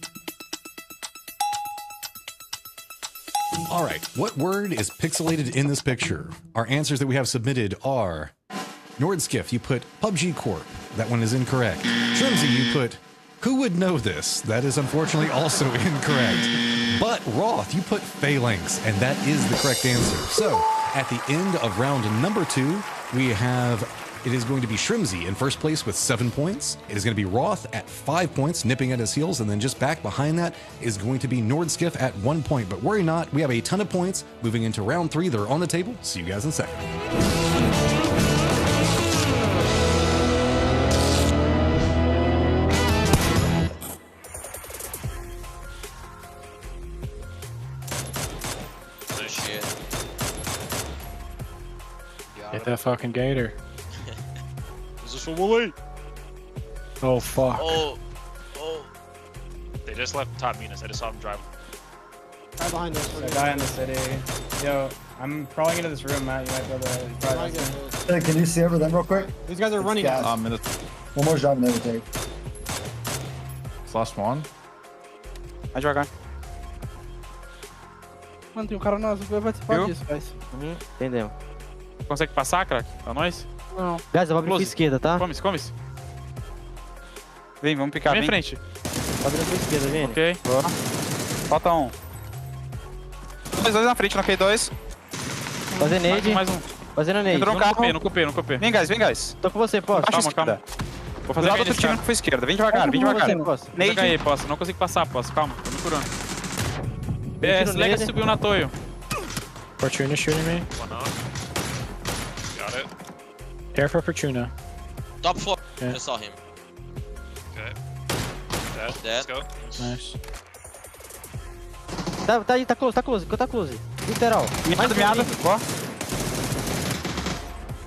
All right, what word is pixelated in this picture? Our answers that we have submitted are Nordskiff, you put PUBG Corp. That one is incorrect. Shrimsy, you put who would know this? That is unfortunately also incorrect. But Roth, you put Phalanx, and that is the correct answer. So at the end of round number 2, we have, it is going to be Shrimsy in first place with 7 points. It is going to be Roth at 5 points, nipping at his heels, and then just back behind that is going to be Nordskiff at 1 point. But worry not, we have a ton of points moving into round 3. They're on the table. See you guys in a second. Get that fucking gator. Is this from away? Oh fuck. Oh. They just left top Minas. I just saw them drive. Right behind us. There's a guy in the city. Yo, I'm crawling into this room, Matt. You might be able to probably Hey, can you see over them real quick? These guys are running at us. One more job and then we take. It's last one. Vai jogar. Mano, tem um cara nosso que vai participar disso, guys. Entendemos. Consegue passar, crack? Pra nós? Não. Guys, eu vou abrir pra esquerda, tá? Come-se, come-se. Vem, vamos picar, vem. Vem em frente. Tá abrindo pra esquerda, vem. Ok. Boa. Falta um. Dois na frente, no Q2. Fazendo nade. Mais um. Fazendo nade. Entrou no carro. No cupê. Vem, guys. Tô com você, posso. Calma. Vou fazer o outro time que foi esquerda. Vem devagar. Nade aí, posso. Não consigo passar, posso. Calma, tô me curando. Legacy subiu na Toyo. Fortuna shooting me. One out. Got it. Careful Fortuna. Top 4. Yeah. Just saw him. Okay. Dead. Let's go. Nice. Tá aí, tá close. Literal. Miado. Ó.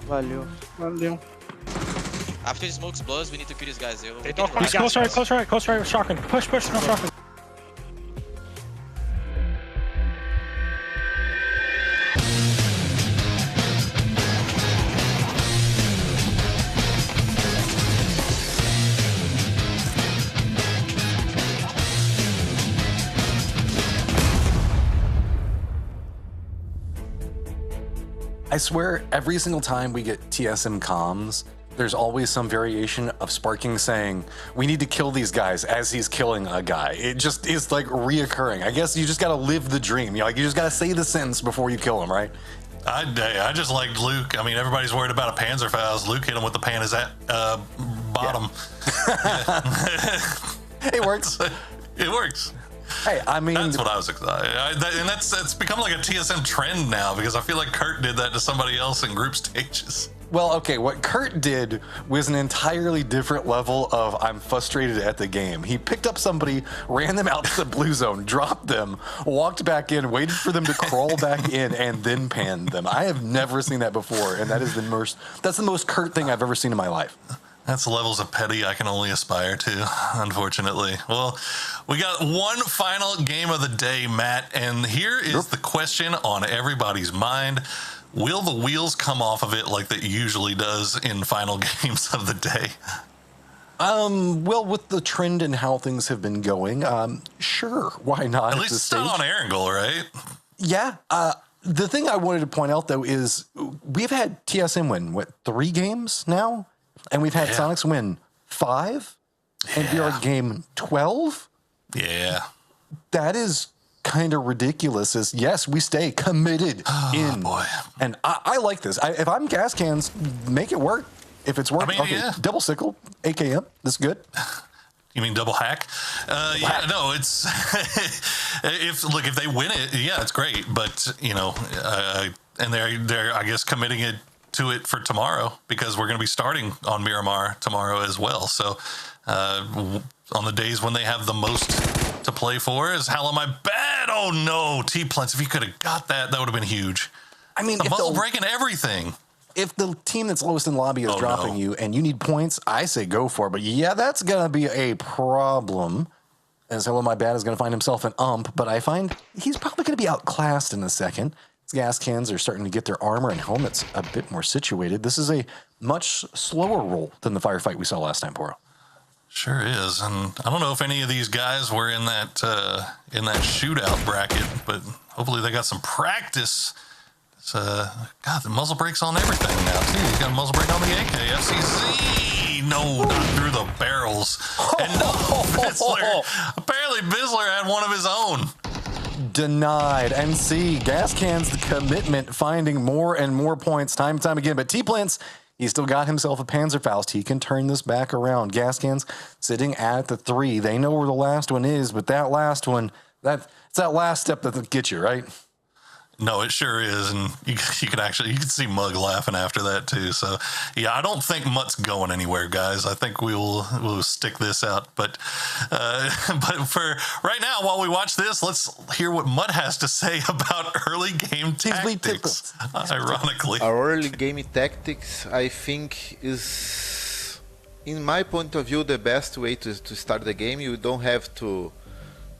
Valeu. After the smoke explodes, we need to kill these guys. He's close right, shotgun. Push, no shotgun. I swear, every single time we get TSM comms, there's always some variation of Sparking saying, we need to kill these guys as he's killing a guy. It just is like reoccurring. I guess you just gotta live the dream. You just gotta say the sentence before you kill him, right? I just liked Luke. I mean, everybody's worried about a Panzerfaust. Luke hit him with the pan is at bottom. It works. It works. Hey, I mean, that's what I was excited. And it's become like a TSM trend now because I feel like Kurt did that to somebody else in group stages. Well, okay, what Kurt did was an entirely different level of I'm frustrated at the game. He picked up somebody, ran them out to the blue zone, dropped them, walked back in, waited for them to crawl back in, and then panned them. I have never seen that before, and that's the most Kurt thing I've ever seen in my life. That's levels of petty I can only aspire to, unfortunately. Well, we got one final game of the day, Matt, and here is the question on everybody's mind. Will the wheels come off of it like that usually does in final games of the day? Well, with the trend and how things have been going, sure, why not? At least it's not on Erangel, right? Yeah. The thing I wanted to point out, though, is we've had TSM win, 3 games now? And we've had Sonics win 5, and we are game 12. Yeah, that is kind of ridiculous. Is yes, we stay committed in. Boy. And I like this. If I'm gas cans, make it work. If it's working, I mean, double sickle, AKM. This is good. You mean double hack? Yeah, no, it's if they win it, yeah, it's great. But and they're I guess committing it to it for tomorrow because we're going to be starting on Miramar tomorrow as well. So on the days when they have the most to play for is how am I bad? Oh no, T-Plants. If you could have got that, that would have been huge. I mean, the muzzle breaking everything. if the team that's lowest in lobby is dropping you and you need points, I say go for it. But yeah, that's going to be a problem. As Hello My Bad is going to find himself an ump, but I find he's probably going to be outclassed in a second. His gas cans are starting to get their armor and helmets a bit more situated. This is a much slower roll than the firefight we saw last time, Poro. Sure is, and I don't know if any of these guys were in that shootout bracket, but hopefully they got some practice. God, the muzzle brake's on everything now too. You got a muzzle brake on the AK, FCZ. No, not through the barrels. And no, Bizzler. Apparently, Bizzler had one of his own. Denied. And see, gas cans, the commitment, finding more and more points time and time again. But T-Plants, he still got himself a Panzerfaust. He can turn this back around. Gas cans sitting at the 3. They know where the last one is, but that last one, it's that last step that gets you, right? No, it sure is, and you can see Mug laughing after that too. So, yeah, I don't think Mutt's going anywhere, guys. I think we'll stick this out. But for right now, while we watch this, let's hear what Mutt has to say about early game tactics. Ironically, our early game tactics, I think, is, in my point of view, the best way to start the game. You don't have to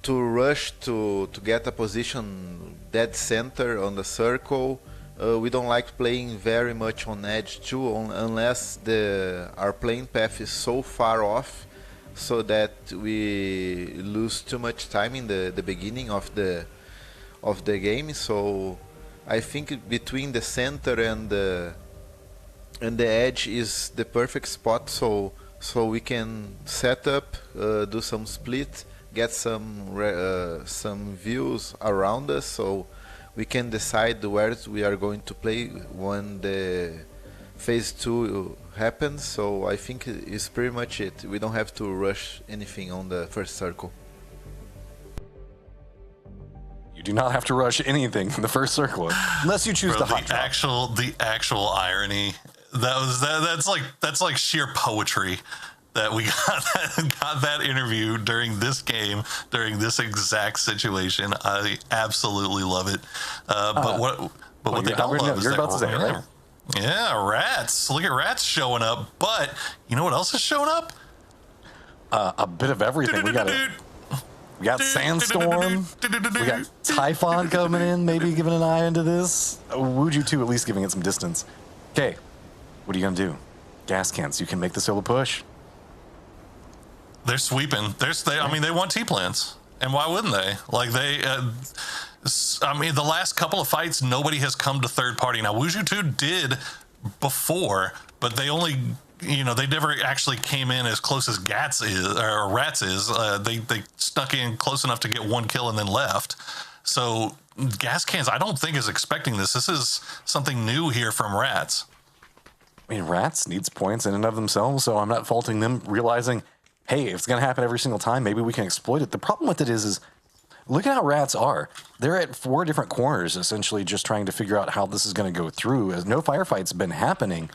rush to get a position dead center on the circle. We don't like playing very much on edge too, unless our playing path is so far off, so that we lose too much time in the beginning of the game. So I think between the center and the edge is the perfect spot. So we can set up, do some split, get some views around us, so we can decide where we are going to play when the phase 2 happens. So I think it's pretty much it. We don't have to rush anything on the first circle. You do not have to rush anything in the first circle unless you choose the hot drop. The actual irony that's like sheer poetry. That we got that interview during this game, during this exact situation. I absolutely love it. But what they don't love is you're about to say, right? Yeah, Rats. Look at Rats showing up. But you know what else is showing up? A bit of everything. We got Sandstorm. We got Typhon coming in, maybe giving an eye into this. Wuju 2 at least giving it some distance. Okay, what are you gonna do? Gas cans. You can make the solo push. They're sweeping. They want T-Plants. And why wouldn't they? Like the last couple of fights, nobody has come to third party. Now, Wuju 2 did before, but they only, they never actually came in as close as Rats is. They snuck in close enough to get one kill and then left. So Gas Cans, I don't think is expecting this. This is something new here from Rats. I mean, Rats needs points in and of themselves, so I'm not faulting them realizing, hey, if it's going to happen every single time, maybe we can exploit it. The problem with it is look at how Rats are. They're at 4 different corners, essentially just trying to figure out how this is going to go through. As no firefights been happening,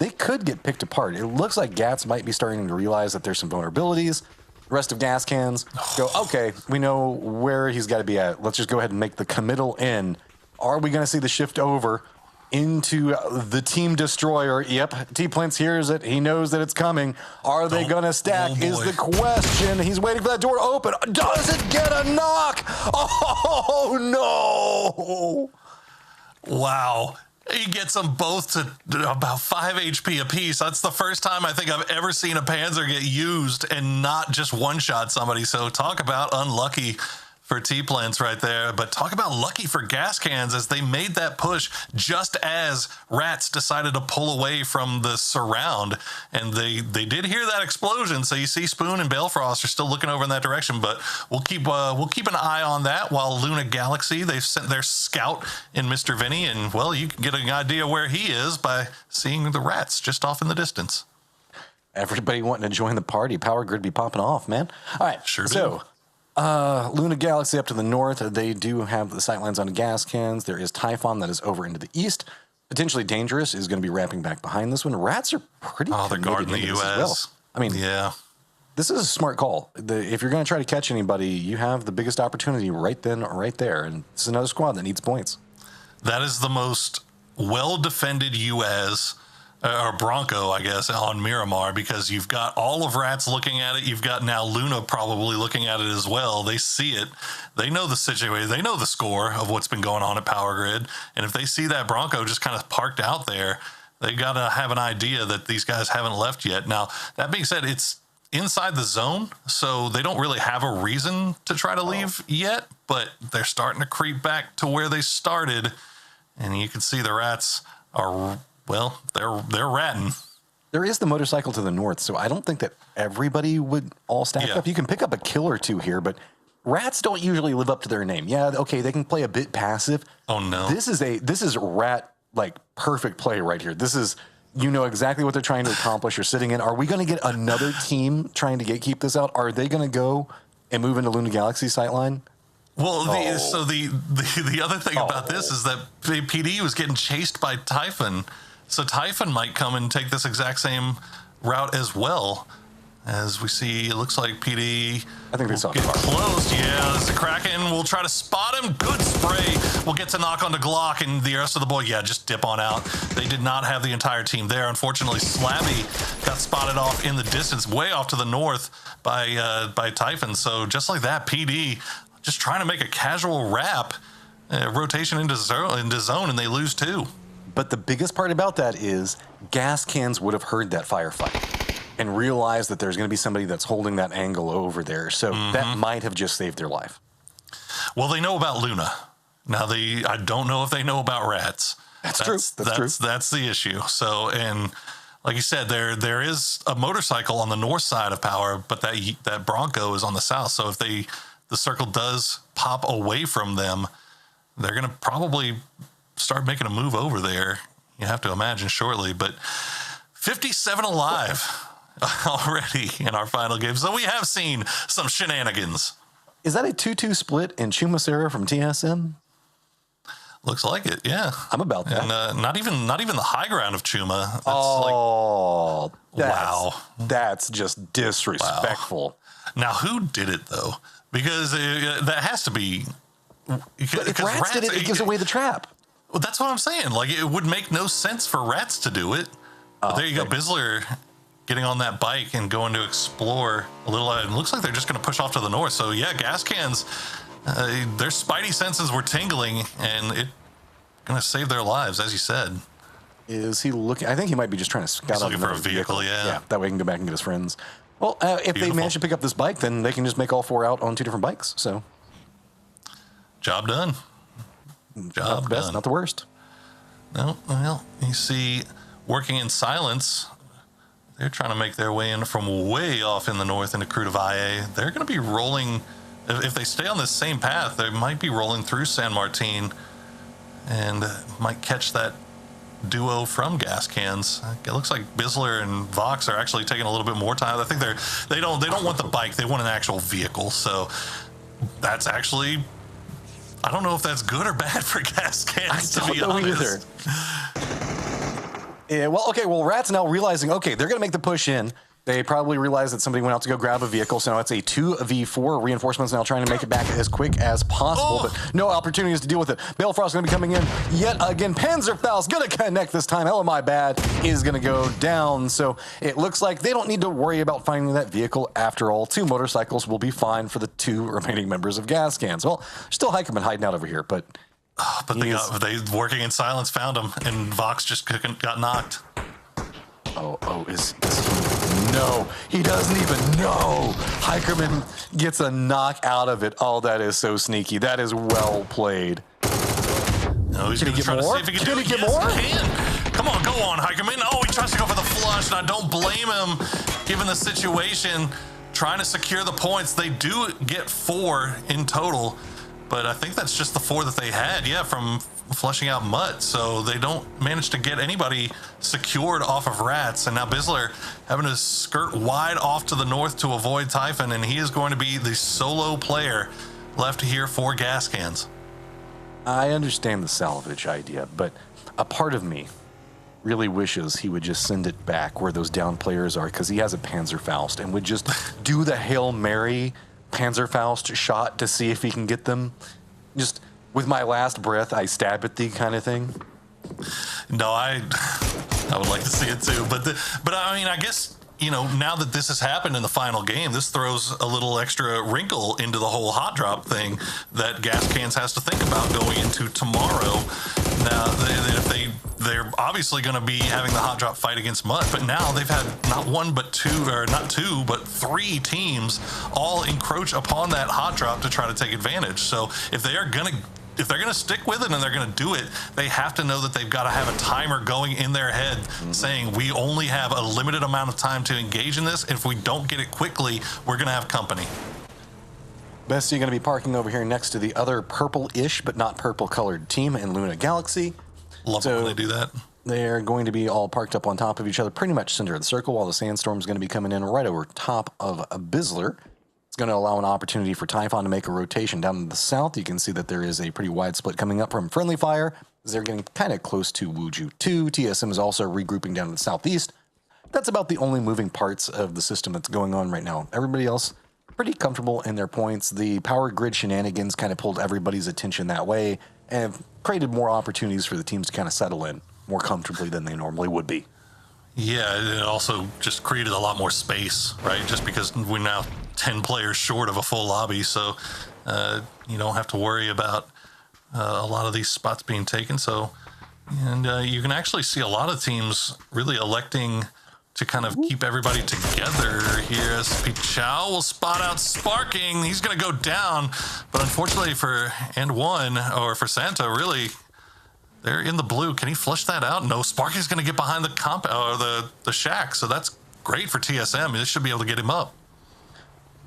they could get picked apart. It looks like Gats might be starting to realize that there's some vulnerabilities. The rest of Gas Cans go, okay, we know where he's got to be at. Let's just go ahead and make the committal in. Are we going to see the shift over into the Team Destroyer? Yep, T-Plants hears it. He knows that it's coming. Are they going to stack is the question. He's waiting for that door to open. Does it get a knock? Oh, no. Wow. He gets them both to about 5 HP apiece. That's the first time I think I've ever seen a Panzer get used and not just one-shot somebody. So talk about unlucky for T-Plants right there, but talk about lucky for Gas Cans as they made that push just as Rats decided to pull away from the surround, and they did hear that explosion. So you see Spoon and Balefrost are still looking over in that direction, but we'll keep an eye on that. While Luna Galaxy, they've sent their scout in Mr. Vinny, and well, you can get an idea where he is by seeing the Rats just off in the distance. Everybody wanting to join the party. Power grid be popping off, man. All right, sure do. So Luna Galaxy up to the north, they do have the sightlines on Gas Cans. There is Typhon that is over into the east. Potentially Dangerous is going to be wrapping back behind this one. Rats are pretty they're guarding the U.S. Well. I mean, yeah, this is a smart call. If you're going to try to catch anybody, you have the biggest opportunity right then or right there. And this is another squad that needs points. That is the most well-defended UAZ, or Bronco, I guess, on Miramar, because you've got all of Rats looking at it. You've got now Luna probably looking at it as well. They see it. They know the situation. They know the score of what's been going on at Power Grid. And if they see that Bronco just kind of parked out there, they got to have an idea that these guys haven't left yet. Now, that being said, it's inside the zone, so they don't really have a reason to try to leave yet, but they're starting to creep back to where they started. And you can see the Rats are... Well, they're ratting. There is the motorcycle to the north, so I don't think that everybody would all stack up. You can pick up a kill or two here, but Rats don't usually live up to their name. Yeah, okay, they can play a bit passive. Oh no. This is Rat like perfect play right here. This is, you know exactly what they're trying to accomplish. You're sitting in. Are we going to get another team trying to keep this out? Are they going to go and move into Luna Galaxy sightline? Well, the other thing about this is that PD was getting chased by Typhon. So Typhon might come and take this exact same route as well. As we see, it looks like PD I think they saw get close. Yeah, there's a Kraken. We'll try to spot him. Good spray. We'll get to knock on the Glock, and the rest of the boy, just dip on out. They did not have the entire team there. Unfortunately, Slabby got spotted off in the distance, way off to the north by Typhon. So just like that, PD just trying to make a casual wrap, rotation into zone, and they lose too. But the biggest part about that is gas cans would have heard that firefight and realized that there's going to be somebody that's holding that angle over there. So that might have just saved their life. Well, they know about Luna. Now, I don't know if they know about Rats. That's true. That's the issue. So, and like you said, there is a motorcycle on the north side of Power, but that Bronco is on the south. So if the circle does pop away from them, they're going to probably start making a move over there. You have to imagine shortly, but 57 alive already in our final game. So we have seen some shenanigans. Is that a 2-2 split in Chumacera from TSM? Looks like it, yeah. I'm about that. And not even the high ground of Chuma. Wow. That's just disrespectful. Wow. Now, who did it, though? Because that has to be... But if Rats did it, it gives away the trap. Well, that's what I'm saying. Like, it would make no sense for Rats to do it. But there you go, Bizzler getting on that bike and going to explore a little. It looks like they're just going to push off to the north. So, yeah, gas cans, their spidey senses were tingling, and it going to save their lives, as you said. Is he looking? I think he might be just trying to scout out looking for a vehicle, yeah. That way he can go back and get his friends. Well, if they manage to pick up this bike, then they can just make all four out on two different bikes. So, job done. Not the best, not the worst. No, well, you see, working in silence, they're trying to make their way in from way off in the north into Crude of IA. They're going to be rolling, if they stay on this same path, they might be rolling through San Martin and might catch that duo from gas cans. It looks like Bizzler and Vox are actually taking a little bit more time. I think they don't want the bike, they want an actual vehicle. So that's actually, I don't know if that's good or bad for gas cans, to be honest. Yeah, well, Rat's now realizing, okay, they're going to make the push in. They probably realized that somebody went out to go grab a vehicle, so now it's a 2v4. Reinforcements now trying to make it back as quick as possible, but no opportunities to deal with it. Balefrost's going to be coming in yet again. Panzerfaust's going to connect this time. LMI Bad is going to go down, so it looks like they don't need to worry about finding that vehicle after all. 2 motorcycles will be fine for the 2 remaining members of Gas Cans. Well, still Heikeman hiding out over here, but... they working in silence found him, and Vox just got knocked. No, he doesn't even know. Hikerman gets a knock out of it. Oh, that is so sneaky. That is well played. No, he's going to try to see if he can do it. Yes, he can. Come on, go on, Hikerman. Oh, he tries to go for the flush, and I don't blame him, given the situation. Trying to secure the points. They do get 4 in total, but I think that's just the 4 that they had, from flushing out Mutt, so they don't manage to get anybody secured off of Rats, and now Bizzler having to skirt wide off to the north to avoid Typhon, and he is going to be the solo player left here for Gas Cans. I understand the salvage idea, but a part of me really wishes he would just send it back where those down players are, because he has a Panzerfaust and would just do the Hail Mary Panzerfaust shot to see if he can get them. Just with my last breath, I stab at thee kind of thing. No, I would like to see it too, but I mean, I guess, you know, now that this has happened in the final game, this throws a little extra wrinkle into the whole hot drop thing that Gas Cans has to think about going into tomorrow. Now, they're obviously going to be having the hot drop fight against Mutt, but now they've had not one but two, or not two, but three teams all encroach upon that hot drop to try to take advantage. So if they're going to stick with it and they're going to do it, they have to know that they've got to have a timer going in their head saying we only have a limited amount of time to engage in this. If we don't get it quickly, we're going to have company. Bestie going to be parking over here next to the other purple-ish but not purple-colored team in Luna Galaxy. Love it when they do that. They're going to be all parked up on top of each other, pretty much center of the circle, while the Sandstorm's going to be coming in right over top of a Bizzler. It's going to allow an opportunity for Typhon to make a rotation down to the south. You can see that there is a pretty wide split coming up from Friendly Fire. They're getting kind of close to Wuju 2. TSM is also regrouping down to the southeast. That's about the only moving parts of the system that's going on right now. Everybody else pretty comfortable in their points. The power grid shenanigans kind of pulled everybody's attention that way and created more opportunities for the teams to kind of settle in more comfortably than they normally would be. Yeah, it also just created a lot more space, right? Just because we're now 10 players short of a full lobby, so you don't have to worry about a lot of these spots being taken. So, and you can actually see a lot of teams really electing to kind of keep everybody together here, as Pichao will spot out Sparking. He's going to go down, but unfortunately for And1, or for Santa, really, they're in the blue. Can he flush that out? No, Sparky's going to get behind the or the shack, so that's great for TSM. This should be able to get him up.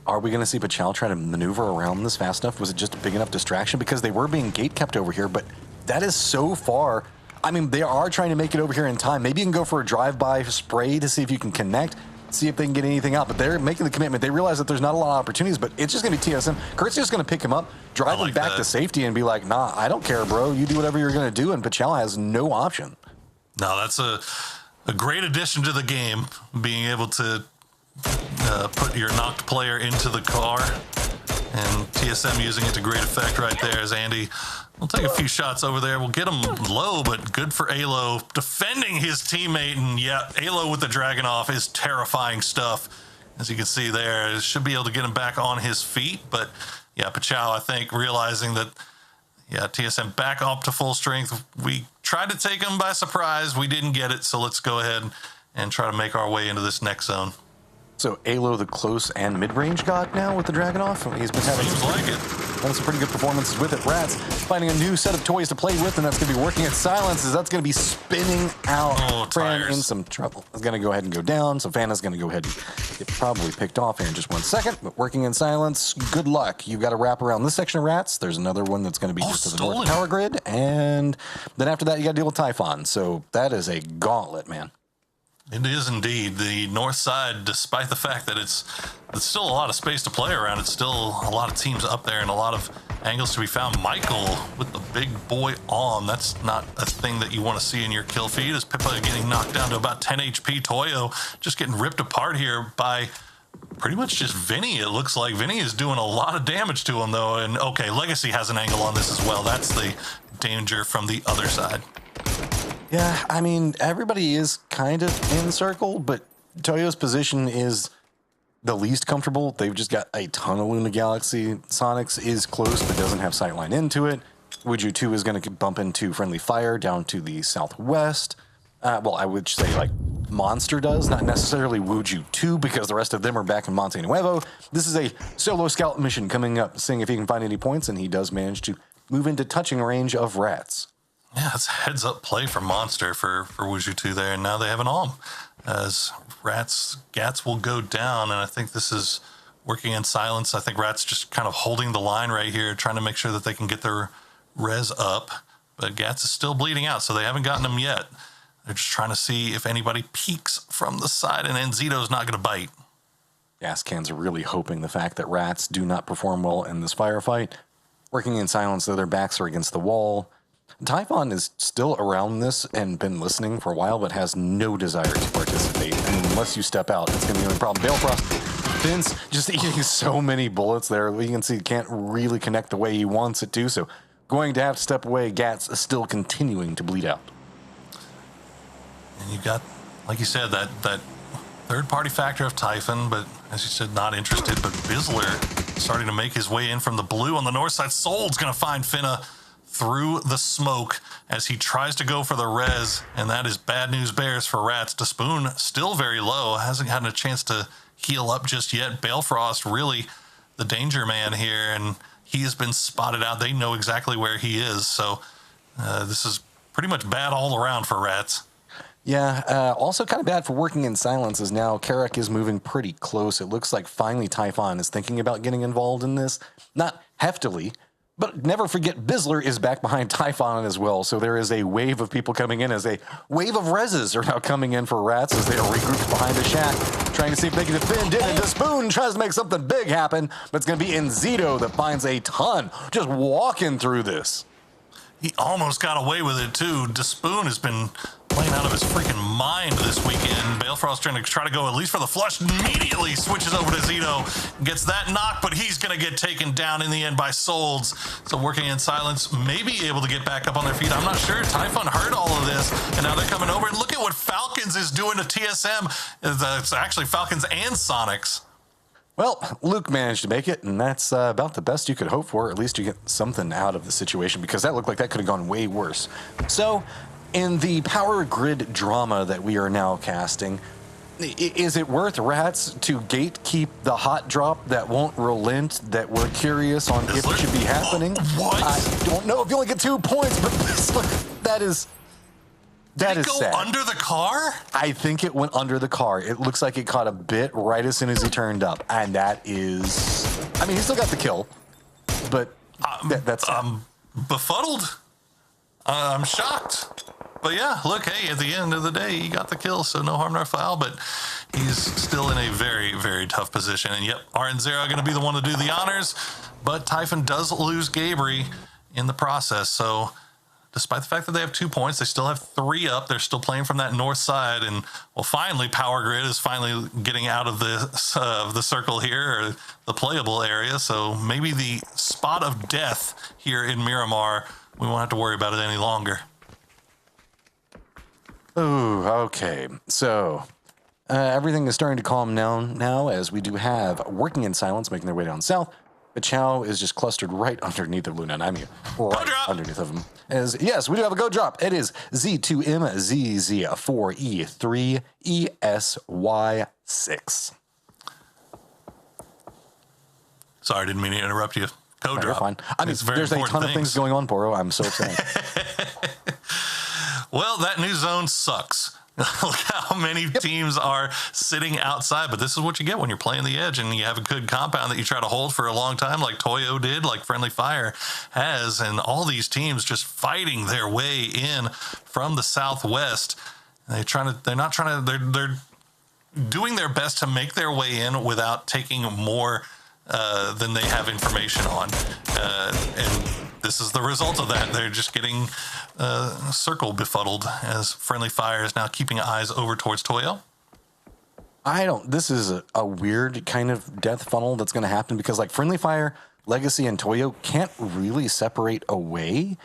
Are we going to see Pichao try to maneuver around this fast enough? Was it just a big enough distraction? Because they were being gate kept over here, but that is so far. I mean, they are trying to make it over here in time. Maybe you can go for a drive-by spray to see if you can connect, see if they can get anything out. But they're making the commitment. They realize that there's not a lot of opportunities, but it's just going to be TSM. Kurt's just going to pick him up, drive him back to safety, and be like, nah, I don't care, bro. You do whatever you're going to do, and Pichao has no option. No, that's a great addition to the game, being able to put your knocked player into the car, and TSM using it to great effect right there as Andy will take a few shots over there. We'll get him low, but good for Alo defending his teammate. And yeah, Alo with the Dragon off is terrifying stuff. As you can see there, should be able to get him back on his feet. But yeah, Pichao, I think, realizing that, yeah, TSM back up to full strength. We tried to take him by surprise. We didn't get it, so let's go ahead and try to make our way into this next zone. So Alo, the close and mid-range god now with the Dragonoff. He's been having some pretty good performances with it. Rats finding a new set of toys to play with, and that's going to be working at Silence, as that's going to be spinning out. Oh, Fran in some trouble. It's going to go ahead and go down, so Fana's going to go ahead and get probably picked off here in just 1 second. But working in Silence, good luck. You've got to wrap around this section of Rats. There's another one that's going to be just to the north power grid, and then after that, you got to deal with Typhon. So that is a gauntlet, man. It is indeed. The north side, despite the fact that it's still a lot of space to play around, it's still a lot of teams up there and a lot of angles to be found. Michael with the big boy on. That's not a thing that you want to see in your kill feed, as Pippa getting knocked down to about 10 HP. Toyo just getting ripped apart here by pretty much just Vinny. It looks like Vinny is doing a lot of damage to him, though. And okay, Legacy has an angle on this as well. That's the danger from the other side. Yeah, I mean, everybody is kind of in the circle, but Toyo's position is the least comfortable. They've just got a ton of Luna Galaxy. Sonics is close, but doesn't have sightline into it. Wuju 2 is going to bump into Friendly Fire down to the southwest. Well, I would say, like, Monster does, not necessarily Wuju 2, because the rest of them are back in Monte Nuevo. This is a solo scout mission coming up, seeing if he can find any points, and he does manage to move into touching range of Rats. Yeah, it's a heads-up play for Monster for Wuju 2 there, and now they have an Alm. As Gats will go down, and I think this is working in Silence. I think Rats just kind of holding the line right here, trying to make sure that they can get their res up, but Gats is still bleeding out, so they haven't gotten him yet. They're just trying to see if anybody peeks from the side, and Enzito's not going to bite. Gas Cans are really hoping the fact that Rats do not perform well in this firefight. Working in Silence, though, their backs are against the wall. Typhon is still around this and been listening for a while, but has no desire to participate. I mean, unless you step out, it's going to be the only problem. Balefrost, Vince just eating so many bullets there. You can see he can't really connect the way he wants it to, so going to have to step away. Gats is still continuing to bleed out. And you got, like you said, that third-party factor of Typhon, but as you said, not interested. But Bizzler starting to make his way in from the blue on the north side. Sold's going to find Finna through the smoke as he tries to go for the res, and that is bad news bears for Rats. DeSpoon still very low, hasn't had a chance to heal up just yet. Balefrost really the danger man here, and he has been spotted out. They know exactly where he is, so this is pretty much bad all around for Rats. Yeah, also kind of bad for working in silence is now Carrick is moving pretty close. It looks like finally Typhon is thinking about getting involved in this. Not heftily, but never forget Bizzler is back behind Typhon as well. So there is a wave of people coming in as a wave of reses are now coming in for Rats as they are regrouped behind the shack, trying to see if they can defend in. And DeSpoon tries to make something big happen, but it's going to be Enzito that finds a ton just walking through this. He almost got away with it too. DeSpoon has been playing out of his freaking mind this weekend. Balefrost trying to try to go at least for the flush. Immediately switches over to Zito. Gets that knock, but he's going to get taken down in the end by Souls. So working in silence, maybe able to get back up on their feet. I'm not sure. Typhon heard all of this, and now they're coming over. And look at what Falcons is doing to TSM. It's actually Falcons and Sonics. Well, Luke managed to make it, and that's about the best you could hope for. At least you get something out of the situation, because that looked like that could have gone way worse. So, in the power grid drama that we are now casting, is it worth Rats to gatekeep the hot drop that won't relent, that we're curious on if it should be happening? What? I don't know if you only get 2 points, but that is... That is sad. Did it go under the car? I think it went under the car. It looks like it caught a bit right as soon as he turned up. And that is... I mean, he still got the kill. But that's... befuddled. I'm shocked. But yeah, look, hey, at the end of the day, he got the kill, so no harm, no foul. But he's still in a very, very tough position. And yep, RN0 going to be the one to do the honors. But Typhon does lose Gabri in the process, so... Despite the fact that they have 2 points, they still have 3 up. They're still playing from that north side. And, well, finally, Power Grid is finally getting out of the circle here, or the playable area. So maybe the spot of death here in Miramar, we won't have to worry about it any longer. Ooh, okay. So everything is starting to calm down now, as we do have Working in Silence making their way down south. But Chow is just clustered right underneath of Luna, and I mean right underneath of him. As yes, we do have a go drop. It is Z2MZZ4E3ESY6. Sorry, I didn't mean to interrupt you. Go drop. Fine. I mean, there's a ton of things going on, Boro. I'm so excited. Well, that new zone sucks. Look how many teams are sitting outside, but this is what you get when you're playing the edge and you have a good compound that you try to hold for a long time, like Toyo did, like Friendly Fire has, and all these teams just fighting their way in from the southwest. They're doing their best to make their way in without taking more than they have information on, and this is the result of that. They're just getting circle befuddled as Friendly Fire is now keeping eyes over towards Toyo. This is a weird kind of death funnel that's going to happen, because like Friendly Fire, Legacy, and Toyo can't really separate away,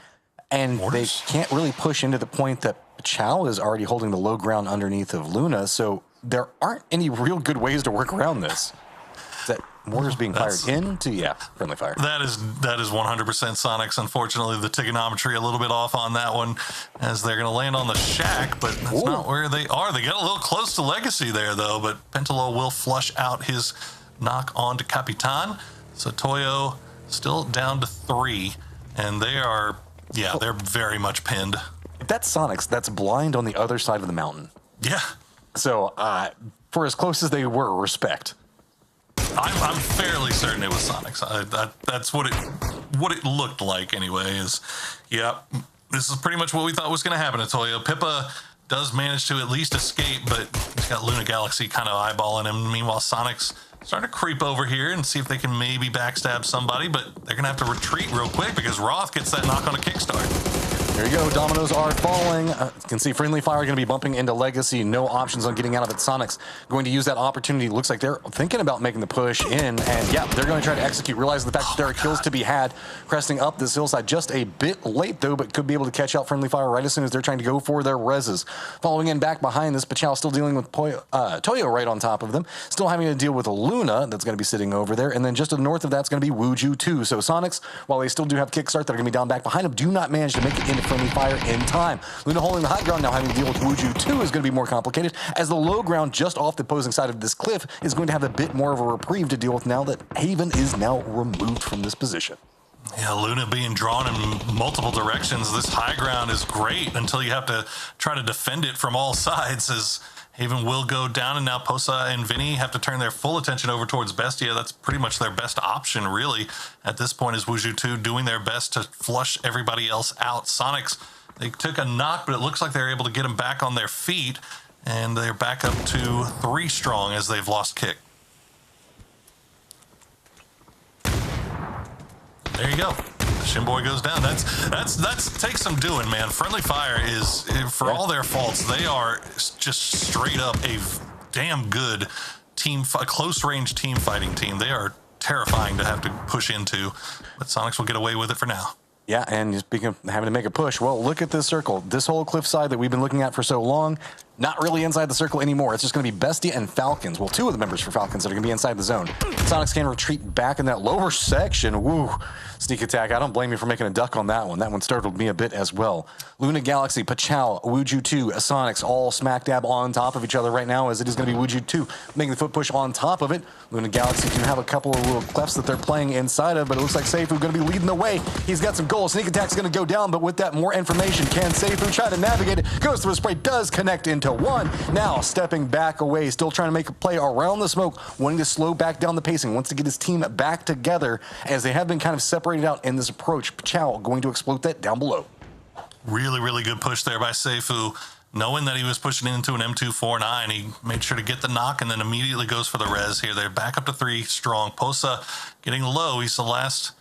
and they can't really push into the point that Chow is already holding the low ground underneath of Luna, so there aren't any real good ways to work around this. That mortars being fired into, Friendly Fire. That is 100% Sonics. Unfortunately, the trigonometry a little bit off on that one, as they're going to land on the shack, but that's not where they are. They got a little close to Legacy there, though, but Pentalo will flush out his knock onto Capitan. So Toyo still down to 3, and they are, they're very much pinned. If that's Sonics, that's blind on the other side of the mountain. Yeah. So, for as close as they were, respect. I'm fairly certain it was Sonics. That's what it looked like anyway. This is pretty much what we thought was going to happen to Toyo. Pippa does manage to at least escape, but he's got Luna Galaxy kind of eyeballing him. Meanwhile, Sonic's starting to creep over here and see if they can maybe backstab somebody, but they're going to have to retreat real quick because Roth gets that knock on a kickstart. There you go, dominoes are falling. You can see Friendly Fire going to be bumping into Legacy. No options on getting out of it. Sonic's going to use that opportunity. Looks like they're thinking about making the push in, and yeah, they're going to try to execute, realizing the fact that there are kills to be had. Cresting up this hillside just a bit late, though, but could be able to catch out Friendly Fire right as soon as they're trying to go for their reses. Following in back behind this, Pachal still dealing with Toyo right on top of them. Still having to deal with Luna that's going to be sitting over there, and then just to the north of that's going to be Wuju 2. So Sonics, while they still do have kickstart, they're going to be down back behind them, do not manage to make it into Friendly Fire in time. Luna holding the high ground, now having to deal with Wuju 2 is going to be more complicated, as the low ground just off the opposing side of this cliff is going to have a bit more of a reprieve to deal with now that Haven is now removed from this position. Yeah, Luna being drawn in multiple directions. This high ground is great until you have to try to defend it from all sides, as Haven will go down, and now Posa and Vinny have to turn their full attention over towards Bestia. That's pretty much their best option, really, at this point, is Wuju 2 doing their best to flush everybody else out. Sonics, they took a knock, but it looks like they're able to get them back on their feet, and they're back up to 3 strong as they've lost kick. There you go. Shimboy goes down. That's takes some doing, man. Friendly Fire is, for all their faults, they are just straight up a damn good team, a close range team fighting team. They are terrifying to have to push into, but Sonics will get away with it for now. Yeah, and speaking of having to make a push, well, look at this circle. This whole cliffside that we've been looking at for so long, not really inside the circle anymore. It's just going to be Bestia and Falcons. Well, 2 of the members for Falcons that are going to be inside the zone. Sonics can retreat back in that lower section. Woo. Sneak attack. I don't blame you for making a duck on that one. That one startled me a bit as well. Luna Galaxy, Pachal, Wuju 2, Sonics all smack dab on top of each other right now, as it is going to be Wuju 2 making the foot push on top of it. Luna Galaxy do have a couple of little clefts that they're playing inside of, but it looks like Seifu going to be leading the way. He's got some goals. Sneak attack's going to go down, but with that more information, can Seifu try to navigate it? Goes through a spray, does connect into one. Now stepping back away, still trying to make a play around the smoke, wanting to slow back down the pacing, wants to get his team back together, as they have been kind of separated out in this approach. Pachal going to exploit that down below. Really, really good push there by Seifu. Knowing that he was pushing into an M249, he made sure to get the knock and then immediately goes for the res here. They're back up to 3 strong. Posa getting low. He's the last.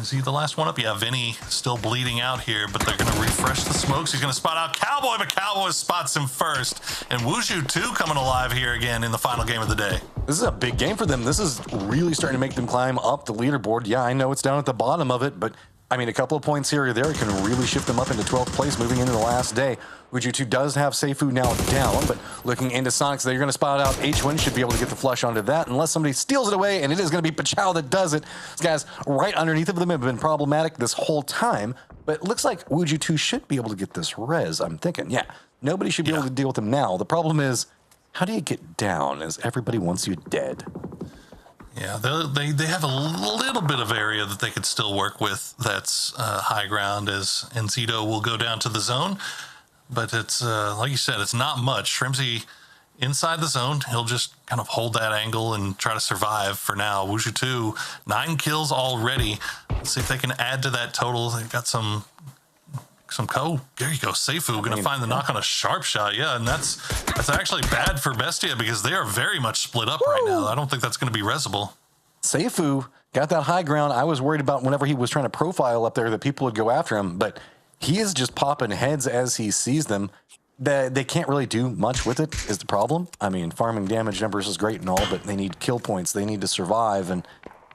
Is he the last one up? Yeah, Vinny still bleeding out here, but they're going to refresh the smokes. He's going to spot out Cowboy, but Cowboy spots him first. And Wuju 2 coming alive here again in the final game of the day. This is a big game for them. This is really starting to make them climb up the leaderboard. Yeah, I know it's down at the bottom of it, but I mean, a couple of points here or there can really shift them up into 12th place moving into the last day. Wuju 2 does have Seifu now down, but looking into Sonics, they're going to spot out H1, should be able to get the flush onto that unless somebody steals it away, and it is going to be Pachal that does it. These guys right underneath of them have been problematic this whole time, but it looks like Wuju 2 should be able to get this res, I'm thinking. Yeah, nobody should be able to deal with them now. The problem is, how do you get down as everybody wants you dead? Yeah, they have a little bit of area that they could still work with that's high ground, as Enzito will go down to the zone. But it's, like you said, it's not much. Shrimsy inside the zone, he'll just kind of hold that angle and try to survive for now. Wuju 2, 9 kills already. Let's see if they can add to that total. They've got some there you go, Seifu going to find the knock on a sharp shot. Yeah, and that's actually bad for Bestia because they are very much split up right now. I don't think that's going to be resable. Seifu got that high ground. I was worried about whenever he was trying to profile up there that people would go after him, but he is just popping heads as he sees them. They can't really do much with it is the problem. I mean, farming damage numbers is great and all, but they need kill points. They need to survive, and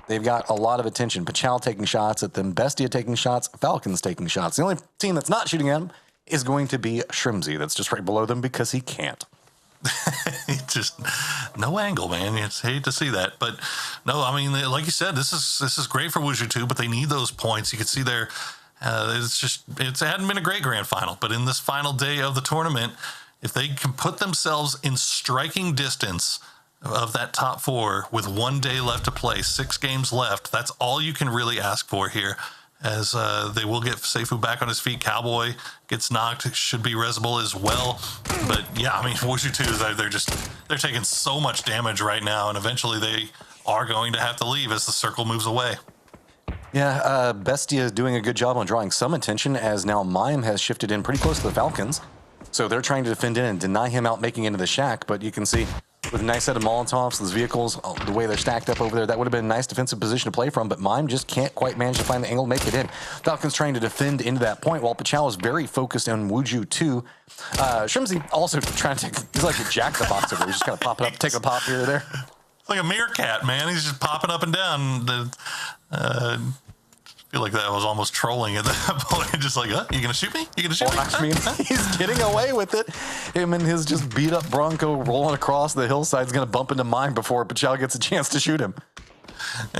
they've got a lot of attention. Pachal taking shots at them, Bestia taking shots, Falcons taking shots. The only team that's not shooting at them is going to be Shrimsy. That's just right below them because he can't. Just no angle, man. It's hate to see that, but no, I mean, like you said, this is great for Wuju 2, but they need those points. You can see there, it hadn't been a great grand final, but in this final day of the tournament, if they can put themselves in striking distance of that top 4 with 1 day left to play, 6 games left, that's all you can really ask for here, as they will get Seifu back on his feet. Cowboy gets knocked, should be resable as well. But yeah, I mean, Wuju 2, they're taking so much damage right now, and eventually they are going to have to leave as the circle moves away. Yeah, Bestia is doing a good job on drawing some attention, as now Mime has shifted in pretty close to the Falcons. So they're trying to defend in and deny him out making into the shack, but you can see with a nice set of Molotovs, those vehicles, the way they're stacked up over there, that would have been a nice defensive position to play from, but Mime just can't quite manage to find the angle to make it in. Falcons trying to defend into that point, while Pachal is very focused on Wuju too. Shrimsy also trying to take, he's like a jack-in-the-box over there. He's just kind of popping up, take a pop here or there. It's like a meerkat, man. He's just popping up and down. I feel like that was almost trolling at that point. Just like, you gonna shoot me? You gonna shoot me? I mean, he's getting away with it. Him and his just beat up Bronco rolling across the hillside is gonna bump into mine before Pachal gets a chance to shoot him.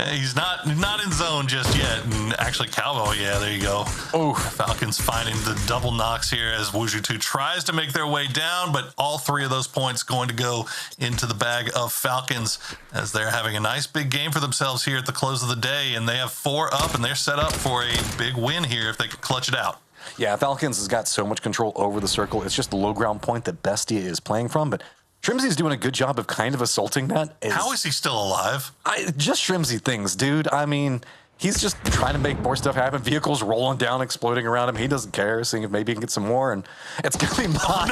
He's not in zone just yet. And actually, Cowboy, yeah, there you go. Oh, Falcons finding the double knocks here as Wuju 2 tries to make their way down, but all 3 of those points going to go into the bag of Falcons as they're having a nice big game for themselves here at the close of the day, and they have 4 up, and they're set up for a big win here if they can clutch it out. Yeah, Falcons has got so much control over the circle. It's just the low ground point that Bestia is playing from, but Shrimsy's doing a good job of kind of assaulting that. How is he still alive? Just Shrimsy things, dude. I mean, he's just trying to make more stuff happen. Vehicles rolling down, exploding around him. He doesn't care, seeing if maybe he can get some more, and it's going to be mine.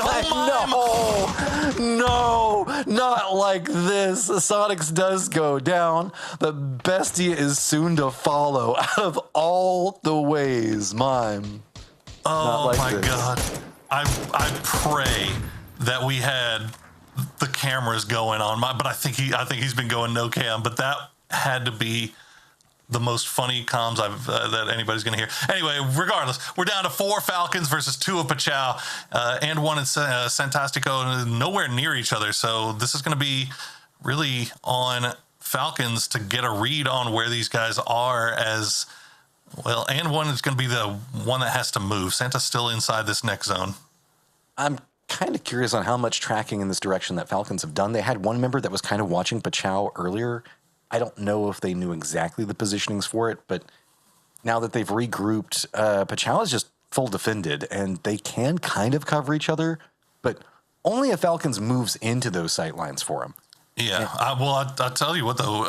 No, not like this. Sonics does go down, but Bestia is soon to follow out of all the ways. Mime. Oh like my God. I pray that we had the cameras going on, but I think he's been going no cam. But that had to be the most funny comms that anybody's going to hear. Anyway, regardless, we're down to 4 Falcons versus 2 of Pachal, and 1 in Santastico, nowhere near each other. So this is going to be really on Falcons to get a read on where these guys are as well. And 1 is going to be the one that has to move. Santa's still inside this next zone. I'm kind of curious on how much tracking in this direction that Falcons have done. They had one member that was kind of watching Pachal earlier. I don't know if they knew exactly the positionings for it, but now that they've regrouped, Pachal is just full defended, and they can kind of cover each other, but only if Falcons moves into those sight lines for him. Yeah, I'll tell you what, though,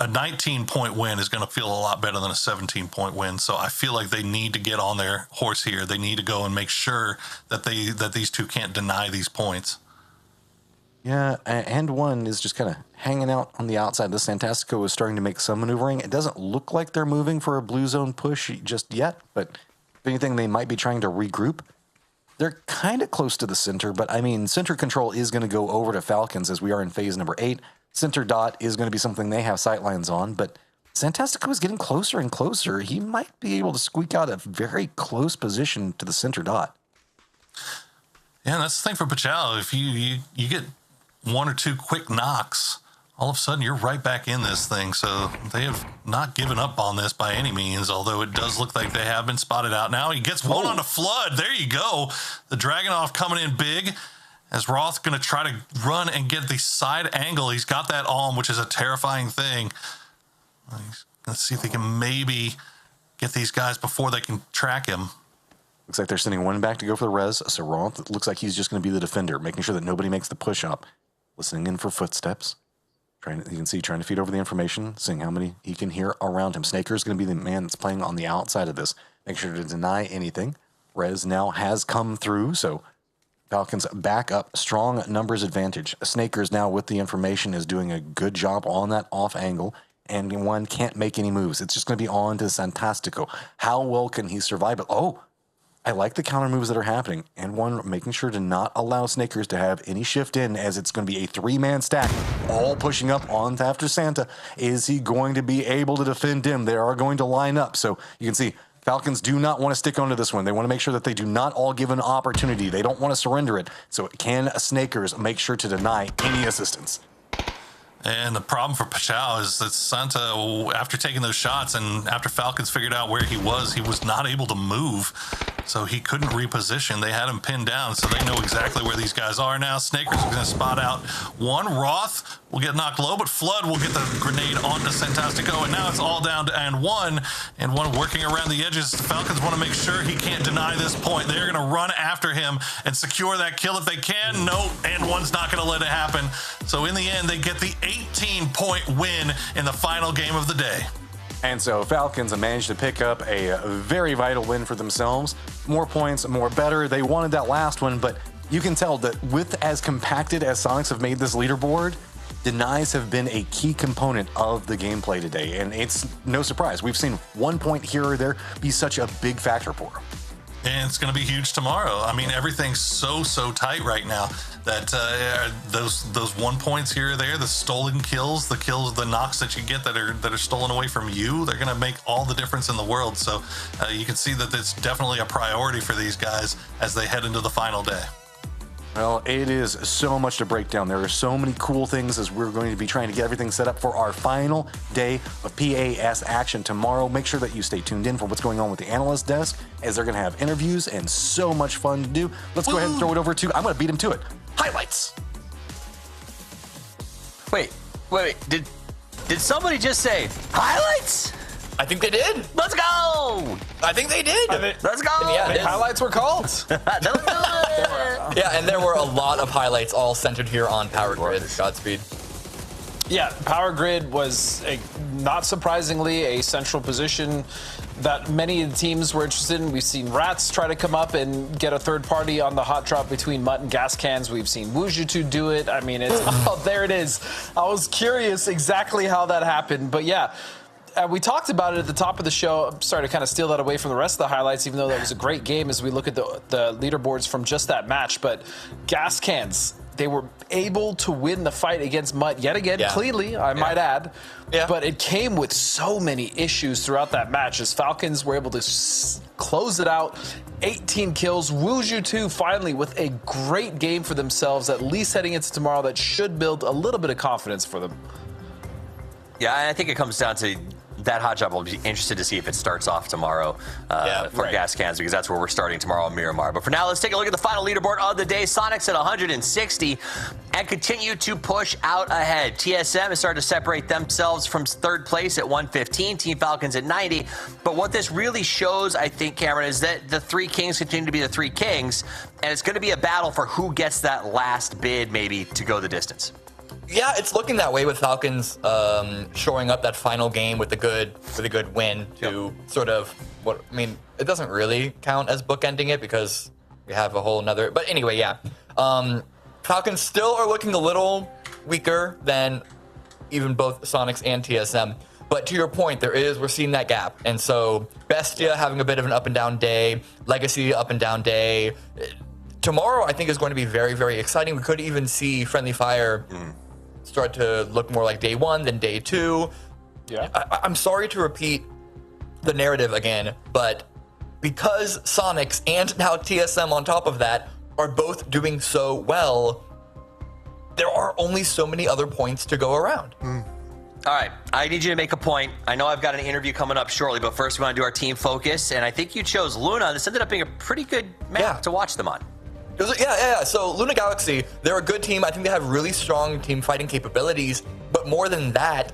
a 19-point win is going to feel a lot better than a 17-point win. So I feel like they need to get on their horse here. They need to go and make sure that these 2 can't deny these points. Yeah, and 1 is just kind of hanging out on the outside. The Santastico is starting to make some maneuvering. It doesn't look like they're moving for a blue zone push just yet, but if anything, they might be trying to regroup. They're kind of close to the center, but I mean, center control is going to go over to Falcons as we are in phase number 8. Center dot is going to be something they have sightlines on, but Santastico is getting closer and closer. He might be able to squeak out a very close position to the center dot. Yeah, that's the thing for Pachal. If you get 1 or 2 quick knocks, all of a sudden you're right back in this thing. So they have not given up on this by any means, although it does look like they have been spotted out now. He gets 1 on the flood. There you go. The Dragunov coming in big as Roth going to try to run and get the side angle. He's got that on, which is a terrifying thing. Let's see if they can maybe get these guys before they can track him. Looks like they're sending 1 back to go for the res. So Roth looks like he's just going to be the defender, making sure that nobody makes the push up. Listening in for footsteps. You can see trying to feed over the information, seeing how many he can hear around him. Snaker is going to be the man that's playing on the outside of this. Make sure to deny anything. Rez now has come through, so Falcons back up. Strong numbers advantage. Snaker's now with the information is doing a good job on that off angle, and 1 can't make any moves. It's just going to be on to Santastico. How well can he survive it? Oh, I like the counter moves that are happening, and 1 making sure to not allow Snakers to have any shift in, as it's going to be a 3-man stack, all pushing up on after Santa. Is he going to be able to defend him? They are going to line up, so you can see Falcons do not want to stick onto this one. They want to make sure that they do not all give an opportunity. They don't want to surrender it, so can Snakers make sure to deny any assistance? And the problem for Pachal is that Santa, after taking those shots and after Falcons figured out where he was not able to move. So he couldn't reposition. They had him pinned down, so they know exactly where these guys are now. Snakers are going to spot out 1. Roth will get knocked low, but Flood will get the grenade onto Santastico, and now it's all down to and 1 working around the edges. The Falcons want to make sure he can't deny this point. They're going to run after him and secure that kill if they can. No, and 1's not going to let it happen. So in the end, they get the 18-point win in the final game of the day. And so Falcons have managed to pick up a very vital win for themselves. More points, more better. They wanted that last one, but you can tell that with as compacted as Sonics have made this leaderboard, denies have been a key component of the gameplay today, and it's no surprise. We've seen 1 point here or there be such a big factor for them. And it's going to be huge tomorrow. I mean, everything's so tight right now that those 1 points here or there, the stolen kills, the knocks that you get that are stolen away from you, they're going to make all the difference in the world. So you can see that it's definitely a priority for these guys as they head into the final day. Well, it is so much to break down. There are so many cool things as we're going to be trying to get everything set up for our final day of PAS action tomorrow. Make sure that you stay tuned in for what's going on with the analyst desk, as they're going to have interviews and so much fun to do. Let's go ahead and throw it over to, I'm going to beat him to it, highlights. Wait, did somebody just say highlights? I think they did. Let's go! I think they did. Let's go! Yeah, the highlights were called. Yeah, and there were a lot of highlights all centered here on Power Grid. Godspeed. Yeah, Power Grid was, not surprisingly, a central position that many of the teams were interested in. We've seen Rats try to come up and get a third party on the hot drop between Mutt and Gas Cans. We've seen Wujutu do it. I mean, it's oh, there it is. I was curious exactly how that happened, but yeah. We talked about it at the top of the show. I'm sorry to kind of steal that away from the rest of the highlights, even though that was a great game as we look at the leaderboards from just that match. But Gas Cans, they were able to win the fight against Mutt yet again, cleanly, I might add. Yeah. But it came with so many issues throughout that match as Falcons were able to close it out. 18 kills. Wujutu finally with a great game for themselves, at least heading into tomorrow. That should build a little bit of confidence for them. Yeah, I think it comes down to that hot job. I'll be interested to see if it starts off tomorrow for Gas Cans, because that's where we're starting tomorrow in Miramar. But for now, let's take a look at the final leaderboard of the day. Sonics at 160 and continue to push out ahead. TSM has started to separate themselves from third place at 115, Team Falcons at 90. But what this really shows, I think, Cameron, is that the three kings continue to be the three kings, and it's going to be a battle for who gets that last bid maybe to go the distance. Yeah, it's looking that way with Falcons showing up that final game with a good win to sort of it doesn't really count as bookending it because we have a whole nother. But anyway, yeah, Falcons still are looking a little weaker than even both Sonics and TSM. But to your point, we're seeing that gap, and so Bestia having a bit of an up and down day, Legacy up and down day. Tomorrow, I think, is going to be very, very exciting. We could even see Friendly Fire start to look more like day one than day two. Yeah. I'm sorry to repeat the narrative again, but because Sonics and now TSM on top of that are both doing so well, there are only so many other points to go around. All right, I need you to make a point. I know I've got an interview coming up shortly, but first we want to do our team focus, and I think you chose Luna. This ended up being a pretty good map to watch them on. Yeah. So Luna Galaxy, they're a good team. I think they have really strong team fighting capabilities. But more than that,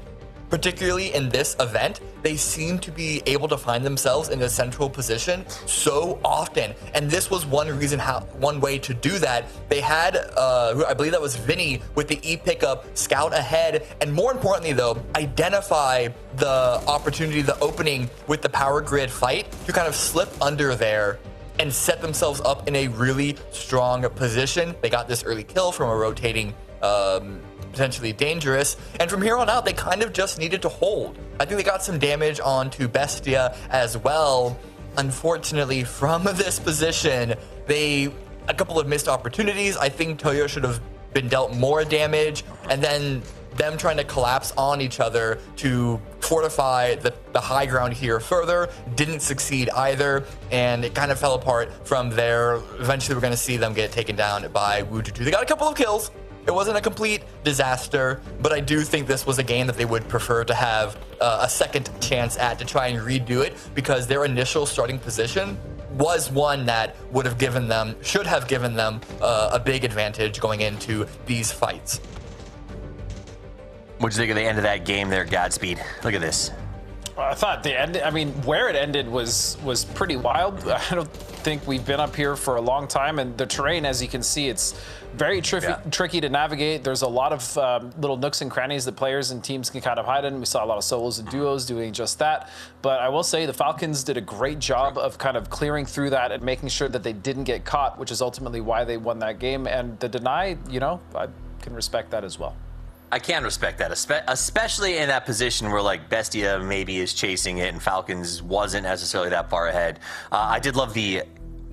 particularly in this event, they seem to be able to find themselves in a central position so often. And this was one way to do that. They had, I believe that was Vinny with the E pickup, scout ahead, and more importantly though, identify the opportunity, the opening with the Power Grid fight to kind of slip under there and set themselves up in a really strong position. They got this early kill from a rotating, potentially dangerous, and from here on out, they kind of just needed to hold. I think they got some damage onto Bestia as well. Unfortunately, from this position, a couple of missed opportunities. I think Toyo should have been dealt more damage, and then them trying to collapse on each other to fortify the high ground here further didn't succeed either, and it kind of fell apart from there. Eventually we're going to see them get taken down by Wujutu. They got a couple of kills. It wasn't a complete disaster, but I do think this was a game that they would prefer to have a second chance at, to try and redo it, because their initial starting position was one that should have given them a big advantage going into these fights. What'd you think of the end of that game there, Godspeed? Look at this. I thought the end. I mean, where it ended was pretty wild. I don't think we've been up here for a long time, and the terrain, as you can see, it's very tricky to navigate. There's a lot of little nooks and crannies that players and teams can kind of hide in. We saw a lot of solos and duos doing just that. But I will say the Falcons did a great job of kind of clearing through that and making sure that they didn't get caught, which is ultimately why they won that game. And the deny, I can respect that as well. I can respect that, especially in that position where like Bestia maybe is chasing it and Falcons wasn't necessarily that far ahead. I did love the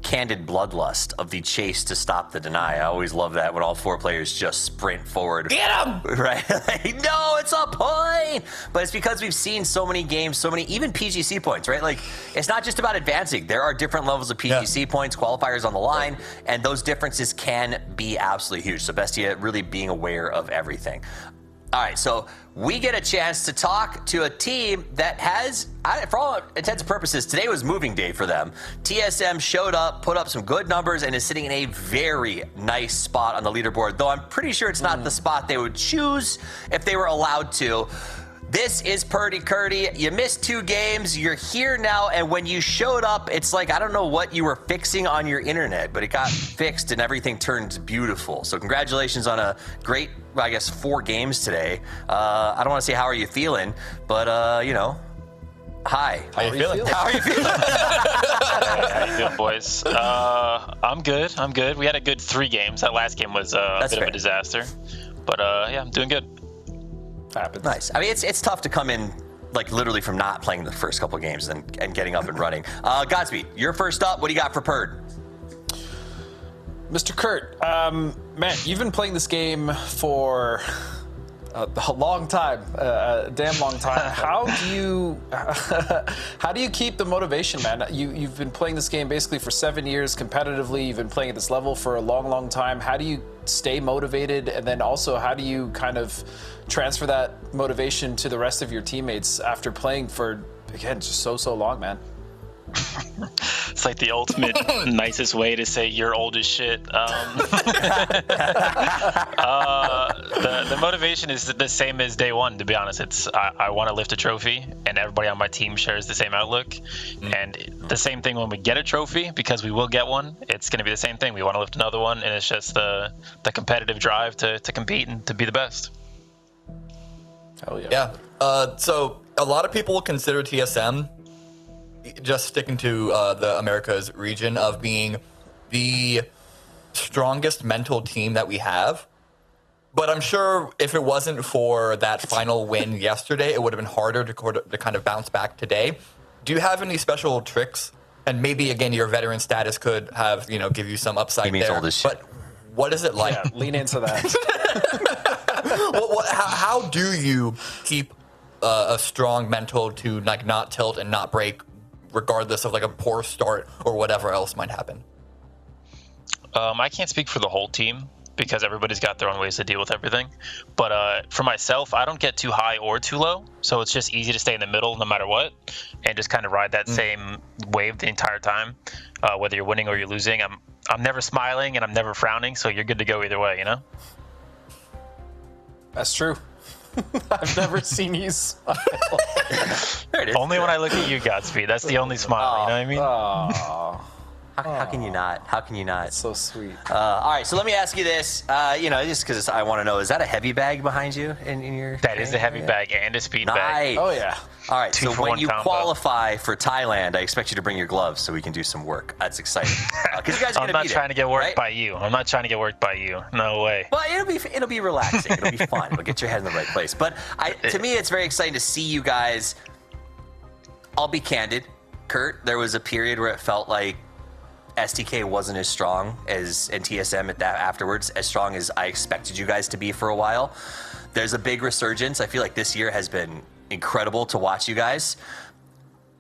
candid bloodlust of the chase to stop the deny. I always love that when all 4 players just sprint forward. Get him! Right? Like, no, it's a point! But it's because we've seen so many games, so many, even PGC points, right? Like, it's not just about advancing. There are different levels of PGC points, qualifiers on the line, and those differences can be absolutely huge. So Bestia really being aware of everything. All right, so we get a chance to talk to a team that has, for all intents and purposes, today was moving day for them. TSM showed up, put up some good numbers, and is sitting in a very nice spot on the leaderboard, though I'm pretty sure it's not the spot they would choose if they were allowed to. This is Purdy Curdy. You missed 2 games. You're here now, and when you showed up, it's like, I don't know what you were fixing on your internet, but it got fixed and everything turned beautiful. So congratulations on a great, I guess, 4 games today. I don't want to say how are you feeling, but, hi. How are you feeling? How are you feeling? How you feeling, boys? I'm good. We had a good 3 games. That last game was a bit of a disaster. But, yeah, I'm doing good. Happens. Nice. I mean, it's tough to come in like literally from not playing the first couple games and getting up and running. Godspeed, you're first up. What do you got for Purd? Mr. Kurt, man, you've been playing this game for a long time, a damn long time. How do you keep the motivation, man? You've been playing this game basically for 7 years competitively. You've been playing at this level for a long time. How do you stay motivated? And then also, how do you kind of transfer that motivation to the rest of your teammates after playing for, again, just so long, man? It's like the ultimate nicest way to say you're old as shit. The motivation is the same as day one, to be honest. It's I want to lift a trophy, and everybody on my team shares the same outlook. And the same thing when we get a trophy, because we will get one, it's going to be the same thing. We want to lift another one, and it's just the competitive drive to compete and to be the best. Hell yeah. Yeah. So a lot of people consider TSM, just sticking to the Americas region, of being the strongest mental team that we have. But I'm sure if it wasn't for that final win yesterday, it would have been harder to kind of bounce back today. Do you have any special tricks? And maybe, again, your veteran status could have, give you some upside there. Old as shit. But what is it like? Yeah, lean into that. How do you keep a strong mental to not tilt and not break, regardless of like a poor start or whatever else might happen? I can't speak for the whole team because everybody's got their own ways to deal with everything. But for myself, I don't get too high or too low, so it's just easy to stay in the middle no matter what, and just kind of ride that same wave the entire time, whether you're winning or you're losing. I'm never smiling and I'm never frowning, so you're good to go either way, That's true. I've never seen you smile. Only when I look at you, Godspeed. That's the only smile, you know what I mean? How can you not? How can you not? So sweet. All right, so let me ask you this. Just because I want to know, is that a heavy bag behind you in your? That is a heavy bag and a speed bag. Oh yeah. All right, so when you combo. qualify for Thailand, I expect you to bring your gloves so we can do some work. That's exciting. Because you guys are I'm gonna not be trying there, to get worked right? by you. I'm not trying to get worked by you. No way. But it'll be relaxing. It'll be fun. It'll get your head in the right place. But to me, it's very exciting to see you guys. I'll be candid, Kurt. There was a period where it felt like STK wasn't as strong as, and TSM at that afterwards, as strong as I expected you guys to be for a while. There's a big resurgence. I feel like this year has been incredible to watch you guys.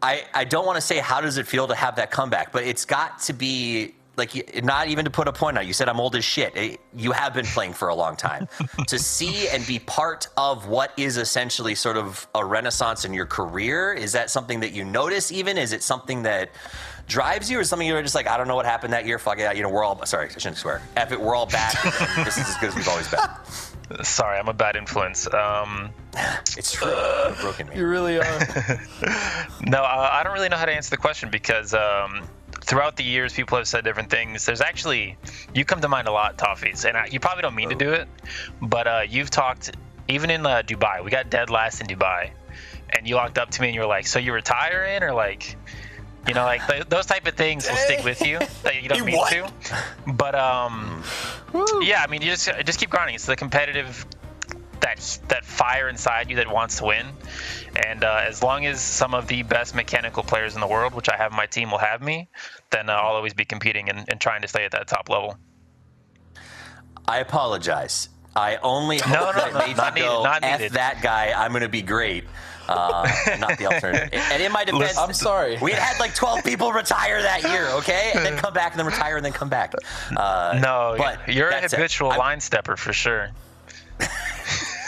I don't want to say how does it feel to have that comeback, but it's got to be like, not even to put a point on it, you said I'm old as shit. You have been playing for a long time. To see and be part of what is essentially sort of a renaissance in your career, is that something that you notice even? Is it something that drives you, or something you're just like, I don't know what happened that year, fuck it, you know, we're all, sorry, I shouldn't swear. F it, we're all back, and this is as good as we've always been. Sorry, I'm a bad influence. It's true. You've broken me. You really are. No, I don't really know how to answer the question because throughout the years, people have said different things. There's actually, you come to mind a lot, Toffees, and you probably don't mean to do it, but you've talked, even in Dubai, we got dead last in Dubai, and you walked up to me and you were like, so you're retiring, or like, you know, like those type of things will stick with you that you don't mean to. But yeah, I mean, you just keep grinding. It's the competitive, that fire inside you that wants to win. And as long as some of the best mechanical players in the world, which I have my team, will have me, then I'll always be competing and trying to stay at that top level. I apologize. I only hope that made you go, F that guy, I'm going to be great. Not the alternative. And in my defense, I'm sorry. We had like 12 people retire that year, okay? And then come back, and then retire, and then come back. No, but you're a habitual line stepper for sure.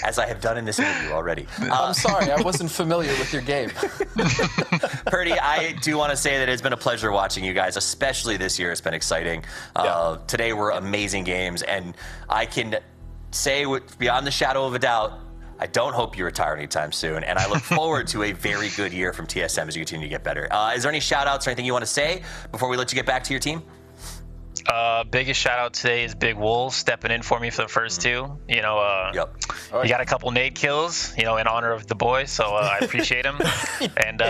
As I have done in this interview already. I'm sorry, I wasn't familiar with your game. Purdy, I do want to say that it's been a pleasure watching you guys, especially this year. It's been exciting. Today were amazing games, and I can say beyond the shadow of a doubt, I don't hope you retire anytime soon, and I look forward to a very good year from TSM as you continue to get better. Is there any shout-outs or anything you want to say before we let you get back to your team? Biggest shout out today is Big Wool stepping in for me for the first two. You know, he got a couple nade kills, you know, in honor of the boy, so I appreciate him. And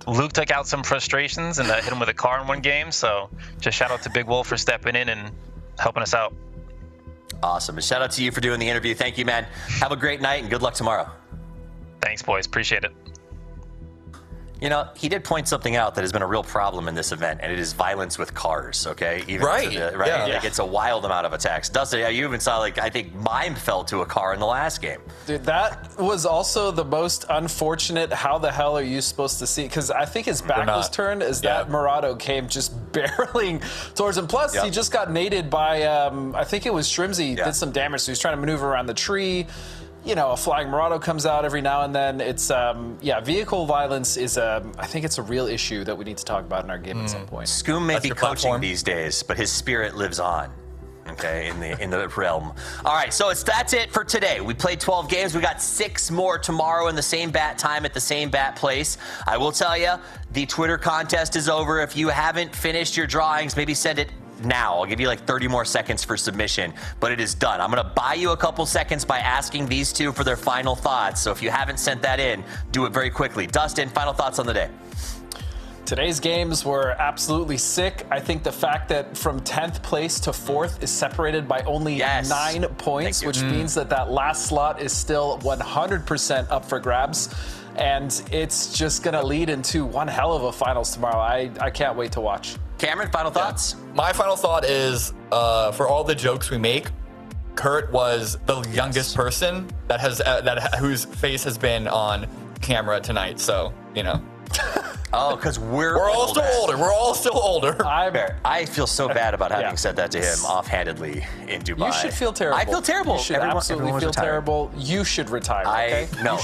Luke took out some frustrations and hit him with a car in one game, so just shout out to Big Wool for stepping in and helping us out. Awesome. And shout out to you for doing the interview. Thank you, man. Have a great night and good luck tomorrow. Thanks, boys. Appreciate it. You know, he did point something out that has been a real problem in this event, and it is violence with cars, okay? Even Yeah. Like, it's a wild amount of attacks. Dustin, you even saw, like, I think mine fell to a car in the last game. Dude, that was also the most unfortunate. How the hell are you supposed to see? Because I think his back was turned as that Murado came just barreling towards him. Plus, he just got naded by, I think it was Shrimsy, did some damage, so he's trying to maneuver around the tree. You know, a flying Murado comes out every now and then. It's, vehicle violence is, I think it's a real issue that we need to talk about in our game at some point. Scoom may be coaching these days, but his spirit lives on. Okay, in the realm. All right, so that's it for today. We played 12 games. We got 6 more tomorrow in the same bat time at the same bat place. I will tell you, the Twitter contest is over. If you haven't finished your drawings, maybe send it now. I'll give you like 30 more seconds for submission, but it is done. I'm going to buy you a couple seconds by asking these two for their final thoughts. So if you haven't sent that in, do it very quickly. Dustin, final thoughts on the day. Today's games were absolutely sick. I think the fact that from 10th place to 4th is separated by only 9 points, which means that last slot is still 100% up for grabs. And it's just going to lead into one hell of a finals tomorrow. I can't wait to watch. Cameron, final thoughts? My final thought is, for all the jokes we make, Kurt was the youngest person that has whose face has been on camera tonight. So, you know. Oh, because we're all still older. We're all still older. I feel so bad about having said that to him offhandedly in Dubai. You should feel terrible. I feel terrible. You should absolutely feel terrible. You should retire, okay? No,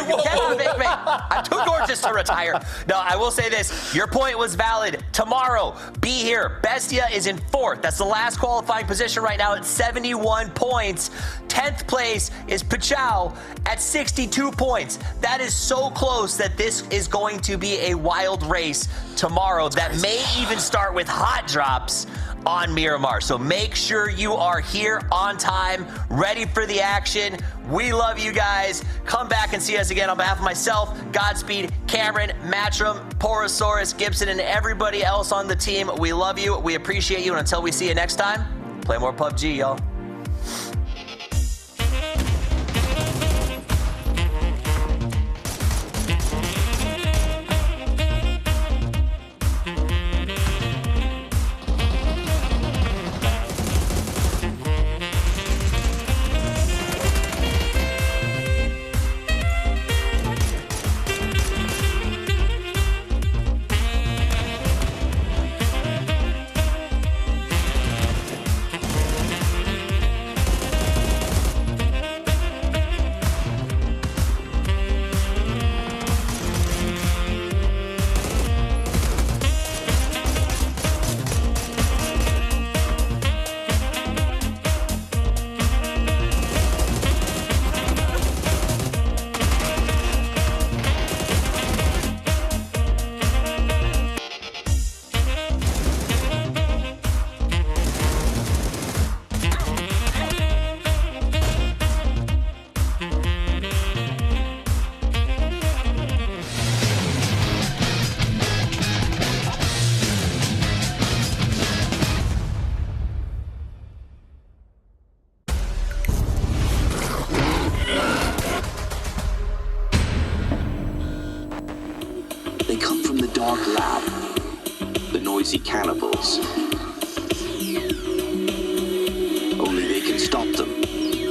you cannot make me. I'm too gorgeous to retire. No, I will say this. Your point was valid. Tomorrow, be here. Bestia is in 4th. That's the last qualifying position right now at 71 points. 10th place is Pachau at 62 points. That is so close that this is going to be a wild race tomorrow that may even start with hot drops on Miramar. So make sure you are here on time, ready for the action. We love you guys. Come back and see us again. On behalf of myself, Godspeed, Cameron, Matchroom, Porosaurus, Gibson, and everybody else on the team, we love you. We appreciate you. And until we see you next time, play more PUBG, y'all. the noisy cannibals. Only they can stop them.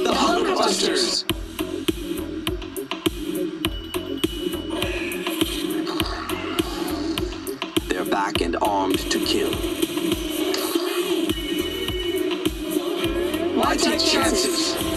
The Hunger Busters! They're back and armed to kill. Why take chances?